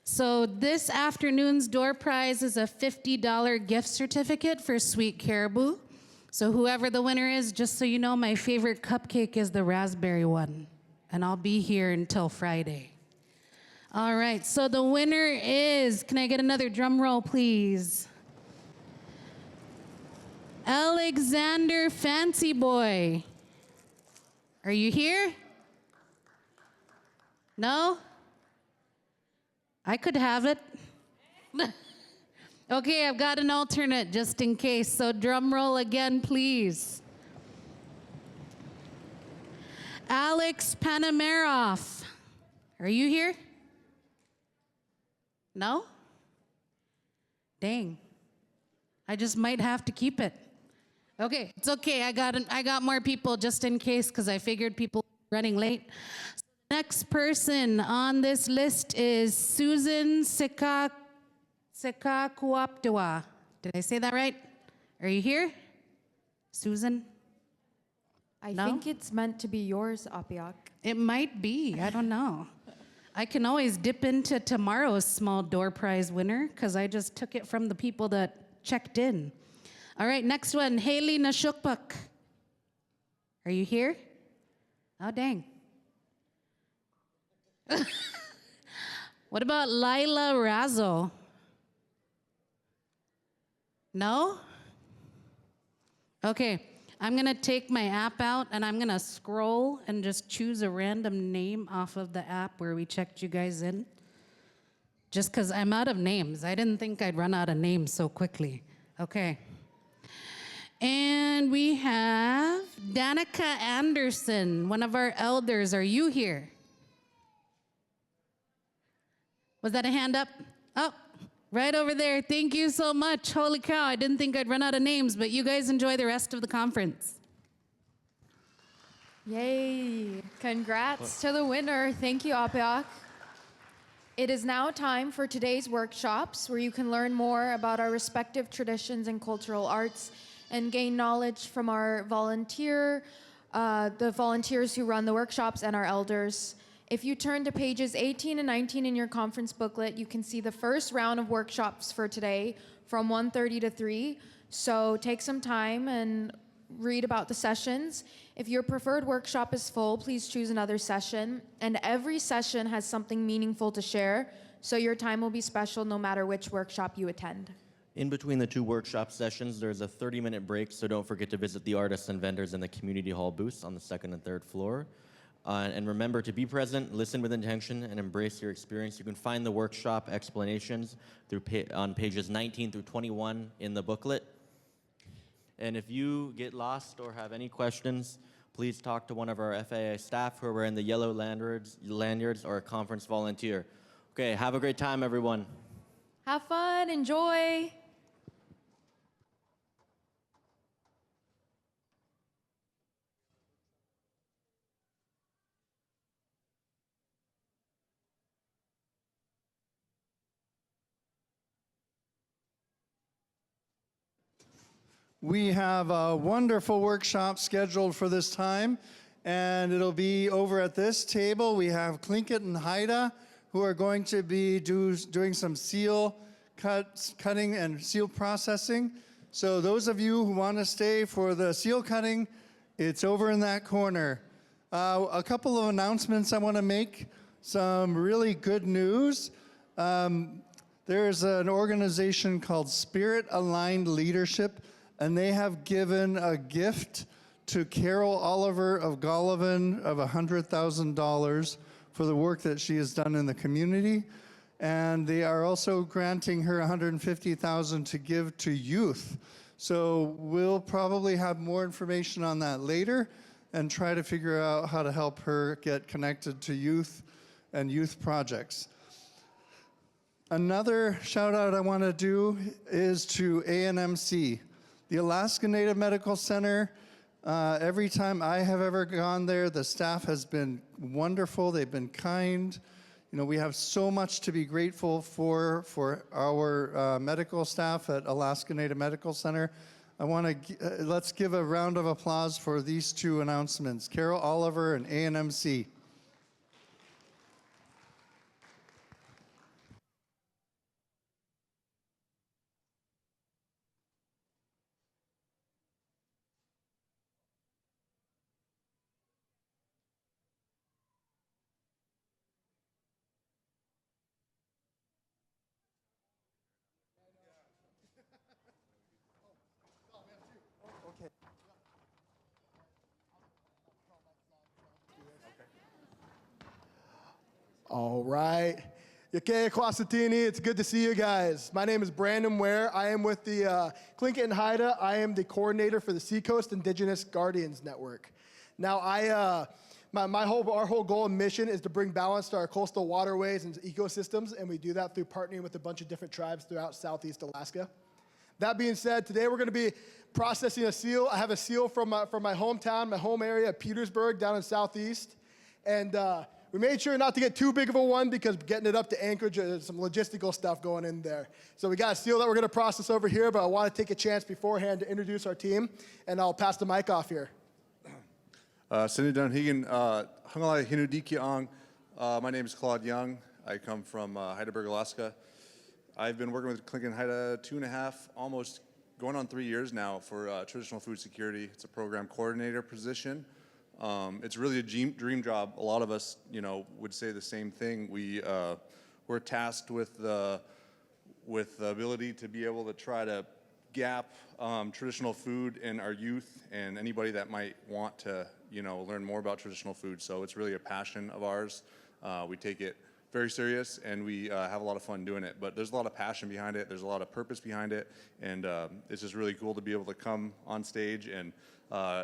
So this afternoon's door prize is a $50 gift certificate for Sweet Caribou. So whoever the winner is, just so you know, my favorite cupcake is the raspberry one. And I'll be here until Friday. All right, so the winner is, can I get another drum roll, please? Alexander Fancy Boy. Are you here? No? I could have it. Okay, I've got an alternate just in case. So drum roll again, please. Alex Panameroff. Are you here? No? Dang. I just might have to keep it. Okay, it's okay. I got more people just in case because I figured people were running late. So the next person on this list is Susan Sekakuaptua. Did I say that right? Are you here? Susan? I No? think it's meant to be yours, Apiak. It might be. I don't know. I can always dip into tomorrow's small door prize winner because I just took it from the people that checked in. All right, next one, Haley Nashukpak. Are you here? Oh, dang. What about Lila Razo? No? Okay, I'm gonna take my app out and I'm gonna scroll and just choose a random name off of the app where we checked you guys in. Just because I'm out of names. I didn't think I'd run out of names so quickly. Okay. And we have Danica Anderson, one of our elders. Are you here? Was that a hand up? Oh, right over there. Thank you so much. Holy cow, I didn't think I'd run out of names, but you guys enjoy the rest of the conference. Yay! Congrats to the winner. Thank you, Apiak. It is now time for today's workshops, where you can learn more about our respective traditions and cultural arts and gain knowledge from our the volunteers who run the workshops and our elders. If you turn to pages 18 and 19 in your conference booklet, you can see the first round of workshops for today from 1:30 to 3. So take some time and read about the sessions. If your preferred workshop is full, please choose another session. And every session has something meaningful to share, so your time will be special no matter which workshop you attend. In between the two workshop sessions, there's a 30-minute break, so don't forget to visit the artists and vendors in the community hall booths on the second and third floor. And remember to be present, listen with intention, and embrace your experience. You can find the workshop explanations on pages 19 through 21 in the booklet. And if you get lost or have any questions, please talk to one of our FAI staff who are wearing the yellow lanyards or a conference volunteer. Okay, have a great time, everyone. Have fun, enjoy. We have a wonderful workshop scheduled for this time, and it'll be over at this table. We have Klinkett and Haida, who are going to be doing some seal cutting and seal processing. So those of you who want to stay for the seal cutting, it's over in that corner. A couple of announcements I want to make. Some really good news. There's an organization called Spirit Aligned Leadership, and they have given a gift to Carol Oliver of Golovin of $100,000 for the work that she has done in the community. And they are also granting her $150,000 to give to youth. So we'll probably have more information on that later and try to figure out how to help her get connected to youth and youth projects. Another shout out I want to do is to ANMC. The Alaska Native Medical Center, every time I have ever gone there, the staff has been wonderful. They've been kind. You know, we have so much to be grateful for our medical staff at Alaska Native Medical Center. I want to, let's give a round of applause for these two announcements, Carol Oliver and ANMC. All right. Yake Kwasatini, it's good to see you guys. My name is Brandon Ware. I am with the Tlingit and Haida. I am the coordinator for the Seacoast Indigenous Guardians Network. Now, our whole goal and mission is to bring balance to our coastal waterways and ecosystems, and we do that through partnering with a bunch of different tribes throughout Southeast Alaska. That being said, today we're going to be processing a seal. I have a seal from my hometown, my home area, Petersburg, down in Southeast, and we made sure not to get too big of a one because getting it up to Anchorage, there's some logistical stuff going in there. So we got a seal that we're going to process over here, but I want to take a chance beforehand to introduce our team, and I'll pass the mic off here. Sinudan Higan, Hangalai Hinudikiang. My name is Claude Young. I come from Heidelberg, Alaska. I've been working with Tlingit and Haida 2.5, almost going on 3 years now for traditional food security. It's a program coordinator position. It's really a dream job. A lot of us, would say the same thing. We're tasked with the ability to be able to try to gap traditional food in our youth and anybody that might want to, learn more about traditional food. So it's really a passion of ours. We take it very serious, and we have a lot of fun doing it. But there's a lot of passion behind it. There's a lot of purpose behind it, and it's just really cool to be able to come on stage and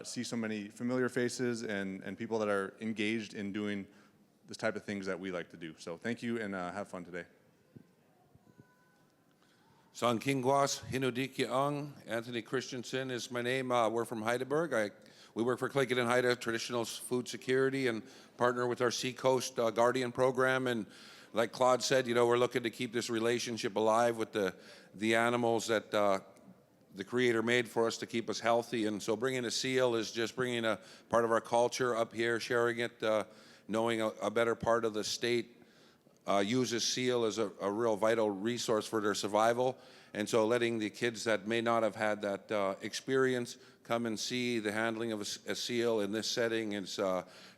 see so many familiar faces and people that are engaged in doing this type of things that we like to do. So thank you, and have fun today. San Kingwas, Hinudikiang, Anthony Christensen is my name. We're from Heidelberg. We work for Tlingit and Haida Traditional Food Security and partner with our Seacoast Guardian program. And like Claude said, we're looking to keep this relationship alive with the animals that the Creator made for us to keep us healthy. And so bringing a seal is just bringing a part of our culture up here, sharing it, knowing a better part of the state uses seal as a real vital resource for their survival. And so letting the kids that may not have had that experience come and see the handling of a seal in this setting is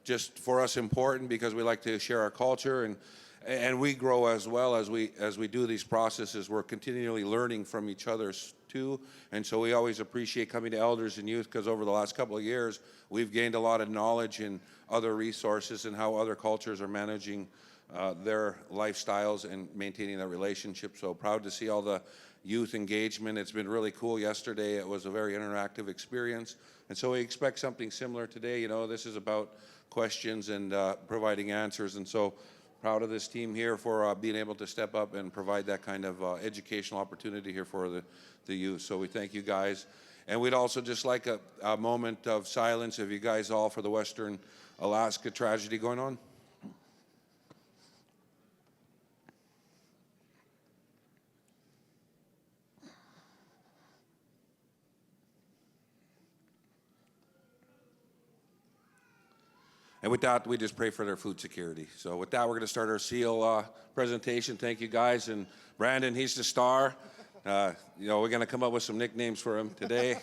just for us important because we like to share our culture and we grow as well as we do these processes. We're continually learning from each other too, and so we always appreciate coming to elders and youth because over the last couple of years we've gained a lot of knowledge in other resources and how other cultures are managing their lifestyles and maintaining that relationship. So proud to see all the youth engagement. It's been really cool. Yesterday it was a very interactive experience, and so we expect something similar today. This is about questions and providing answers, and so proud of this team here for being able to step up and provide that kind of educational opportunity here for the youth. So we thank you guys, and we'd also just like a moment of silence of you guys all for the Western Alaska tragedy going on. And with that, we just pray for their food security. So with that, we're going to start our seal presentation. Thank you, guys. And Brandon, he's the star. We're going to come up with some nicknames for him today.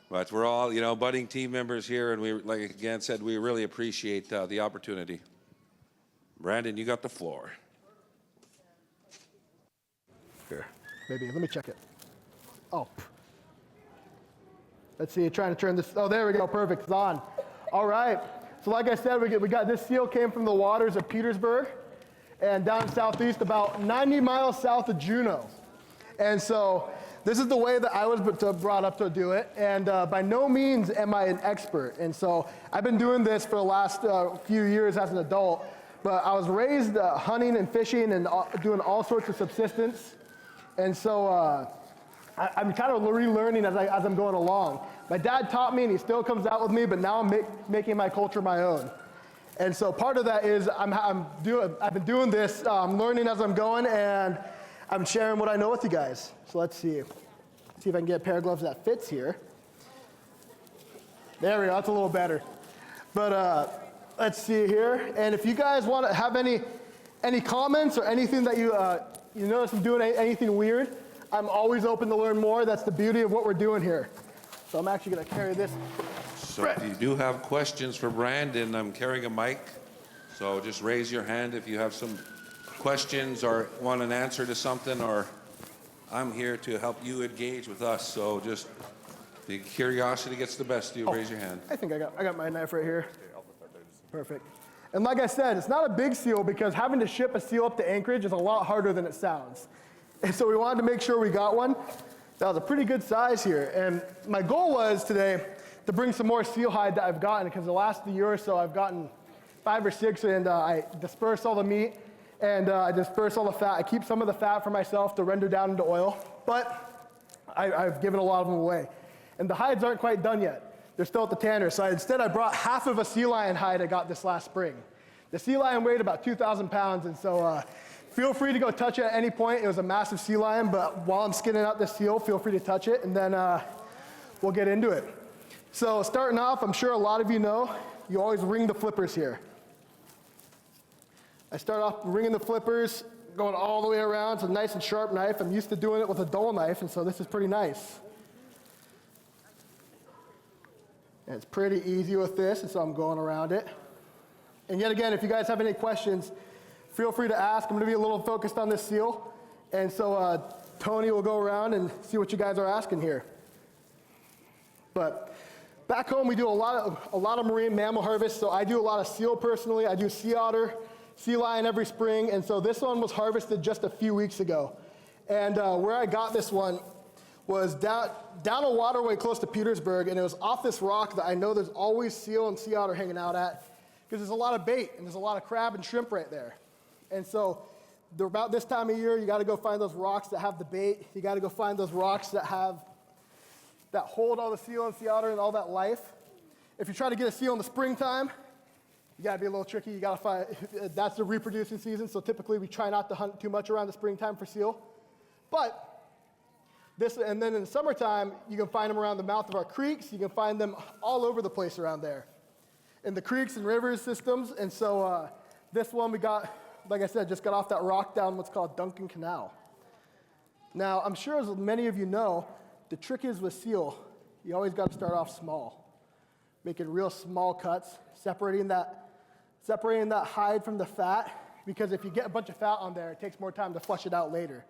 But we're all, budding team members here. And we, like again said, we really appreciate the opportunity. Brandon, you got the floor. Here, maybe, let me check it. Oh. Let's see, trying to turn this, oh, there we go, perfect, it's on. All right. So like I said, we got this seal came from the waters of Petersburg and down southeast about 90 miles south of Juneau. And so this is the way that I was brought up to do it. And by no means am I an expert. And so I've been doing this for the last few years as an adult. But I was raised hunting and fishing and doing all sorts of subsistence. And so I'm kind of relearning as I'm going along. My dad taught me, and he still comes out with me, but now I'm making my culture my own. And so part of that is I've been doing this, I'm learning as I'm going, and I'm sharing what I know with you guys. So let's see if I can get a pair of gloves that fits here. There we go, that's a little better. But let's see here. And if you guys want to have any comments or anything that you notice I'm doing anything weird, I'm always open to learn more. That's the beauty of what we're doing here. So I'm actually going to carry this. So if you do have questions for Brandon, I'm carrying a mic. So just raise your hand if you have some questions or want an answer to something, or I'm here to help you engage with us. So just the curiosity gets the best of you. Raise your hand. I think I got my knife right here. Perfect. And like I said, it's not a big seal because having to ship a seal up to Anchorage is a lot harder than it sounds. And so we wanted to make sure we got one. That was a pretty good size here. And my goal was today to bring some more seal hide that I've gotten, because the last year or so I've gotten 5 or 6, and I disperse all the meat and I disperse all the fat. I keep some of the fat for myself to render down into oil, but I've given a lot of them away. And the hides aren't quite done yet. They're still at the tanner. So instead I brought half of a sea lion hide I got this last spring. The sea lion weighed about 2,000 pounds, and so feel free to go touch it at any point. It was a massive sea lion, but while I'm skinning out this seal, feel free to touch it, and then we'll get into it. So starting off, I'm sure a lot of you know, you always ring the flippers here. I start off ringing the flippers, going all the way around. It's a nice and sharp knife. I'm used to doing it with a dull knife, and so this is pretty nice. And it's pretty easy with this, and so I'm going around it. And yet again, if you guys have any questions, feel free to ask. I'm going to be a little focused on this seal, and so Tony will go around and see what you guys are asking here. But back home, we do a lot of marine mammal harvest, so I do a lot of seal personally. I do sea otter, sea lion every spring, and so this one was harvested just a few weeks ago. And where I got this one was down a waterway close to Petersburg, and it was off this rock that I know there's always seal and sea otter hanging out at, because there's a lot of bait, and there's a lot of crab and shrimp right there. And so about this time of year, you got to go find those rocks that have the bait. You got to go find those rocks that hold all the seal and sea otter and all that life. If you try to get a seal in the springtime, you got to be a little tricky. You got to find, that's the reproducing season, so typically we try not to hunt too much around the springtime for seal. But and then in the summertime, you can find them around the mouth of our creeks. You can find them all over the place around there, in the creeks and rivers systems. And so this one we got, like I said, just got off that rock down what's called Duncan Canal. Now, I'm sure as many of you know, the trick is with seal, you always got to start off small, making real small cuts, separating that hide from the fat, because if you get a bunch of fat on there, it takes more time to flush it out later.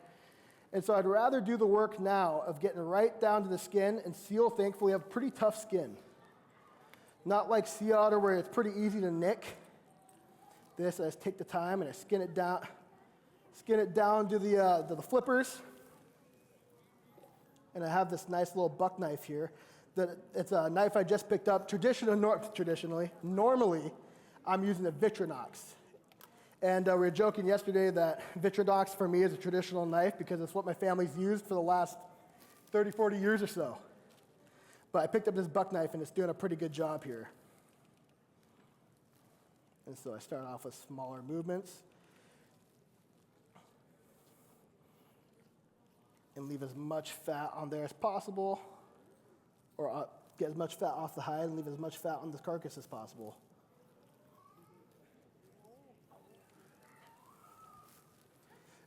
And so I'd rather do the work now of getting right down to the skin, and seal, thankfully, have pretty tough skin. Not like sea otter where it's pretty easy to nick. This, I just take the time and I skin it down to the flippers. And I have this nice little buck knife here. It's a knife I just picked up. Normally, I'm using a Victronox. And we were joking yesterday that Victronox for me is a traditional knife because it's what my family's used for the last 30, 40 years or so. But I picked up this buck knife and it's doing a pretty good job here. And so I start off with smaller movements and leave as much fat on there as possible, or get as much fat off the hide and leave as much fat on the carcass as possible.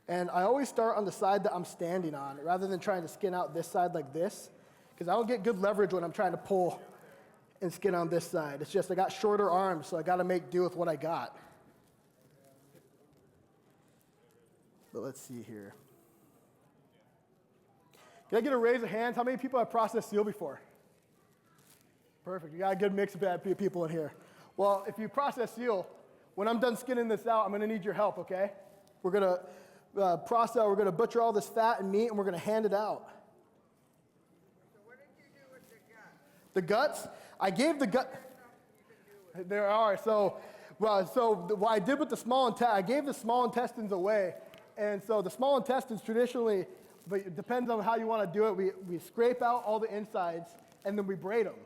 And I always start on the side that I'm standing on rather than trying to skin out this side like this, because I don't get good leverage when I'm trying to pull and skin on this side. It's just I got shorter arms, so I got to make do with what I got. But let's see here. Can I get a raise of hands? How many people have processed seal before? Perfect. You got a good mix of people in here. Well, if you process seal, when I'm done skinning this out, I'm going to need your help, okay? We're going to we're going to butcher all this fat and meat, and we're going to hand it out. So what did you do with the guts? The guts? I gave the gut. There are. So what I did with the small intestine, I gave the small intestines away. And so the small intestines traditionally, but it depends on how you want to do it. We scrape out all the insides, and then we braid them.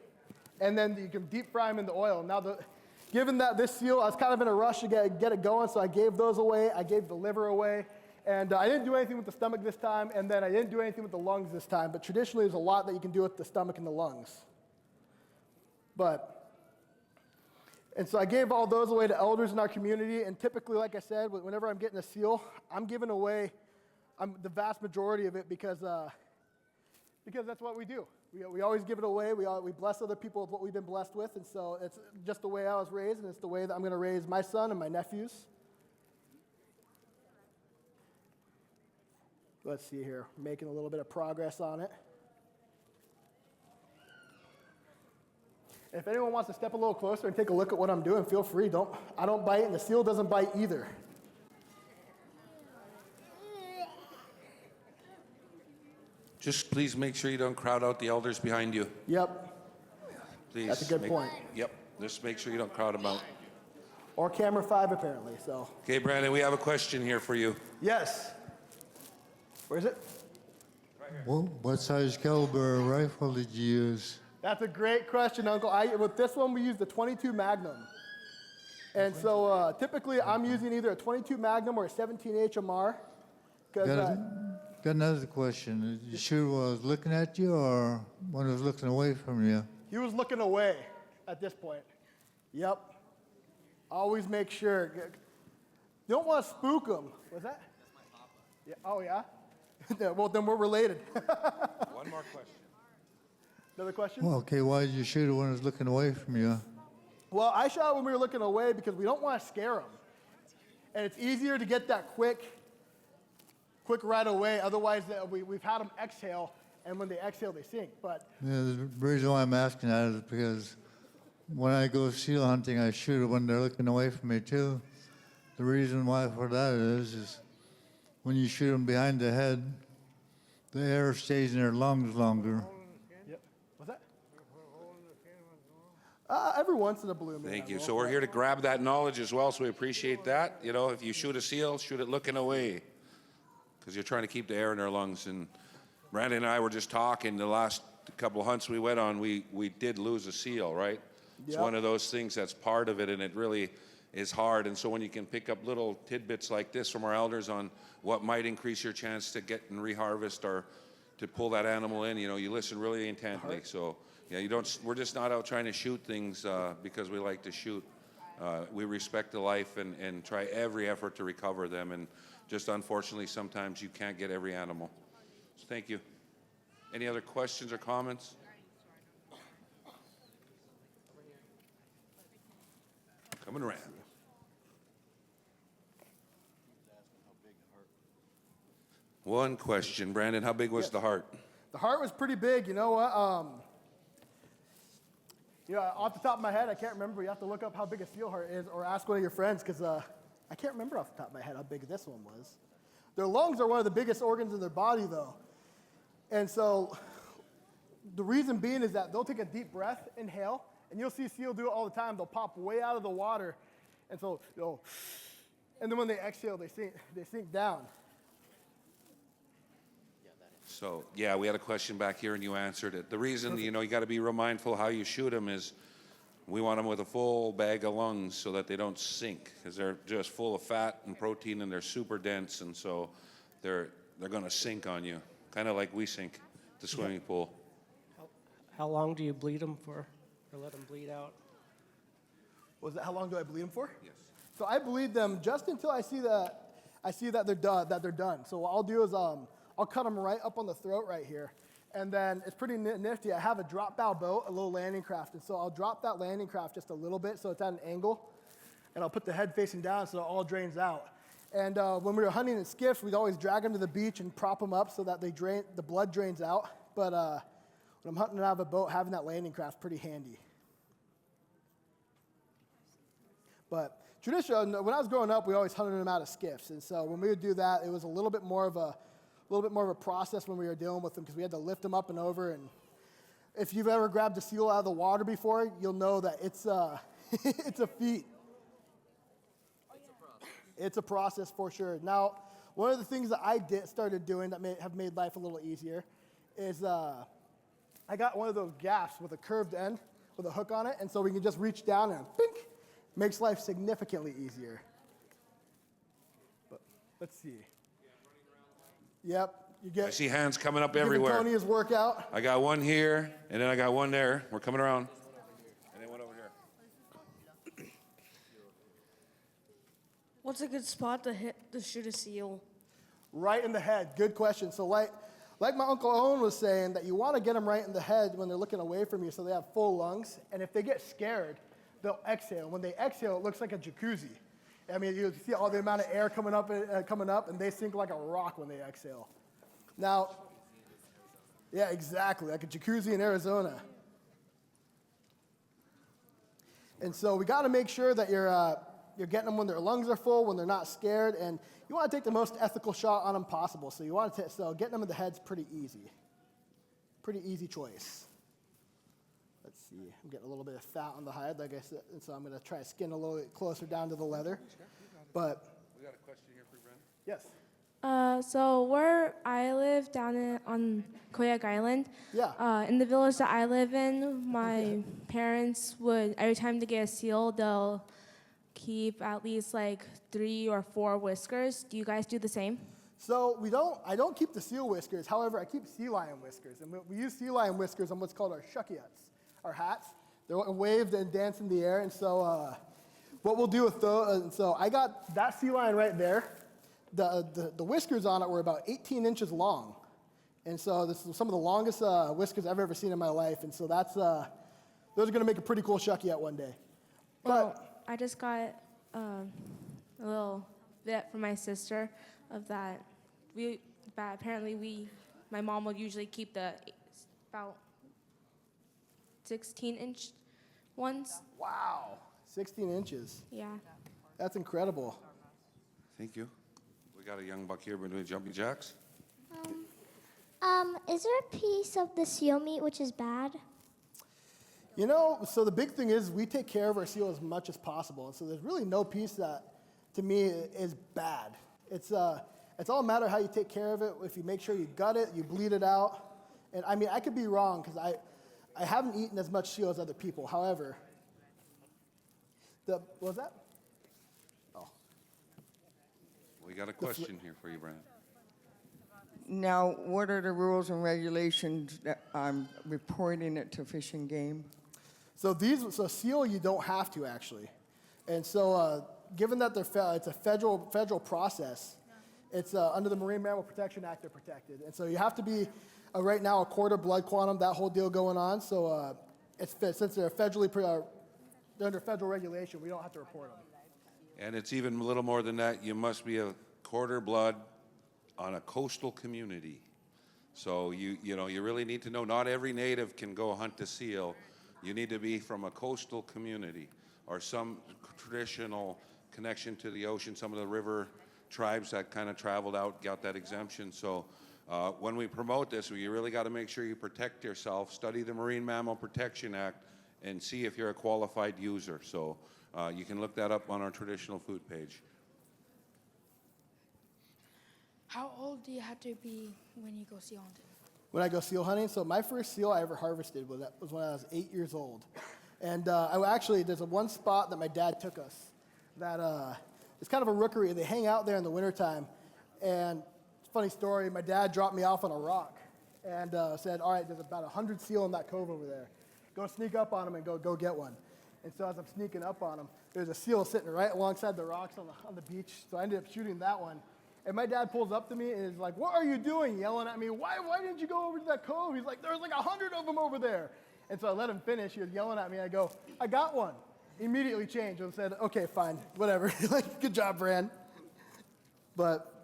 And then you can deep fry them in the oil. Now, given that this seal, I was kind of in a rush to get it going, so I gave those away. I gave the liver away. And I didn't do anything with the stomach this time, and then I didn't do anything with the lungs this time. But traditionally, there's a lot that you can do with the stomach and the lungs. And so I gave all those away to elders in our community, and typically, like I said, whenever I'm getting a seal, I'm giving away the vast majority of it because that's what we do. We always give it away. We bless other people with what we've been blessed with, and so it's just the way I was raised, and it's the way that I'm going to raise my son and my nephews. Let's see here, making a little bit of progress on it. If anyone wants to step a little closer and take a look at what I'm doing, feel free. I don't bite, and the seal doesn't bite either. Just please make sure you don't crowd out the elders behind you. Yep. Please. That's a good point. Yep. Just make sure you don't crowd them out. Or camera 5, apparently, so. Okay, Brandon, we have a question here for you. Yes. Where is it? What size caliber rifle did you use? That's a great question, Uncle. With this one, we use the 22 Magnum. And so typically, I'm using either a 22 Magnum or a 17 HMR. Got another question. The shooter was looking at you or one was looking away from you? He was looking away at this point. Yep. Always make sure. You don't want to spook him. What's that? That's my papa. Yeah. Oh, yeah? Well, then we're related. One more question. Another question? Well, okay, why did you shoot when it was looking away from you? Well, I shot when we were looking away because we don't want to scare them. And it's easier to get that quick right away. Otherwise, we've had them exhale, and when they exhale, they sink. But Yeah, the reason why I'm asking that is because when I go seal hunting, I shoot it when they're looking away from me, too. The reason why for that is when you shoot them behind the head, the air stays in their lungs longer. Yep. What's that? Every once in a blue moon. Thank you. So we're here to grab that knowledge as well, so we appreciate that. You know, if you shoot a seal, shoot it looking away, because you're trying to keep the air in their lungs. And Brandon and I were just talking the last couple of hunts we went on, we did lose a seal, right? It's Yep. one of those things that's part of it, and it really is hard. And so when you can pick up little tidbits like this from our elders on what might increase your chance to get and reharvest or to pull that animal in, you know, you listen really intently. So yeah, we're just not out trying to shoot things because we like to shoot. We respect the life and try every effort to recover them. And just unfortunately, sometimes you can't get every animal. So thank you. Any other questions or comments? Coming around. One question, Brandon. How big was the heart? The heart was pretty big. You know what? Off the top of my head, I can't remember. You have to look up how big a seal heart is or ask one of your friends because I can't remember off the top of my head how big this one was. Their lungs are one of the biggest organs in their body, though. And so the reason being is that they'll take a deep breath, inhale, and you'll see seal do it all the time. They'll pop way out of the water. And so, and then when they exhale, they sink down. So, yeah, we had a question back here and you answered it. The reason, you got to be real mindful how you shoot them is we want them with a full bag of lungs so that they don't sink because they're just full of fat and protein and they're super dense, and so they're going to sink on you, kind of like we sink the swimming pool. How long do you bleed them for, or let them bleed out? Was that how long do I bleed them for? Yes. So I bleed them just until I see that they're done. So what I'll do is I'll cut them right up on the throat right here. And then it's pretty nifty. I have a drop bow boat, a little landing craft. And so I'll drop that landing craft just a little bit so it's at an angle. And I'll put the head facing down so it all drains out. And when we were hunting in skiffs, we'd always drag them to the beach and prop them up so that the blood drains out. But when I'm hunting out of a boat, having that landing craft's pretty handy. But traditionally, when I was growing up, we always hunted them out of skiffs. And so when we would do that, it was a little bit more of a process when we were dealing with them because we had to lift them up and over. And if you've ever grabbed a seal out of the water before, you'll know that it's it's a feat. It's a process for sure. Now, one of the things that I started doing that have made life a little easier is I got one of those gaffs with a curved end with a hook on it, and so we can just reach down and bink, makes life significantly easier. But let's see. Yep, you get. I see hands coming up giving everywhere. Tony his workout. I got one here, and then I got one there. We're coming around. And then one over here. What's a good spot to shoot a seal? Right in the head. Good question. So like my Uncle Owen was saying, that you want to get them right in the head when they're looking away from you so they have full lungs. And if they get scared, they'll exhale. When they exhale, it looks like a jacuzzi. I mean, you see all the amount of air coming up, and they sink like a rock when they exhale. Now, yeah, exactly, like a jacuzzi in Arizona. And so we got to make sure that you're getting them when their lungs are full, when they're not scared, and you want to take the most ethical shot on them possible. So so getting them in the head's pretty easy. Pretty easy choice. Let's see, I'm getting a little bit of fat on the hide, like I said, and so I'm going to try to skin a little bit closer down to the leather. But We got a question here for Brent. yes. So where I live down on Koyak Island, Yeah. In the village that I live in, my parents would, every time they get a seal, they'll keep at least like 3 or 4 whiskers. Do you guys do the same? So I don't keep the seal whiskers. However, I keep sea lion whiskers. And we use sea lion whiskers on what's called our shuckyuts, our hats. They're waved and dance in the air. And so what we'll do with those, and so I got that sea lion right there. The whiskers on it were about 18 inches long. And so this is some of the longest whiskers I've ever seen in my life. And so those are going to make a pretty cool shuckyut one day. Well, I just got a little bit from my sister of that. But apparently my mom would usually keep the about 16-inch ones. Wow, 16 inches. Yeah. That's incredible. Thank you. We got a young buck here doing jumping jacks. Is there a piece of the seal meat which is bad? You know, so the big thing is we take care of our seal as much as possible. And so there's really no piece that, to me, is bad. It's all a matter of how you take care of it. If you make sure you gut it, you bleed it out. And I mean, I could be wrong because I haven't eaten as much seal as other people. However, what was that? Oh. We got a question here for you, Brent. Now, what are the rules and regulations that I'm reporting it to Fish and Game? So seal you don't have to actually, and so given that it's a federal process, it's under the Marine Mammal Protection Act they're protected, and so you have to be right now a quarter blood quantum, that whole deal going on. So since they're they're under federal regulation, we don't have to report them. And it's even a little more than that. You must be a quarter blood on a coastal community. So you really need to know not every native can go hunt a seal. You need to be from a coastal community or some traditional connection to the ocean. Some of the river tribes that kind of traveled out got that exemption. So when we promote this, you really got to make sure you protect yourself, study the Marine Mammal Protection Act, and see if you're a qualified user. So you can look that up on our traditional food page. How old do you have to be when you go seal hunting? When I go seal hunting, so my first seal I ever harvested was when I was 8 years old. And there's one spot that my dad took us that it's kind of a rookery. They hang out there in the wintertime. And funny story, my dad dropped me off on a rock and said, all right, there's about 100 seal in that cove over there. Go sneak up on them and go get one. And so as I'm sneaking up on them, there's a seal sitting right alongside the rocks on the beach. So I ended up shooting that one. And my dad pulls up to me and is like, what are you doing? Yelling at me, why didn't you go over to that cove? He's like, there's like 100 of them over there. And so I let him finish. He was yelling at me. I go, I got one. Immediately changed and said, okay, fine, whatever. Like, good job, Brand. But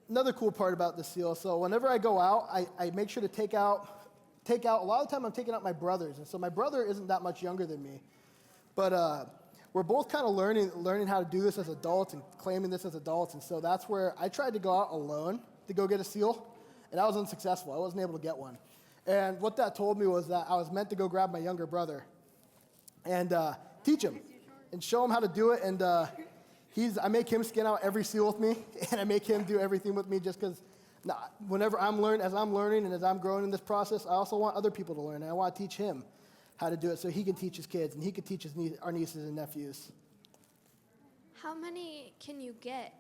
another cool part about the seal, so whenever I go out, I make sure to take out, a lot of the time I'm taking out my brothers. And so my brother isn't that much younger than me. But we're both kind of learning how to do this as adults and claiming this as adults. And so that's where I tried to go out alone to go get a seal, and I was unsuccessful. I wasn't able to get one. And what that told me was that I was meant to go grab my younger brother and teach him and show him how to do it. And I make him skin out every seal with me, and I make him do everything with me just because whenever as I'm learning and as I'm growing in this process, I also want other people to learn, and I want to teach him how to do it so he can teach his kids and he can teach our nieces and nephews. How many can you get?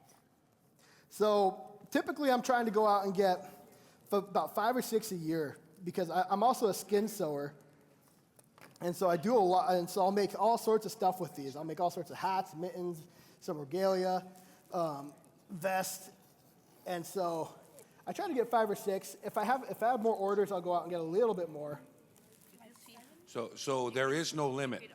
So typically I'm trying to go out and get about 5 or 6 a year because I'm also a skin sewer. And so I do a lot, and so I'll make all sorts of stuff with these. I'll make all sorts of hats, mittens, some regalia, vests. And so I try to get 5 or 6. If I have more orders, I'll go out and get a little bit more. So there is no limit.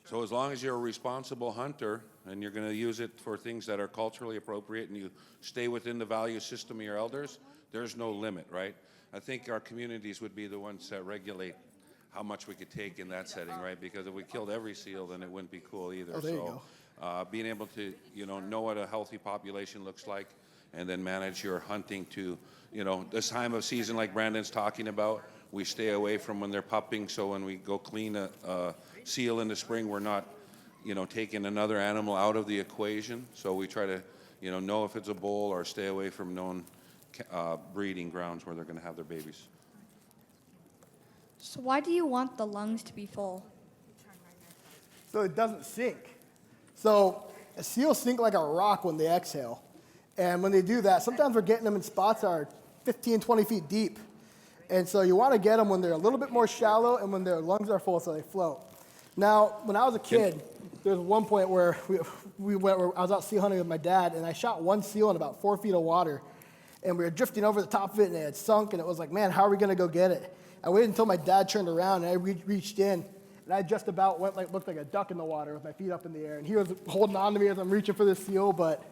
So as long as you're a responsible hunter and you're going to use it for things that are culturally appropriate and you stay within the value system of your elders, there's no limit, right? I think our communities would be the ones that regulate how much we could take in that setting, right? Because if we killed every seal, then it wouldn't be cool either. Oh, there you so being able to, know what a healthy population looks like, and then manage your hunting to, this time of season like Brandon's talking about, we stay away from when they're pupping, so when we go clean a seal in the spring, we're not, taking another animal out of the equation. So we try to, know if it's a bull or stay away from known breeding grounds where they're going to have their babies. So why do you want the lungs to be full? So it doesn't sink. So seals sink like a rock when they exhale. And when they do that, sometimes we're getting them in spots that are 15, 20 feet deep. And so you want to get them when they're a little bit more shallow and when their lungs are full so they float. Now, when I was a kid, there was one point where I was out seal hunting with my dad, and I shot one seal in about 4 feet of water. And we were drifting over the top of it, and it had sunk, and it was like, man, how are we going to go get it? I waited until my dad turned around, and I reached in, and I just about looked like a duck in the water with my feet up in the air. And he was holding on to me as I'm reaching for this seal, but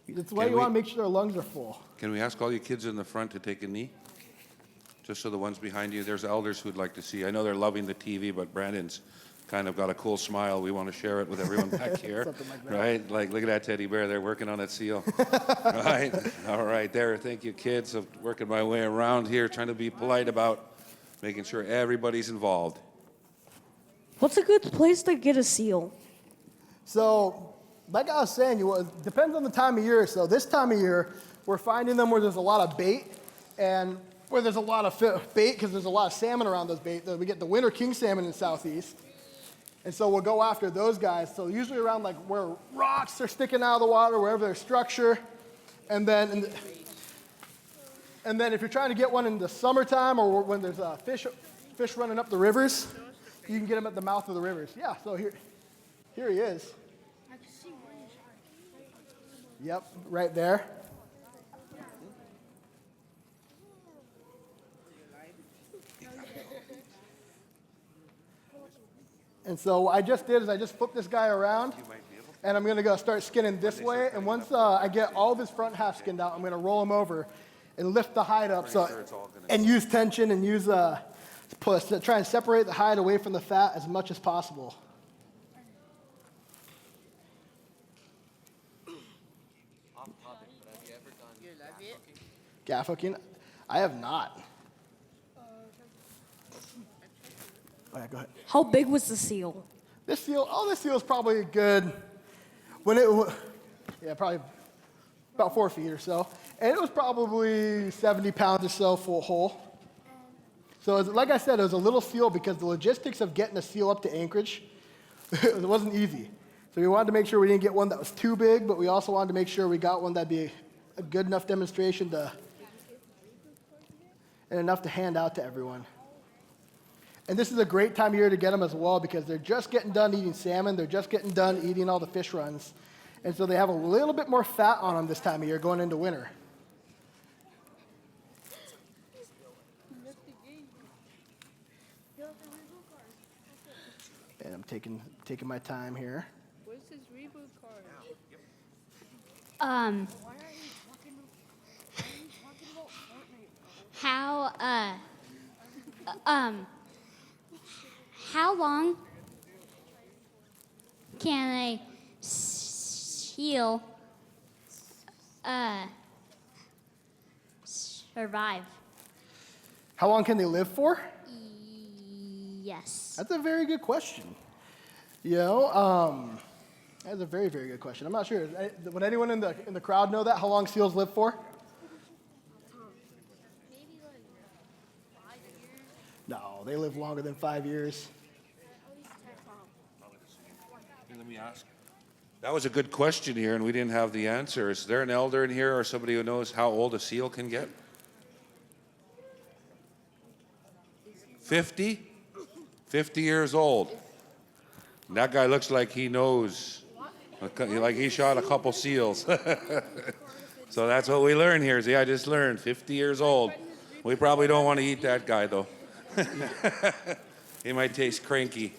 that's why you want to make sure their lungs are full. Can we ask all you kids in the front to take a knee? Just so the ones behind you, there's elders who'd like to see. I know they're loving the TV, but Brandon's kind of got a cool smile. We want to share it with everyone back here. Something like that. Right? Like, look at that teddy bear. They're working on that seal. Right? All right, there. Thank you, kids. I'm working my way around here, trying to be polite about making sure everybody's involved. What's a good place to get a seal? So, like I was saying, it depends on the time of year. So this time of year, we're finding them where there's a lot of bait, and where there's a lot of bait because there's a lot of salmon around those bait. We get the winter king salmon in the southeast. And so we'll go after those guys. So usually around like where rocks are sticking out of the water, wherever there's structure. And then if you're trying to get one in the summertime or when there's fish running up the rivers, you can get them at the mouth of the rivers. Yeah, so here he is. Yep, right there. And so what I just did is I just flipped this guy around, and I'm going to go start skinning this way. And once I get all of his front half skinned out, I'm going to roll him over and lift the hide up and use tension and use push to try and separate the hide away from the fat as much as possible. Off topic, but have you ever done Gaff hooking? I have not. Oh, yeah, go ahead. How big was the seal? This seal is probably good. Probably about 4 feet or so. And it was probably 70 pounds or so full whole. So like I said, it was a little seal because the logistics of getting a seal up to Anchorage, it wasn't easy. So we wanted to make sure we didn't get one that was too big, but we also wanted to make sure we got one that'd be a good enough demonstration and enough to hand out to everyone. And this is a great time of year to get them as well because they're just getting done eating salmon. They're just getting done eating all the fish runs. And so they have a little bit more fat on them this time of year going into winter. And I'm taking my time here. Where's his reboot card? How long can a seal survive? How long can they live for? Yes. That's a very good question. That's a very, very good question. I'm not sure. Would anyone in the crowd know that? How long seals live for? Maybe like 5 years. No, they live longer than 5 years. Let me ask. That was a good question here, and we didn't have the answer. Is there an elder in here or somebody who knows how old a seal can get? 50? 50 years old. And that guy looks like he knows, like he shot a couple seals. So that's what we learn here. See, I just learned 50 years old. We probably don't want to eat that guy, though. He might taste cranky.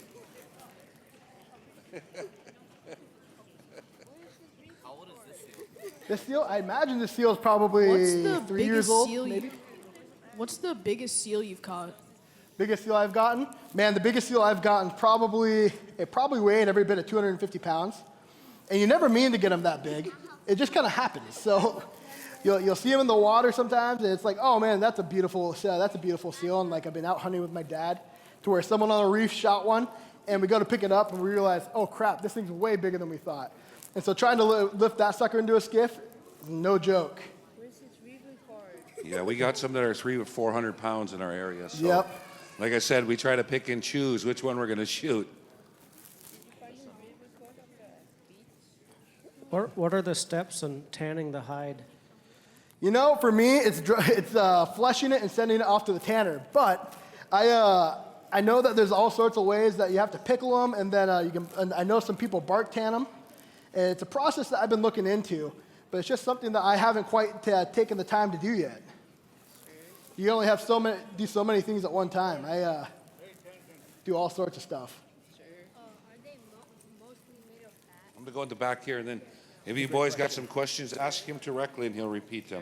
How old is this seal? This seal, I imagine this seal is probably 3 years old, maybe. What's the biggest seal you've caught? Biggest seal I've gotten? Man, the biggest seal I've gotten probably weighed every bit of 250 pounds. And you never mean to get them that big. It just kind of happens. So you'll see them in the water sometimes, and it's like, oh man, that's a beautiful seal. And like I've been out hunting with my dad to where someone on a reef shot one, and we go to pick it up, and we realize, oh crap, this thing's way bigger than we thought. And so trying to lift that sucker into a skiff is no joke. Yeah, we got some that are 300 or 400 pounds in our area. So, Yep. like I said, we try to pick and choose which one we're going to shoot. What are the steps in tanning the hide? You know, for me, it's fleshing it and sending it off to the tanner. But I know that there's all sorts of ways that you have to pickle them, and then and I know some people bark tan them. And it's a process that I've been looking into, but it's just something that I haven't quite taken the time to do yet. You only have do so many things at one time. I do all sorts of stuff. I'm going to go in the back here, and then if you boys got some questions, ask him directly, and he'll repeat them.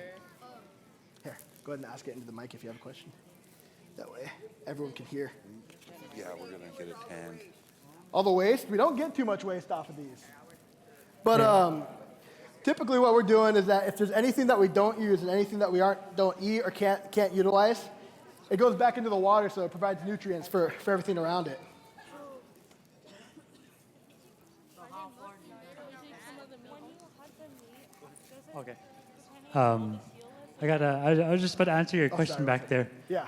Here, go ahead and ask it into the mic if you have a question. That way, everyone can hear. Yeah, we're going to get it tanned. All the waste, we don't get too much waste off of these. But typically what we're doing is that if there's anything that we don't use and anything that we don't eat or can't utilize, it goes back into the water, so it provides nutrients for everything around it. Okay. I was just about to answer your question back there. Yeah.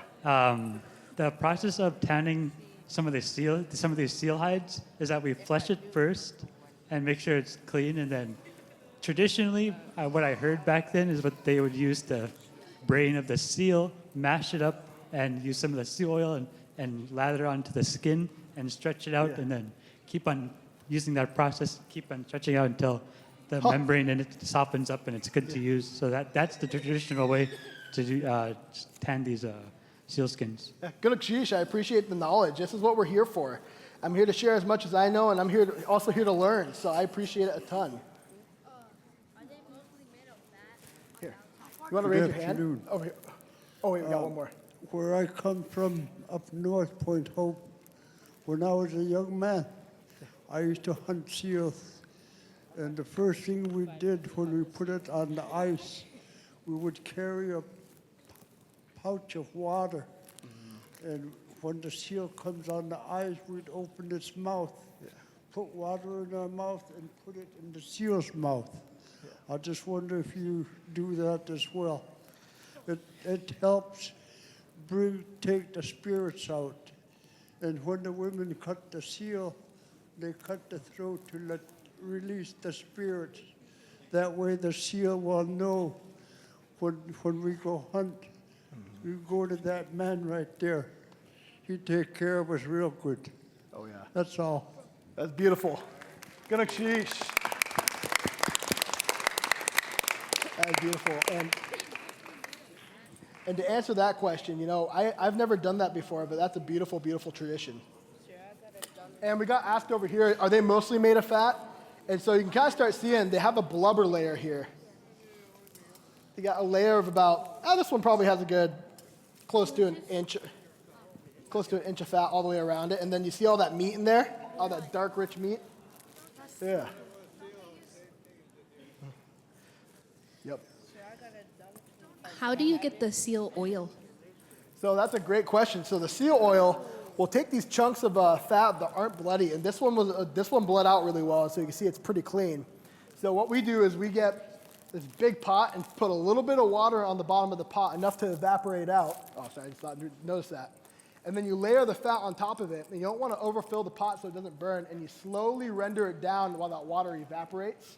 The process of tanning some of these seal hides is that we flesh it first and make sure it's clean, and then traditionally, what I heard back then is what they would use the brain of the seal, mash it up, and use some of the seal oil and lather onto the skin and stretch it out, and then keep on using that process, keep on stretching out until the membrane in it softens up and it's good to use. So that's the traditional way to tan these seal skins. Yeah, good, Sheesh. I appreciate the knowledge. This is what we're here for. I'm here to share as much as I know, and I'm also here to learn. So I appreciate it a ton. Here, you want to raise your hand? Over here. Oh wait, we got one more. Where I come from, up north, Point Hope, when I was a young man, I used to hunt seals. And the first thing we did when we put it on the ice, we would carry a pouch of water. And when the seal comes on the ice, we'd open its mouth, put water in our mouth, and put it in the seal's mouth. I just wonder if you do that as well. It helps take the spirits out. And when the women cut the seal, they cut the throat to release the spirits. That way the seal will know when we go hunt, we go to that man right there. He take care of us real good. Oh yeah. That's all. That's beautiful. Good Sheesh. That is beautiful. And to answer that question, you know, I've never done that before, but that's a beautiful, beautiful tradition. And we got asked over here, are they mostly made of fat? And so you can kind of start seeing they have a blubber layer here. They got a layer of about, this one probably has a good close to an inch of fat all the way around it. And then you see all that meat in there, all that dark, rich meat. Yeah. Yep. How do you get the seal oil? So that's a great question. So the seal oil, we'll take these chunks of fat that aren't bloody, and this one bled out really well, so you can see it's pretty clean. So what we do is we get this big pot and put a little bit of water on the bottom of the pot, enough to evaporate out. Oh, sorry, I just thought notice that. And then you layer the fat on top of it, and you don't want to overfill the pot so it doesn't burn, and you slowly render it down while that water evaporates.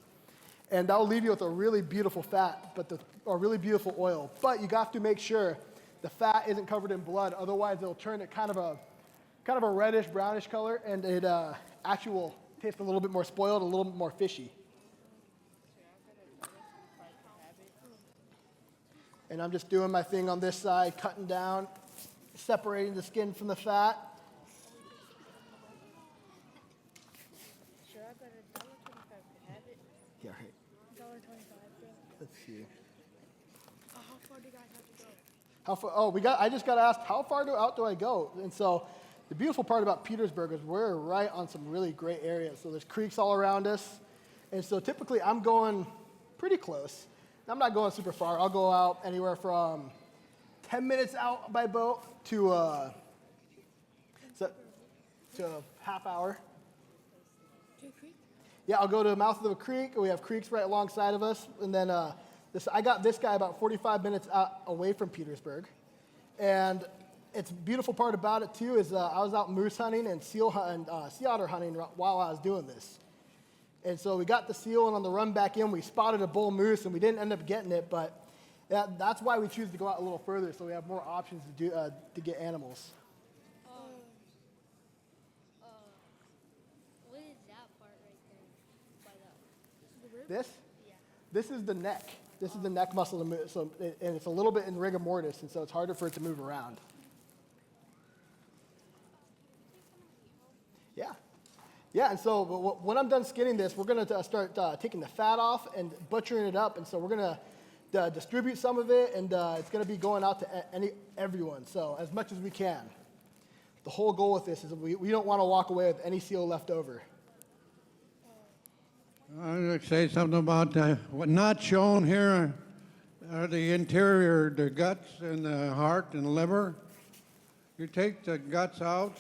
And that will leave you with a really beautiful fat, or really beautiful oil. But you have to make sure the fat isn't covered in blood, otherwise it'll turn it kind of a reddish, brownish color, and it actually will taste a little bit more spoiled, a little bit more fishy. And I'm just doing my thing on this side, cutting down, separating the skin from the fat. Yeah, right. Let's see. How far do you guys have to go? How far? Oh, I just got asked, how far out do I go? And so the beautiful part about Petersburg is we're right on some really great areas. So there's creeks all around us. And so typically I'm going pretty close. I'm not going super far. I'll go out anywhere from 10 minutes out by boat to a half hour. Yeah, I'll go to the mouth of a creek. We have creeks right alongside of us. And then I got this guy about 45 minutes away from Petersburg. And it's beautiful part about it, too, is I was out moose hunting and sea otter hunting while I was doing this. And so we got the seal, and on the run back in, we spotted a bull moose, and we didn't end up getting it. But that's why we choose to go out a little further, so we have more options to get animals. What is that part right there? By the This? Yeah. This is the neck. This is the neck muscle to move, and it's a little bit in rigor mortis, and so it's harder for it to move around. Yeah. Yeah, and so when I'm done skinning this, we're going to start taking the fat off and butchering it up, and so we're going to distribute some of it, and it's going to be going out to everyone, so as much as we can. The whole goal with this is we don't want to walk away with any seal left over. I'm going to say something about what not shown here are the interior, the guts and the heart and liver. You take the guts out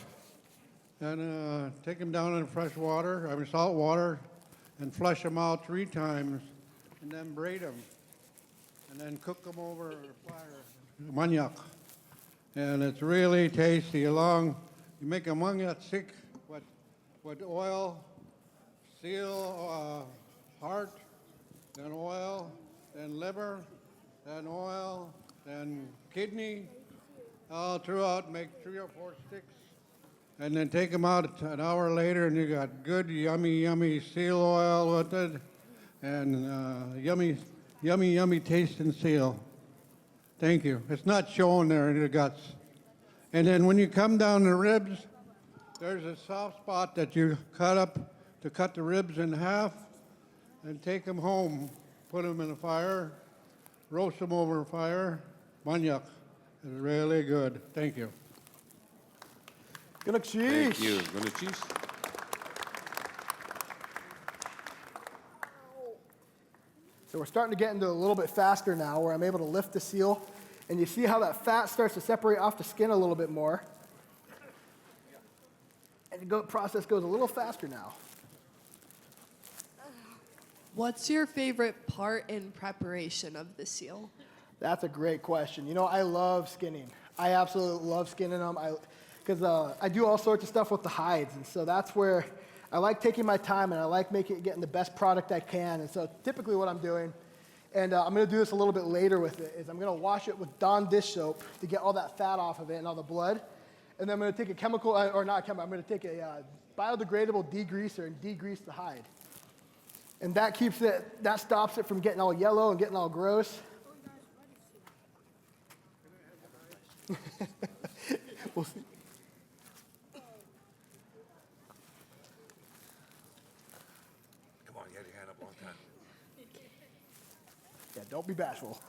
and take them down in salt water, and flush them out 3 times, and then braid them, and then cook them over fire, manioc. And it's really tasty. You make a manioc stick with oil, seal, heart, then oil, then liver, then oil, then kidney, all throughout, make 3 or 4 sticks, and then take them out an hour later, and you got good, yummy seal oil with it, and yummy tasting seal. Thank you. It's not showing there in the guts. And then when you come down the ribs, there's a soft spot that you cut up to cut the ribs in half and take them home, put them in a fire, roast them over a fire. Manioc is really good. Thank you. Good cheese. Thank you. Good cheese. So we're starting to get into a little bit faster now, where I'm able to lift the seal, and you see how that fat starts to separate off the skin a little bit more. And the process goes a little faster now. What's your favorite part in preparation of the seal? That's a great question. You know, I love skinning. I absolutely love skinning them because I do all sorts of stuff with the hides, and so that's where I like taking my time, and I like getting the best product I can. And so typically what I'm doing, and I'm going to do this a little bit later with it, is I'm going to wash it with Dawn dish soap to get all that fat off of it and all the blood. And then I'm going to take I'm going to take a biodegradable degreaser and degrease the hide. And that stops it from getting all yellow and getting all gross. We'll see. Come on, get your hand up one time. Yeah, don't be bashful.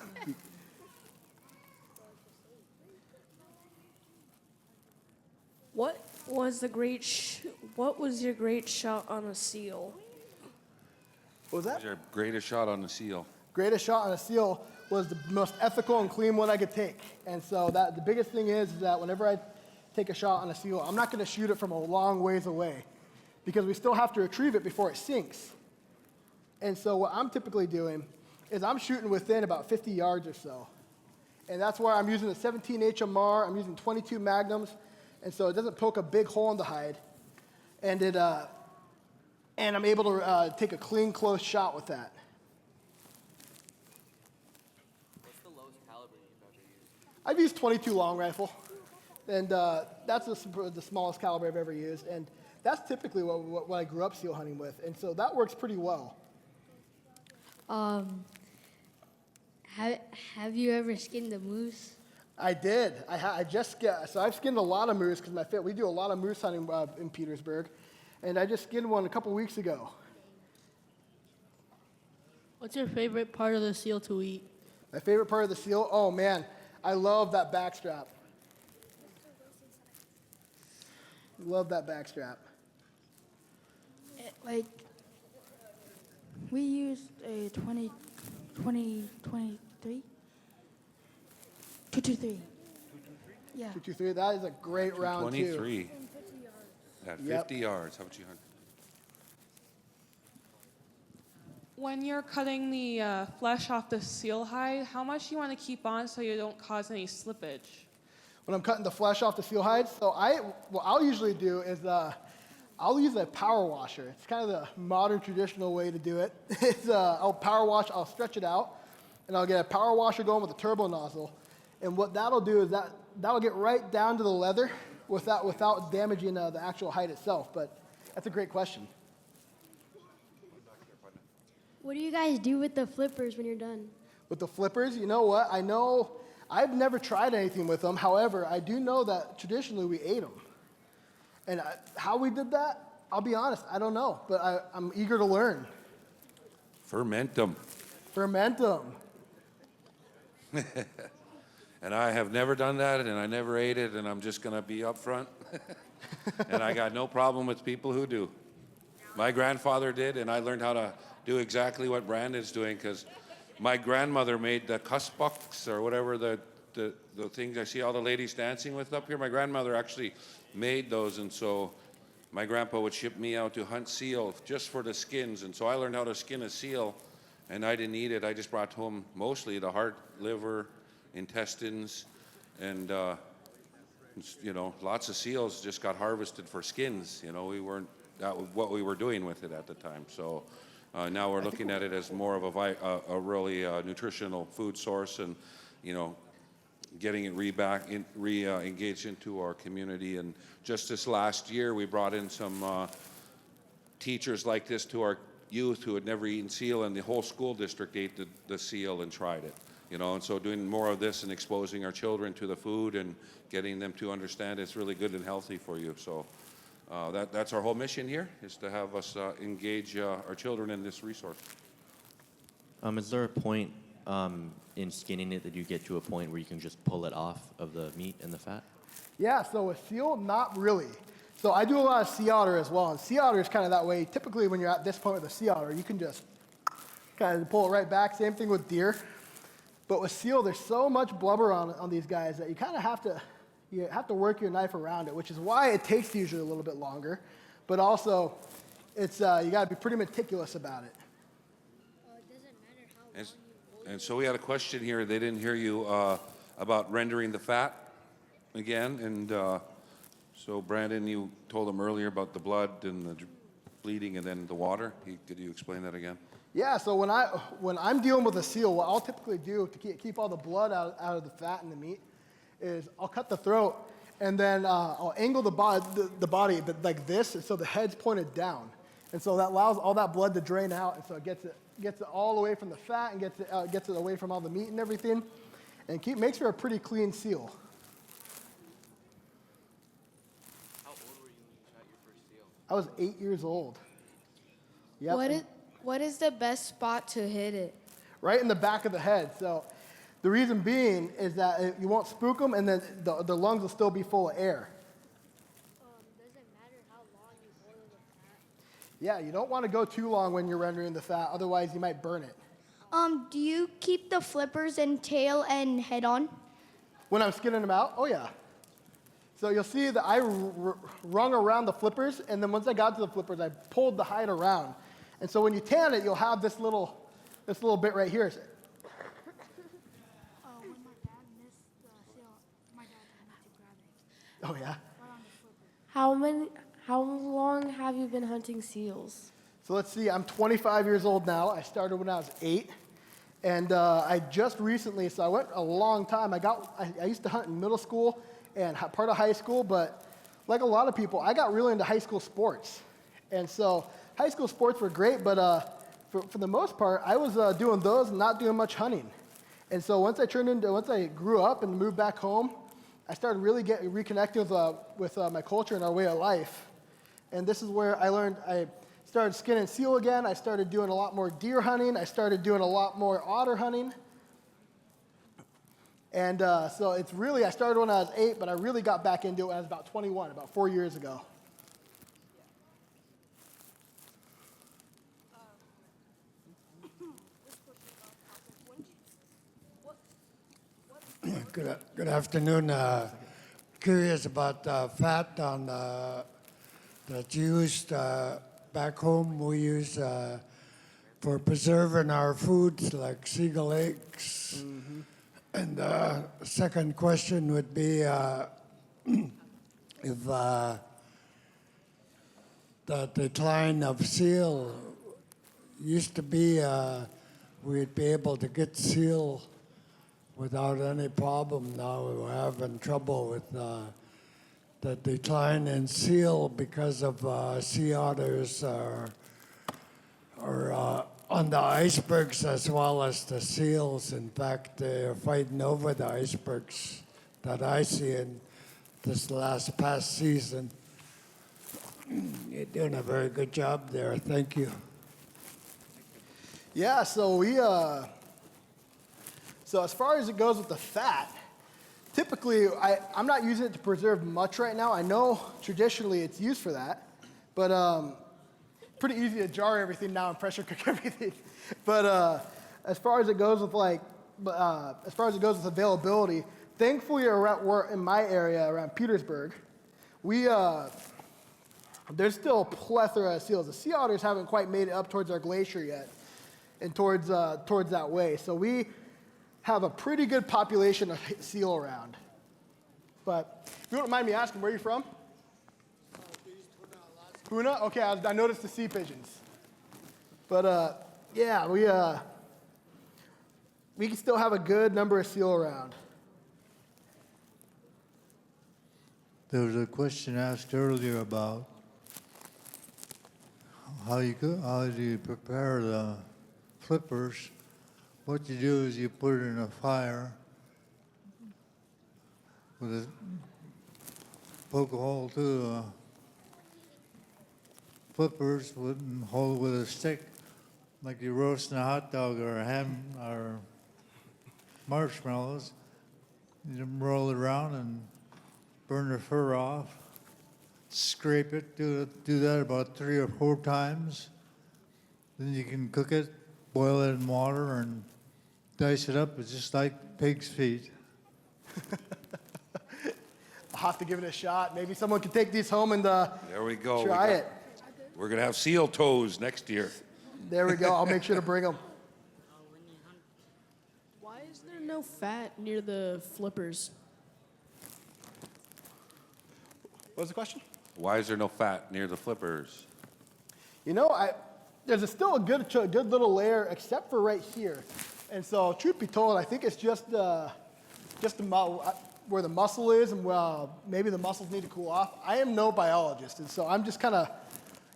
What was your great shot on a seal? What was that? What's your greatest shot on the seal? Greatest shot on a seal was the most ethical and clean one I could take. And so the biggest thing is that whenever I take a shot on a seal, I'm not going to shoot it from a long ways away because we still have to retrieve it before it sinks. And so what I'm typically doing is I'm shooting within about 50 yards or so. And that's why I'm using the 17 HMR, I'm using 22 Magnums, and so it doesn't poke a big hole in the hide. And I'm able to take a clean, close shot with that. What's the lowest caliber you've ever used? I've used 22 long rifle, and that's the smallest caliber I've ever used. And that's typically what I grew up seal hunting with, and so that works pretty well. Have you ever skinned a moose? I did. So I've skinned a lot of moose because we do a lot of moose hunting in Petersburg, and I just skinned one a couple weeks ago. What's your favorite part of the seal to eat? My favorite part of the seal? Oh man, I love that back strap. Love that back strap. Like, we used a 23? 223. Yeah. 223, that is a great round, too. 23 at 50 Yep. yards. How about you, Hunt? When you're cutting the flesh off the seal hide, how much do you want to keep on so you don't cause any slippage? When I'm cutting the flesh off the seal hide, so what I'll usually do is I'll use a power washer. It's kind of the modern traditional way to do it. I'll power wash, I'll stretch it out, and I'll get a power washer going with a turbo nozzle. And what that'll do is that'll get right down to the leather without damaging the actual hide itself. But that's a great question. What do you guys do with the flippers when you're done? With the flippers, you know what? I've never tried anything with them. However, I do know that traditionally we ate them. And how we did that, I'll be honest, I don't know. But I'm eager to learn. Ferment them. Ferment them. And I have never done that, and I never ate it, and I'm just going to be upfront. And I got no problem with people who do. My grandfather did, and I learned how to do exactly what Brandon's doing, because my grandmother made the kuspuks, or whatever the things I see all the ladies dancing with up here. My grandmother actually made those, and so my grandpa would ship me out to hunt seal just for the skins, and so I learned how to skin a seal, and I didn't eat it. I just brought home mostly the heart, liver, intestines, and lots of seals just got harvested for skins. We weren't what we were doing with it at the time. So now we're looking at it as more of a really nutritional food source, and getting it re-engaged into our community. And just this last year, we brought in some teachers like this to our youth who had never eaten seal, and the whole school district ate the seal and tried it. And so doing more of this and exposing our children to the food and getting them to understand it's really good and healthy for you. So that's our whole mission here, is to have us engage our children in this resource. Is there a point in skinning it that you get to a point where you can just pull it off of the meat and the fat? Yeah, so with seal, not really. So I do a lot of sea otter as well, and sea otter is kind of that way. Typically, when you're at this point with a sea otter, you can just kind of pull it right back. Same thing with deer. But with seal, there's so much blubber on these guys that you kind of have to work your knife around it, which is why it takes usually a little bit longer. But also, it's you got to be pretty meticulous about it. And so we had a question here. They didn't hear you about rendering the fat again. And so Brandon, you told them earlier about the blood and the bleeding and then the water. Could you explain that again? Yeah, so when I'm dealing with a seal, what I'll typically do to keep all the blood out of the fat and the meat is I'll cut the throat, and then I'll angle the body but like this, so the head's pointed down. And so that allows all that blood to drain out, and so it gets it all away from the fat and gets it away from all the meat and everything, and makes for a pretty clean seal. How old were you when you shot your first seal? I was 8 years old. Yep. What is the best spot to hit it? Right in the back of the head. So the reason being is that you won't spook them, and then the lungs will still be full of air. Does it matter how long you boil the fat? Yeah, you don't want to go too long when you're rendering the fat, otherwise you might burn it. Do you keep the flippers and tail and head on? When I'm skinning them out, oh yeah. So you'll see that I wrung around the flippers, and then once I got to the flippers, I pulled the hide around. And so when you tan it, you'll have this little bit right here. When my dad missed the seal, my dad told me to grab it. Oh yeah. Right on the flipper. How long have you been hunting seals? So let's see, I'm 25 years old now. I started when I was 8. And I just recently, so I went a long time. I used to hunt in middle school and part of high school, but like a lot of people, I got really into high school sports. And so high school sports were great, but for the most part, I was doing those and not doing much hunting. And so once I grew up and moved back home, I started really reconnecting with my culture and our way of life. And this is where I started skinning seal again. I started doing a lot more deer hunting. I started doing a lot more otter hunting. And so it's really, I started when I was 8, but I really got back into it when I was about 21, about 4 years ago. Good afternoon. Curious about fat on that's used back home. We use for preserving our foods like seagull eggs. Mm-hmm. And second question would be if the decline of seal used to be we'd be able to get seal without any problem. Now we're having trouble with the decline in seal because of sea otters are on the icebergs as well as the seals. In fact, they're fighting over the icebergs that I see in this past season. You're doing a very good job there. Thank you. Yeah, so so as far as it goes with the fat, typically I'm not using it to preserve much right now. I know traditionally it's used for that, but pretty easy to jar everything now and pressure cook everything. But as far as it goes with availability, thankfully we're in my area around Petersburg, there's still a plethora of seals. The sea otters haven't quite made it up towards our glacier yet and towards that way. So we have a pretty good population of seal around. But if you don't mind me asking, where are you from? Puna? Okay, I noticed the sea pigeons. But yeah, we can still have a good number of seal around. There was a question asked earlier about how do you prepare the flippers. What you do is you put it in a fire poke a hole through the flippers and hold it with a stick, like you're roasting a hot dog or a ham or marshmallows. You roll it around and burn the fur off. Scrape it. Do that about 3 or 4 times. Then you can cook it, boil it in water, and dice it up. It's just like pig's feet. I'll have to give it a shot. Maybe someone can take these home and There we go. try it. We're going to have seal toes next year. There we go. I'll make sure to bring them. Why is there no fat near the flippers? What was the question? Why is there no fat near the flippers? You know, there's still a good little layer, except for right here. And so, truth be told, I think it's just where the muscle is, and maybe the muscles need to cool off. I am no biologist, and so I'm just kind of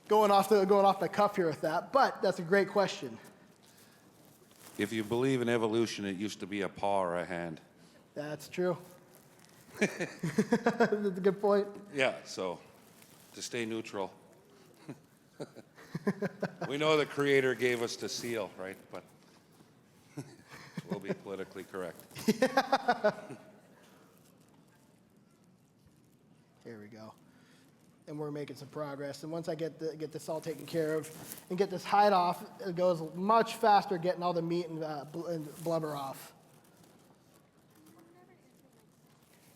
going off my cuff here with that. But that's a great question. If you believe in evolution, it used to be a paw or a hand. That's true. That's a good point. Yeah, so to stay neutral. We know the Creator gave us the seal, right? But we'll be politically correct. Here we go. And we're making some progress. And once I get this all taken care of and get this hide off, it goes much faster getting all the meat and blubber off.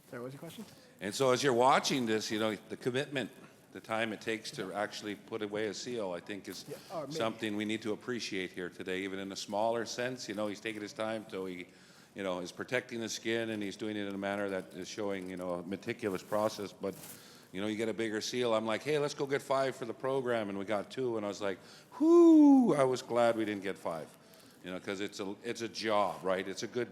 Sorry, what was your question? And so as you're watching this, you know, the commitment, the time it takes to actually put away a seal, I think is something we need to appreciate here today, even in a smaller sense. You know, he's taking his time so he, you know, is protecting the skin, and he's doing it in a manner that is showing, you know, a meticulous process. But, you know, you get a bigger seal. I'm like, hey, let's go get 5 for the program, and we got 2, and I was like, whoo, I was glad we didn't get 5, you know, because it's a job, right? It's a good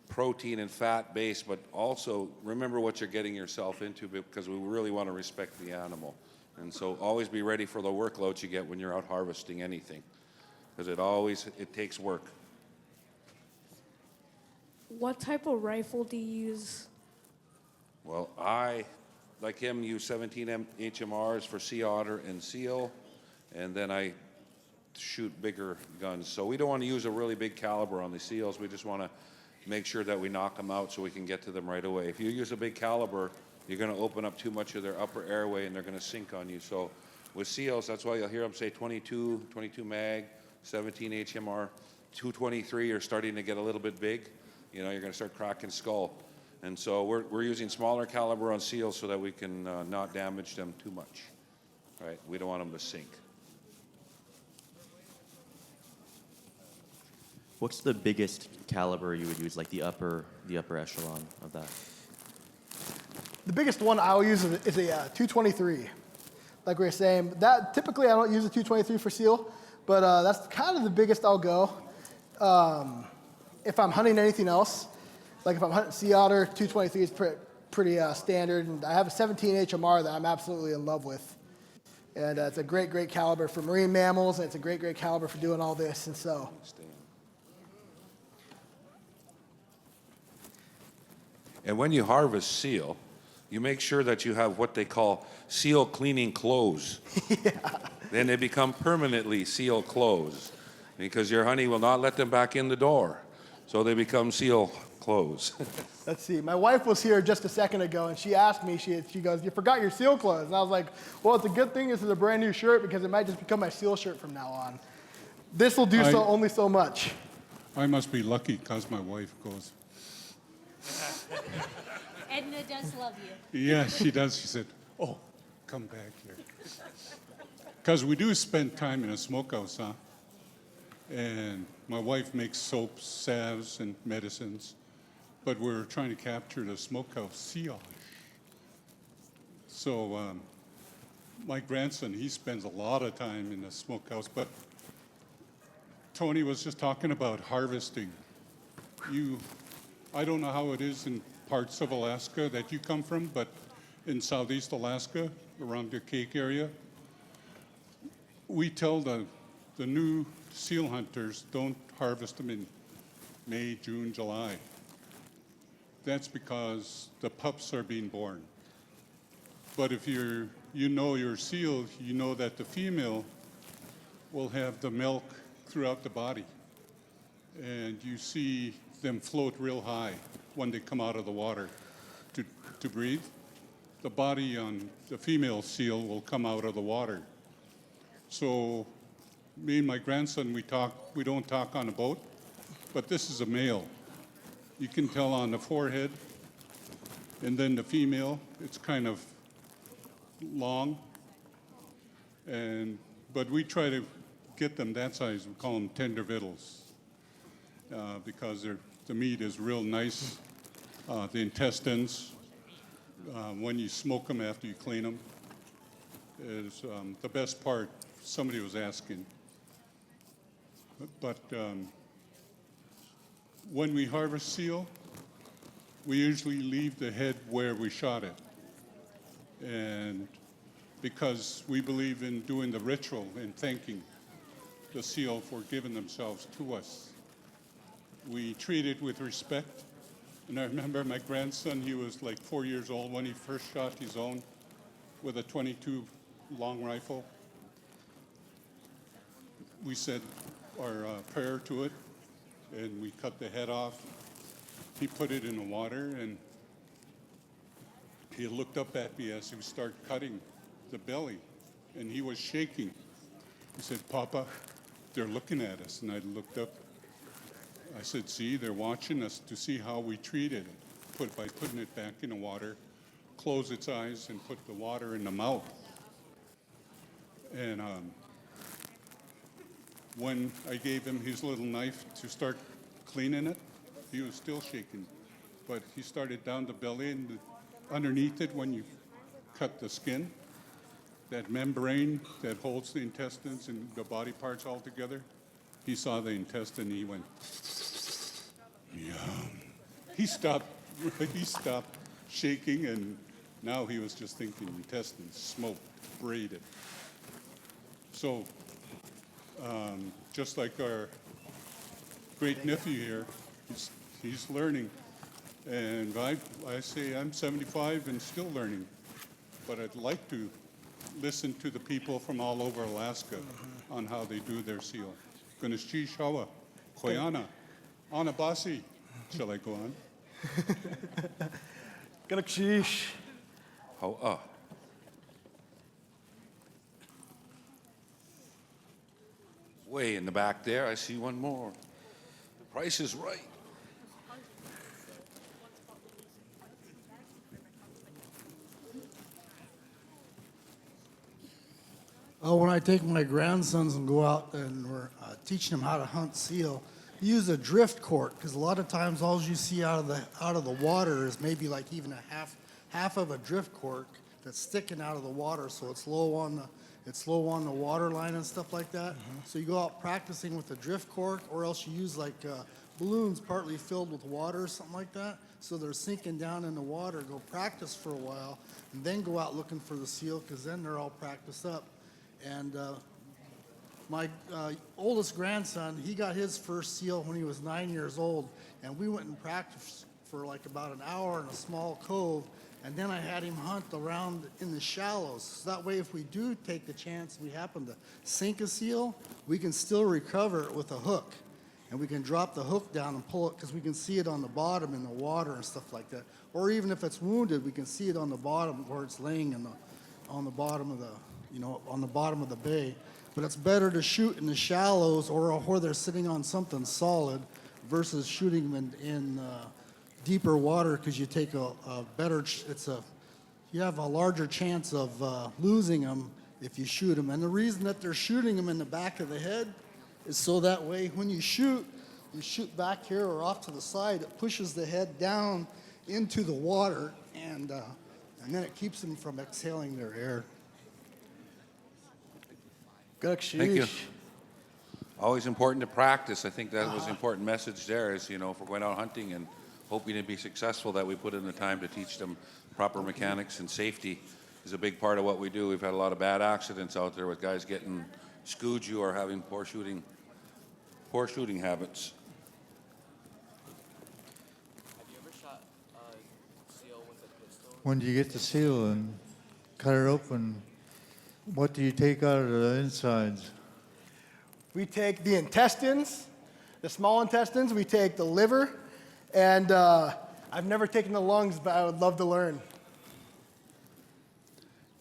protein and fat base, but also remember what you're getting yourself into, because we really want to respect the animal. And so always be ready for the workloads you get when you're out harvesting anything, because it takes work. What type of rifle do you use? Well, I, like him, use 17 HMRs for sea otter and seal, and then I shoot bigger guns. So we don't want to use a really big caliber on the seals. We just want to make sure that we knock them out so we can get to them right away. If you use a big caliber, you're going to open up too much of their upper airway and they're going to sink on you. So with seals, that's why you'll hear them say 22 mag, 17 HMR, 223 are starting to get a little bit big. You know, you're going to start cracking skull. And so we're using smaller caliber on seals so that we can not damage them too much. Right? We don't want them to sink. What's the biggest caliber you would use, like the upper echelon of that? The biggest one I'll use is a 223. Like we were saying, that typically I don't use a 223 for seal, but that's kind of the biggest I'll go. If I'm hunting anything else, like if I'm hunting sea otter, 223 is pretty standard. And I have a 17 HMR that I'm absolutely in love with. And it's a great, great caliber for marine mammals, and it's a great, great caliber for doing all this. And so, And when you harvest seal, you make sure that you have what they call seal cleaning clothes. Then they become permanently seal clothes because your honey will not let them back in the door. So they become seal clothes. let's see. My wife was here just a second ago, and she asked me, she goes, "You forgot your seal clothes." And I was like, well, it's a good thing this is a brand new shirt because it might just become my seal shirt from now on. This will do only so much. I must be lucky because my wife goes. Edna does love you. Yeah, she does. She said, "Oh, come back here." Because we do spend time in a smokehouse, huh? And my wife makes soaps, salves, and medicines, but we're trying to capture the smokehouse seal. So my grandson, he spends a lot of time in the smokehouse, but Tony was just talking about harvesting. I don't know how it is in parts of Alaska that you come from, but in Southeast Alaska, around the Cake area, we tell the new seal hunters don't harvest them in May, June, July. That's because the pups are being born. But if you know your seal, you know that the female will have the milk throughout the body. And you see them float real high when they come out of the water to breathe. The body on the female seal will come out of the water. So me and my grandson, we don't talk on a boat, but this is a male. You can tell on the forehead, and then the female, it's kind of long. But we try to get them that size. We call them tender victuals because the meat is real nice. The intestines, when you smoke them after you clean them, is the best part. Somebody was asking. But when we harvest seal, we usually leave the head where we shot it. And because we believe in doing the ritual and thanking the seal for giving themselves to us. We treat it with respect. And I remember my grandson, he was like 4 years old when he first shot his own with a .22 long rifle. We said our prayer to it, and we cut the head off. He put it in the water, and he looked up at me as he started cutting the belly, and he was shaking. He said, "Papa, they're looking at us." And I looked up. I said, "See, they're watching us to see how we treated it by putting it back in the water, close its eyes, and put the water in the mouth." And when I gave him his little knife to start cleaning it, he was still shaking. But he started down the belly, and underneath it, when you cut the skin, that membrane that holds the intestines and the body parts all together, he saw the intestine, he went, "Yum." He stopped shaking, and now he was just thinking intestines, smoked, braided. So, just like our great nephew here, he's learning. And I say I'm 75 and still learning, but I'd like to listen to the people from all over Alaska on how they do their seal. Ganashchi Shawa, Koyana, Anabasi. Shall I go on? How, way in the back there, I see one more. The price is right. Oh, when I take my grandsons and go out and we're teaching them how to hunt seal, use a drift cork because a lot of times all you see out of the water is maybe like even a half of a drift cork that's sticking out of the water, so it's low on the water line and stuff like that. So you go out practicing with a drift cork, or else you use like balloons partly filled with water or something like that. So they're sinking down in the water. Go practice for a while, and then go out looking for the seal because then they're all practiced up. And my oldest grandson, he got his first seal when he was 9 years old, and we went and practiced for like about an hour in a small cove, and then I had him hunt around in the shallows. So that way, if we do take the chance, we happen to sink a seal, we can still recover it with a hook, and we can drop the hook down and pull it because we can see it on the bottom in the water and stuff like that. Or even if it's wounded, we can see it on the bottom where it's laying on the bottom of the on the bottom of the bay. But it's better to shoot in the shallows or where they're sitting on something solid versus shooting them in deeper water because you take a better, you have a larger chance of losing them if you shoot them. And the reason that they're shooting them in the back of the head is so that way when you shoot back here or off to the side, it pushes the head down into the water and then it keeps them from exhaling their air. Thank you. Always important to practice. I think that was an important message there is, if we're going out hunting and hoping to be successful, that we put in the time to teach them proper mechanics, and safety is a big part of what we do. We've had a lot of bad accidents out there with guys getting skooju or having poor shooting habits. Have you ever shot a seal with a pistol? When you get the seal and cut it open, what do you take out of the insides? We take the intestines, the small intestines, we take the liver, and I've never taken the lungs, but I would love to learn.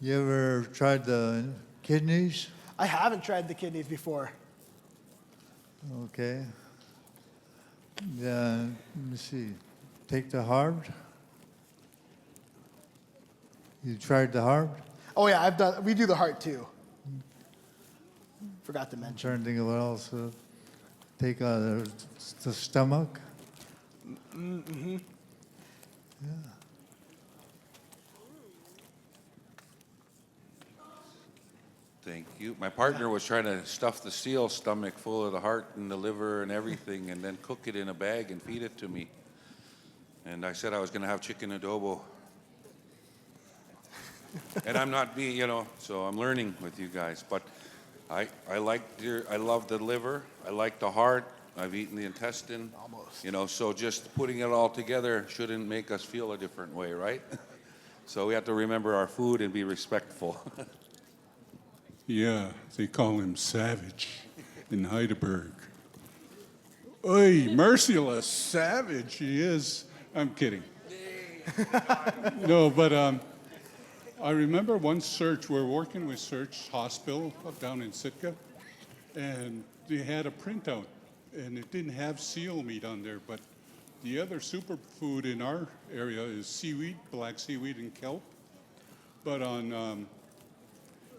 You ever tried the kidneys? I haven't tried the kidneys before. Okay. Yeah, let me see. Take the heart. You tried the heart? Oh yeah, we do the heart too. Forgot to I'm mention. trying to think of what else. Take out the stomach. Mm-hmm. Yeah. Thank you. My partner was trying to stuff the seal stomach full of the heart and the liver and everything and then cook it in a bag and feed it to me. And I said I was going to have chicken adobo. And I'm not being, so I'm learning with you guys. But I love the liver. I like the heart. I've eaten the intestine. Almost. So just putting it all together shouldn't make us feel a different way, right? So we have to remember our food and be respectful. Yeah, they call him Savage in Heidelberg. Oy, merciless, savage he is. I'm kidding. No, but I remember one search, we were working with Search Hospital up down in Sitka, and they had a printout, and it didn't have seal meat on there, but the other superfood in our area is seaweed, black seaweed and kelp. But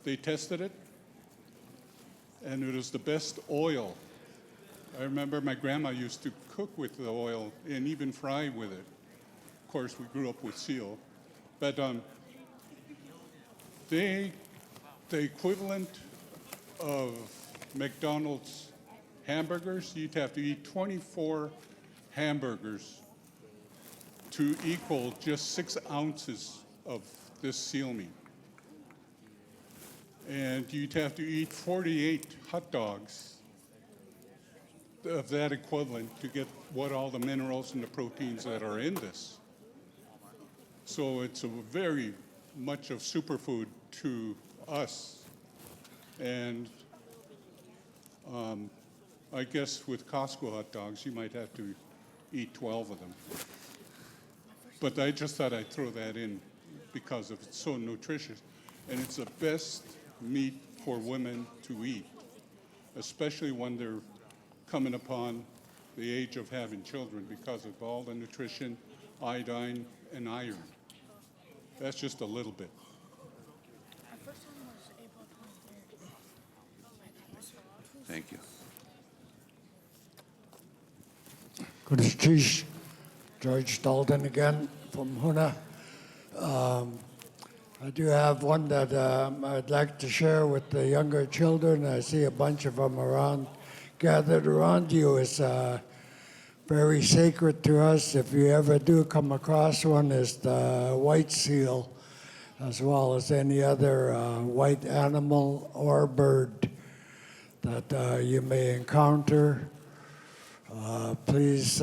they tested it, and it was the best oil. I remember my grandma used to cook with the oil and even fry with it. Of course, we grew up with seal. But the equivalent of McDonald's hamburgers, you'd have to eat 24 hamburgers to equal just 6 ounces of this seal meat. And you'd have to eat 48 hot dogs of that equivalent to get what all the minerals and the proteins that are in this. So it's a very much of superfood to us. And I guess with Costco hot dogs, you might have to eat 12 of them. But I just thought I'd throw that in because it's so nutritious. And it's the best meat for women to eat, especially when they're coming upon the age of having children because of all the nutrition, iodine, and iron. That's just a little bit. Thank you. Good Chief, George Dalton again from Huna. I do have one that I'd like to share with the younger children. I see a bunch of them around, gathered around you. It's very sacred to us. If you ever do come across one, is the white seal, as well as any other white animal or bird that you may encounter. Please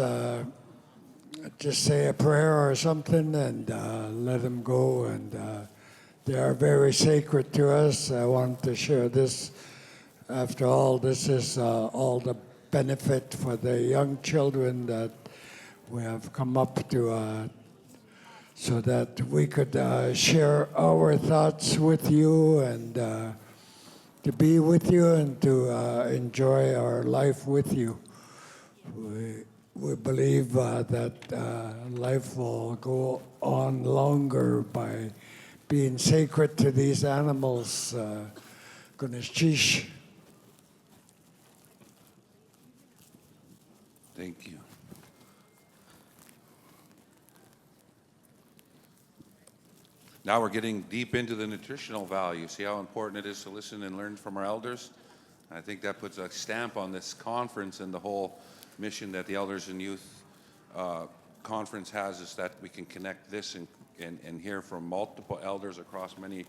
just say a prayer or something and let them go. And they are very sacred to us. I want to share this. After all, this is all the benefit for the young children that we have come up to so that we could share our thoughts with you and to be with you and to enjoy our life with you. We believe that life will go on longer by being sacred to these animals. Ganesh. Thank you. Now we're getting deep into the nutritional value. See how important it is to listen and learn from our elders? I think that puts a stamp on this conference and the whole mission that the Elders and Youth Conference has, is that we can connect this and hear from multiple elders across many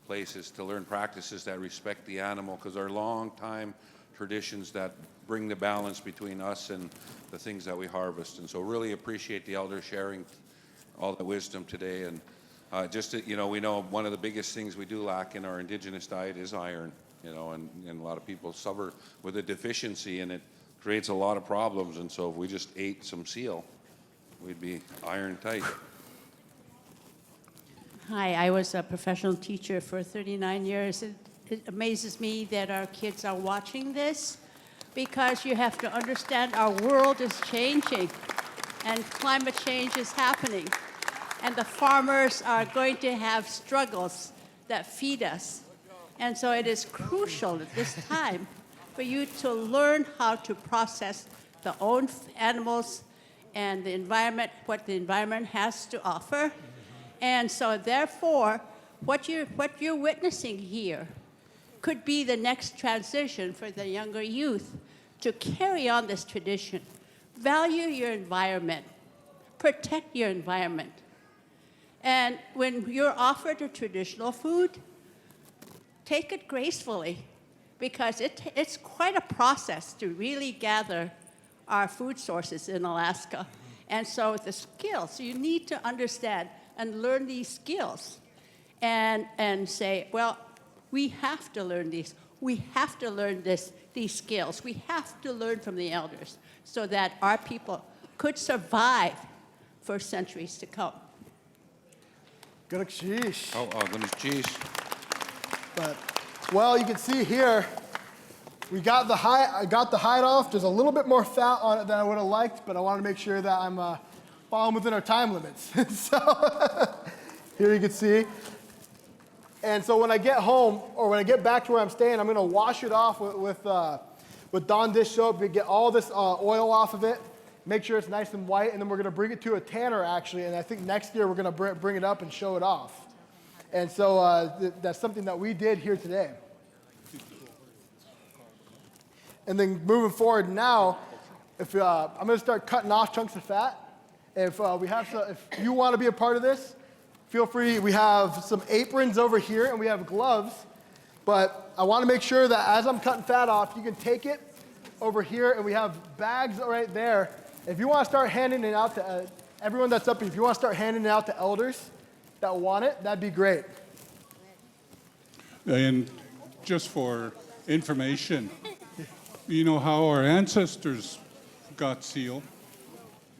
places to learn practices that respect the animal, because they're long-time traditions that bring the balance between us and the things that we harvest. And so really appreciate the elders sharing all the wisdom today. And we know one of the biggest things we do lack in our indigenous diet is iron, and a lot of people suffer with a deficiency, and it creates a lot of problems. And so if we just ate some seal, we'd be iron tight. Hi, I was a professional teacher for 39 years. It amazes me that our kids are watching this, because you have to understand our world is changing and climate change is happening. And the farmers are going to have struggles that feed us. And so it is crucial at this time for you to learn how to process the own animals and the environment, what the environment has to offer. And so therefore, what you're witnessing here could be the next transition for the younger youth to carry on this tradition. Value your environment. Protect your environment. And when you're offered a traditional food, take it gracefully, because it's quite a process to really gather our food sources in Alaska. And so the skills, you need to understand and learn these skills and say, well, we have to learn these. We have to learn these skills. We have to learn from the elders so that our people could survive for centuries to come. Good sheesh. Goodness, geez. But, well, you can see here, I got the hide off. There's a little bit more fat on it than I would have liked, but I wanted to make sure that I'm falling within our time limits. So here you can see. And so when I get home, or when I get back to where I'm staying, I'm going to wash it off with Dawn dish soap to get all this oil off of it, make sure it's nice and white, and then we're going to bring it to a tanner, actually, and I think next year we're going to bring it up and show it off. And so that's something that we did here today. And then moving forward now, I'm going to start cutting off chunks of fat. If you want to be a part of this, feel free. We have some aprons over here, and we have gloves. But I want to make sure that as I'm cutting fat off, you can take it over here, and we have bags right there. If you want to start handing it out to everyone that's up here, if you want to start handing it out to elders that want it, that'd be great. And just for information, you know how our ancestors got seal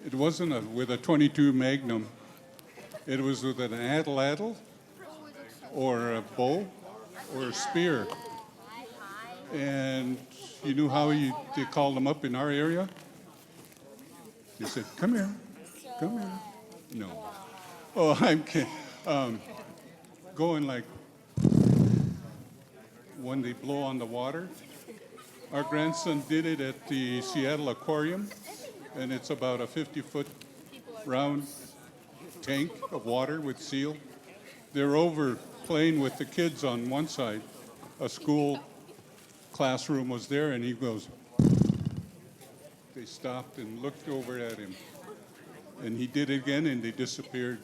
It wasn't with a 22 Magnum. It was with an atlatl or a bow or a spear. And you knew how they called them up in our area? They said, come here, come here. No. Oh, I'm kidding. Going like when they blow on the water. Our grandson did it at the Seattle Aquarium, and it's about a 50-foot round tank of water with seal. They're over playing with the kids on one side. A school classroom was there, and he goes, they stopped and looked over at him. And he did it again, and they disappeared.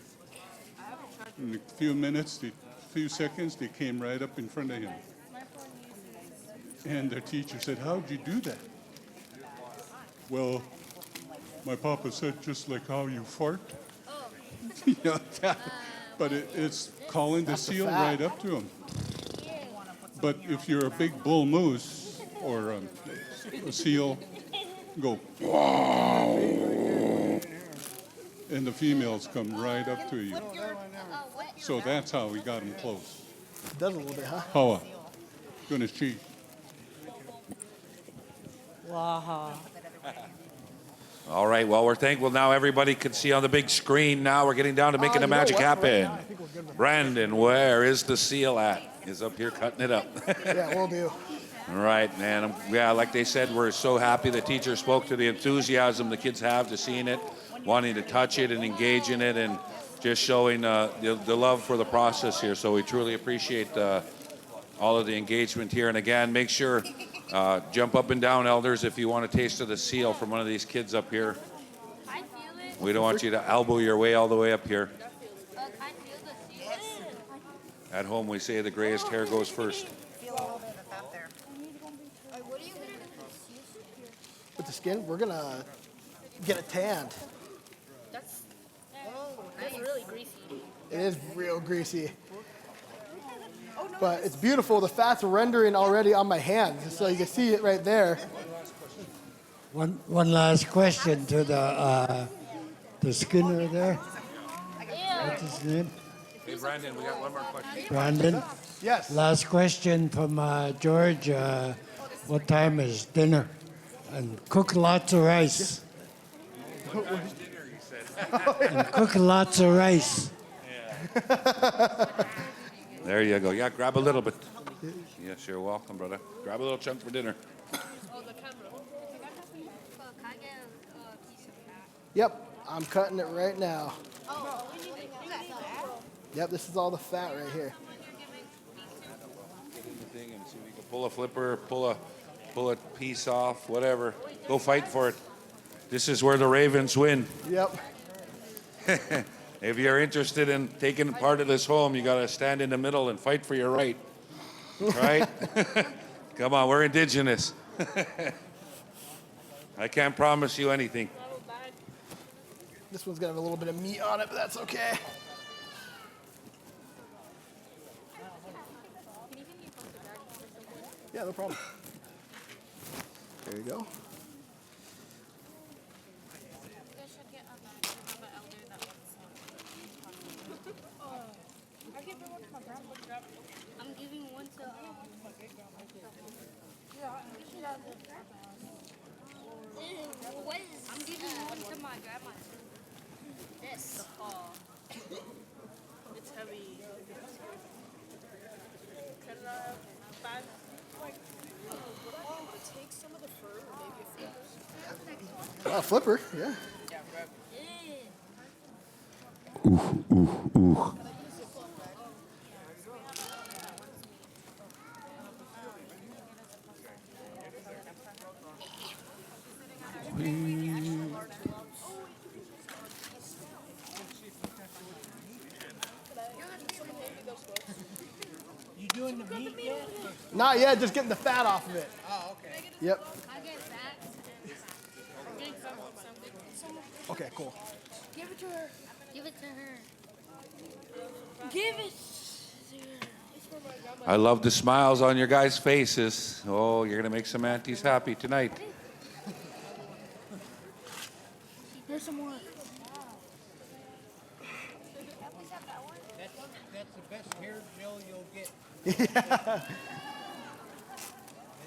In a few minutes, few seconds, they came right up in front of him. And their teacher said, how'd you do that? Well, my papa said, just like how you fart. You know, but it's calling the seal right up to him. But if you're a big bull moose or a seal, go, wow. And the females come right up to you. So that's how we got them close. It does a little bit, huh? Hawa. Goodness cheese. Waha. All right, well, we're thankful now everybody can see on the big screen now. We're getting down to making the magic happen. Brandon, where is the seal at? He's up here cutting it up. Yeah, we'll do. All right, man. Yeah, like they said, we're so happy the teacher spoke to the enthusiasm the kids have to seeing it, wanting to touch it and engage in it, and just showing the love for the process here. So we truly appreciate all of the engagement here. And again, make sure, jump up and down, elders, if you want a taste of the seal from one of these kids up here. We don't want you to elbow your way all the way up here. At home, we say the grayest hair goes first. With the skin, we're going to get it tanned. That's really greasy. It is real greasy. But it's beautiful. The fat's rendering already on my hands, so you can see it right there. One last question to the Skinner there. What's his name? Hey, Brandon, we got one more question. Brandon? Yes. Last question from George. What time is dinner? And cook lots of rice. And cook lots of rice. There you go. Yeah, grab a little bit. Yes, you're welcome, brother. Grab a little chunk for dinner. Yep, I'm cutting it right now. Yep, this is all the fat right here. Thing and see if you can pull a flipper, pull a piece off, whatever. Go fight for it. This is where the Ravens win. Yep. If you're interested in taking part of this home, you got to stand in the middle and fight for your right. Right? Come on, we're indigenous. I can't promise you anything. This one's gonna have a little bit of meat on it, but that's okay. Yeah, no problem. There you go. I'm giving one to I'm giving one to my grandma. This. It's heavy. Take some of the fur or maybe a flipper. Flipper, yeah. You doing the meat yet? Not yet, just getting the fat off of it. Oh, okay. Yep. I get fat. Okay, cool. Give it to her. Give it to her. Give it to her. I love the smiles on your guys' faces. Oh, you're going to make some aunties happy tonight. there's some more. That's the best hair gel you'll get. Yeah. Then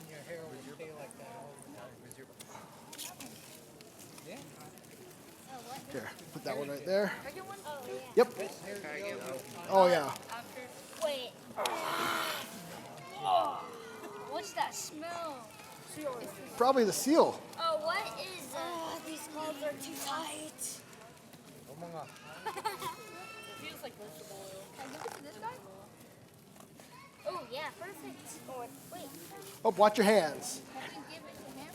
your hair will stay like that all the time. Yeah. Here, put that one right there. Second one? Oh, yeah. Yep. Oh, yeah. Wait. Oh, what's that smell? Probably the seal. Oh, what is these gloves are too tight. Feels like vegetable oil. Can I give it to this guy? Oh, yeah, perfect. Oh, wait. Oh, watch your hands. Can we give it to him?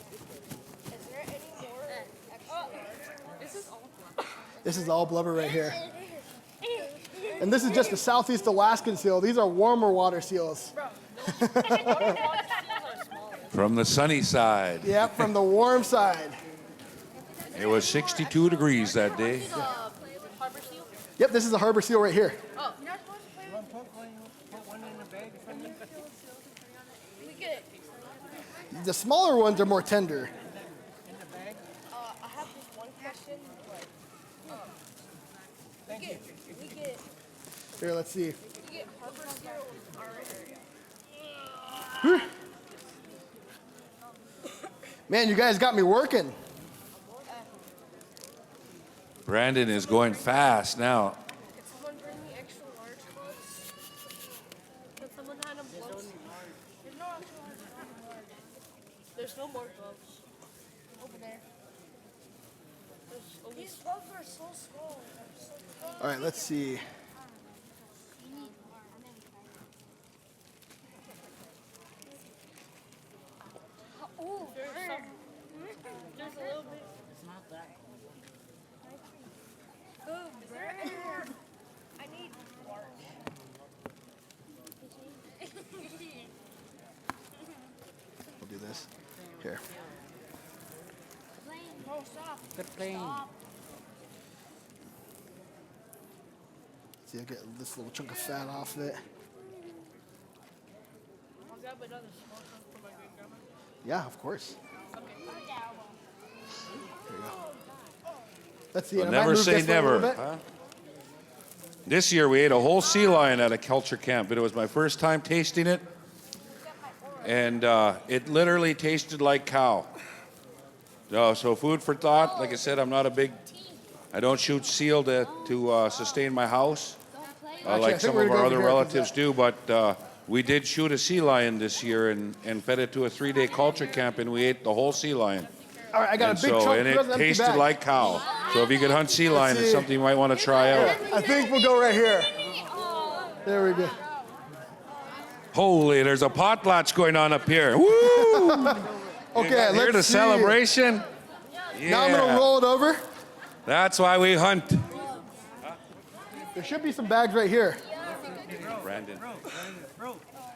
Is there any more extra? This is all blubber. This is all blubber right here. And this is just a southeast Alaskan seal. These are warmer water seals. From the sunny side. Yeah, from the warm side. It was 62 degrees that day. Harbor seal? Yep, this is a harbor seal right here. Oh, you're not supposed to play with Put one in the bag or something. We get it. The smaller ones are more tender. I have this one question. We get Here, let's see. harbor seal in our area. Man, you guys got me working. Brandon is going fast now. Can someone bring me extra large gloves? Can someone hand them gloves? There's no extra large. There's no more gloves. Over there. These gloves are so small. All right, let's see. Oh, there's a little bit. It's not that. Oh, is there any more? I need large. We'll do this. Here. No, stop. Quit playing. Stop. See, I get this little chunk of fat off it. I'll grab another small one for my great grandma. Yeah, of course. Okay. There you go. Let's see. But and I might never move say this one a little never. bit. Huh? This year we ate a whole sea lion at a culture camp. It was my first time tasting it. And it literally tasted like cow. So food for thought. Like I said, I don't shoot seal to sustain my house, Actually, I like think some we're of gonna our go other over here 'cause relatives do. But we did shoot a sea lion this year and fed it to a 3-day culture camp, and we ate the whole sea lion. All right, I got And a big so, chunk. and Here's an it empty tasted bag. like cow. So if you could hunt sea lion, it's see. something you might want to try out. I think we'll go right here. There we go. Holy, there's a potlatch going on up here. Woo! Okay, Hear let's the see. celebration? Yeah. Now I'm gonna roll it over. That's why we hunt. There should be some bags right here. Brandon. Bro,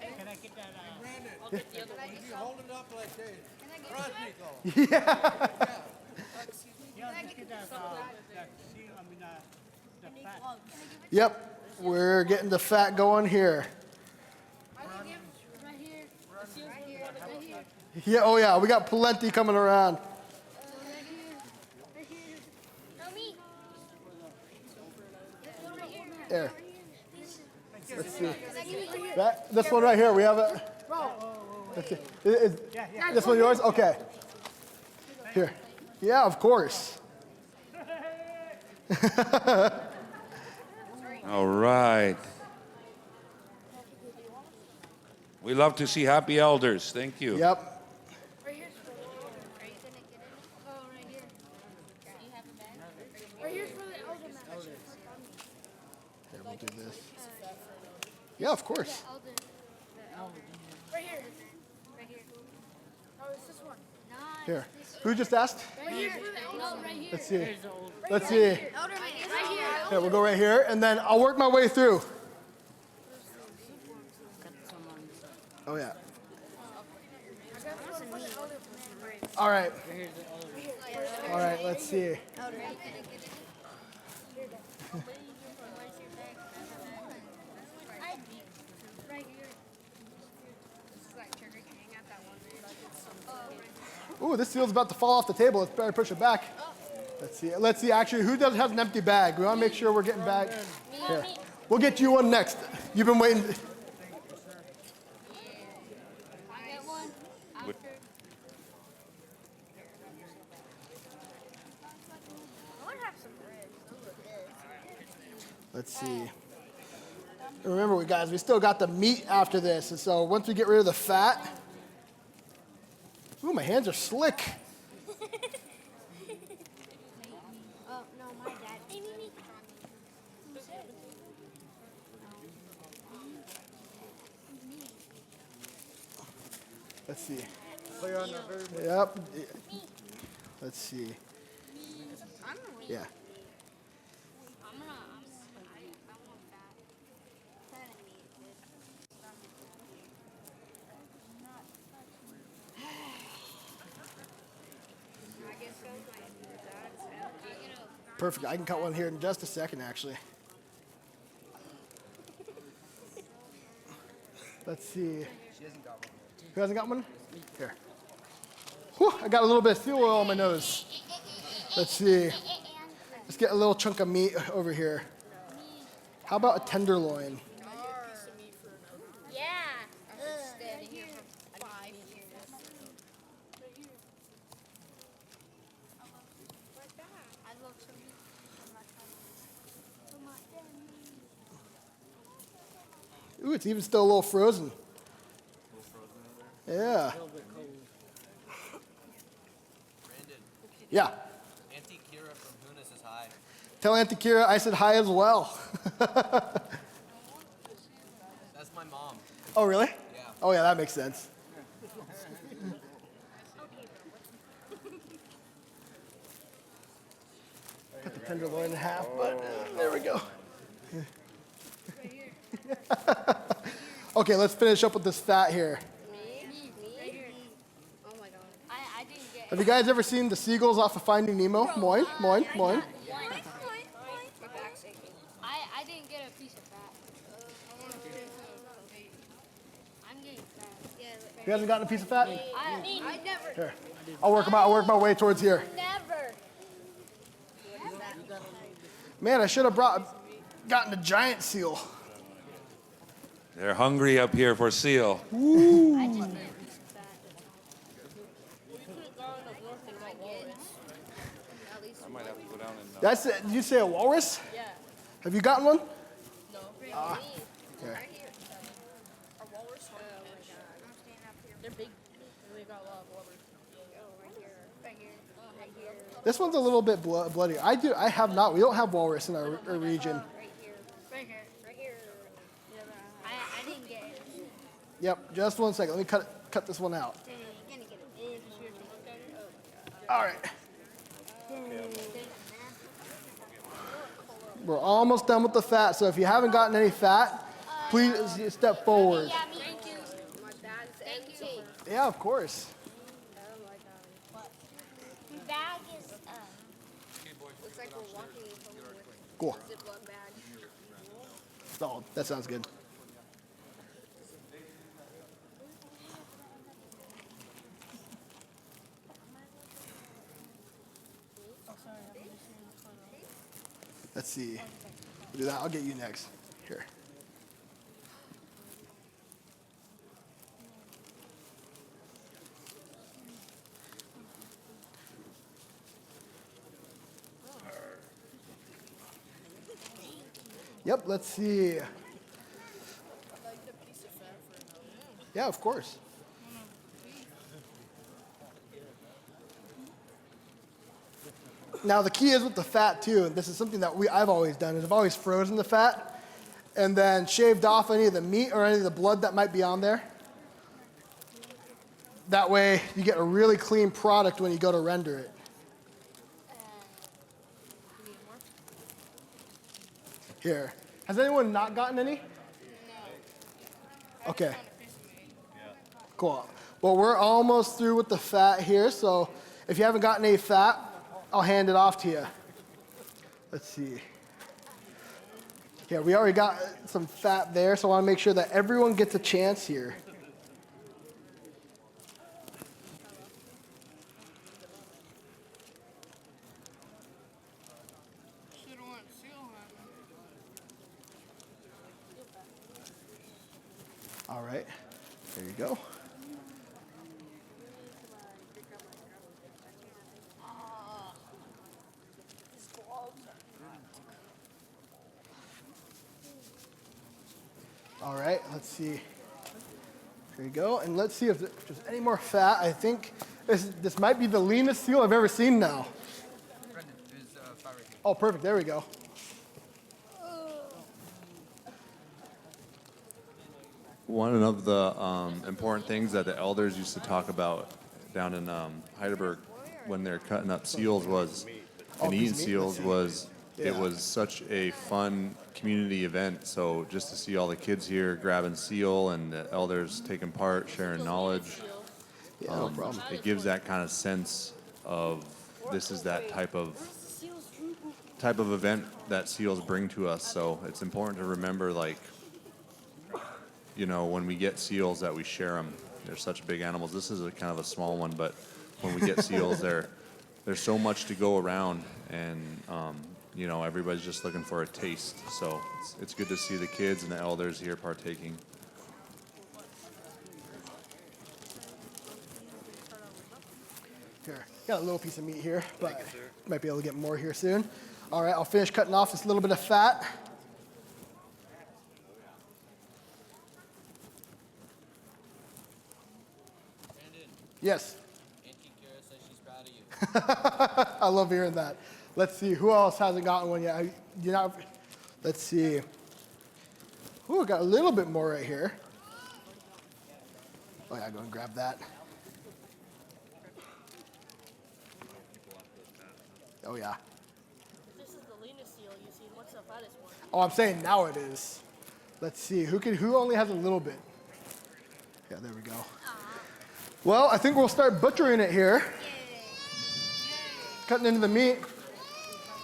can I get that? Brandon, if you hold it up like this, trust me, go. Yeah. Yeah, just get that seal, the fat. Yep. We're getting the fat going here. Yeah. Oh yeah. We got plenty coming around. There. Let's see. This one right here. We have it. Let's see. Is this one yours? Okay. Here. Yeah, of course. All right. We love to see happy elders. Thank you. Yep. Right here's for the elder. Are you gonna get it? Oh, right here. Do you have a bag? Right here's for the elder man. Here, we'll do this. Yeah, of course. Right here. Right here. Oh, it's this one. Here. Who just asked? Right here. No, right here. Let's see. Let's see. Elder man. Right here. Here, we'll go right here, and then I'll work my way through. Oh, yeah. All right. All right, let's see. Ooh, this seal's about to fall off the table. Let's better push it back. Let's see, actually, who does have an empty bag? We want to make sure we're getting bag. Here. We'll get you one next. You've been waiting. Let's see. Remember, guys, we still got the meat after this. And so once we get rid of the fat. Ooh, my hands are slick. Oh, no, my dad. Hey, Mimi. Let's see. Yep. Let's see. Yeah. Perfect. I can cut one here in just a second, actually. Let's see. Who hasn't got one? Here. Whew, I got a little bit of seal oil on my nose. Let's see. Let's get a little chunk of meat over here. How about a tenderloin? Yeah. Ooh, it's even still a little frozen. Yeah. Yeah. Auntie Kira from Hunas is hi. Tell Auntie Kira I said hi as well. That's my mom. Oh, really? Yeah. Oh, yeah, that makes sense. Cut the tenderloin in half, but there we go. Okay, let's finish up with this fat here. I didn't get Have you guys ever seen the seagulls off of Finding Nemo? Moin, moin, moin. I didn't get a piece of fat. I'm getting fat. You hasn't gotten a piece of fat? I never. Here. I'll work my way towards here. Never. Man, I should have gotten a giant seal. They're hungry up here for seal. Ooh. I just get a piece of fat. We could have gone up north and got walrus. At least. I might have to go down and. That's it. Did you say a walrus? Yeah. Have you gotten one? No. Okay. Our walrus. They're big. We got a lot of walrus. Right here. Right here. This one's a little bit bloody. I have not. We don't have walrus in our region. Right here. Right here. I didn't get it. Yep. Just one second. Let me cut this one out. All right. We're almost done with the fat. So if you haven't gotten any fat, please step forward. Thank you. My bag is empty. Yeah, of course. My bag is looks like we're walking home with Cool. a Ziploc bag. Solid. That sounds good. Let's see. We'll do that. I'll get you next. Here. Yep, let's see. Yeah, of course. Now the key is with the fat too, and this is something that I've always done, is I've always frozen the fat and then shaved off any of the meat or any of the blood that might be on there. That way you get a really clean product when you go to render it. Here. Has anyone not gotten any? Okay. Cool. Well, we're almost through with the fat here, so if you haven't gotten any fat, I'll hand it off to you. Let's see. Yeah, we already got some fat there, so I want to make sure that everyone gets a chance here. There you go. All right, let's see. There you go. And let's see if there's any more fat. I think this might be the leanest seal I've ever seen now. Oh, perfect. There we go. One of the important things that the elders used to talk about down in Heidelberg when they're cutting up seals was, and eating seals was, it was such a fun community event. So just to see all the kids here grabbing seal and the elders taking part, sharing knowledge, no problem. it gives that kind of sense of this is that type of event that seals bring to us. So it's important to remember, like, you know, when we get seals that we share them. They're such big animals. This is a kind of a small one, but when we get seals, there's so much to go around, and you know, everybody's just looking for a taste. So it's good to see the kids and the elders here partaking. Here, got a little piece of meat here, but might be able to get more here soon. All right, I'll finish cutting off this little bit of fat. Yes. Auntie Kara says she's proud of you. I love hearing that. Let's see, who else hasn't gotten one yet? Let's see. Ooh, got a little bit more right here. Oh yeah, go and grab that. Oh yeah. This is the leanest seal you've seen. What's the fattest one? Oh, I'm saying now it is. Let's see, who only has a little bit? Yeah, there we go. Well, I think we'll start butchering it here. Cutting into the meat.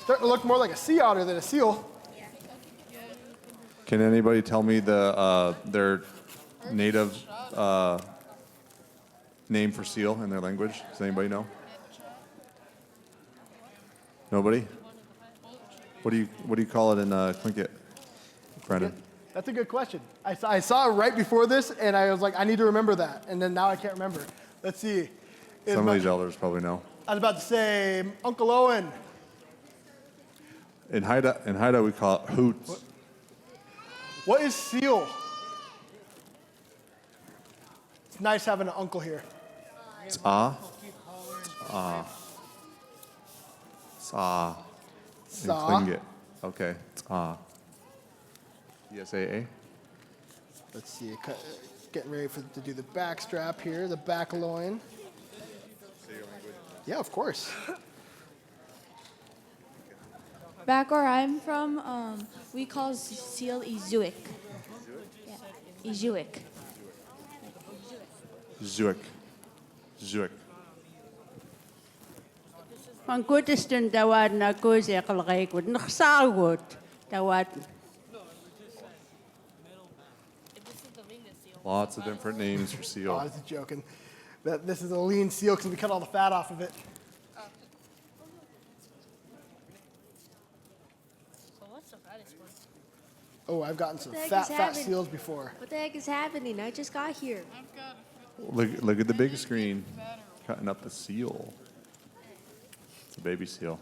Starting to look more like a sea otter than a seal. Can anybody tell me their native name for seal in their language? Does anybody know? Nobody? What do you call it in Tlingit, Brendan? That's a good question. I saw it right before this, and I was like, I need to remember that. And then now I can't remember. Let's see. Some of these elders probably know. I was about to say, Uncle Owen. In Haida we call it hoots. What is seal? It's nice having an uncle here. It's ah. Sa. In Sa. Tlingit. Okay. It's ah. ESAA. Let's see. Getting ready to do the back strap here, the back loin. Yeah, of course. Back where I'm from, we call seal izuik. Yeah, izuik. Zuik. Zuik. Van goedisten dawad na koze kalgaikod naksagot dawad. Lots of different names for seal. Oh, I was just joking. This is a lean seal because we cut all the fat off of it. So what's the fattest one? Oh, I've gotten some What the heck fat is happening? seals before. What the heck is happening? I just got here. Look at the big screen. Cutting up the seal. It's a baby seal.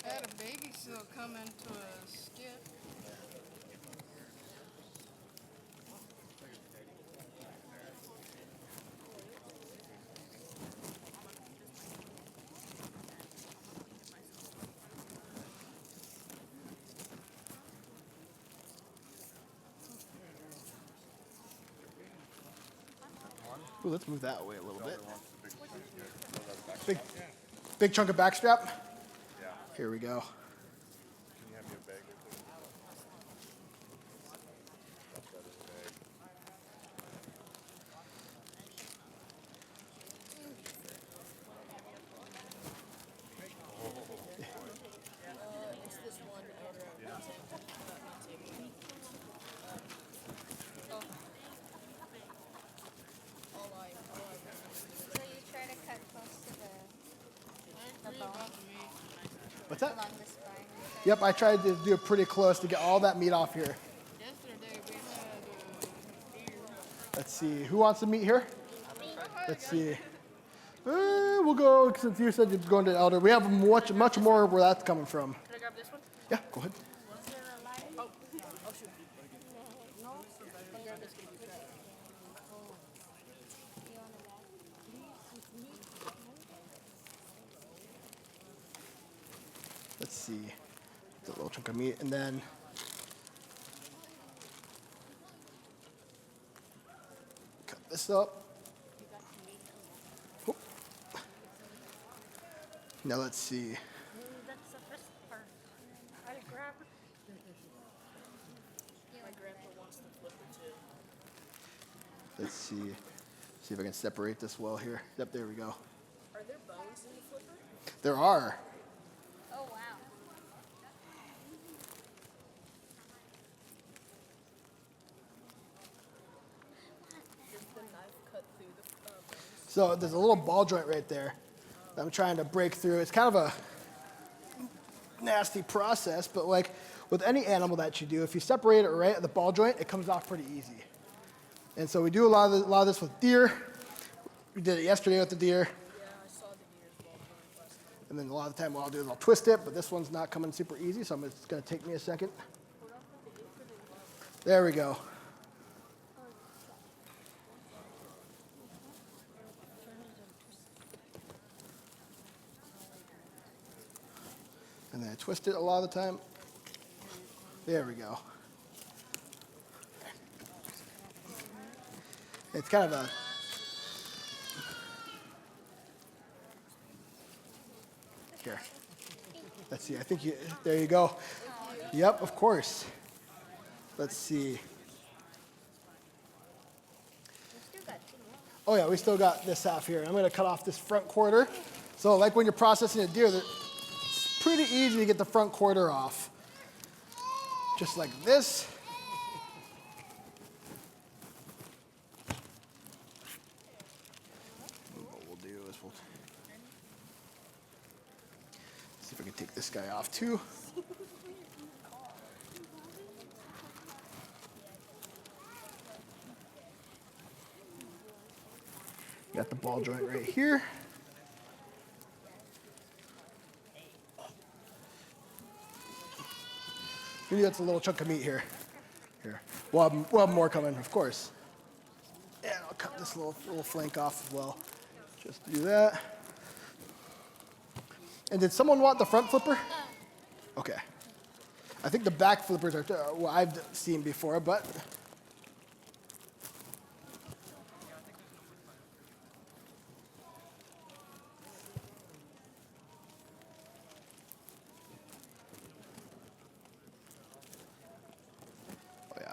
I had a baby seal come into a skip. Ooh, let's move that away a little bit. Big chunk of backstrap. Here we go. So you try to cut close to the bone? What's that? Along the spine. Yep, I tried to do it pretty close to get all that meat off here. Yeah, Let's see, who wants to meet here? Let's see. We'll go, since you said you're going to Elder. We have much more where that's coming from. Can I grab this one? Yeah, go ahead. Oh, oh shoot. No. I'll grab this. Let's see. It's a little chunk of meat, and then cut this up. Oop. Now let's see. That's the first part. I grab. My grandpa wants the flipper too. Let's see. See if I can separate this well here. Yep, there we go. Are there bones in the flipper? There are. Oh wow. Does the knife cut through the bones? So there's a little ball joint right there that I'm trying to break through. It's kind of a nasty process, but like with any animal that you do, if you separate it right at the ball joint, it comes off pretty easy. And so we do a lot of this with deer. We did it yesterday with the deer. Yeah, I saw the deer's ball joint last night. And then a lot of the time what I'll do is I'll twist it, but this one's not coming super easy, so it's gonna take me a second. There we go. And then I twist it a lot of the time. There we go. It's kind of a here. Let's see. I think you. There you go. Yep, of course. Let's see. Oh yeah, we still got this half here. I'm gonna cut off this front quarter. So like when you're processing a deer, it's pretty easy to get the front quarter off. Just like this. What we'll do is we'll see if I can take this guy off too. Got the ball joint right here. Maybe that's a little chunk of meat here. Here. We'll have more coming, of course. And I'll cut this little flank off as well. Just do that. And did someone want the front flipper? Okay. I think the back flippers are what I've seen before, but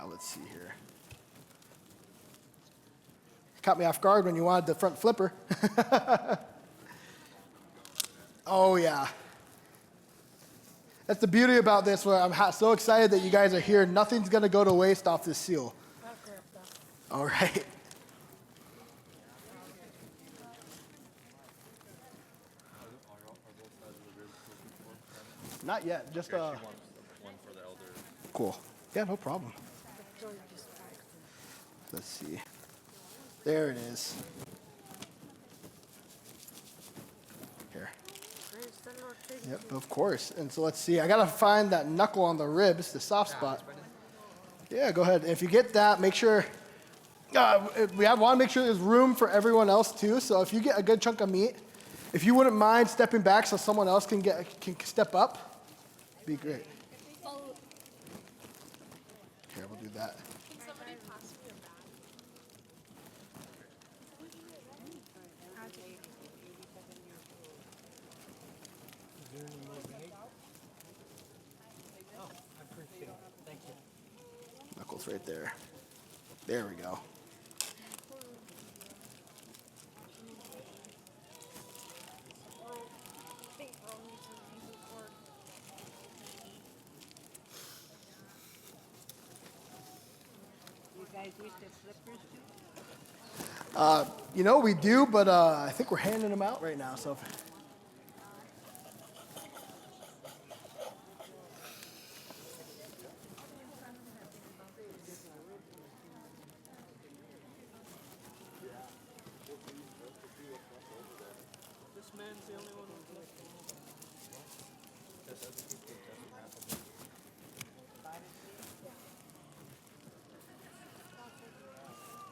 let's see here. Caught me off guard when you wanted the front flipper. Oh yeah. That's the beauty about this. Where I'm so excited that you guys are here. Nothing's gonna go to waste off this seal. All right. Not yet. Just one for the elder. Cool. Yeah, no problem. Let's see. There it is. Here. Yep, of course. And so let's see. I gotta find that knuckle on the ribs, the soft spot. Yeah, go ahead. If you get that, make sure. We want to make sure there's room for everyone else too. So if you get a good chunk of meat, if you wouldn't mind stepping back so someone else can step up, be great. Here, we'll do that. Knuckles right there. There we go. You guys use the flippers too? You know, we do, but I think we're handing them out right now. So.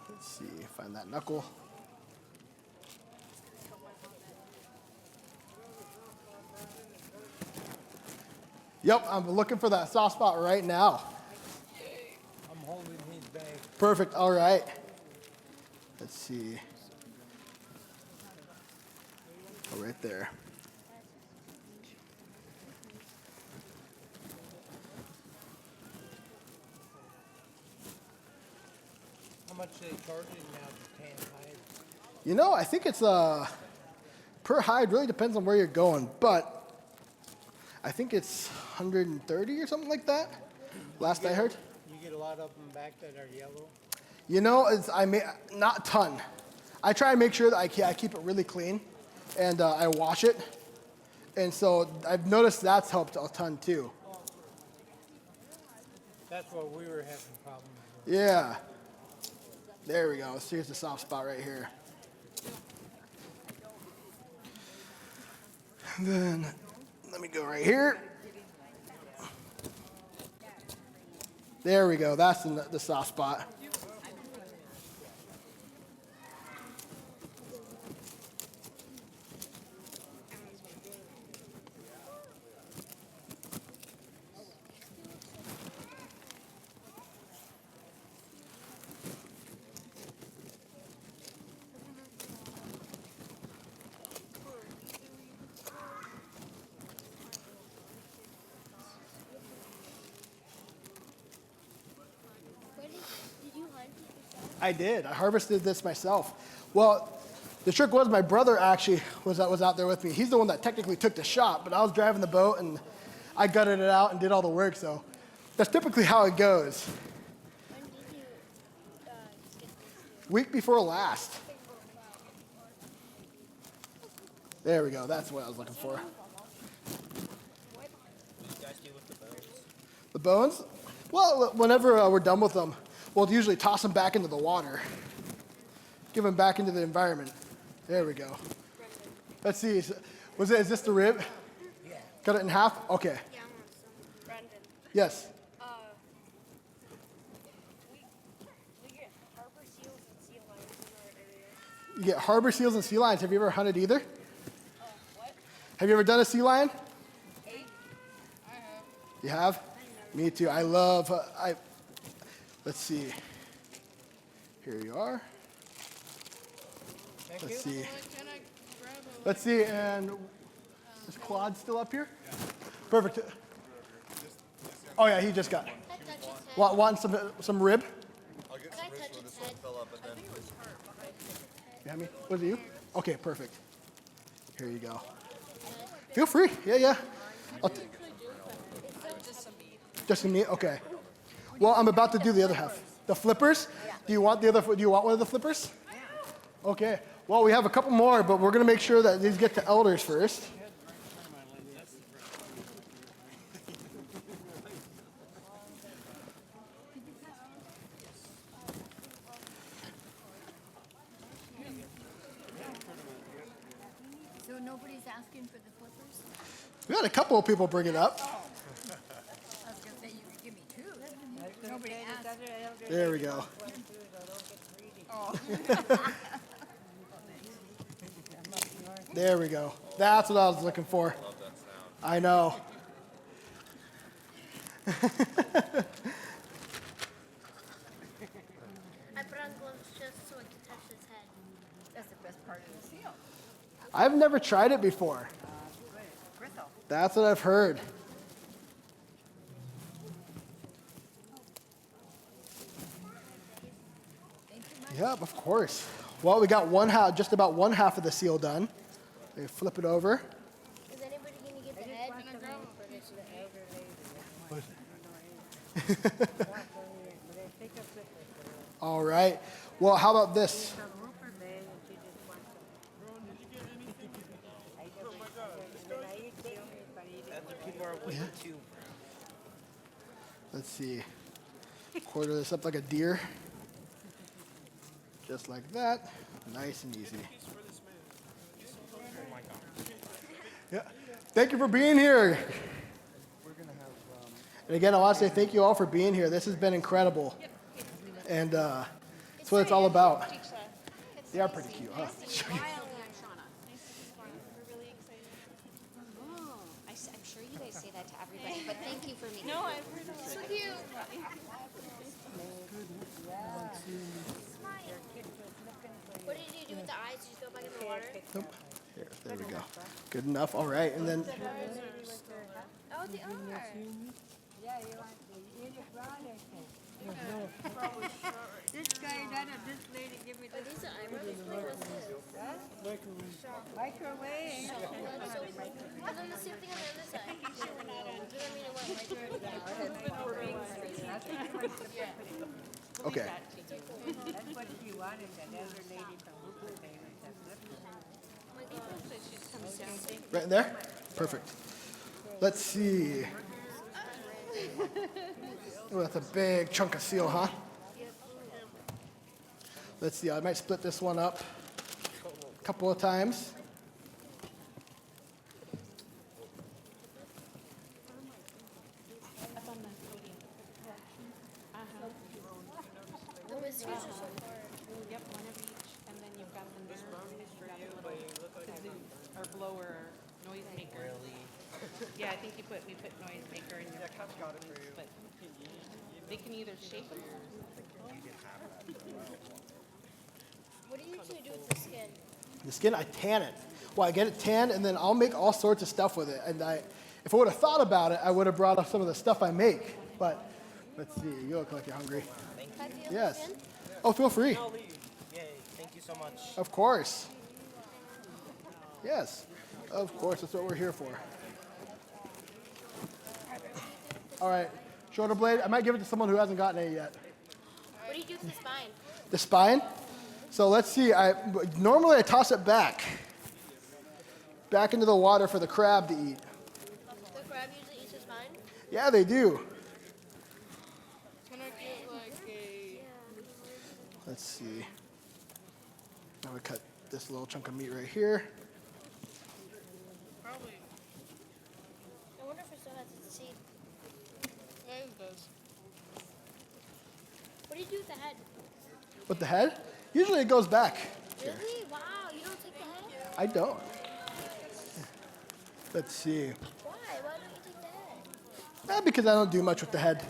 Let's see, find that knuckle. Yep, I'm looking for that soft spot right now. I'm holding his bag. Perfect, all right. Let's see. Oh, right there. How much are they charging now to tan hide? You know, I think it's per hide, really depends on where you're going, but I think it's 130 or something like that, last I heard. You get a lot of them back that are yellow? You know, not a ton. I try and make sure that I keep it really clean, and I wash it. And so I've noticed that's helped a ton too. That's what we were having problems with. Yeah. There we go. So here's the soft spot right here. And then let me go right here. There we go. That's the soft spot. Did you hunt it yourself? I did. I harvested this myself. Well, the trick was my brother actually was out there with me. He's the one that technically took the shot, but I was driving the boat and I gutted it out and did all the work. So that's typically how it goes. When did you get this? Week before last. There we go. That's what I was looking for. What do you guys do with the bones? The bones? Well, whenever we're done with them, we'll usually toss them back into the water. Give them back into the environment. There we go. Let's see. Is this the rib? Yeah. Cut it in half? Okay. Yeah, I want some. Brendan. Yes. We get harbor seals and sea lions in our area. You get harbor seals and sea lions. Have you ever hunted either? What? Have you ever done a sea lion? I have. You have? Me too. I love, let's see. Here you are. Let's see. Let's see, and is Claude still up here? Perfect. Oh yeah, he just got. Want some rib? I'll get some ribs when this one fill up, and then. You have me? Was it you? Okay, perfect. Here you go. Feel free. Yeah. Just some meat? Okay. Well, I'm about to do the other half. The flippers? Do you want one of the flippers? Okay. Well, we have a couple more, but we're going to make sure that these get to elders first. So nobody's asking for the flippers? We had a couple of people bring it up. I was going to say you could give me two. Nobody asked. There we go. Oh. There we go. That's what I was looking for. Love that sound. I know. I put on gloves just so I can touch his head. That's the best part of the seal. I've never tried it before. Bristle. That's what I've heard. Yep, of course. Well, we got just about one half of the seal done. They flip it over. Is anybody going to get the head? All right. Well, how about this? People are waiting too. Let's see. Quarter this up like a deer. Just like that. Nice and easy. Yeah. Thank you for being here. And again, I want to say thank you all for being here. This has been incredible. And that's what it's all about. They are pretty cute, huh? I'm sure you guys say that to everybody, but thank you for meeting. No, I've heard of it. So cute. What did you do with the eyes? Did you go back in the water? Nope. Here, there we go. Good enough. All right. And then Oh, they are. This guy, this lady give me this. These are eyebrows. What's this? Microwave. And then the same thing on the other side. I mean, it went right. okay. That's what she wanted, that other lady from Right in there? Perfect. Let's see. Oh, that's a big chunk of seal, huh? Let's see. I might split this one up a couple of times. The whiskers are so hard. Yep, one of each, and then you've got the nerve, you've got the little kazoo, or blower, noisemaker. Yeah, I think we put noisemaker in your cup ones, but they can either shake them. What do you usually do with the skin? The skin, I tan it. Well, I get it tanned, and then I'll make all sorts of stuff with it. And if I would have thought about it, I would have brought up some of the stuff I make. But let's see. You look like you're hungry. Yes. Oh, feel free. I'll leave. Yay, thank you so much. Of course. Yes. Of course. That's what we're here for. All right. Shoulder blade. I might give it to someone who hasn't gotten it yet. What do you do with the spine? The spine? So let's see. Normally I toss it back into the water for the crab to eat. The crab usually eats the spine? Yeah, they do. Can I get like a... Let's see. Now we cut this little chunk of meat right here. Probably. I wonder if it still has its teeth. Yeah, it does. What do you do with the head? With the head? Usually it goes back. Really? Wow, you don't take the head? I don't. Let's see. Why? Why don't you take the head? Because I don't do much with the head.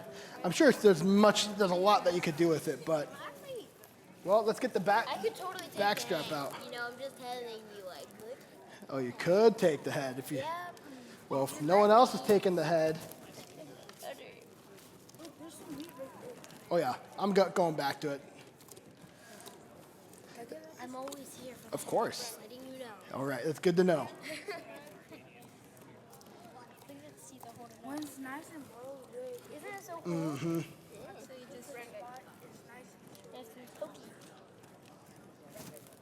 I'm sure there's a lot that you could do with it, but well, let's get the back I could totally take back the strap head. out. You know, I'm just telling you, I could. Oh, you could take the head if you. Yeah. Well, if no one else is taking the head. Oh yeah, I'm going back to it. I'm always here for Of course. just letting you know. All right, that's good to know. One's nice and blue. Isn't it so cool? Mm-hmm. So you just it's nice. Nice and pokey.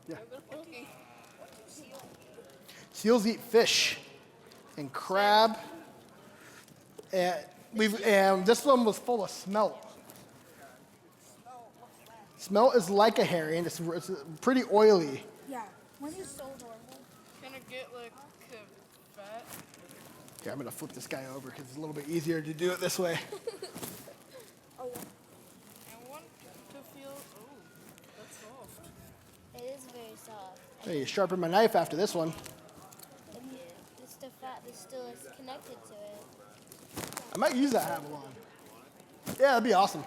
Yeah. Seals eat fish and crab. And this one was full of smelt. Smelt is like a herring. It's pretty oily. Yeah. When you so normal. Can I get like fat? Okay, I'm gonna flip this guy over because it's a little bit easier to do it this way. Oh yeah. I want to feel. Oh, that's soft. It is very soft. Hey, you sharpen my knife after this one. And it's the fat that still is connected to it. I might use that Avalon. Yeah, that'd be awesome.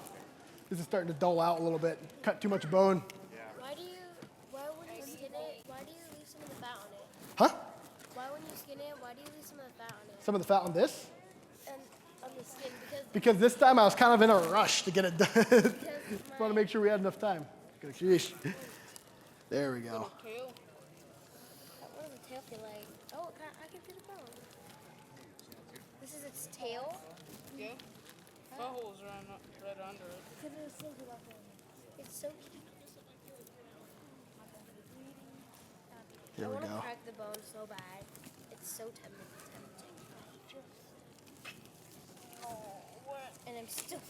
This is starting to dull out a little bit. Cut too much bone. Why when you skin it, why do you leave some of the fat on it? Huh? Why when you skin it, why do you leave some of the fat on it? Some of the fat on this? And on the skin, Because this time I was kind of in a rush to get it done. Just want to make sure we had enough time. Sheesh. There we go. What does the tail feel like? Oh, I can feel the bone. This is its tail? Yeah. Butthole's right under it. It's so cute. Here I we want to go. crack the bone so bad. It's so tempting. And I'm still.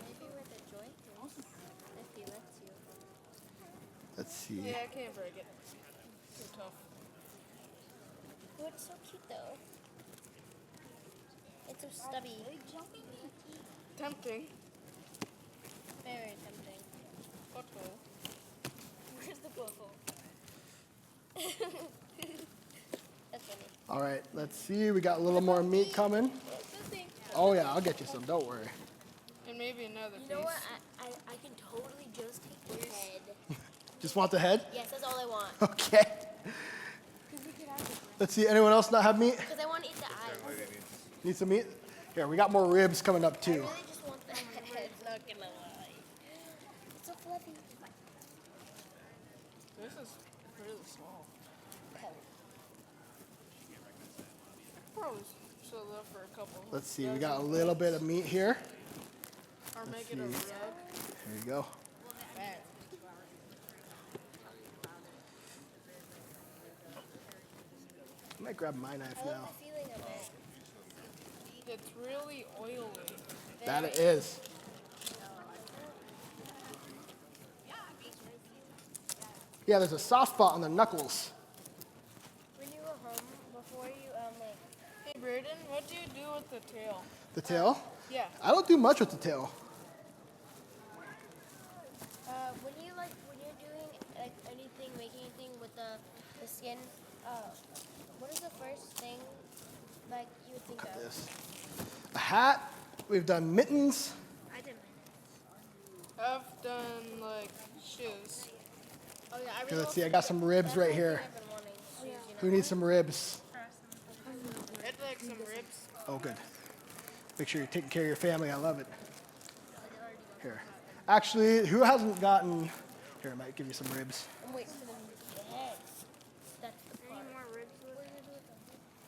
Maybe with a joint, if he lets you. Let's see. Yeah, I can't break it. Too tough. Oh, it's so cute though. It's so stubby. Tempting. Very tempting. Butthole. Where's the butthole? That's funny. All right, let's see. We got a little more meat coming. Oh yeah, I'll get you some. Don't worry. And maybe another piece. You know what? I can totally just take the head. Just want the head? Yes, that's all I want. Okay. Let's see. Anyone else not have meat? Because I want to eat the eyes. Need some meat? Here, we got more ribs coming up I too. really just want the head. Not gonna lie. It's so fluffy. This is really small. Probably sell that for a couple. Let's see. We got a little bit of meat here. Or Let's make it a see. rug. There you go. I might grab my knife I love now. the feeling of it. It's really oily. That it is. Yeah, there's a soft spot on the knuckles. When you go home, before you, like... Hey, Braden, what do you do with the tail? The tail? Yeah. I don't do much with the tail. When you're doing, like, anything, making anything with the skin, what is the first thing, like, you would think of? This. A hat. We've done mittens. I did I've done, like, shoes. Oh, yeah, I Okay, let's see. I got some ribs right here. Who needs some ribs? I'd like some ribs. Oh, good. Make sure you're taking care of your family. I love it. Here. Actually, who hasn't gotten... Here, I might give you some ribs. I'm waiting for them to eat the heads. That's the part. Any more ribs? What are you going to do with them?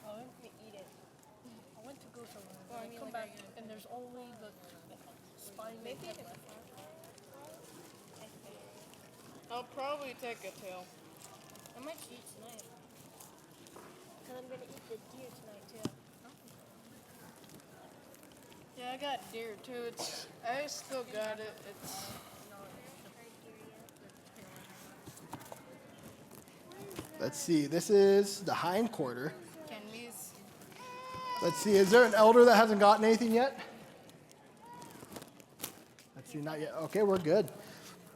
I went to eat it. I went to go somewhere. Well, I come back and there's only the spine. Maybe I'll probably take a tail. I might eat tonight. Because I'm going to eat the deer tonight, too. Yeah, I got deer too. I still got it. Let's see. This is the hind quarter. Can these? Let's see. Is there an elder that hasn't gotten anything yet? Let's see. Not yet. Okay, we're good.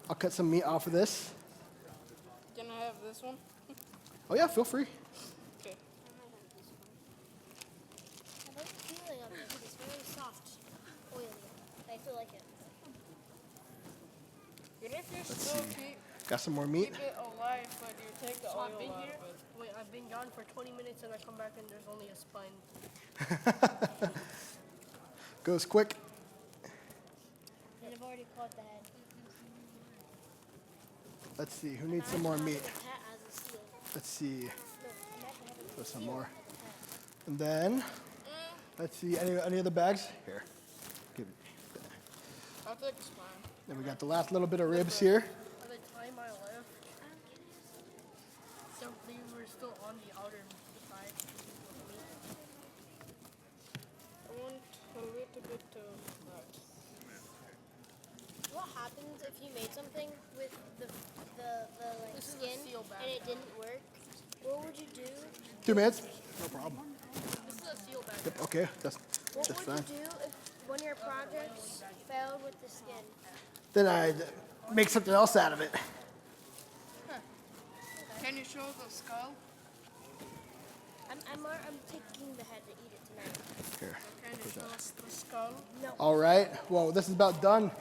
I'll cut some meat off of this. Can I have this one? Oh, yeah. Feel free. Okay. I like the feeling of it. It's very soft, oily. I still like it. But if you Let's still see. Got some more meat? keep it alive, but you take the So oil I've been out here. of it. Wait, I've been gone for 20 minutes and I come back and there's only a spine. Goes quick. And I've already caught the head. Let's see. Who needs some more meat? The hat as a seal. Let's see. No, imagine having Put some seal more. as a hat. And then, let's see. Any other bags? Here. Give it. I'll take a spine. Then we got the last little bit of ribs here. By the time I left, so they were still on the outer side. I want a little bit of that. What happens if you made something with the like This is a skin seal bag. and it didn't work? What would you do? 2 minutes? No problem. This is a seal bag. Yep, okay, that's What would fine. you do if one of your projects failed with the skin? Then I'd make something else out of it. Can you show the skull? I'm taking the head to eat it tonight. Here. Can you show us the skull? No. All right. Well, this is about done.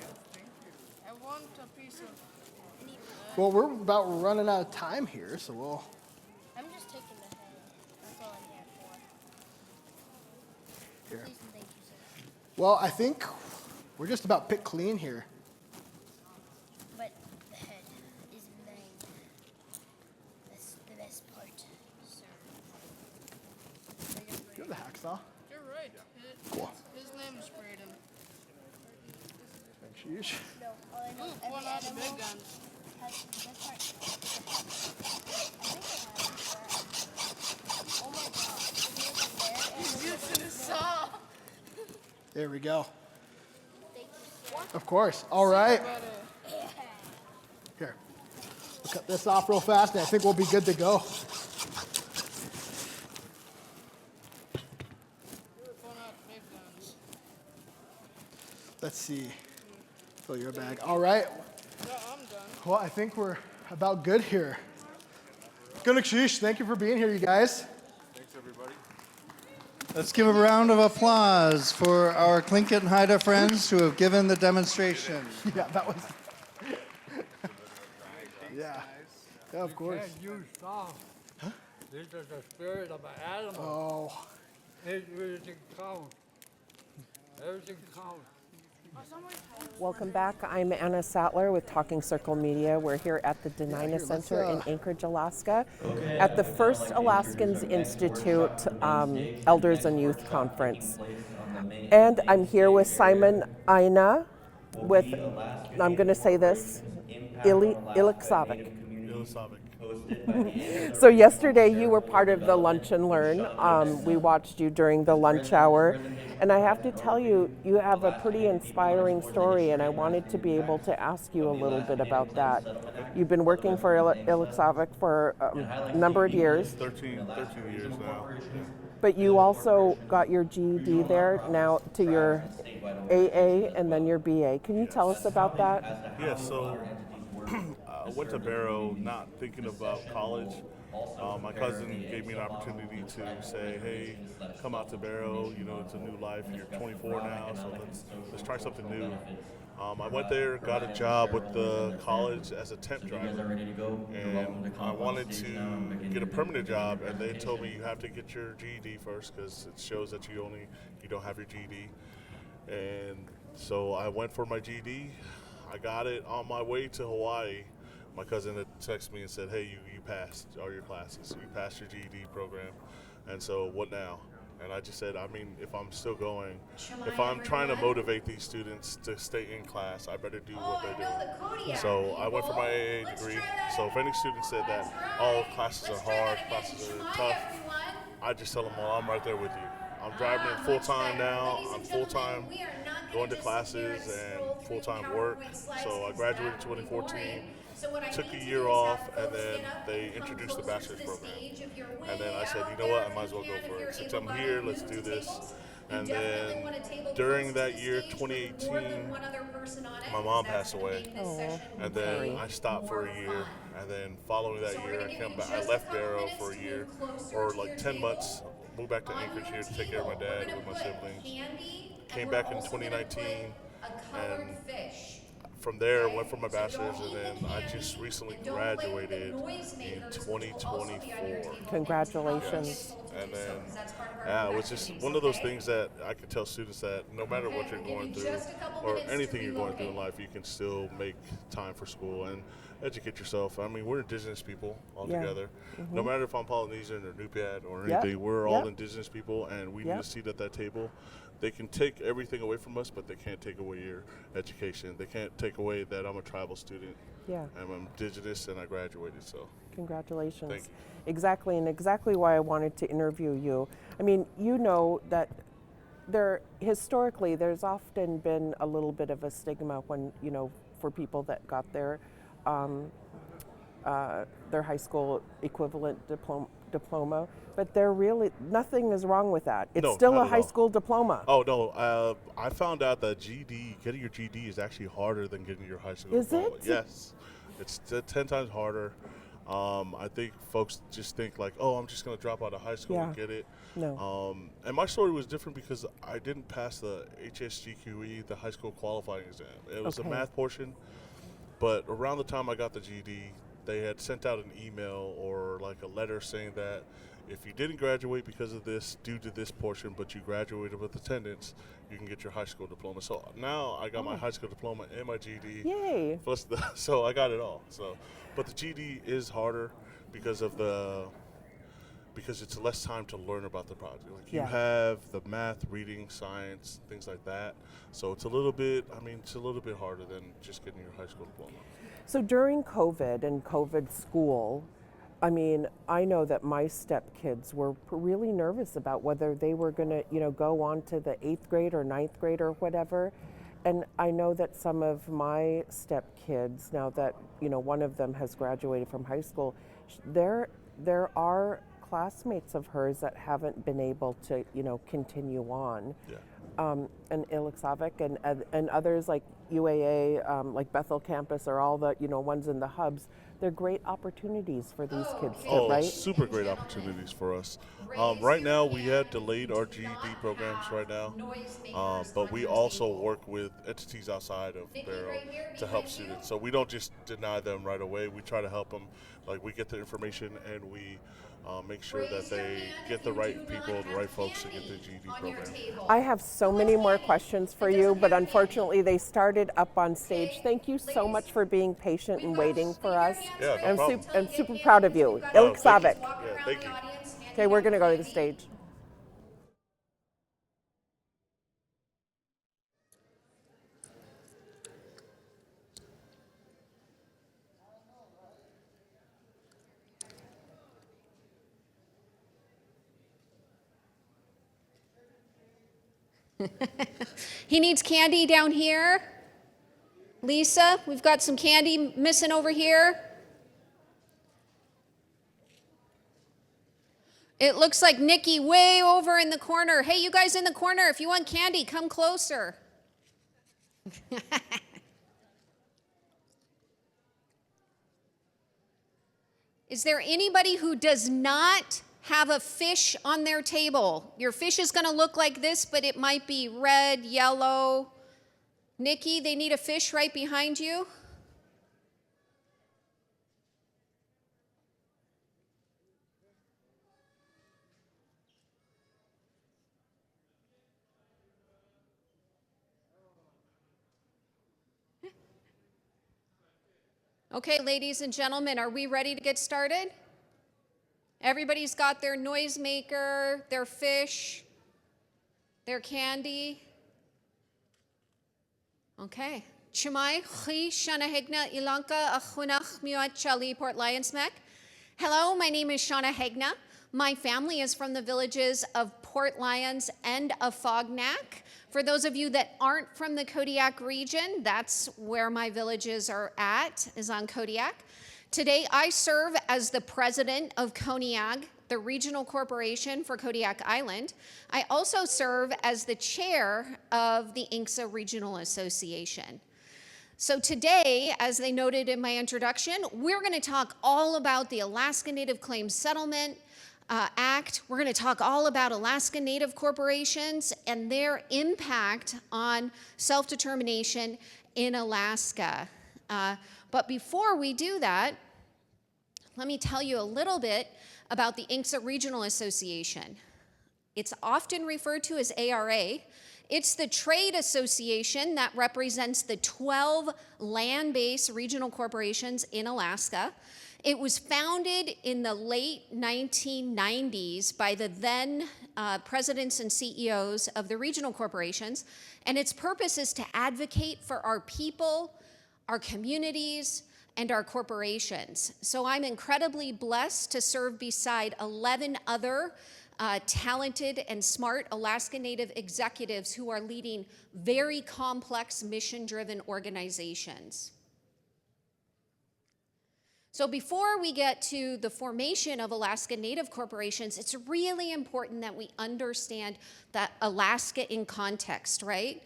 I want a piece of. Well, we're about running out of time here, so we'll. I'm just taking the head. That's all I'm here for. Here. Please and thank you, sir. Well, I think we're just about picked clean here. But the head is mine. That's the best part, sir. You're the hacksaw. You're right. Cool. His name's Braden. Sheesh. No, all I know, Ooh, every one of the animal big guns. has the best part. I think it has. Oh my god. He's using a saw. There we go. Thank you, sir. Of course. All right. Here. We'll cut this off real fast, and I think we'll be good to go. Let's see. Fill your bag. All right. Well, I think we're about good here. Good Sheesh, thank you for being here, you guys. Thanks, everybody. Let's give a round of applause for our Tlingit and Haida friends who have given the demonstration. Yeah, that was. Yeah. Yeah, of course. You can't use song. Huh? This is the spirit of an animal. Oh. Everything counts. Everything counts. Welcome back. I'm Anna Sattler with Talking Circle Media. We're here at the Denina Center in Anchorage, Alaska, at the First Alaskans Institute Elders and Youth Conference. And I'm here with Simon Aina with, I'm going to say this, Iliksavic. So yesterday you were part of the Lunch and Learn. We watched you during the lunch hour. And I have to tell you, you have a pretty inspiring story, and I wanted to be able to ask you a little bit about that. You've been working for Iliksavic for a number of years. 13 years now. But you also got your GED there, now to your AA and then your BA. Can you tell us about that? Yeah, so I went to Barrow not thinking about college. My cousin gave me an opportunity to say, hey, come out to Barrow, you know, it's a new life. You're 24 now, so let's try something new. I went there, got a job with the college as a temp driver, and I wanted to get a permanent job, and they told me you have to get your GED first because it shows that you don't have your GED. And so I went for my GED. I got it on my way to Hawaii. My cousin had texted me and said, hey, you passed all your classes. You passed your GED program. And so what now? And I just said, I mean, if I'm still going, if I'm trying to motivate these students to stay in class, I better do what they're doing. So I went for my AA degree. So if any student said that all classes are hard, classes are tough, I just tell them, well, I'm right there with you. I'm driving in full-time now. I'm full-time going to classes and full-time work. So I graduated in 2014. Took a year off, and then they introduced the bachelor's program. And then I said, you know what, I might as well go for it. Since I'm here, let's do this. And then during that year, 2018, my mom passed away. And then I stopped for a year. And then following that year, I came back. I left Barrow for a year, or like 10 months. Moved back to Anchorage here to take care of my dad with my siblings. Came back in 2019, and from there, went for my bachelor's, and then I just recently graduated in 2024. Congratulations. Yes. And then, yeah, it was just one of those things that I could tell students that no matter what you're going through or anything you're going through in life, you can still make time for school and educate yourself. I mean, we're indigenous people all together. Mm-hmm. No matter if I'm Polynesian or Nupiat or anything, we're all indigenous people, and we need a seat at that table. They can take everything away from us, but they can't take away your education. They can't take away that I'm a tribal student. Yeah. I'm indigenous and I graduated, so. Congratulations. Thank you. Exactly, and exactly why I wanted to interview you. I mean, you know that historically, there's often been a little bit of a stigma when, you know, for people that got their high school equivalent diploma, but they're really, nothing is wrong with that. It's still a high school diploma. Oh, no. I found out that getting your GED is actually harder than getting your high school diploma. Is it? Yes. It's 10 times harder. I think folks just think like, oh, I'm just going to drop out of high school and get it. No. And my story was different because I didn't pass the HSGQE, the high school qualifying exam. It was a math portion, but around the time I got the GED, they had sent out an email or like a letter saying that if you didn't graduate because of this, due to this portion, but you graduated with attendance, you can get your high school diploma. So now I got my high school diploma and my GED. Yay! Plus so I got it all. So, but the GED is harder because it's less time to learn about the project. Like you have the math, reading, science, things like that. So it's a little bit harder than just getting your high school diploma. So during COVID and COVID school, I mean, I know that my stepkids were really nervous about whether they were going to, you know, go on to the 8th grade or 9th grade or whatever. And I know that some of my stepkids, now that, you know, one of them has graduated from high school, there are classmates of hers that haven't been able to, you know, continue on. Yeah. and Illicksavik and others like UAA, like Bethel campus, or all the ones in the hubs. They're great opportunities for these kids, right? Super great opportunities for us. Right now, we have delayed our GED programs right now, but we also work with entities outside of Barrow to help students. So we don't just deny them right away. We try to help them. Like, we get the information and we make sure that they get the right people, the right folks to get the GED program. I have so many more questions for you, but unfortunately they started up on stage. Thank you so much for being patient and waiting for us. Yeah, no problem. I'm super proud of you. Oh, Illicksavik. yeah, thank you. Okay, we're going to go to the stage. He needs candy down here. Lisa, we've got some candy missing over here. It looks like Nikki way over in the corner. Hey, you guys in the corner, if you want candy, come closer. Is there anybody who does not have a fish on their table? Your fish is going to look like this, but it might be red, yellow. Nikki, they need a fish right behind you. Okay, ladies and gentlemen, are we ready to get started? Everybody's got their noisemaker, their fish, their candy. Okay. Chumai chi Shauna Ilanka Achunach Miot Chali Port Lions Mek. Hello, my name is Shauna Hegna. My family is from the villages of Port Lions and of Fognac. For those of you that aren't from the Kodiak region, that's where my villages are at, is on Kodiak. Today, I serve as the president of Koniag, the regional corporation for Kodiak Island. I also serve as the chair of the INCSA Regional Association. So today, as they noted in my introduction, we're going to talk all about the Alaska Native Claims Settlement Act. We're going to talk all about Alaska Native corporations and their impact on self-determination in Alaska. But before we do that, let me tell you a little bit about the INCSA Regional Association. It's often referred to as ARA. It's the trade association that represents the 12 land-based regional corporations in Alaska. It was founded in the late 1990s by the then presidents and CEOs of the regional corporations, and its purpose is to advocate for our people, our communities, and our corporations. So I'm incredibly blessed to serve beside 11 other talented and smart Alaska Native executives who are leading very complex mission-driven organizations. So before we get to the formation of Alaska Native corporations, it's really important that we understand that Alaska in context, right?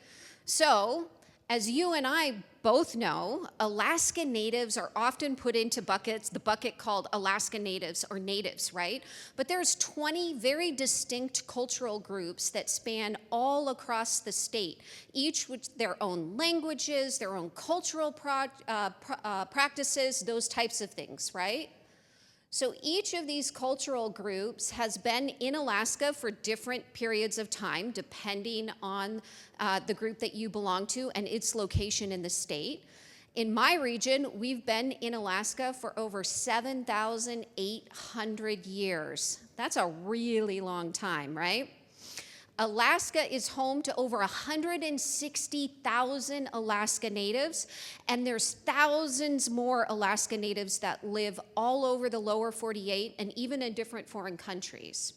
So, as you and I both know, Alaska Natives are often put into buckets, the bucket called Alaska Natives or Natives, right? But there's 20 very distinct cultural groups that span all across the state, each with their own languages, their own cultural practices, those types of things, right? So each of these cultural groups has been in Alaska for different periods of time, depending on the group that you belong to and its location in the state. In my region, we've been in Alaska for over 7,800 years. That's a really long time, right? Alaska is home to over 160,000 Alaska Natives, and there's thousands more Alaska Natives that live all over the lower 48 and even in different foreign countries.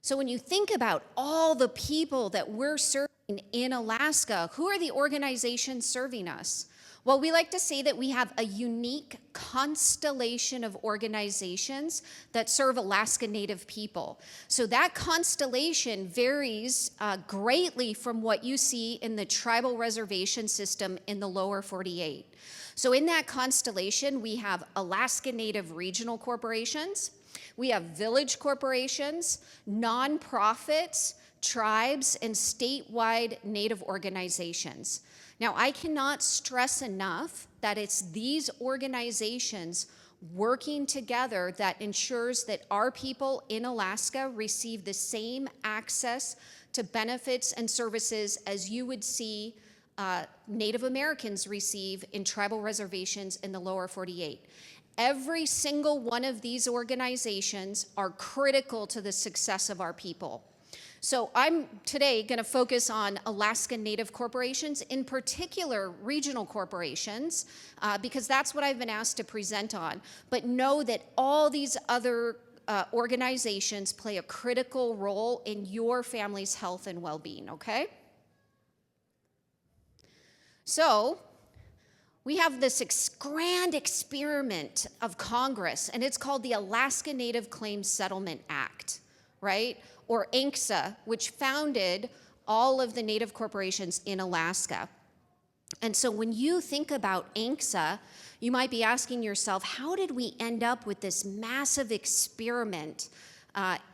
So when you think about all the people that we're serving in Alaska, who are the organizations serving us? Well, we like to say that we have a unique constellation of organizations that serve Alaska Native people. So that constellation varies greatly from what you see in the tribal reservation system in the lower 48. So in that constellation, we have Alaska Native regional corporations, we have village corporations, nonprofits, tribes, and statewide Native organizations. Now, I cannot stress enough that it's these organizations working together that ensures that our people in Alaska receive the same access to benefits and services as you would see Native Americans receive in tribal reservations in the lower 48. Every single one of these organizations are critical to the success of our people. So I'm today going to focus on Alaska Native corporations, in particular regional corporations, because that's what I've been asked to present on. But know that all these other organizations play a critical role in your family's health and well-being, okay? So we have this grand experiment of Congress, and it's called the Alaska Native Claims Settlement Act, right? Or ANCSA, which founded all of the Native corporations in Alaska. And so when you think about ANCSA, you might be asking yourself, how did we end up with this massive experiment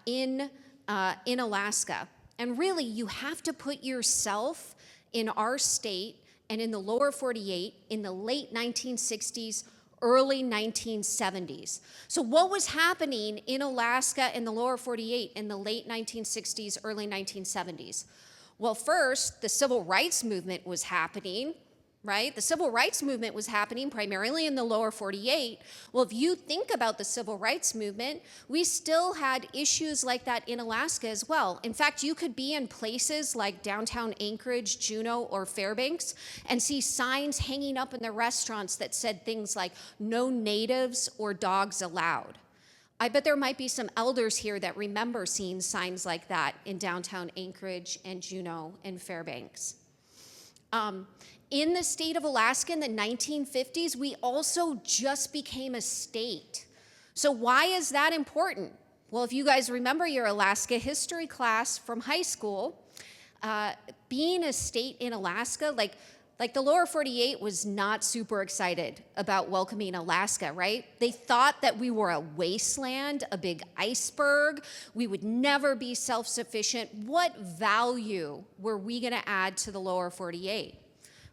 in Alaska? And really, you have to put yourself in our state and in the lower 48 in the late 1960s, early 1970s. So what was happening in Alaska in the lower 48 in the late 1960s, early 1970s? Well, first, the civil rights movement was happening, right? The civil rights movement was happening primarily in the lower 48. Well, if you think about the civil rights movement, we still had issues like that in Alaska as well. In fact, you could be in places like downtown Anchorage, Juneau, or Fairbanks and see signs hanging up in the restaurants that said things like, no natives or dogs allowed. I bet there might be some elders here that remember seeing signs like that in downtown Anchorage and Juneau and Fairbanks. In the state of Alaska in the 1950s, we also just became a state. So why is that important? Well, if you guys remember your Alaska history class from high school, being a state in Alaska, like the lower 48 was not super excited about welcoming Alaska, right? They thought that we were a wasteland, a big iceberg. We would never be self-sufficient. What value were we going to add to the lower 48?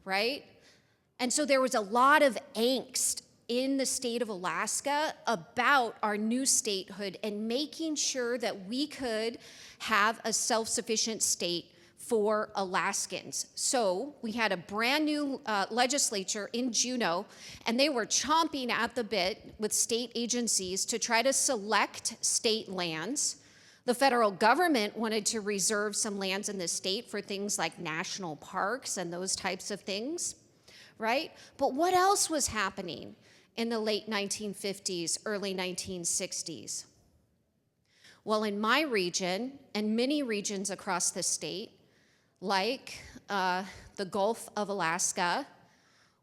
Right? And so there was a lot of angst in the state of Alaska about our new statehood and making sure that we could have a self-sufficient state for Alaskans. So we had a brand new legislature in Juneau, and they were chomping at the bit with state agencies to try to select state lands. The federal government wanted to reserve some lands in the state for things like national parks and those types of things, right? But what else was happening in the late 1950s, early 1960s? Well, in my region and many regions across the state, like the Gulf of Alaska,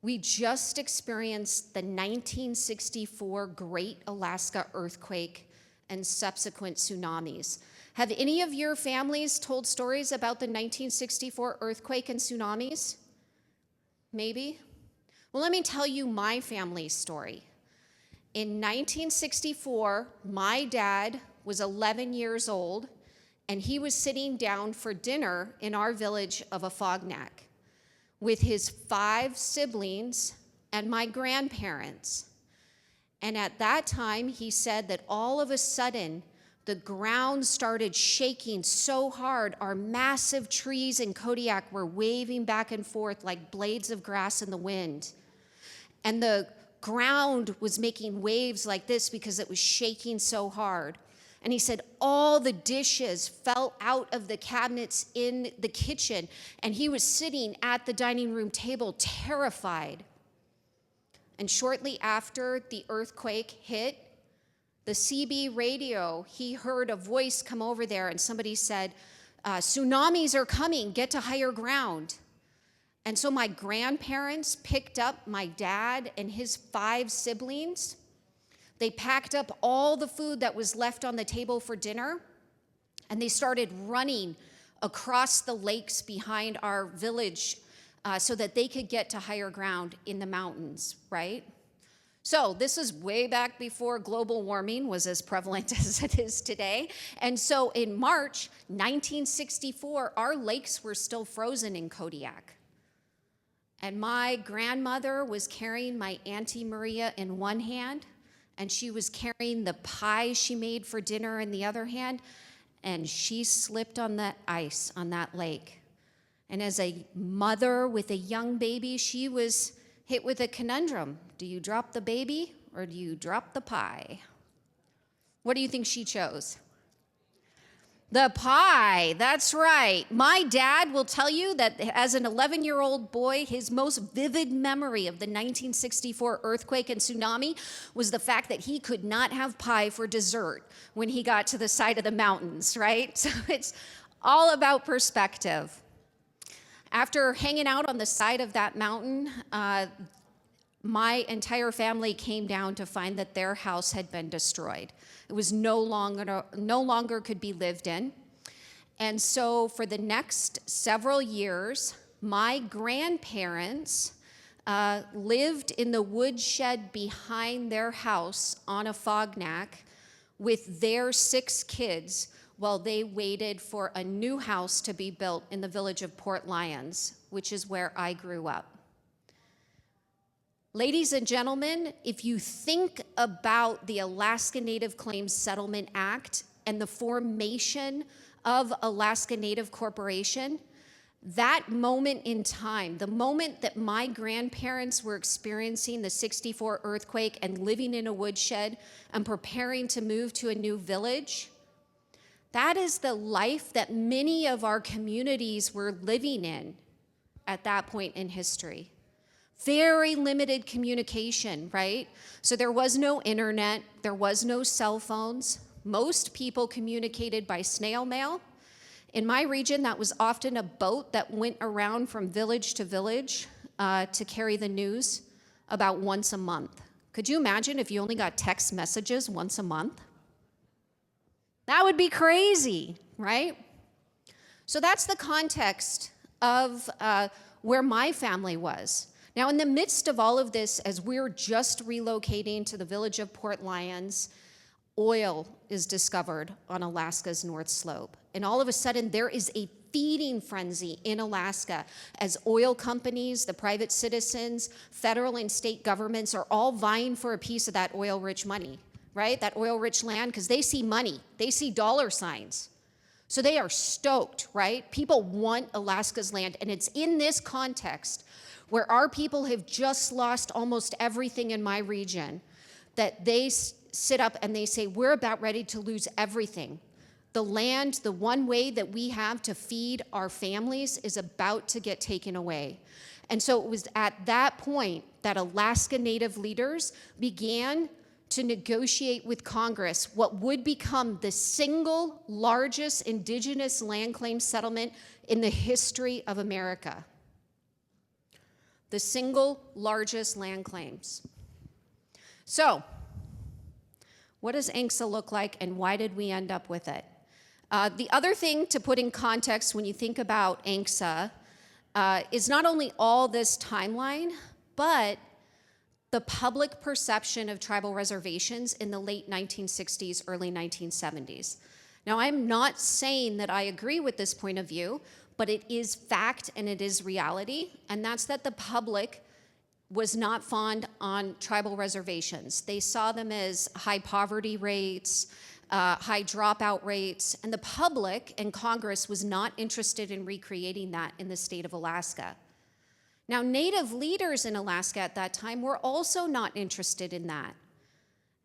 we just experienced the 1964 Great Alaska Earthquake and subsequent tsunamis. Have any of your families told stories about the 1964 earthquake and tsunamis? Maybe? Well, let me tell you my family's story. In 1964, my dad was 11 years old, and he was sitting down for dinner in our village of Afognak with his 5 siblings and my grandparents. And at that time, he said that all of a sudden, the ground started shaking so hard, our massive trees in Kodiak were waving back and forth like blades of grass in the wind. And the ground was making waves like this because it was shaking so hard. And he said all the dishes fell out of the cabinets in the kitchen, and he was sitting at the dining room table terrified. And shortly after the earthquake hit, the CB radio, he heard a voice come over there and somebody said, tsunamis are coming, get to higher ground. And so my grandparents picked up my dad and his 5 siblings. They packed up all the food that was left on the table for dinner, and they started running across the lakes behind our village so that they could get to higher ground in the mountains, right? So this is way back before global warming was as prevalent as it is today. And so in March 1964, our lakes were still frozen in Kodiak. And my grandmother was carrying my Auntie Maria in one hand, and she was carrying the pie she made for dinner in the other hand, and she slipped on that ice on that lake. And as a mother with a young baby, she was hit with a conundrum. Do you drop the baby or do you drop the pie? What do you think she chose? The pie, that's right. My dad will tell you that as an 11-year-old boy, his most vivid memory of the 1964 earthquake and tsunami was the fact that he could not have pie for dessert when he got to the side of the mountains, right? So it's all about perspective. After hanging out on the side of that mountain, my entire family came down to find that their house had been destroyed. It was no longer could be lived in. And so for the next several years, my grandparents lived in the woodshed behind their house on a fognack with their 6 kids while they waited for a new house to be built in the village of Port Lions, which is where I grew up. Ladies and gentlemen, if you think about the Alaska Native Claims Settlement Act and the formation of Alaska Native Corporation, that moment in time, the moment that my grandparents were experiencing the '64 earthquake and living in a woodshed and preparing to move to a new village, that is the life that many of our communities were living in at that point in history. Very limited communication, right? So there was no internet, there was no cell phones. Most people communicated by snail mail. In my region, that was often a boat that went around from village to village to carry the news about once a month. Could you imagine if you only got text messages once a month? That would be crazy, right? So that's the context of where my family was. Now, in the midst of all of this, as we're just relocating to the village of Port Lions, oil is discovered on Alaska's North Slope. And all of a sudden, there is a feeding frenzy in Alaska as oil companies, the private citizens, federal and state governments are all vying for a piece of that oil-rich money, right? That oil-rich land, because they see money. They see dollar signs. So they are stoked, right? People want Alaska's land. And it's in this context where our people have just lost almost everything in my region, that they sit up and they say, we're about ready to lose everything. The land, the one way that we have to feed our families is about to get taken away. And so it was at that point that Alaska Native leaders began to negotiate with Congress what would become the single largest indigenous land claim settlement in the history of America. The single largest land claims. So, what does ANCSA look like and why did we end up with it? The other thing to put in context when you think about ANCSA is not only all this timeline, but the public perception of tribal reservations in the late 1960s, early 1970s. Now, I'm not saying that I agree with this point of view, but it is fact and it is reality, and that's that the public was not fond on tribal reservations. They saw them as high poverty rates, high dropout rates, and the public and Congress was not interested in recreating that in the state of Alaska. Now, Native leaders in Alaska at that time were also not interested in that.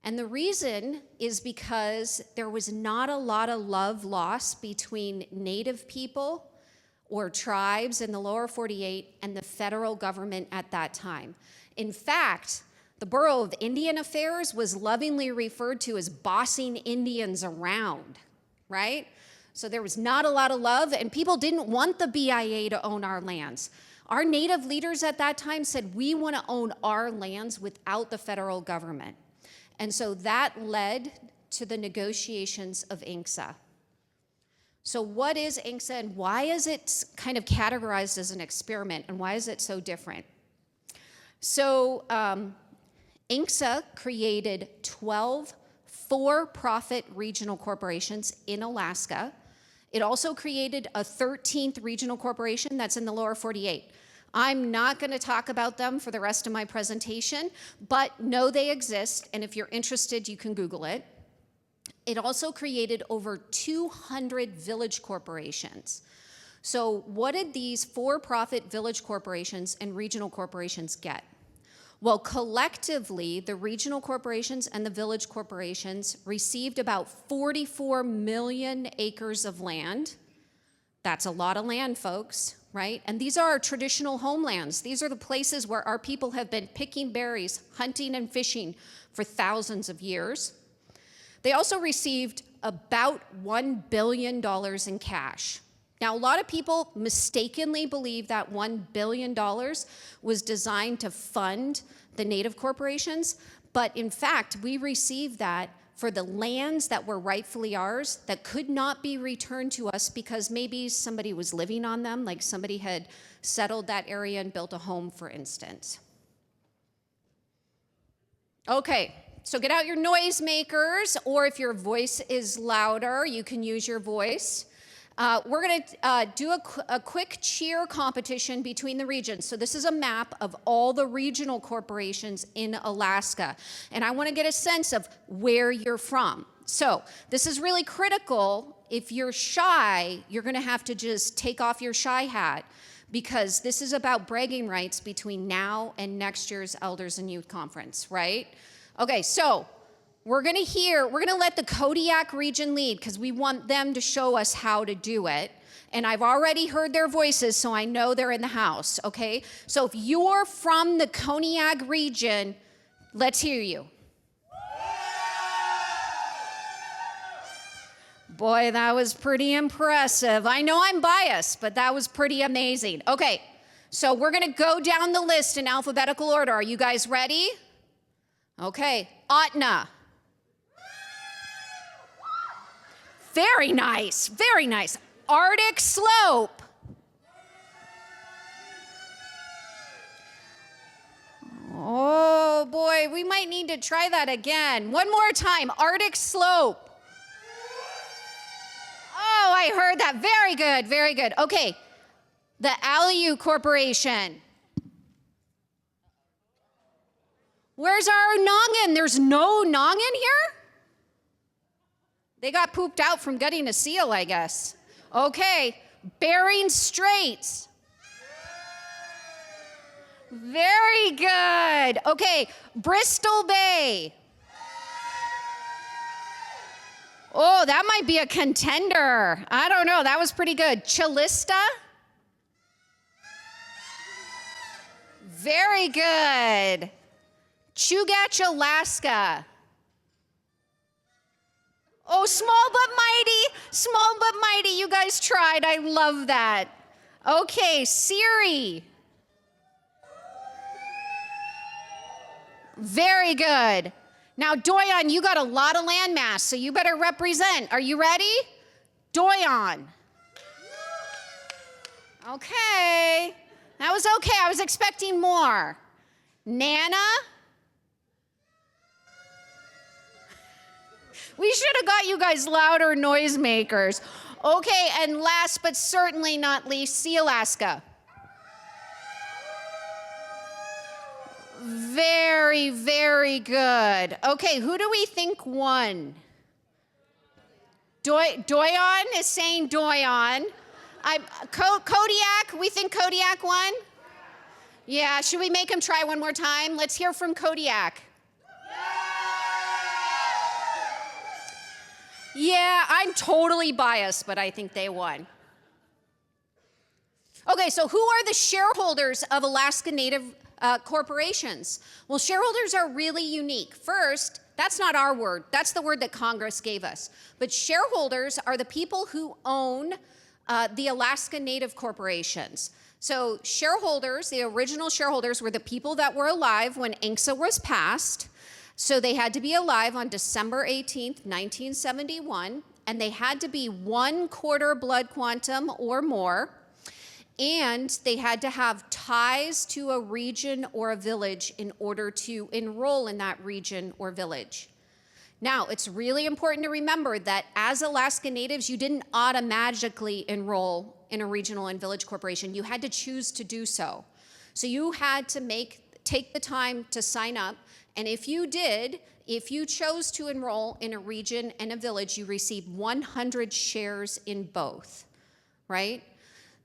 And the reason is because there was not a lot of love lost between Native people or tribes in the lower 48 and the federal government at that time. In fact, the Bureau of Indian Affairs was lovingly referred to as bossing Indians around, right? So there was not a lot of love, and people didn't want the BIA to own our lands. Our Native leaders at that time said, we want to own our lands without the federal government. And so that led to the negotiations of INCSA. So what is INCSA and why is it kind of categorized as an experiment and why is it so different? So INCSA created 12 for-profit regional corporations in Alaska. It also created a 13th regional corporation that's in the lower 48. I'm not going to talk about them for the rest of my presentation, but know they exist, and if you're interested, you can Google it. It also created over 200 village corporations. So what did these for-profit village corporations and regional corporations get? Well, collectively, the regional corporations and the village corporations received about 44 million acres of land. That's a lot of land, folks, right? And these are our traditional homelands. These are the places where our people have been picking berries, hunting and fishing for thousands of years. They also received about $1 billion in cash. Now, a lot of people mistakenly believe that $1 billion was designed to fund the Native corporations, but in fact, we received that for the lands that were rightfully ours that could not be returned to us because maybe somebody was living on them, like somebody had settled that area and built a home, for instance. Okay. So get out your noisemakers, or if your voice is louder, you can use your voice. We're going to do a quick cheer competition between the regions. So this is a map of all the regional corporations in Alaska. And I want to get a sense of where you're from. So this is really critical. If you're shy, you're going to have to just take off your shy hat, because this is about bragging rights between now and next year's Elders and Youth Conference, right? Okay, so we're gonna let the Kodiak region lead because we want them to show us how to do it. And I've already heard their voices, so I know they're in the house, okay? So if you're from the Kodiak region, let's hear you. Boy, that was pretty impressive. I know I'm biased, but that was pretty amazing. Okay, so we're gonna go down the list in alphabetical order. Are you guys ready? Okay, Atna. Very nice, very nice. Arctic Slope. Oh boy, we might need to try that again. One more time, Arctic Slope. Oh, I heard that. Very good, very good. Okay, the Aleut Corporation. Where's our noggin? There's no noggin here? They got pooped out from gutting a seal, I guess. Okay, Bering Straits. Very good. Okay, Bristol Bay. Oh, that might be a contender. I don't know, that was pretty good. Chilista. Very good. Chugach, Alaska. Oh, small but mighty, you guys tried, I love that. Okay, Siri. Very good. Now, Doyon, you got a lot of landmass, so you better represent. Are you ready? Doyon. Okay, that was okay, I was expecting more. Nana. We should have got you guys louder noisemakers. Okay, and last but certainly not least, Sealaska. Very, very good. Okay, who do we think won? Doyon is saying Doyon. Kodiak, we think Kodiak won? Yeah, should we make him try one more time? Let's hear from Kodiak. Yeah, I'm totally biased, but I think they won. Okay, so who are the shareholders of Alaska Native corporations? Well, shareholders are really unique. First, that's not our word. That's the word that Congress gave us. But shareholders are the people who own the Alaska Native corporations. So shareholders, the original shareholders, were the people that were alive when ANCSA was passed. So they had to be alive on December 18th, 1971, and they had to be 1/4 blood quantum or more, and they had to have ties to a region or a village in order to enroll in that region or village. Now, it's really important to remember that as Alaska Natives, you didn't automatically enroll in a regional and village corporation. You had to choose to do so. So you had to take the time to sign up, and if you did, if you chose to enroll in a region and a village, you received 100 shares in both, right?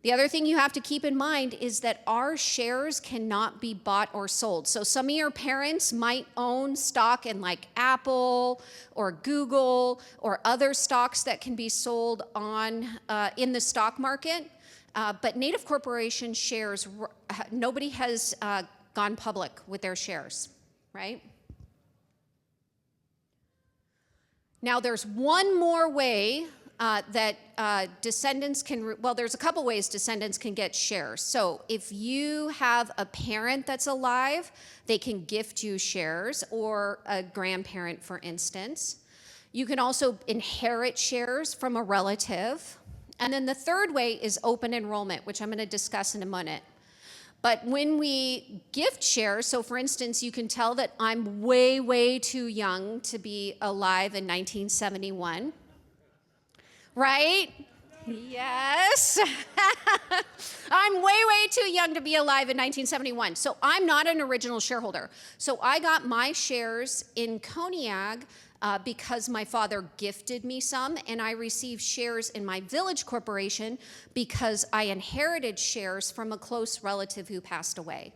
The other thing you have to keep in mind is that our shares cannot be bought or sold. So some of your parents might own stock in like Apple or Google or other stocks that can be sold on in the stock market. But Native Corporation shares, nobody has gone public with their shares, right? Now there's one more way that descendants can, well, there's a couple ways descendants can get shares. So if you have a parent that's alive, they can gift you shares, or a grandparent, for instance. You can also inherit shares from a relative. And then the third way is open enrollment, which I'm going to discuss in a minute. But when we gift shares, so for instance, you can tell that I'm way, way too young to be alive in 1971. Right? Yes. I'm way, way too young to be alive in 1971. So I'm not an original shareholder. So I got my shares in Koniag because my father gifted me some, and I received shares in my village corporation because I inherited shares from a close relative who passed away.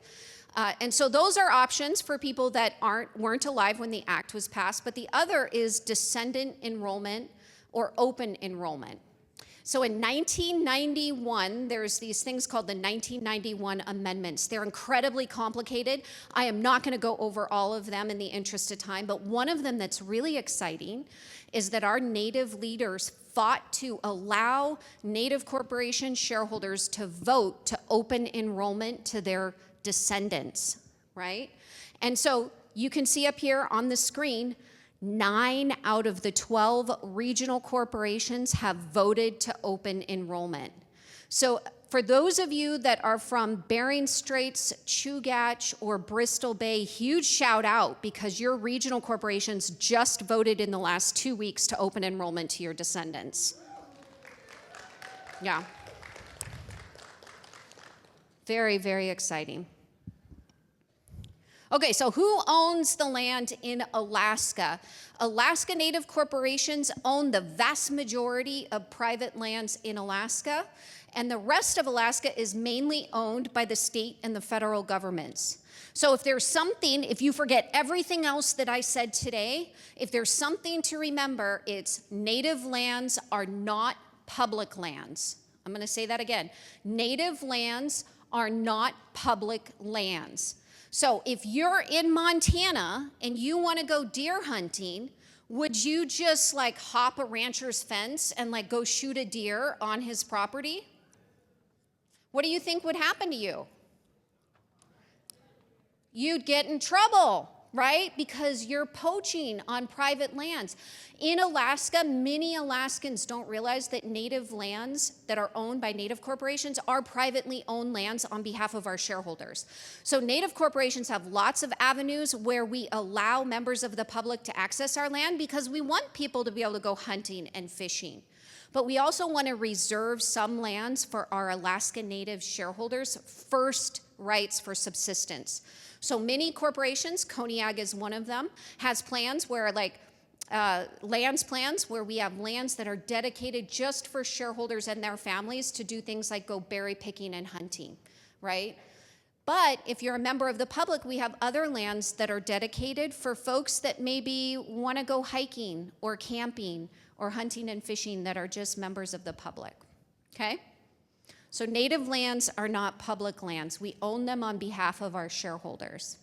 And so those are options for people that weren't alive when the act was passed, but the other is descendant enrollment or open enrollment. So in 1991, there's these things called the 1991 amendments. They're incredibly complicated. I am not going to go over all of them in the interest of time, but one of them that's really exciting is that our Native leaders fought to allow Native corporation shareholders to vote to open enrollment to their descendants, right? And so you can see up here on the screen, 9 out of the 12 regional corporations have voted to open enrollment. So for those of you that are from Bering Straits, Chugach, or Bristol Bay, huge shout out, because your regional corporations just voted in the last 2 weeks to open enrollment to your descendants. Yeah. Very, very exciting. Okay, so who owns the land in Alaska? Alaska Native corporations own the vast majority of private lands in Alaska, and the rest of Alaska is mainly owned by the state and the federal governments. So if there's something, if you forget everything else that I said today, if there's something to remember, it's Native lands are not public lands. I'm going to say that again. Native lands are not public lands. So if you're in Montana and you want to go deer hunting, would you just like hop a rancher's fence and like go shoot a deer on his property? What do you think would happen to you? You'd get in trouble, right? Because you're poaching on private lands. In Alaska, many Alaskans don't realize that Native lands that are owned by Native corporations are privately owned lands on behalf of our shareholders. So Native corporations have lots of avenues where we allow members of the public to access our land because we want people to be able to go hunting and fishing. But we also want to reserve some lands for our Alaska Native shareholders' first rights for subsistence. So many corporations, Koniag is one of them, has plans where like lands plans where we have lands that are dedicated just for shareholders and their families to do things like go berry picking and hunting, right? But if you're a member of the public, we have other lands that are dedicated for folks that maybe want to go hiking or camping or hunting and fishing that are just members of the public, okay? So Native lands are not public lands. We own them on behalf of our shareholders.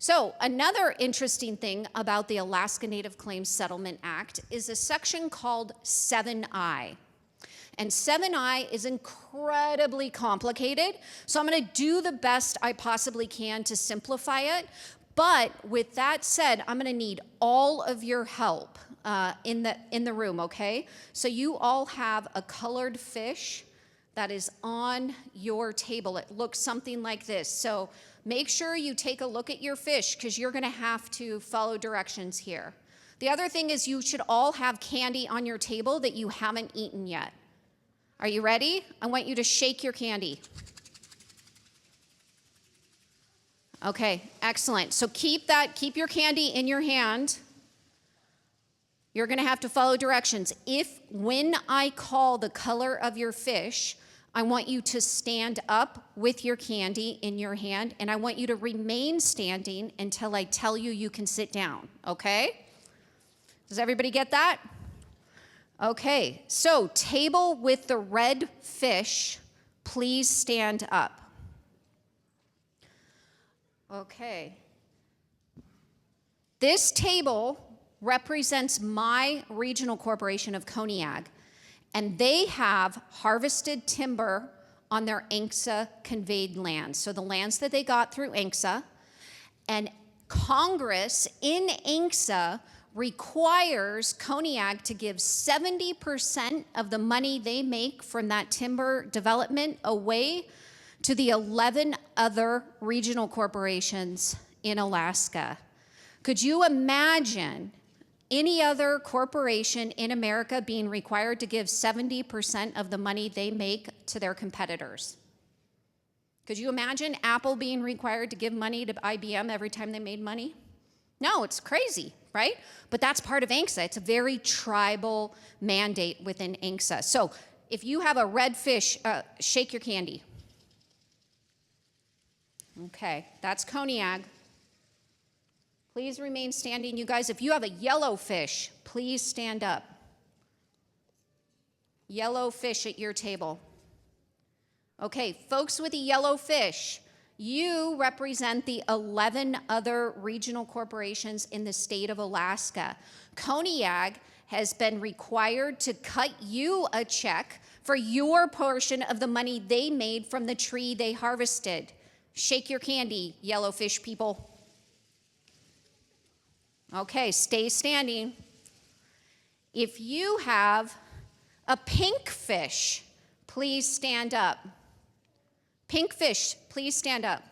So another interesting thing about the Alaska Native Claims Settlement Act is a section called 7I. And 7i is incredibly complicated. So I'm going to do the best I possibly can to simplify it. But with that said, I'm going to need all of your help in the room, okay? So you all have a colored fish that is on your table. It looks something like this. So make sure you take a look at your fish because you're going to have to follow directions here. The other thing is you should all have candy on your table that you haven't eaten yet. Are you ready? I want you to shake your candy. Okay, excellent. So keep your candy in your hand. You're going to have to follow directions. When I call the color of your fish, I want you to stand up with your candy in your hand, and I want you to remain standing until I tell you you can sit down, okay? Does everybody get that? Okay, so table with the red fish, please stand up. Okay. This table represents my regional corporation of Koniag, and they have harvested timber on their ANCSA conveyed lands. So the lands that they got through ANCSA, and Congress in ANCSA requires Koniag to give 70% of the money they make from that timber development away to the 11 other regional corporations in Alaska. Could you imagine any other corporation in America being required to give 70% of the money they make to their competitors? Could you imagine Apple being required to give money to IBM every time they made money? No, it's crazy, right? But that's part of ANCSA. It's a very tribal mandate within ANCSA. So if you have a red fish, shake your candy. Okay, that's Koniag. Please remain standing. You guys, if you have a yellow fish, please stand up. Yellow fish at your table. Okay, folks with a yellow fish, you represent the 11 other regional corporations in the state of Alaska. Koniag has been required to cut you a check for your portion of the money they made from the tree they harvested. Shake your candy, yellow fish people. Okay, stay standing. If you have a pink fish, please stand up. Pink fish, please stand up.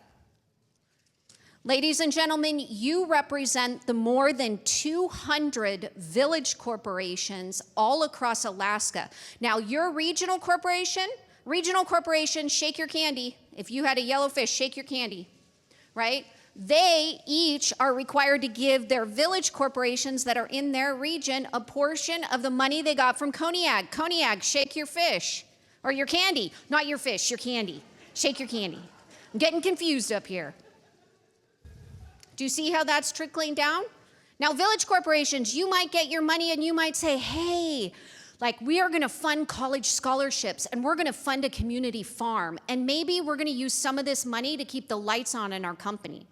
Ladies and gentlemen, you represent the more than 200 village corporations all across Alaska. Now, your regional corporation, shake your candy. If you had a yellow fish, shake your candy, right? They each are required to give their village corporations that are in their region a portion of the money they got from Koniag. Koniag, shake your fish, or your candy. Not your fish, your candy. Shake your candy. I'm getting confused up here. Do you see how that's trickling down? Now, village corporations, you might get your money and you might say, hey, like we are gonna fund college scholarships and we're gonna fund a community farm, and maybe we're gonna use some of this money to keep the lights on in our company.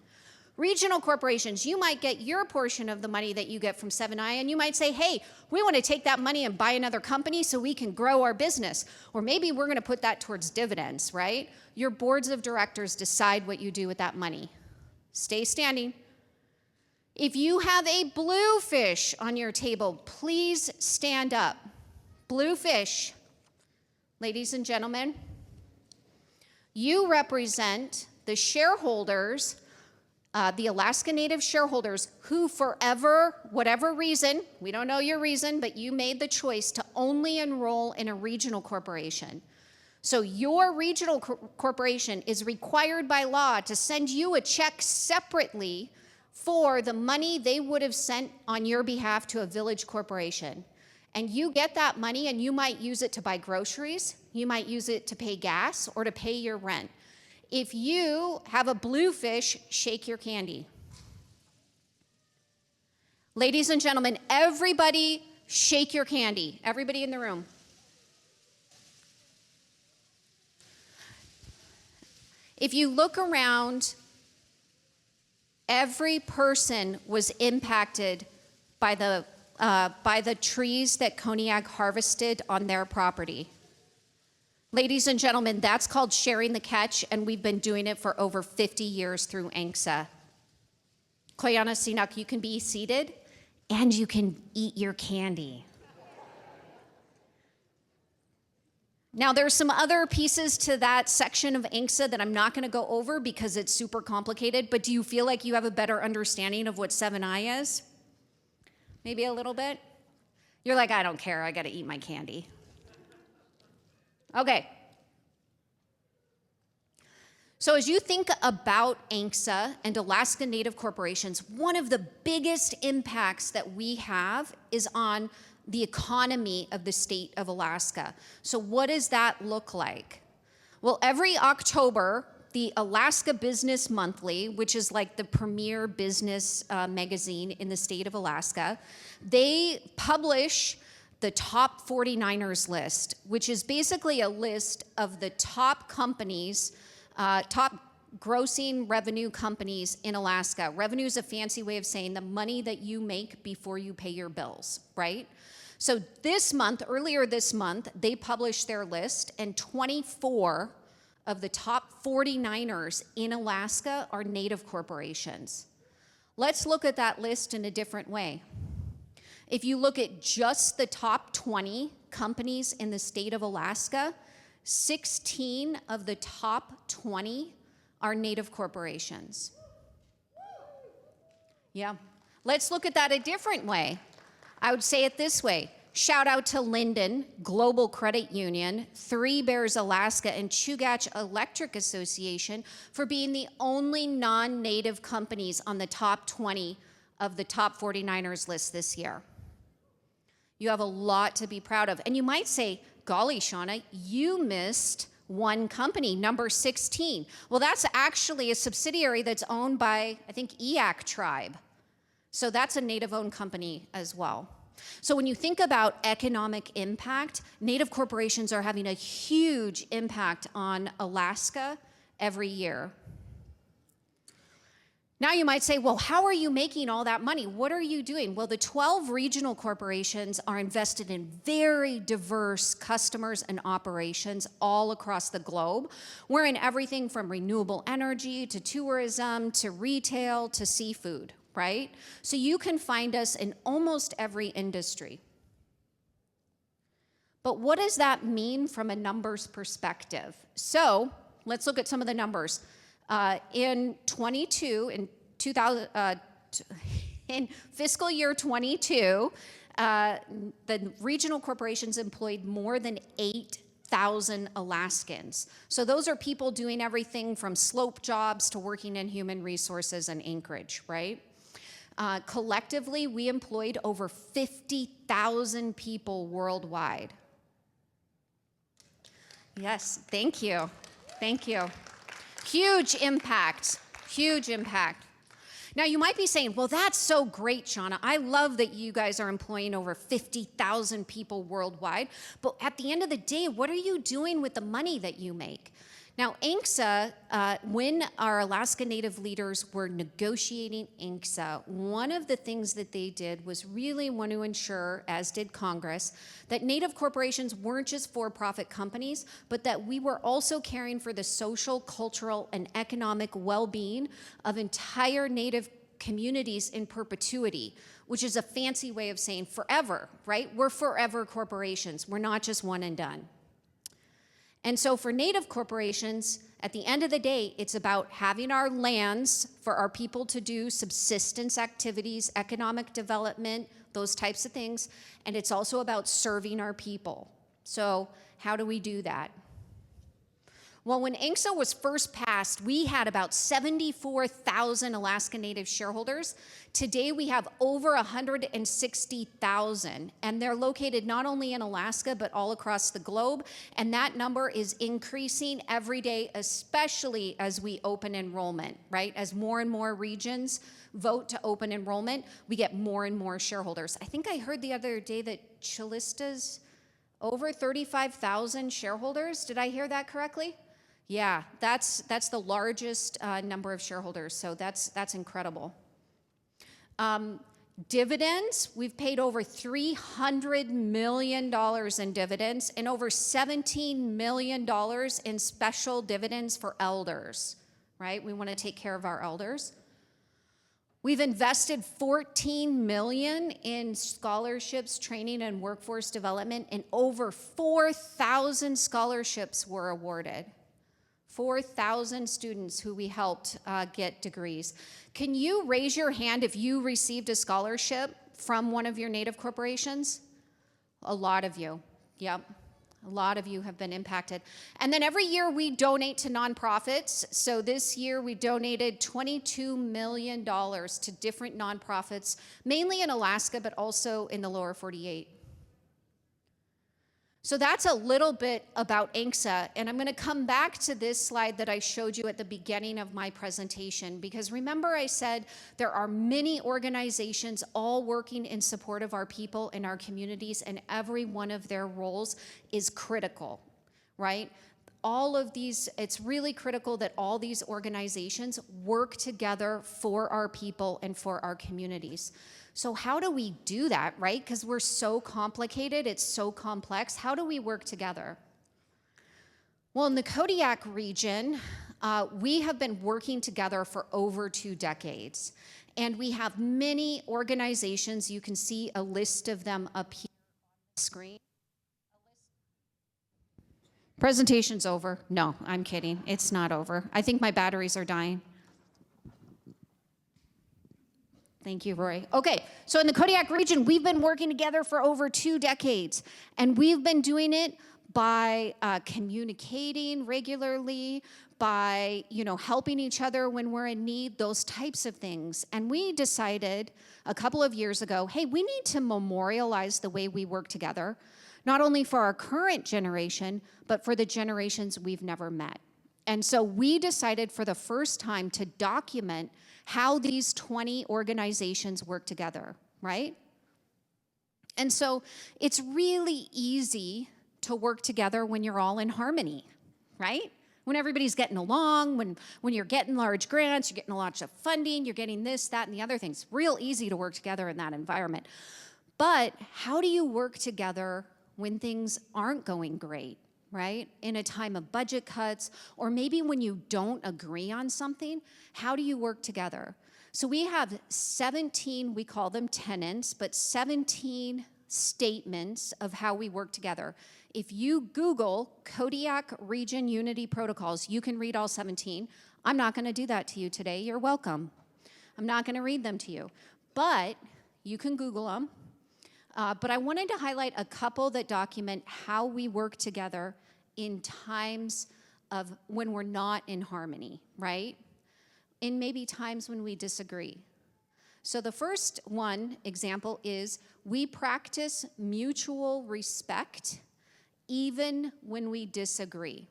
Regional corporations, you might get your portion of the money that you get from 7i, and you might say, hey, we want to take that money and buy another company so we can grow our business. Or maybe we're going to put that towards dividends, right? Your boards of directors decide what you do with that money. Stay standing. If you have a blue fish on your table, please stand up. Blue fish, ladies and gentlemen, you represent the shareholders, the Alaska Native shareholders who forever, whatever reason, we don't know your reason, but you made the choice to only enroll in a regional corporation. So your regional corporation is required by law to send you a check separately for the money they would have sent on your behalf to a village corporation. And you get that money and you might use it to buy groceries, you might use it to pay gas or to pay your rent. If you have a blue fish, shake your candy. Ladies and gentlemen, everybody shake your candy. Everybody in the room. If you look around, every person was impacted by the trees that Koniag harvested on their property. Ladies and gentlemen, that's called sharing the catch, and we've been doing it for over 50 years through ANCSA. Koyana Sinak, you can be seated, and you can eat your candy. Now, there's some other pieces to that section of ANCSA that I'm not going to go over because it's super complicated, but do you feel like you have a better understanding of what 7i is? Maybe a little bit? You're like, I don't care, I got to eat my candy. Okay. So as you think about ANCSA and Alaska Native corporations, one of the biggest impacts that we have is on the economy of the state of Alaska. So what does that look like? Well, every October, the Alaska Business Monthly, which is like the premier business magazine in the state of Alaska, they publish the top 49ers list, which is basically a list of the top companies, top grossing revenue companies in Alaska. Revenue is a fancy way of saying the money that you make before you pay your bills, right? So this month, earlier this month, they published their list, and 24 of the top 49ers in Alaska are Native corporations. Let's look at that list in a different way. If you look at just the top 20 companies in the state of Alaska, 16 of the top 20 are Native corporations. Yeah. Let's look at that a different way. I would say it this way. Shout out to Linden, Global Credit Union, Three Bears Alaska, and Chugach Electric Association for being the only non-Native companies on the top 20 of the top 49ers list this year. You have a lot to be proud of. And you might say, golly, Shauna, you missed one company, number 16. Well, that's actually a subsidiary that's owned by, I think, Eyak Tribe. So that's a Native-owned company as well. So when you think about economic impact, Native corporations are having a huge impact on Alaska every year. Now you might say, well, how are you making all that money? What are you doing? Well, the 12 regional corporations are invested in very diverse customers and operations all across the globe. We're in everything from renewable energy to tourism to retail to seafood, right? So you can find us in almost every industry. But what does that mean from a numbers perspective? So let's look at some of the numbers. In fiscal year 22, the regional corporations employed more than 8,000 Alaskans. So those are people doing everything from slope jobs to working in human resources in Anchorage, right? Collectively, we employed over 50,000 people worldwide. Yes, thank you. Thank you. Huge impact, huge impact. Now you might be saying, well, that's so great, Shauna. I love that you guys are employing over 50,000 people worldwide. But at the end of the day, what are you doing with the money that you make? Now, ANCSA, when our Alaska Native leaders were negotiating ANCSA, one of the things that they did was really want to ensure, as did Congress, that Native corporations weren't just for-profit companies, but that we were also caring for the social, cultural, and economic well-being of entire Native communities in perpetuity, which is a fancy way of saying forever, right? We're forever corporations. We're not just one and done. And so for Native corporations, at the end of the day, it's about having our lands for our people to do subsistence activities, economic development, those types of things. And it's also about serving our people. So how do we do that? Well, when ANCSA was first passed, we had about 74,000 Alaska Native shareholders. Today, we have over 160,000, and they're located not only in Alaska, but all across the globe. And that number is increasing every day, especially as we open enrollment, right? As more and more regions vote to open enrollment, we get more and more shareholders. I think I heard the other day that Chilista's over 35,000 shareholders. Did I hear that correctly? Yeah, that's the largest number of shareholders, so that's incredible. Dividends, we've paid over $300 million in dividends and over $17 million in special dividends for elders, right? We want to take care of our elders. We've invested $14 million in scholarships, training, and workforce development, and over 4,000 scholarships were awarded. 4,000 students who we helped get degrees. Can you raise your hand if you received a scholarship from one of your native corporations? A lot of you, yep. A lot of you have been impacted. And then every year we donate to nonprofits. So this year we donated $22 million to different nonprofits, mainly in Alaska, but also in the lower 48. So that's a little bit about ANCSA, and I'm going to come back to this slide that I showed you at the beginning of my presentation, because remember I said there are many organizations all working in support of our people and our communities, and every one of their roles is critical, right? All of these, it's really critical that all these organizations work together for our people and for our communities. So how do we do that, right? Because we're so complicated, it's so complex. How do we work together? Well, in the Kodiak region, we have been working together for over 2 decades. And we have many organizations. You can see a list of them up here on the screen. Presentation's over. No, I'm kidding. It's not over. I think my batteries are dying. Thank you, Roy. Okay, so in the Kodiak region, we've been working together for over 2 decades, and we've been doing it by communicating regularly, by helping each other when we're in need, those types of things. And we decided a couple of years ago, hey, we need to memorialize the way we work together, not only for our current generation, but for the generations we've never met. And so we decided for the first time to document how these 20 organizations work together, right? And so it's really easy to work together when you're all in harmony, right? When everybody's getting along, when you're getting large grants, you're getting a lot of funding, you're getting this, that, and the other things. Real easy to work together in that environment. But how do you work together when things aren't going great? Right? In a time of budget cuts, or maybe when you don't agree on something, how do you work together? So we have 17, we call them tenets, but 17 statements of how we work together. If you Google Kodiak Region Unity Protocols, you can read all 17. I'm not going to do that to you today. You're welcome. I'm not going to read them to you, but you can Google them. But I wanted to highlight a couple that document how we work together in times of when we're not in harmony, right? In maybe times when we disagree. So the first one example is we practice mutual respect even when we disagree.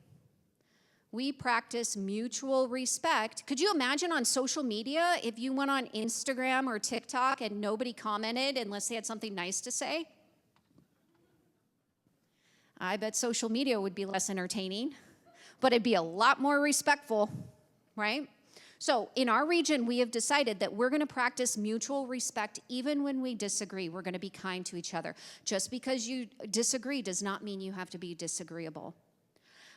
We practice mutual respect. Could you imagine on social media if you went on Instagram or TikTok and nobody commented unless they had something nice to say? I bet social media would be less entertaining, but it'd be a lot more respectful, right? So in our region, we have decided that we're going to practice mutual respect even when we disagree. We're going to be kind to each other. Just because you disagree does not mean you have to be disagreeable.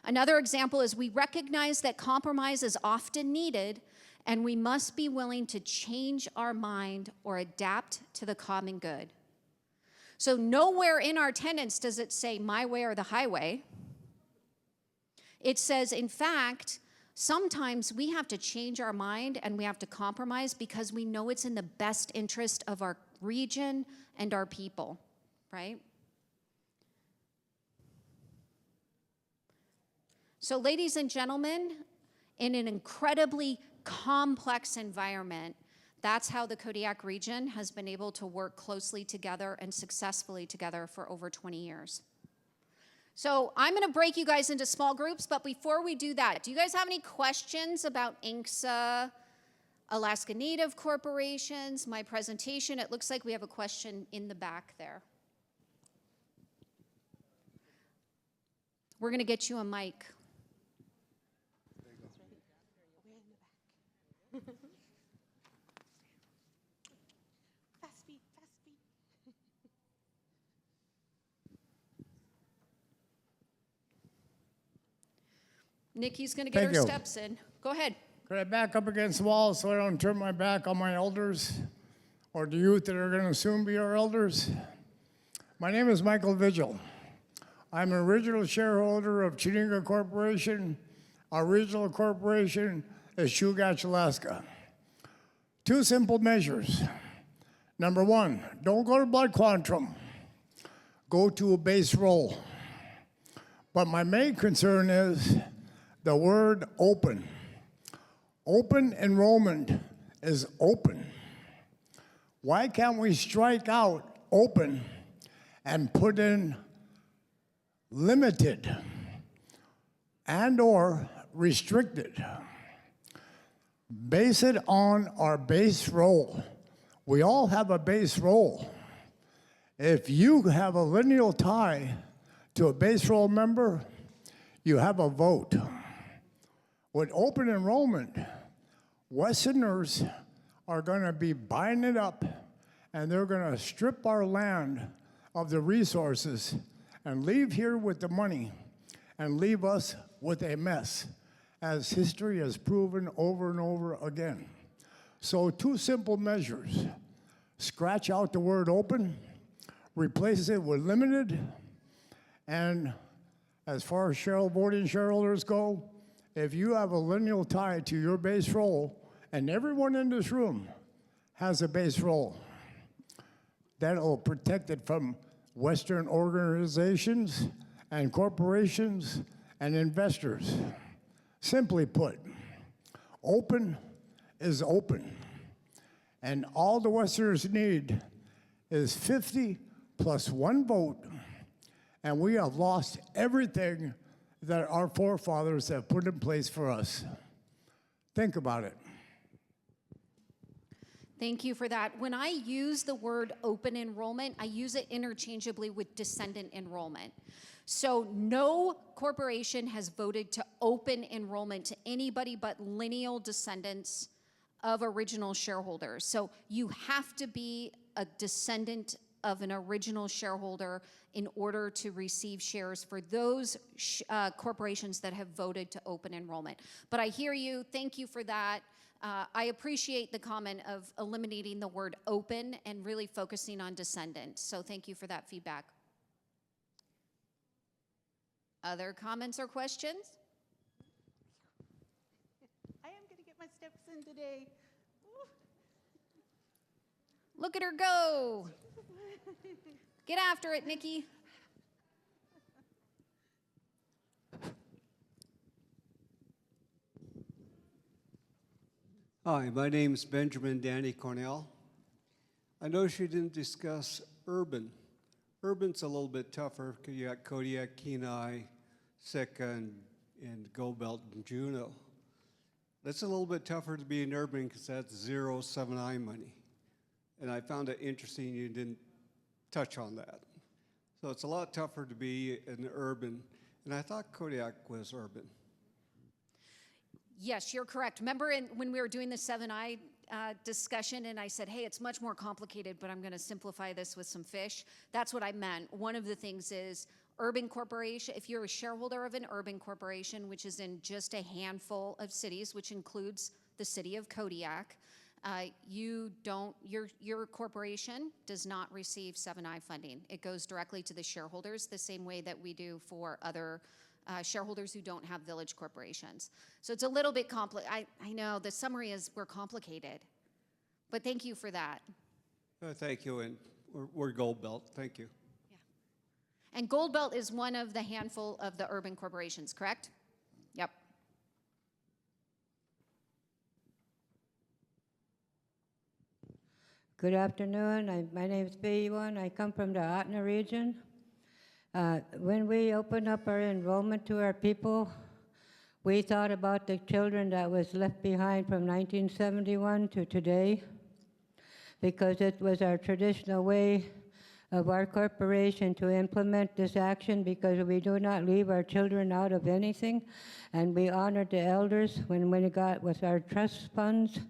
Another example is we recognize that compromise is often needed, and we must be willing to change our mind or adapt to the common good. So nowhere in our tenets does it say my way or the highway. It says, in fact, sometimes we have to change our mind and we have to compromise because we know it's in the best interest of our region and our people, right? So ladies and gentlemen, in an incredibly complex environment, that's how the Kodiak region has been able to work closely together and successfully together for over 20 years. So I'm going to break you guys into small groups, but before we do that, do you guys have any questions about ANCSA, Alaska Native corporations, my presentation? It looks like we have a question in the back there. We're going to get you a mic. Fast feet. Nikki's going to get Thank her you. steps in. Go ahead. Could I back up against the wall so I don't turn my back on my elders or the youth that are going to soon be our elders? My name is Michael Vigil. I'm an original shareholder of Chinega Corporation. Our regional corporation is Chugach, Alaska. 2 simple measures. Number 1, don't go to blood quantum. Go to a base roll. But my main concern is the word open. Open enrollment is open. Why can't we strike out open and put in limited and/or restricted? Base it on our base roll. We all have a base roll. If you have a lineal tie to a base roll member, you have a vote. With open enrollment, Westerners are going to be buying it up, and they're going to strip our land of the resources and leave here with the money and leave us with a mess, as history has proven over and over again. So 2 simple measures. Scratch out the word open, replace it with limited, and as far as voting shareholders go, if you have a lineal tie to your base roll, and everyone in this room has a base roll, that'll protect it from Western organizations and corporations and investors. Simply put, open is open. And all the Westerners need is 50 plus 1 vote, and we have lost everything that our forefathers have put in place for us. Think about it. Thank you for that. When I use the word open enrollment, I use it interchangeably with descendant enrollment. So no corporation has voted to open enrollment to anybody but lineal descendants of original shareholders. So you have to be a descendant of an original shareholder in order to receive shares for those corporations that have voted to open enrollment. But I hear you. Thank you for that. I appreciate the comment of eliminating the word open and really focusing on descendant. So thank you for that feedback. Other comments or questions? I am going to get my steps in today. Look at her go. Get after it, Nikki. Hi, my name is Benjamin Danny Cornell. I noticed you didn't discuss urban. Urban's a little bit tougher because you got Kodiak, Kenai, Sitka, and Gold Belt and Juneau. That's a little bit tougher to be in urban because that's 0 7i money. And I found it interesting you didn't touch on that. So it's a lot tougher to be in urban. And I thought Kodiak was urban. Yes, you're correct. Remember when we were doing the 7i discussion and I said, hey, it's much more complicated, but I'm going to simplify this with some fish. That's what I meant. One of the things is urban corporation, if you're a shareholder of an urban corporation, which is in just a handful of cities, which includes the city of Kodiak, your corporation does not receive 7i funding. It goes directly to the shareholders the same way that we do for other shareholders who don't have village corporations. So it's a little bit complicated. I know the summary is we're complicated, but thank you for that. Thank you, and we're Gold Belt. Thank you. Yeah. And Gold Belt is one of the handful of the urban corporations, correct? Yep. Good afternoon. My name is B1. I come from the Atna region. When we opened up our enrollment to our people, we thought about the children that was left behind from 1971 to today, because it was our traditional way of our corporation to implement this action, because we do not leave our children out of anything, and we honored the elders when we got with our trust funds.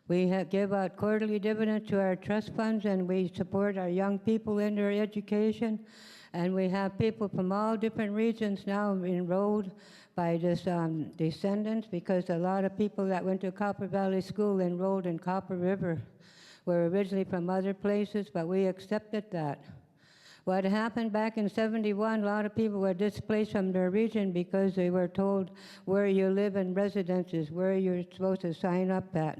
We give out quarterly dividends to our trust funds, and we support our young people in their education. And we have people from all different regions now enrolled by this descendants, because a lot of people that went to Copper Valley School enrolled in Copper River were originally from other places, but we accepted that. What happened back in '71, a lot of people were displaced from their region because they were told where you live in residences, where you're supposed to sign up at.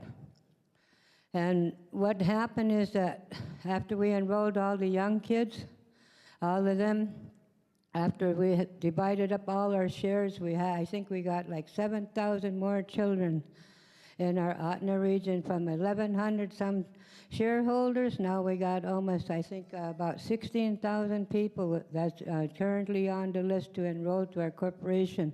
And what happened is that after we enrolled all the young kids, all of them, after we had divided up all our shares, I think we got like 7,000 more children in our Otna region from 1,100 some shareholders. Now we got almost, I think, about 16,000 people that's currently on the list to enroll to our corporation.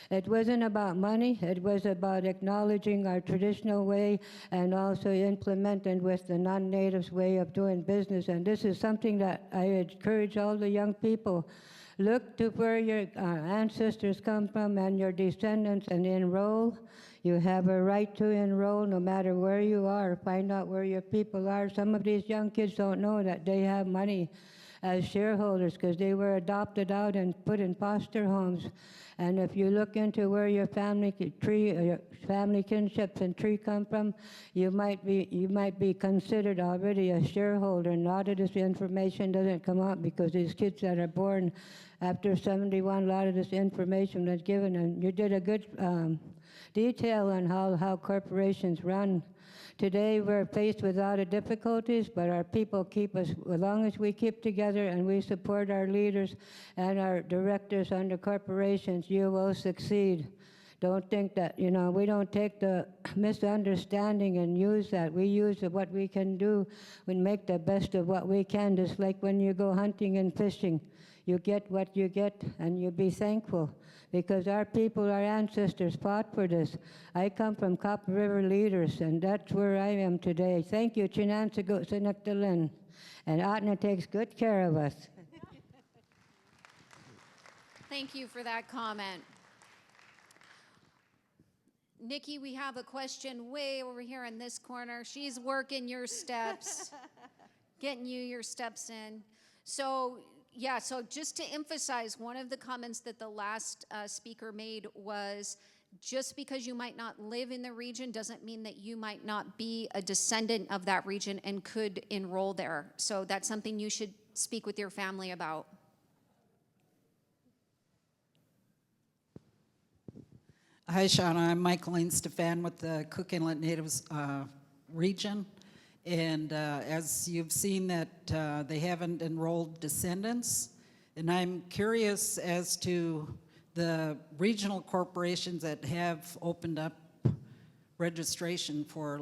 It wasn't about money, it was about acknowledging our traditional way and also implementing with the non-natives way of doing business. And this is something that I encourage all the young people. Look to where your ancestors come from and your descendants and enroll. You have a right to enroll no matter where you are. Find out where your people are. Some of these young kids don't know that they have money as shareholders because they were adopted out and put in foster homes. And if you look into where your family tree, your family kinships and tree come from, you might be considered already a shareholder. And a lot of this information doesn't come out because these kids that are born after '71, a lot of this information was given. And you did a good detail on how corporations run. Today we're faced with a lot of difficulties, but our people keep us, as long as we keep together and we support our leaders and our directors under corporations, you will succeed. Don't think that, we don't take the misunderstanding and use that. We use what we can do. We make the best of what we can, just like when you go hunting and fishing. You get what you get, and you be thankful. Because our people, our ancestors fought for this. I come from Copper River leaders, and that's where I am today. Thank you, Chinansagosinakdalin. And Atna takes good care of us. Thank you for that comment. Nikki, we have a question way over here in this corner. She's working your steps, getting you your steps in. So just to emphasize, one of the comments that the last speaker made was, just because you might not live in the region doesn't mean that you might not be a descendant of that region and could enroll there. So that's something you should speak with your family about. Hi, Shauna. I'm Michaeline Stefan with the Cook Inlet Natives region. And as you've seen that they haven't enrolled descendants, and I'm curious as to the regional corporations that have opened up registration for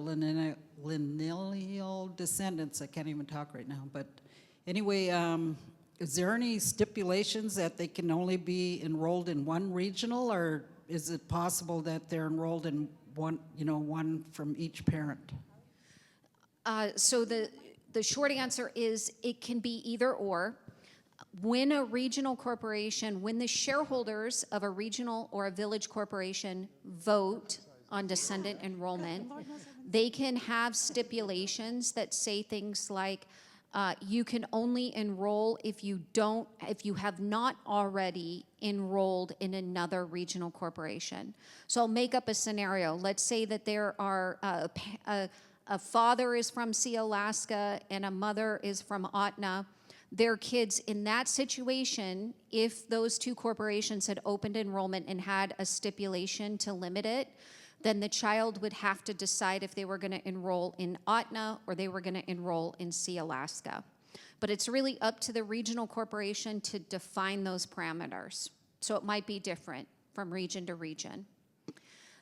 lineal descendants. I can't even talk right now, but anyway, is there any stipulations that they can only be enrolled in one regional, or is it possible that they're enrolled in one from each parent? So the short answer is it can be either or. When a regional corporation, when the shareholders of a regional or a village corporation vote on descendant enrollment, they can have stipulations that say things like, you can only enroll if you have not already enrolled in another regional corporation. So I'll make up a scenario. Let's say that there are a father is from Alaska and a mother is from Otna. Their kids in that situation, if those two corporations had opened enrollment and had a stipulation to limit it, then the child would have to decide if they were going to enroll in Otna or they were going to enroll in Alaska. But it's really up to the regional corporation to define those parameters. So it might be different from region to region.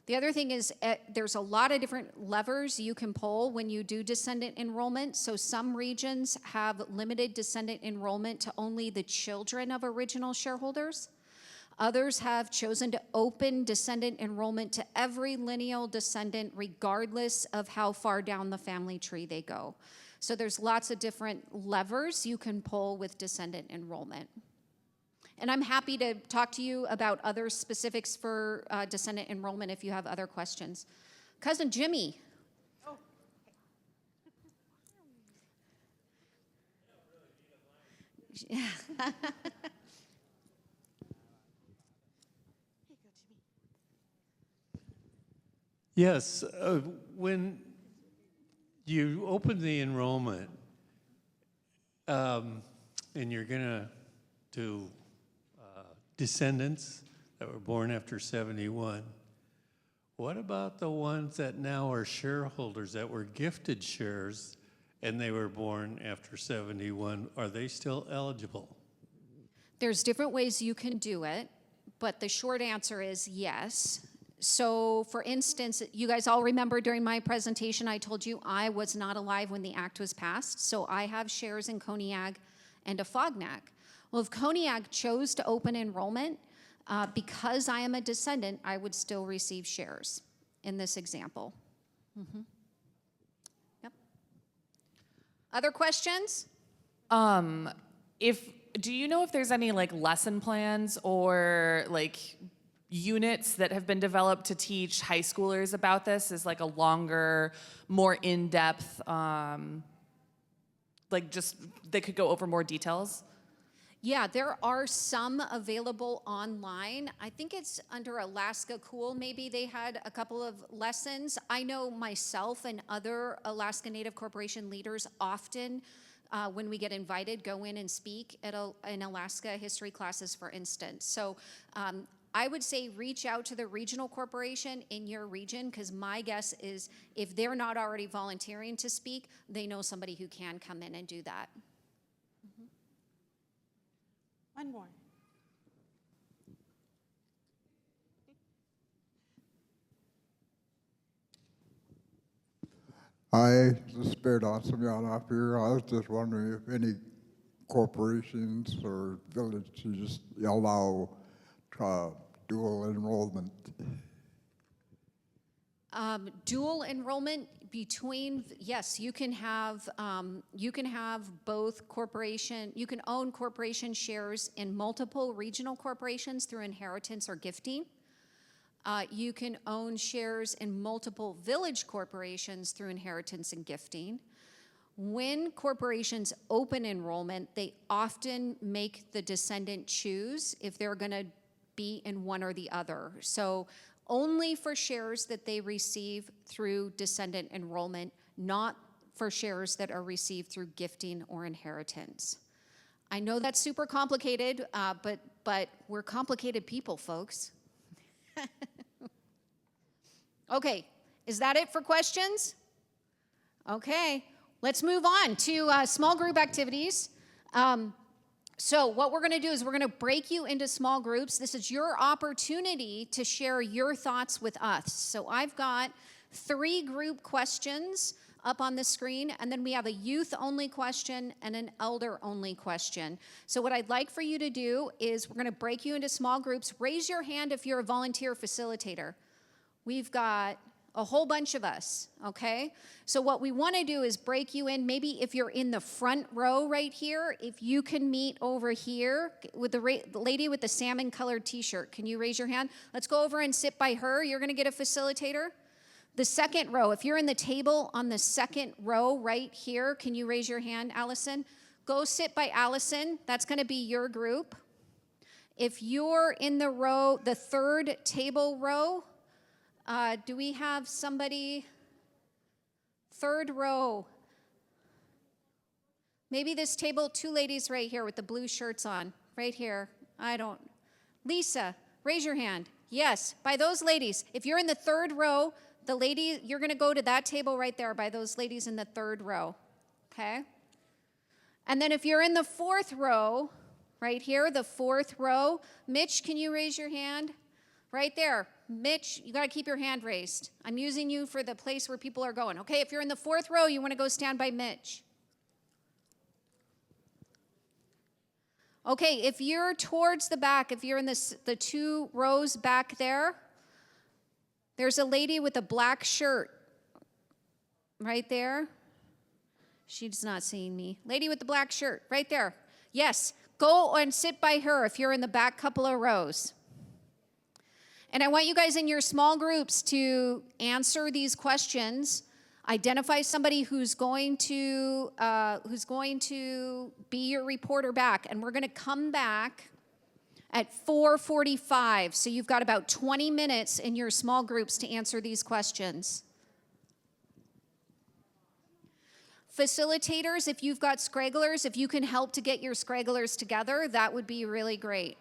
The other thing is there's a lot of different levers you can pull when you do descendant enrollment. So some regions have limited descendant enrollment to only the children of original shareholders. Others have chosen to open descendant enrollment to every lineal descendant regardless of how far down the family tree they go. So there's lots of different levers you can pull with descendant enrollment. And I'm happy to talk to you about other specifics for descendant enrollment if you have other questions. Cousin Jimmy. Yes, when you open the enrollment, and you're going to do descendants that were born after 71, what about the ones that now are shareholders that were gifted shares and they were born after 71? Are they still eligible? There's different ways you can do it, but the short answer is yes. So, for instance, you guys all remember during my presentation, I told you I was not alive when the act was passed, so I have shares in Koniag and a Fognak. Well, if Koniag chose to open enrollment, because I am a descendant, I would still receive shares in this example. Yep. Other questions? Do you know if there's any like lesson plans or like units that have been developed to teach high schoolers about this as like a longer, more in-depth, like just they could go over more details? Yeah, there are some available online. I think it's under Alaska Cool. Maybe they had a couple of lessons. I know myself and other Alaska Native Corporation leaders often, when we get invited, go in and speak at in Alaska history classes, for instance. So I would say reach out to the regional corporation in your region, because my guess is if they're not already volunteering to speak, they know somebody who can come in and do that. One more. Hi, this is Spirit Awesome up here. I was just wondering if any corporations or villages allow dual enrollment. Dual enrollment between, yes, you can have both corporation, you can own corporation shares in multiple regional corporations through inheritance or gifting. You can own shares in multiple village corporations through inheritance and gifting. When corporations open enrollment, they often make the descendant choose if they're going to be in one or the other. So only for shares that they receive through descendant enrollment, not for shares that are received through gifting or inheritance. I know that's super complicated, but we're complicated people, folks. Okay, is that it for questions? Okay, let's move on to small group activities. So what we're going to do is we're going to break you into small groups. This is your opportunity to share your thoughts with us. So I've got 3 group questions up on the screen, and then we have a youth-only question and an elder-only question. So what I'd like for you to do is we're going to break you into small groups. Raise your hand if you're a volunteer facilitator. We've got a whole bunch of us, okay? So what we want to do is break you in. Maybe if you're in the front row right here, if you can meet over here with the lady with the salmon-colored t-shirt. Can you raise your hand? Let's go over and sit by her. You're going to get a facilitator. The second row, if you're in the table on the second row right here, can you raise your hand, Allison? Go sit by Allison. That's going to be your group. If you're in the row, the third table row, do we have somebody? Third row. Maybe this table, 2 ladies right here with the blue shirts on, right here. Lisa, raise your hand. Yes, by those ladies. If you're in the third row, the lady, you're going to go to that table right there by those ladies in the third row, okay? And then if you're in the fourth row, right here, the fourth row, Mitch, can you raise your hand? Right there. Mitch, you got to keep your hand raised. I'm using you for the place where people are going. Okay, if you're in the fourth row, you want to go stand by Mitch. Okay, if you're towards the back, if you're in the 2 rows back there, there's a lady with a black shirt right there. She's not seeing me. Lady with the black shirt right there. Yes, go and sit by her if you're in the back couple of rows. And I want you guys in your small groups to answer these questions. Identify somebody who's going to be your reporter back, and we're going to come back at 4:45. So you've got about 20 minutes in your small groups to answer these questions. Facilitators, if you've got scragglers, if you can help to get your scragglers together, that would be really great.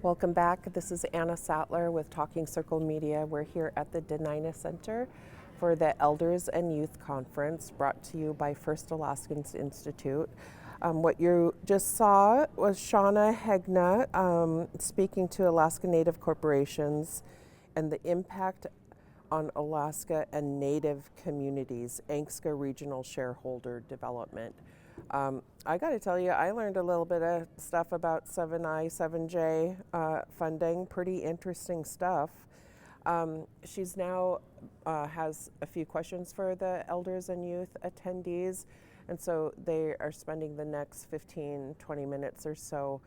Welcome back. This is Anna Sattler with Talking Circle Media. We're here at the Denina Center for the Elders and Youth Conference, brought to you by First Alaskans Institute. What you just saw was Shauna Hegna speaking to Alaska Native corporations and the impact on Alaska and Native communities, ANCSCA Regional Shareholder Development. I got to tell you, I learned a little bit of stuff about 7I, 7J funding, pretty interesting stuff. She's now has a few questions for the elders and youth attendees, and so they are spending the next 15, 20 minutes or so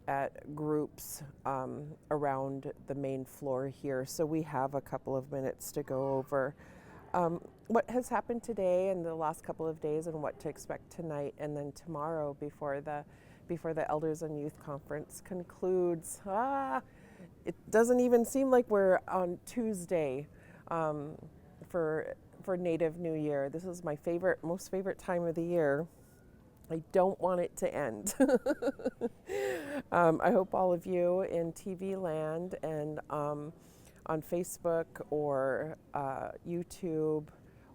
at groups around the main floor here. So we have a couple of minutes to go over what has happened today and the last couple of days and what to expect tonight and then tomorrow before the Elders and Youth Conference concludes. It doesn't even seem like we're on Tuesday for Native New Year. This is my most favorite time of the year. I don't want it to end. I hope all of you in TV land and on Facebook or YouTube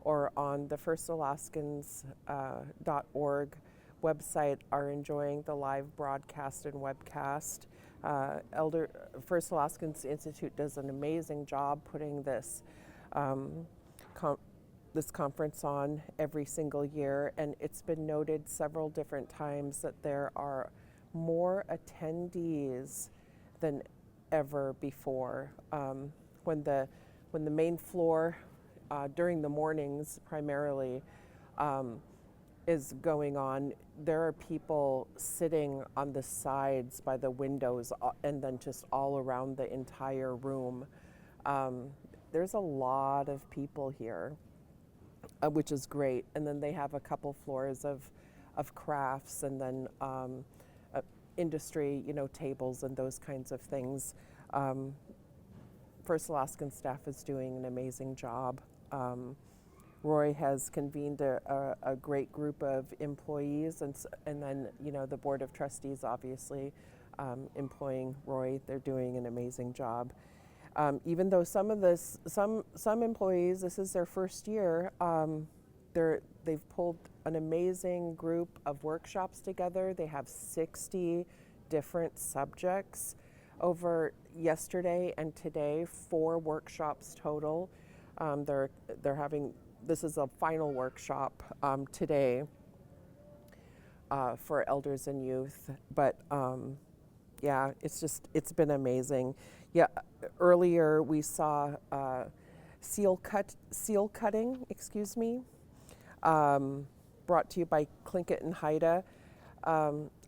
or on the firstalaskans.org website are enjoying the live broadcast and webcast. First Alaskans Institute does an amazing job putting this this conference on every single year, and it's been noted several different times that there are more attendees than ever before. When when the main floor during the mornings primarily is going on, there are people sitting on the sides by the windows and then just all around the entire room. There's a lot of people here, which is great. And then they have a couple floors of crafts and then industry, tables and those kinds of things. First Alaskan staff is doing an amazing job. Roy has convened a great group of employees, and then the board of trustees obviously employing Roy. They're doing an amazing job. Even though some employees, this is their first year, they've pulled an amazing group of workshops together. They have 60 different subjects over yesterday and today, 4 workshops total. They're having, this is a final workshop today for elders and youth, but yeah, it's been amazing. Yeah, earlier we saw seal cutting, excuse me, brought to you by Tlingit and Haida.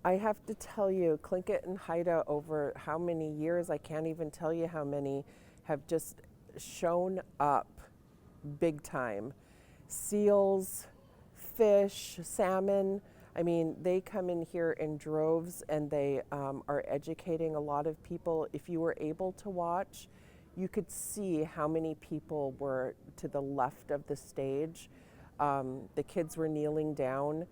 I have to tell you, Tlingit and Haida over how many years, I can't even tell you how many, have just shown up big time. Seals, fish, salmon, I mean, they come in here in droves and they are educating a lot of people. If you were able to watch, you could see how many people were to the left of the stage. The kids were kneeling down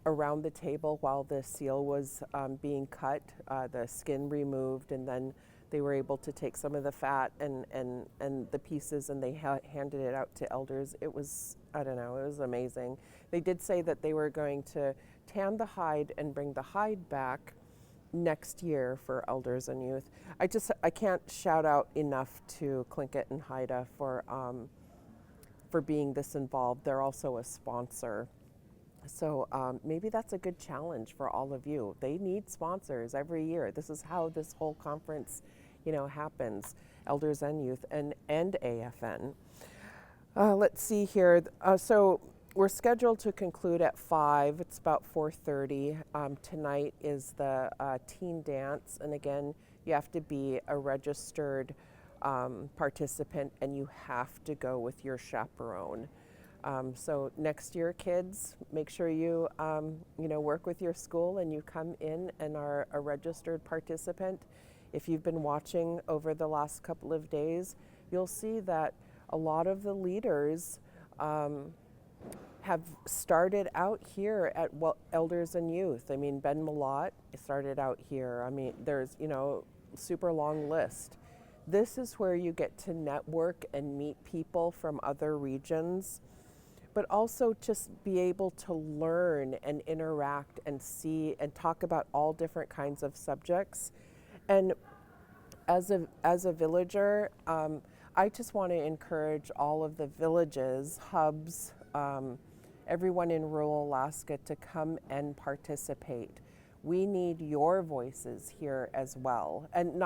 around the table while the seal was being cut, the skin removed, and then they were able to take some of the fat and the pieces and they handed it out to elders. It was, I don't know, it was amazing. They did say that they were going to tan the hide and bring the hide back next year for elders and youth. I can't shout out enough to Tlingit and Haida for being this involved. They're also a sponsor. So maybe that's a good challenge for all of you. They need sponsors every year. This is how this whole conference, happens, elders and youth and AFN. Let's see here. So we're scheduled to conclude at 5. It's about 4:30. Tonight is the teen dance. And again, you have to be a registered participant and you have to go with your chaperone. So next year, kids, make sure you, work with your school and you come in and are a registered participant. If you've been watching over the last couple of days, you'll see that a lot of the leaders have started out here at Elders and Youth. I mean, Ben Malott started out here. I mean, there's, super long list. This is where you get to network and meet people from other regions, but also just be able to learn and interact and see and talk about all different kinds of subjects. And as a villager, I just want to encourage all of the villages, hubs, everyone in rural Alaska to come and participate. We need your voices here as well. And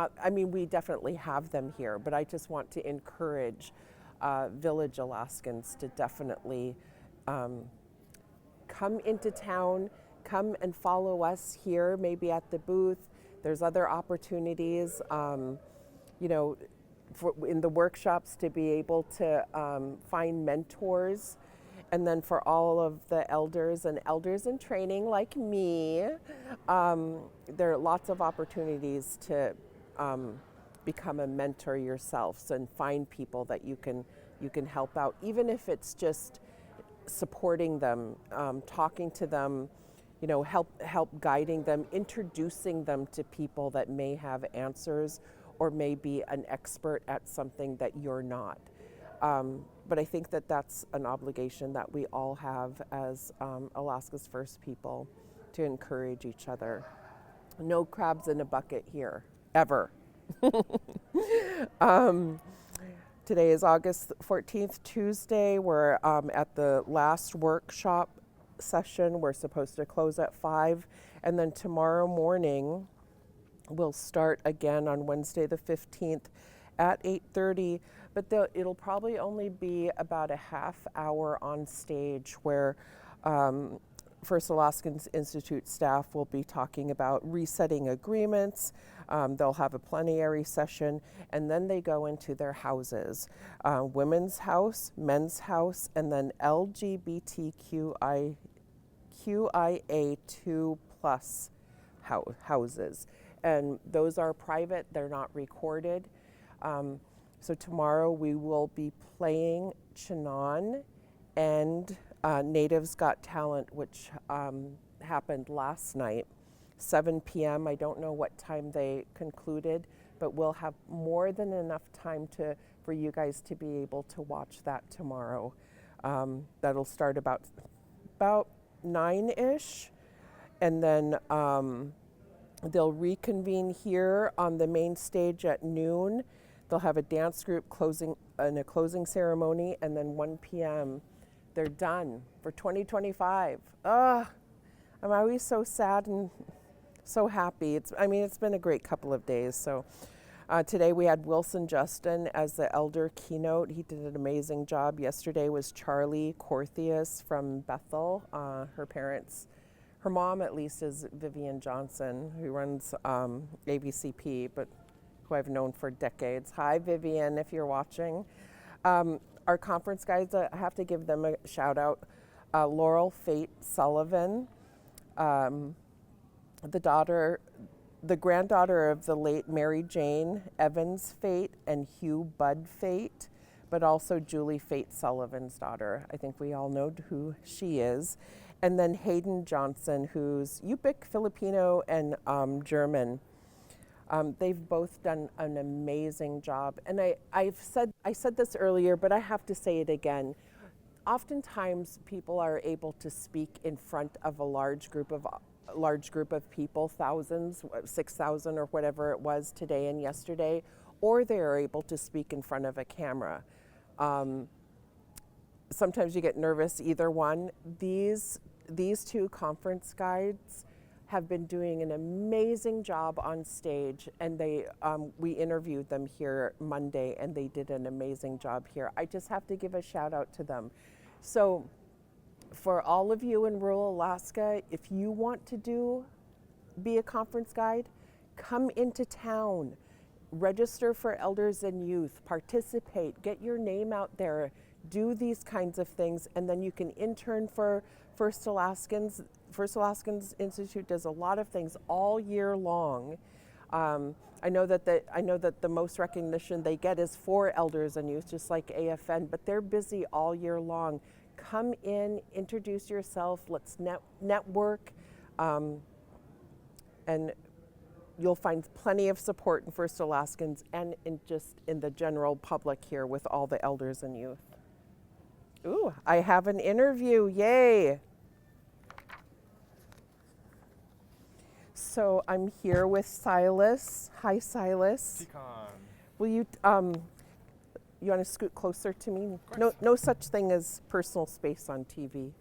we definitely have them here, but I just want to encourage village Alaskans to definitely come into town, come and follow us here, maybe at the booth. There's other opportunities, in the workshops to be able to find mentors. And then for all of the elders in training like me, there are lots of opportunities to become a mentor yourselves and find people that you can help out, even if it's just supporting them, talking to them, help guiding them, introducing them to people that may have answers or may be an expert at something that you're not. But I think that that's an obligation that we all have as Alaska's First People, to encourage each other. No crabs in a bucket here, ever. Today is August 14th, Tuesday. We're at the last workshop session. We're supposed to close at 5. And then tomorrow morning, we'll start again on Wednesday the 15th at 8:30, but it'll probably only be about a half hour on stage where First Alaskans Institute staff will be talking about resetting agreements. They'll have a plenary session, and then they go into their houses, women's house, men's house, and then LGBTQIA2 plus houses. And those are private, they're not recorded. So tomorrow we will be playing Chinon and Natives Got Talent, which happened last night, 7 p.m. I don't know what time they concluded, but we'll have more than enough time for you guys to be able to watch that tomorrow. That'll start about 9-ish, and then they'll reconvene here on the main stage at noon. They'll have a dance group and a closing ceremony, and then 1 p.m. they're done for 2025. I'm always so sad and so happy. It's been a great couple of days. So today we had Wilson Justin as the elder keynote. He did an amazing job. Yesterday was Charlie Corthius from Bethel. Her mom at least is Vivian Johnson, who runs ABCP, but who I've known for decades. Hi, Vivian, if you're watching. Our conference guys, I have to give them a shout out. Laurel Fate Sullivan, the granddaughter of the late Mary Jane Evans Fate and Hugh Bud Fate, but also Julie Fate Sullivan's daughter. I think we all know who she is. And then Hayden Johnson, who's Yupik, Filipino, and German. They've both done an amazing job. And I said this earlier, but I have to say it again. Oftentimes people are able to speak in front of a large group of people, thousands, 6,000 or whatever it was today and yesterday, or they are able to speak in front of a camera. Sometimes you get nervous, either one. These two conference guides have been doing an amazing job on stage, and we interviewed them here Monday, and they did an amazing job here. I just have to give a shout out to them. So for all of you in rural Alaska, if you want to be a conference guide, come into town, register for elders and youth, participate, get your name out there, do these kinds of things, and then you can intern for First Alaskans. First Alaskans Institute does a lot of things all year long. I know that the most recognition they get is for elders and youth, just like AFN, but they're busy all year long. Come in, introduce yourself, let's network, and you'll find plenty of support in First Alaskans and in the general public here with all the elders and youth. Ooh, I have an interview, yay! So I'm here with Silas. Hi, Silas. Will you want to scoot closer to me? No such thing as personal space on TV.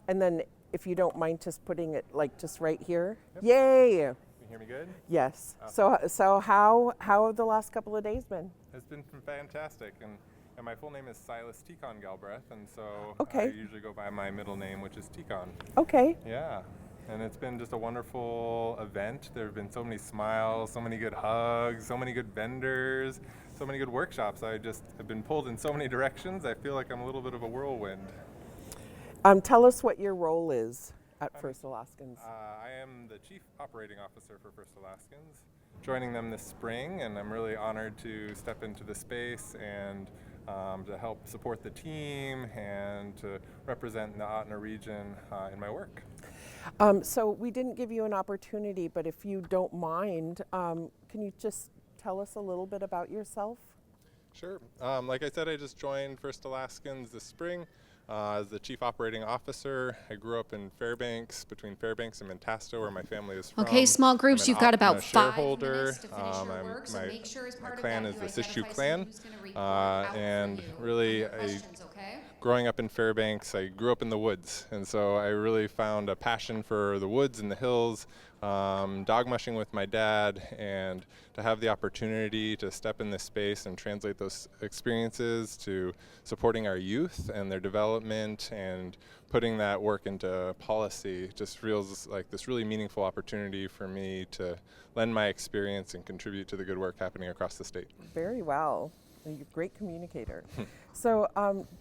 And then if you don't mind just putting it just right here. Yep. Yay! Can you hear me good? Yes. So how have the last couple of days been? It's been fantastic, and my full name is Silas Tikon Galbraith, and so okay. I usually go by my middle name, which is Tikon. Okay. Yeah. And it's been just a wonderful event. There have been so many smiles, so many good hugs, so many good vendors, so many good workshops. I've been pulled in so many directions. I feel like I'm a little bit of a whirlwind. Tell us what your role is at First Alaskans. I am the Chief Operating Officer for First Alaskans, joining them this spring, and I'm really honored to step into the space and to help support the team and to represent the Otna region in my work. So we didn't give you an opportunity, but if you don't mind, can you just tell us a little bit about yourself? Sure. Like I said, I just joined First Alaskans this spring as the Chief Operating Officer. I grew up in Fairbanks, between Fairbanks and Mentasto, where my family is from. Okay, small groups, you've got about 5 shareholder. minutes to finish your work, so make sure as part my of clan that is you the Siskiyou identify clan, someone who's gonna report out and for you really on the questions, okay? growing up in Fairbanks, I grew up in the woods, and so I really found a passion for the woods and the hills, dog mushing with my dad, and to have the opportunity to step in this space and translate those experiences to supporting our youth and their development and putting that work into policy just feels like this really meaningful opportunity for me to lend my experience and contribute to the good work happening across the state. Very well. You're a great communicator. So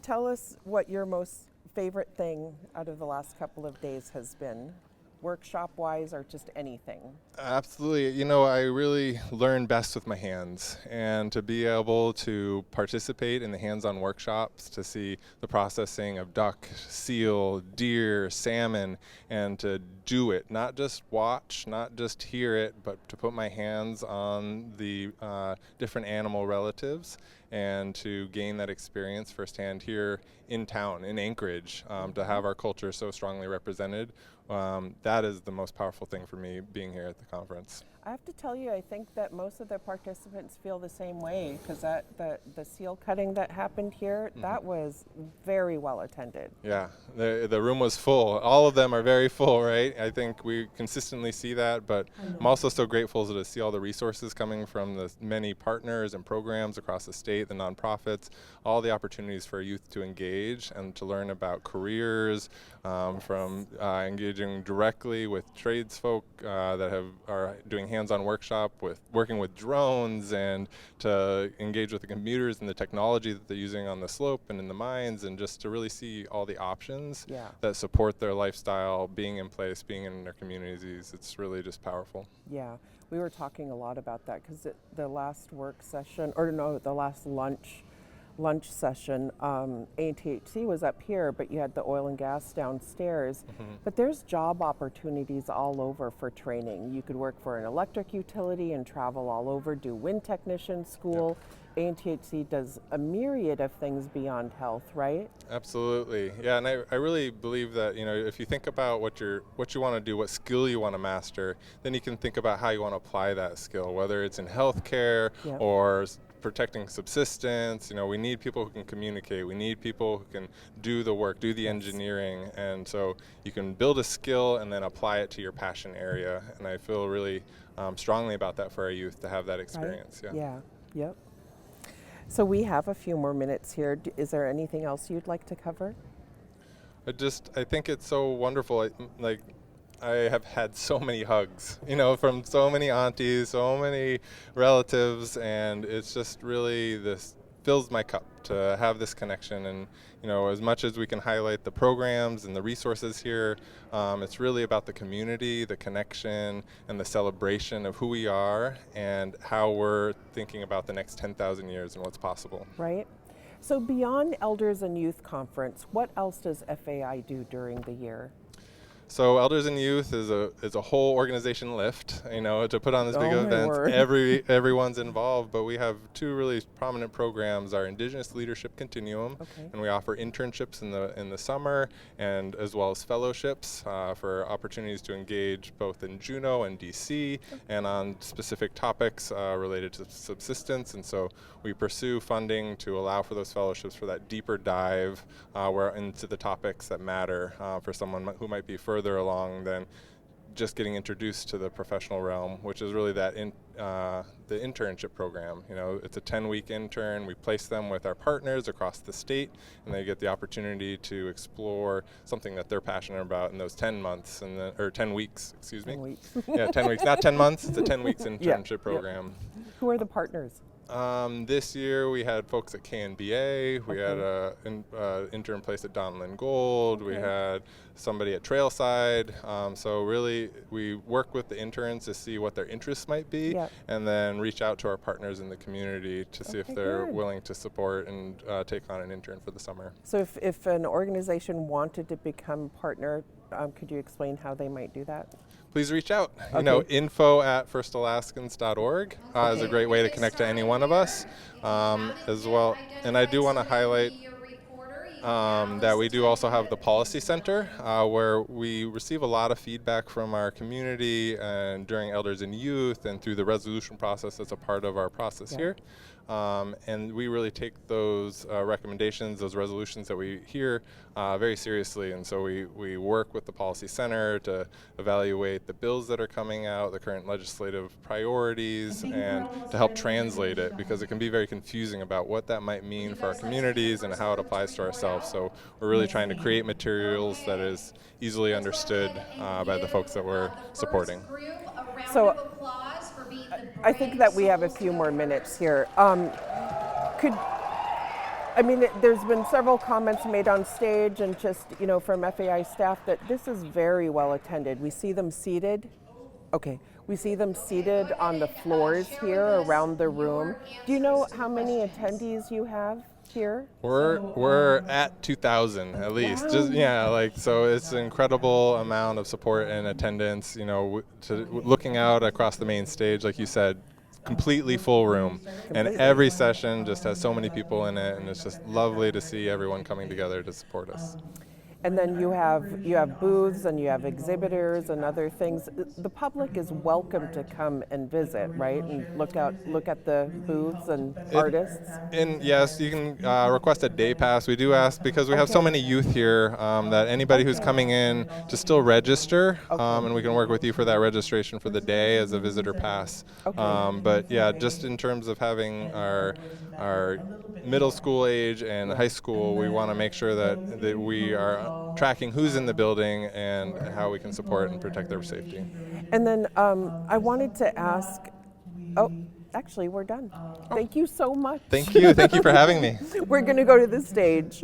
tell us what your most favorite thing out of the last couple of days has been, workshop-wise or just anything. Absolutely. You know, I really learn best with my hands, and to be able to participate in the hands-on workshops, to see the processing of duck, seal, deer, salmon, and to do it, not just watch, not just hear it, but to put my hands on the different animal relatives and to gain that experience firsthand here in town, in Anchorage, to have our culture so strongly represented. That is the most powerful thing for me being here at the conference. I have to tell you, I think that most of the participants feel the same way, because the seal cutting that happened here, that was very well attended. Yeah, the room was full. All of them are very full, right? I think we consistently see that, but I'm also so grateful to see all the resources coming from the many partners and programs across the state, the nonprofits, all the opportunities for youth to engage and to learn about careers, from engaging directly with tradesfolk that are doing hands-on workshop with working with drones, and to engage with the computers and the technology that they're using on the slope and in the mines, and just to really see all the options that support their lifestyle, being in place, being in their communities. It's really just powerful. Yeah, we were talking a lot about that because the last work session, or no, the last lunch session, ATHC was up here, but you had the oil and gas downstairs. But there's job opportunities all over for training. You could work for an electric utility and travel all over, do wind technician school. ATHC does a myriad of things beyond health, right? Absolutely, yeah, and I really believe that, you know, if you think about what you want to do, what skill you want to master, then you can think about how you want to apply that skill, whether it's in healthcare or protecting subsistence. You know, we need people who can communicate. We need people who can do the work, do the engineering, and so you can build a skill and then apply it to your passion area. And I feel really strongly about that for our youth to have that experience. Right? Yep. So we have a few more minutes here. Is there anything else you'd like to cover? I think it's so wonderful. I have had so many hugs, you know, from so many aunties, so many relatives, and it's just really this fills my cup to have this connection. And, you know, as much as we can highlight the programs and the resources here, it's really about the community, the connection, and the celebration of who we are and how we're thinking about the next 10,000 years and what's possible. Right. So beyond Elders and Youth Conference, what else does FAI do during the year? So Elders and Youth is a whole organization lift, you know, to put on this big event. Everyone's involved, but we have two really prominent programs: our Indigenous Leadership Continuum, and we offer internships in the summer, and as well as fellowships for opportunities to engage both in Juneau and DC, and on specific topics related to subsistence. And so we pursue funding to allow for those fellowships for that deeper dive into the topics that matter for someone who might be further along than just getting introduced to the professional realm, which is really the internship program. You know, it's a 10-week intern. We place them with our partners across the state, and they get the opportunity to explore something that they're passionate about in those 10 months, or 10 weeks, excuse me. 10 weeks. Yeah, 10 weeks, not 10 months. It's a 10 weeks internship program. Who are the partners? This year we had folks at KNBA, we had an intern placed at Donlin Gold, we had somebody at Trailside. So really we work with the interns to see what their interests might be, and then reach out to our partners in the community to see if they're willing to support and take on an intern for the summer. So if an organization wanted to become partner, could you explain how they might do that? Please reach out. You know, info@firstalaskans.org is a great way to connect to any one of us as well. And I do want to highlight that we do also have the Policy Center where we receive a lot of feedback from our community and during Elders and Youth and through the resolution process that's a part of our process here. And we really take those recommendations, those resolutions that we hear very seriously. And so we work with the Policy Center to evaluate the bills that are coming out, the current legislative priorities, and to help translate it, because it can be very confusing about what that might mean for our communities and how it applies to ourselves. So we're really trying to create materials that is easily understood by the folks that we're supporting. So I think that we have a few more minutes here. There's been several comments made on stage and just, from FAI staff that this is very well attended. We see them seated. Okay. We see them seated on the floors here around the room. Do you know how many attendees you have here? We're at 2,000 at least. Wow. So it's an incredible amount of support and attendance. Looking out across the main stage, like you said, completely full room, and every session just has so many people in it, and it's just lovely to see everyone coming together to support us. And then you have booths and you have exhibitors and other things. The public is welcome to come and visit, right? And look at the booths and artists. And yes, you can request a day pass. We do ask, because we have so many youth here, that anybody who's coming in to still register, and we can work with you for that registration for the day as a visitor pass. But yeah, just in terms of having our middle school age and high school, we want to make sure that we are tracking who's in the building and how we can support and protect their safety. And then I wanted to ask, actually we're done. Thank you so much. Thank you for having me. We're going to go to the stage.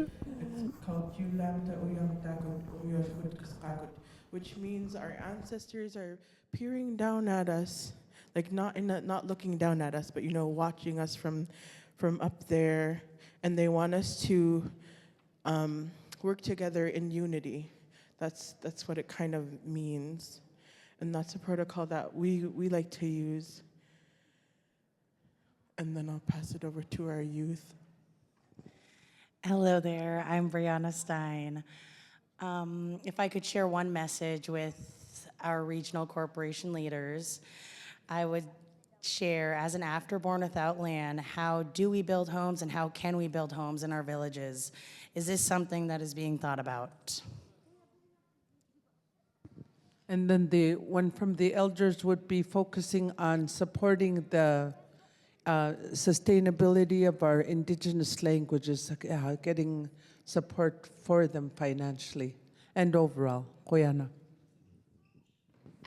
Which means our ancestors are peering down at us, like not looking down at us, but watching us from up there, and they want us to work together in unity. That's what it kind of means, and that's a protocol that we like to use. And then I'll pass it over to our youth. Hello there, I'm Brianna Stein. If I could share one message with our regional corporation leaders, I would share, as an afterborn without land, how do we build homes and how can we build homes in our villages? Is this something that is being thought about? And then the one from the elders would be focusing on supporting the sustainability of our indigenous languages, getting support for them financially and overall. Koyana.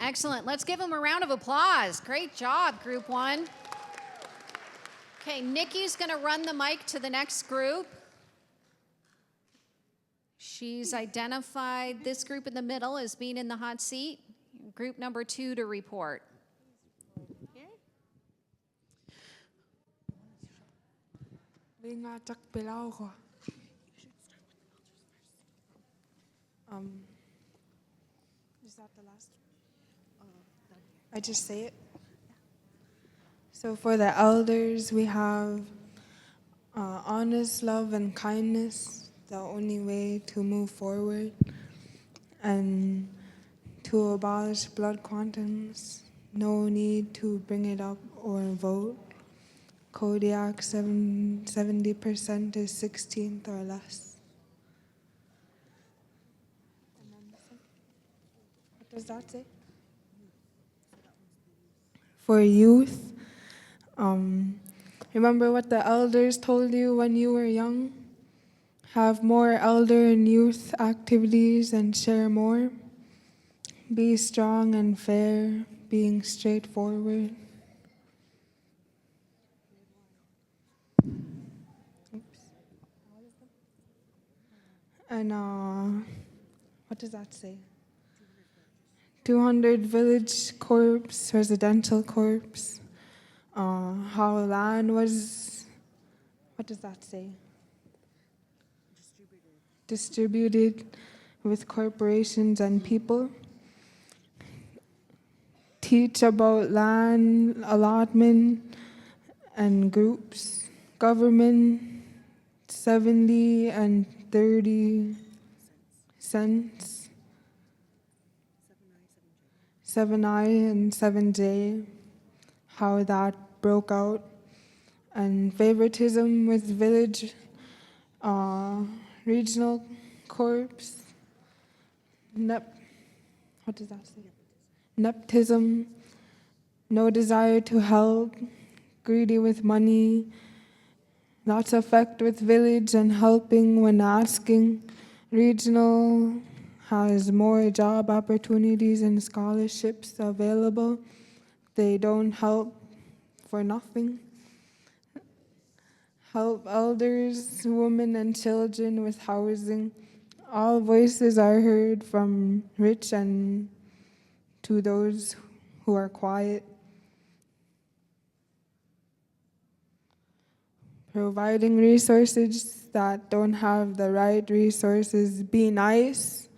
Excellent. Let's give them a round of applause. Great job, Group 1. Okay, Nikki's going to run the mic to the next group. She's identified this group in the middle as being in the hot seat. Group number 2 to report. Is that the last? I just say it. So for the elders, we have honest love and kindness, the only way to move forward, and to abolish blood quantums, no need to bring it up or vote. Kodiak 70% is 16th or less. What does that say? For youth, remember what the elders told you when you were young? Have more elder and youth activities and share more. Be strong and fair, being straightforward. And what does that say? 200 village corps, residential corps. How land was, what does that say? Distributed with corporations and people. Teach about land allotment and groups. Government, 70 and 30 cents. 7I and 7J, how that broke out. and favoritism with village regional corps. What does that say? Nepotism, no desire to help, greedy with money, lots of effect with village and helping when asking. Regional has more job opportunities and scholarships available. They don't help for nothing. Help elders, women, and children with housing. All voices are heard, from rich and to those who are quiet. Providing resources that don't have the right resources. Be nice,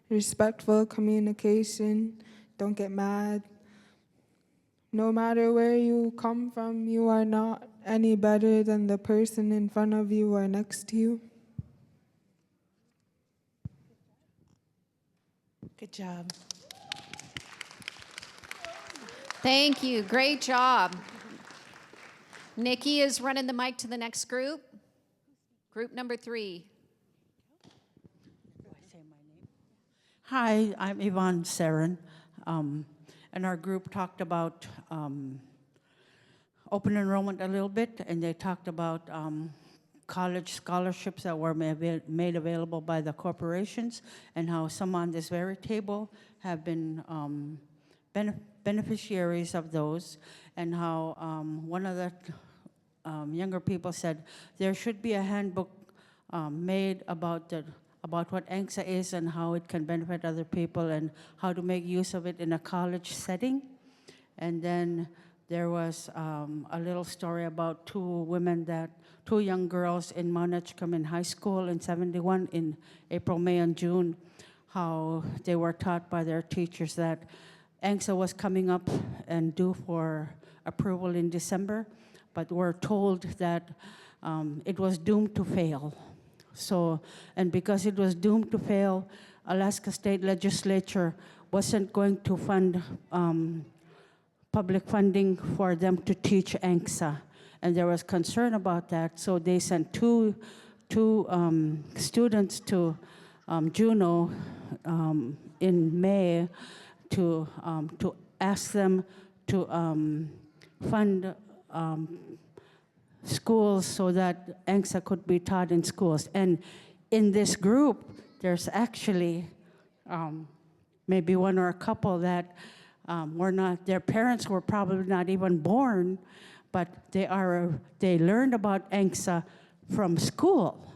respectful communication, don't get mad. No matter where you come from, you are not any better than the person in front of you or next to you. Good job. Thank you. Great job. Nikki is running the mic to the next group. Group number 3. Hi, I'm Yvonne Sarin, and our group talked about open enrollment a little bit, and they talked about college scholarships that were made available by the corporations, and how some on this very table have been beneficiaries of those, and how one of the younger people said there should be a handbook made about what ANCSA is and how it can benefit other people and how to make use of it in a college setting. And then there was a little story about two young girls in Mount Edgecombe High School in '71 in April, May, and June, how they were taught by their teachers that ANCSA was coming up and due for approval in December, but were told that it was doomed to fail. So, and because it was doomed to fail, Alaska State Legislature wasn't going to fund public funding for them to teach ANCSA. And there was concern about that, so they sent two students to Juneau in May to ask them to fund schools so that ANCSA could be taught in schools. And in this group, there's actually maybe one or a couple that were not, their parents were probably not even born, but they learned about ANCSA from school.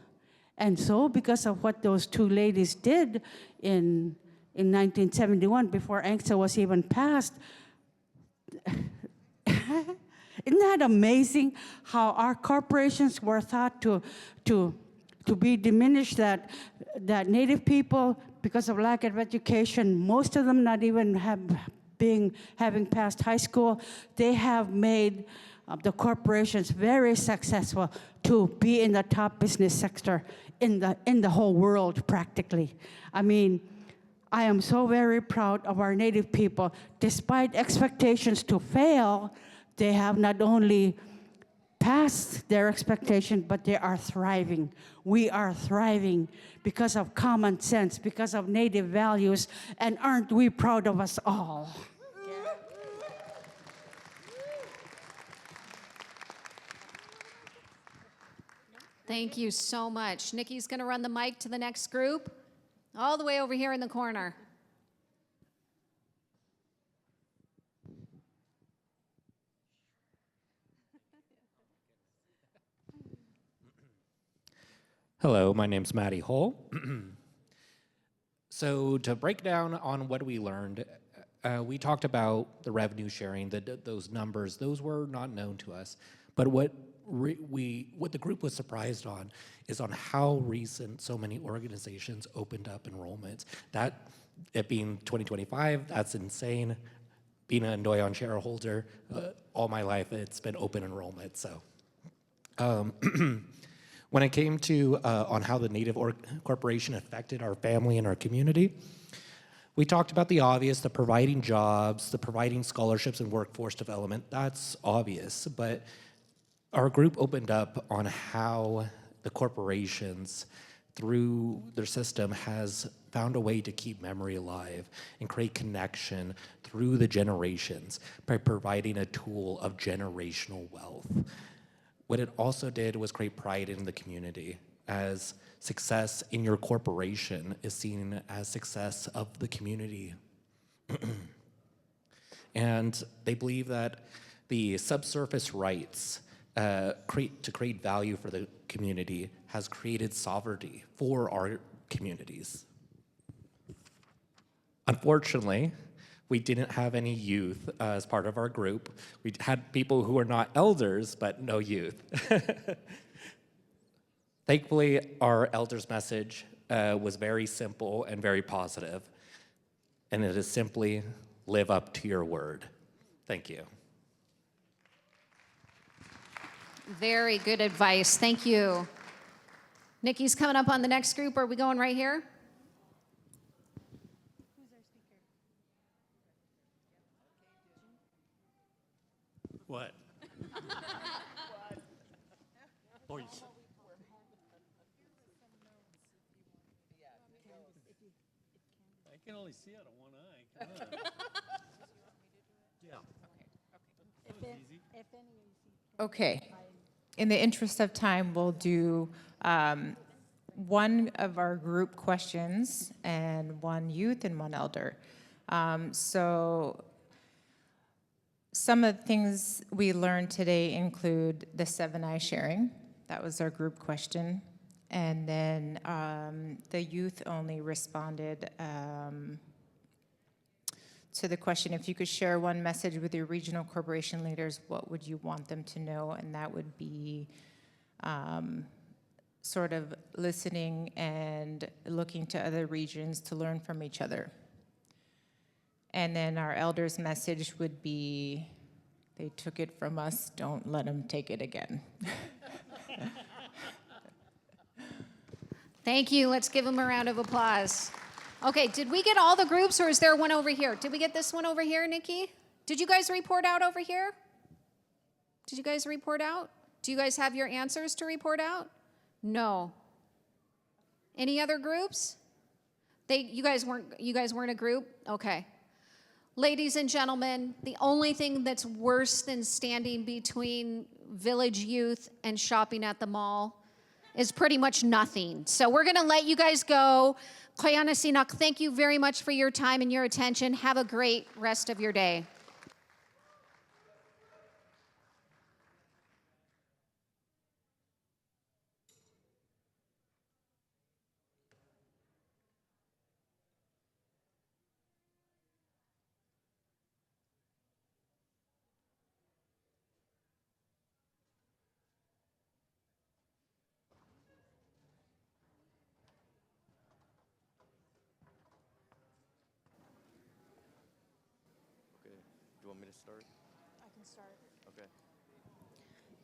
And so because of what those two ladies did in 1971, before ANCSA was even passed, isn't that amazing how our corporations were thought to be diminished, that Native people, because of lack of education, most of them not even having passed high school, they have made the corporations very successful to be in the top business sector in the whole world practically. I mean, I am so very proud of our Native people. Despite expectations to fail, they have not only passed their expectation, but they are thriving. We are thriving because of common sense, because of Native values, and aren't we proud of us all? Thank you so much. Nikki's going to run the mic to the next group, all the way over here in the corner. Hello, my name's Matty Hull. So to break down on what we learned, we talked about the revenue sharing, those numbers. Those were not known to us. But what the group was surprised on is on how recent so many organizations opened up enrollments. That, it being 2025, that's insane. Being an Ndoyon shareholder, all my life it's been open enrollment. So when it came to on how the Native Corporation affected our family and our community, we talked about the obvious, the providing jobs, the providing scholarships and workforce development. That's obvious, but Our group opened up on how the corporations, through their system, has found a way to keep memory alive and create connection through the generations by providing a tool of generational wealth. What it also did was create pride in the community, as success in your corporation is seen as success of the community. And they believe that the subsurface rights to create value for the community has created sovereignty for our communities. Unfortunately, we didn't have any youth as part of our group. We had people who were not elders, but no youth. Thankfully, our elders' message was very simple and very positive, and it is simply live up to your word. Thank you. Very good advice. Thank you. Nikki's coming up on the next group. Are we going right here? What? Boys. I can only see out of one eye. Come on. Yeah. Okay. In the interest of time, we'll do one of our group questions and one youth and one elder. So some of the things we learned today include the 7I sharing. That was our group question. And then the youth only responded to the question, if you could share one message with your regional corporation leaders, what would you want them to know? And that would be sort of listening and looking to other regions to learn from each other. And then our elders' message would be, they took it from us, don't let them take it again. Thank you. Let's give them a round of applause. Okay, did we get all the groups, or is there one over here? Did we get this one over here, Nikki? Did you guys report out over here? Did you guys report out? Do you guys have your answers to report out? No. Any other groups? You guys weren't a group? Okay. Ladies and gentlemen, the only thing that's worse than standing between village youth and shopping at the mall is pretty much nothing. So we're going to let you guys go. Koyana Sinak, thank you very much for your time and your attention. Have a great rest of your day.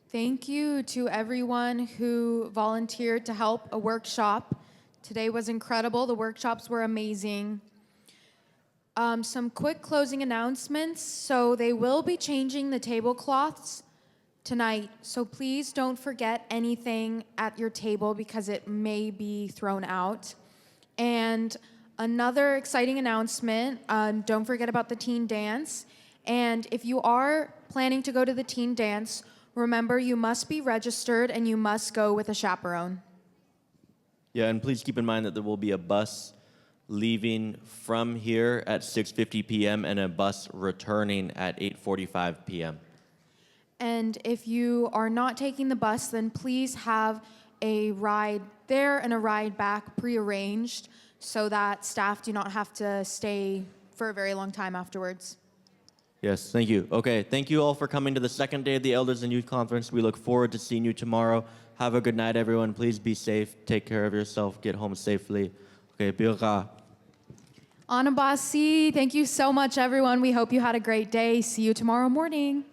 Thank you to everyone who volunteered to help a workshop. Today was incredible. The workshops were amazing. Some quick closing announcements. So they will be changing the tablecloths tonight. So please don't forget anything at your table because it may be thrown out. And another exciting announcement, don't forget about the teen dance. And if you are planning to go to the teen dance, remember, you must be registered and you must go with a chaperone. Yeah, and please keep in mind that there will be a bus leaving from here at 6:50 p.m. and a bus returning at 8:45 p.m. And if you are not taking the bus, then please have a ride there and a ride back prearranged so that staff do not have to stay for a very long time afterwards. Yes, thank you. Okay, thank you all for coming to the second day of the Elders and Youth Conference. We look forward to seeing you tomorrow. Have a good night, everyone. Please be safe. Take care of yourself. Get home safely. Okay, Bilga. Anabasi, thank you so much, everyone. We hope you had a great day. See you tomorrow morning.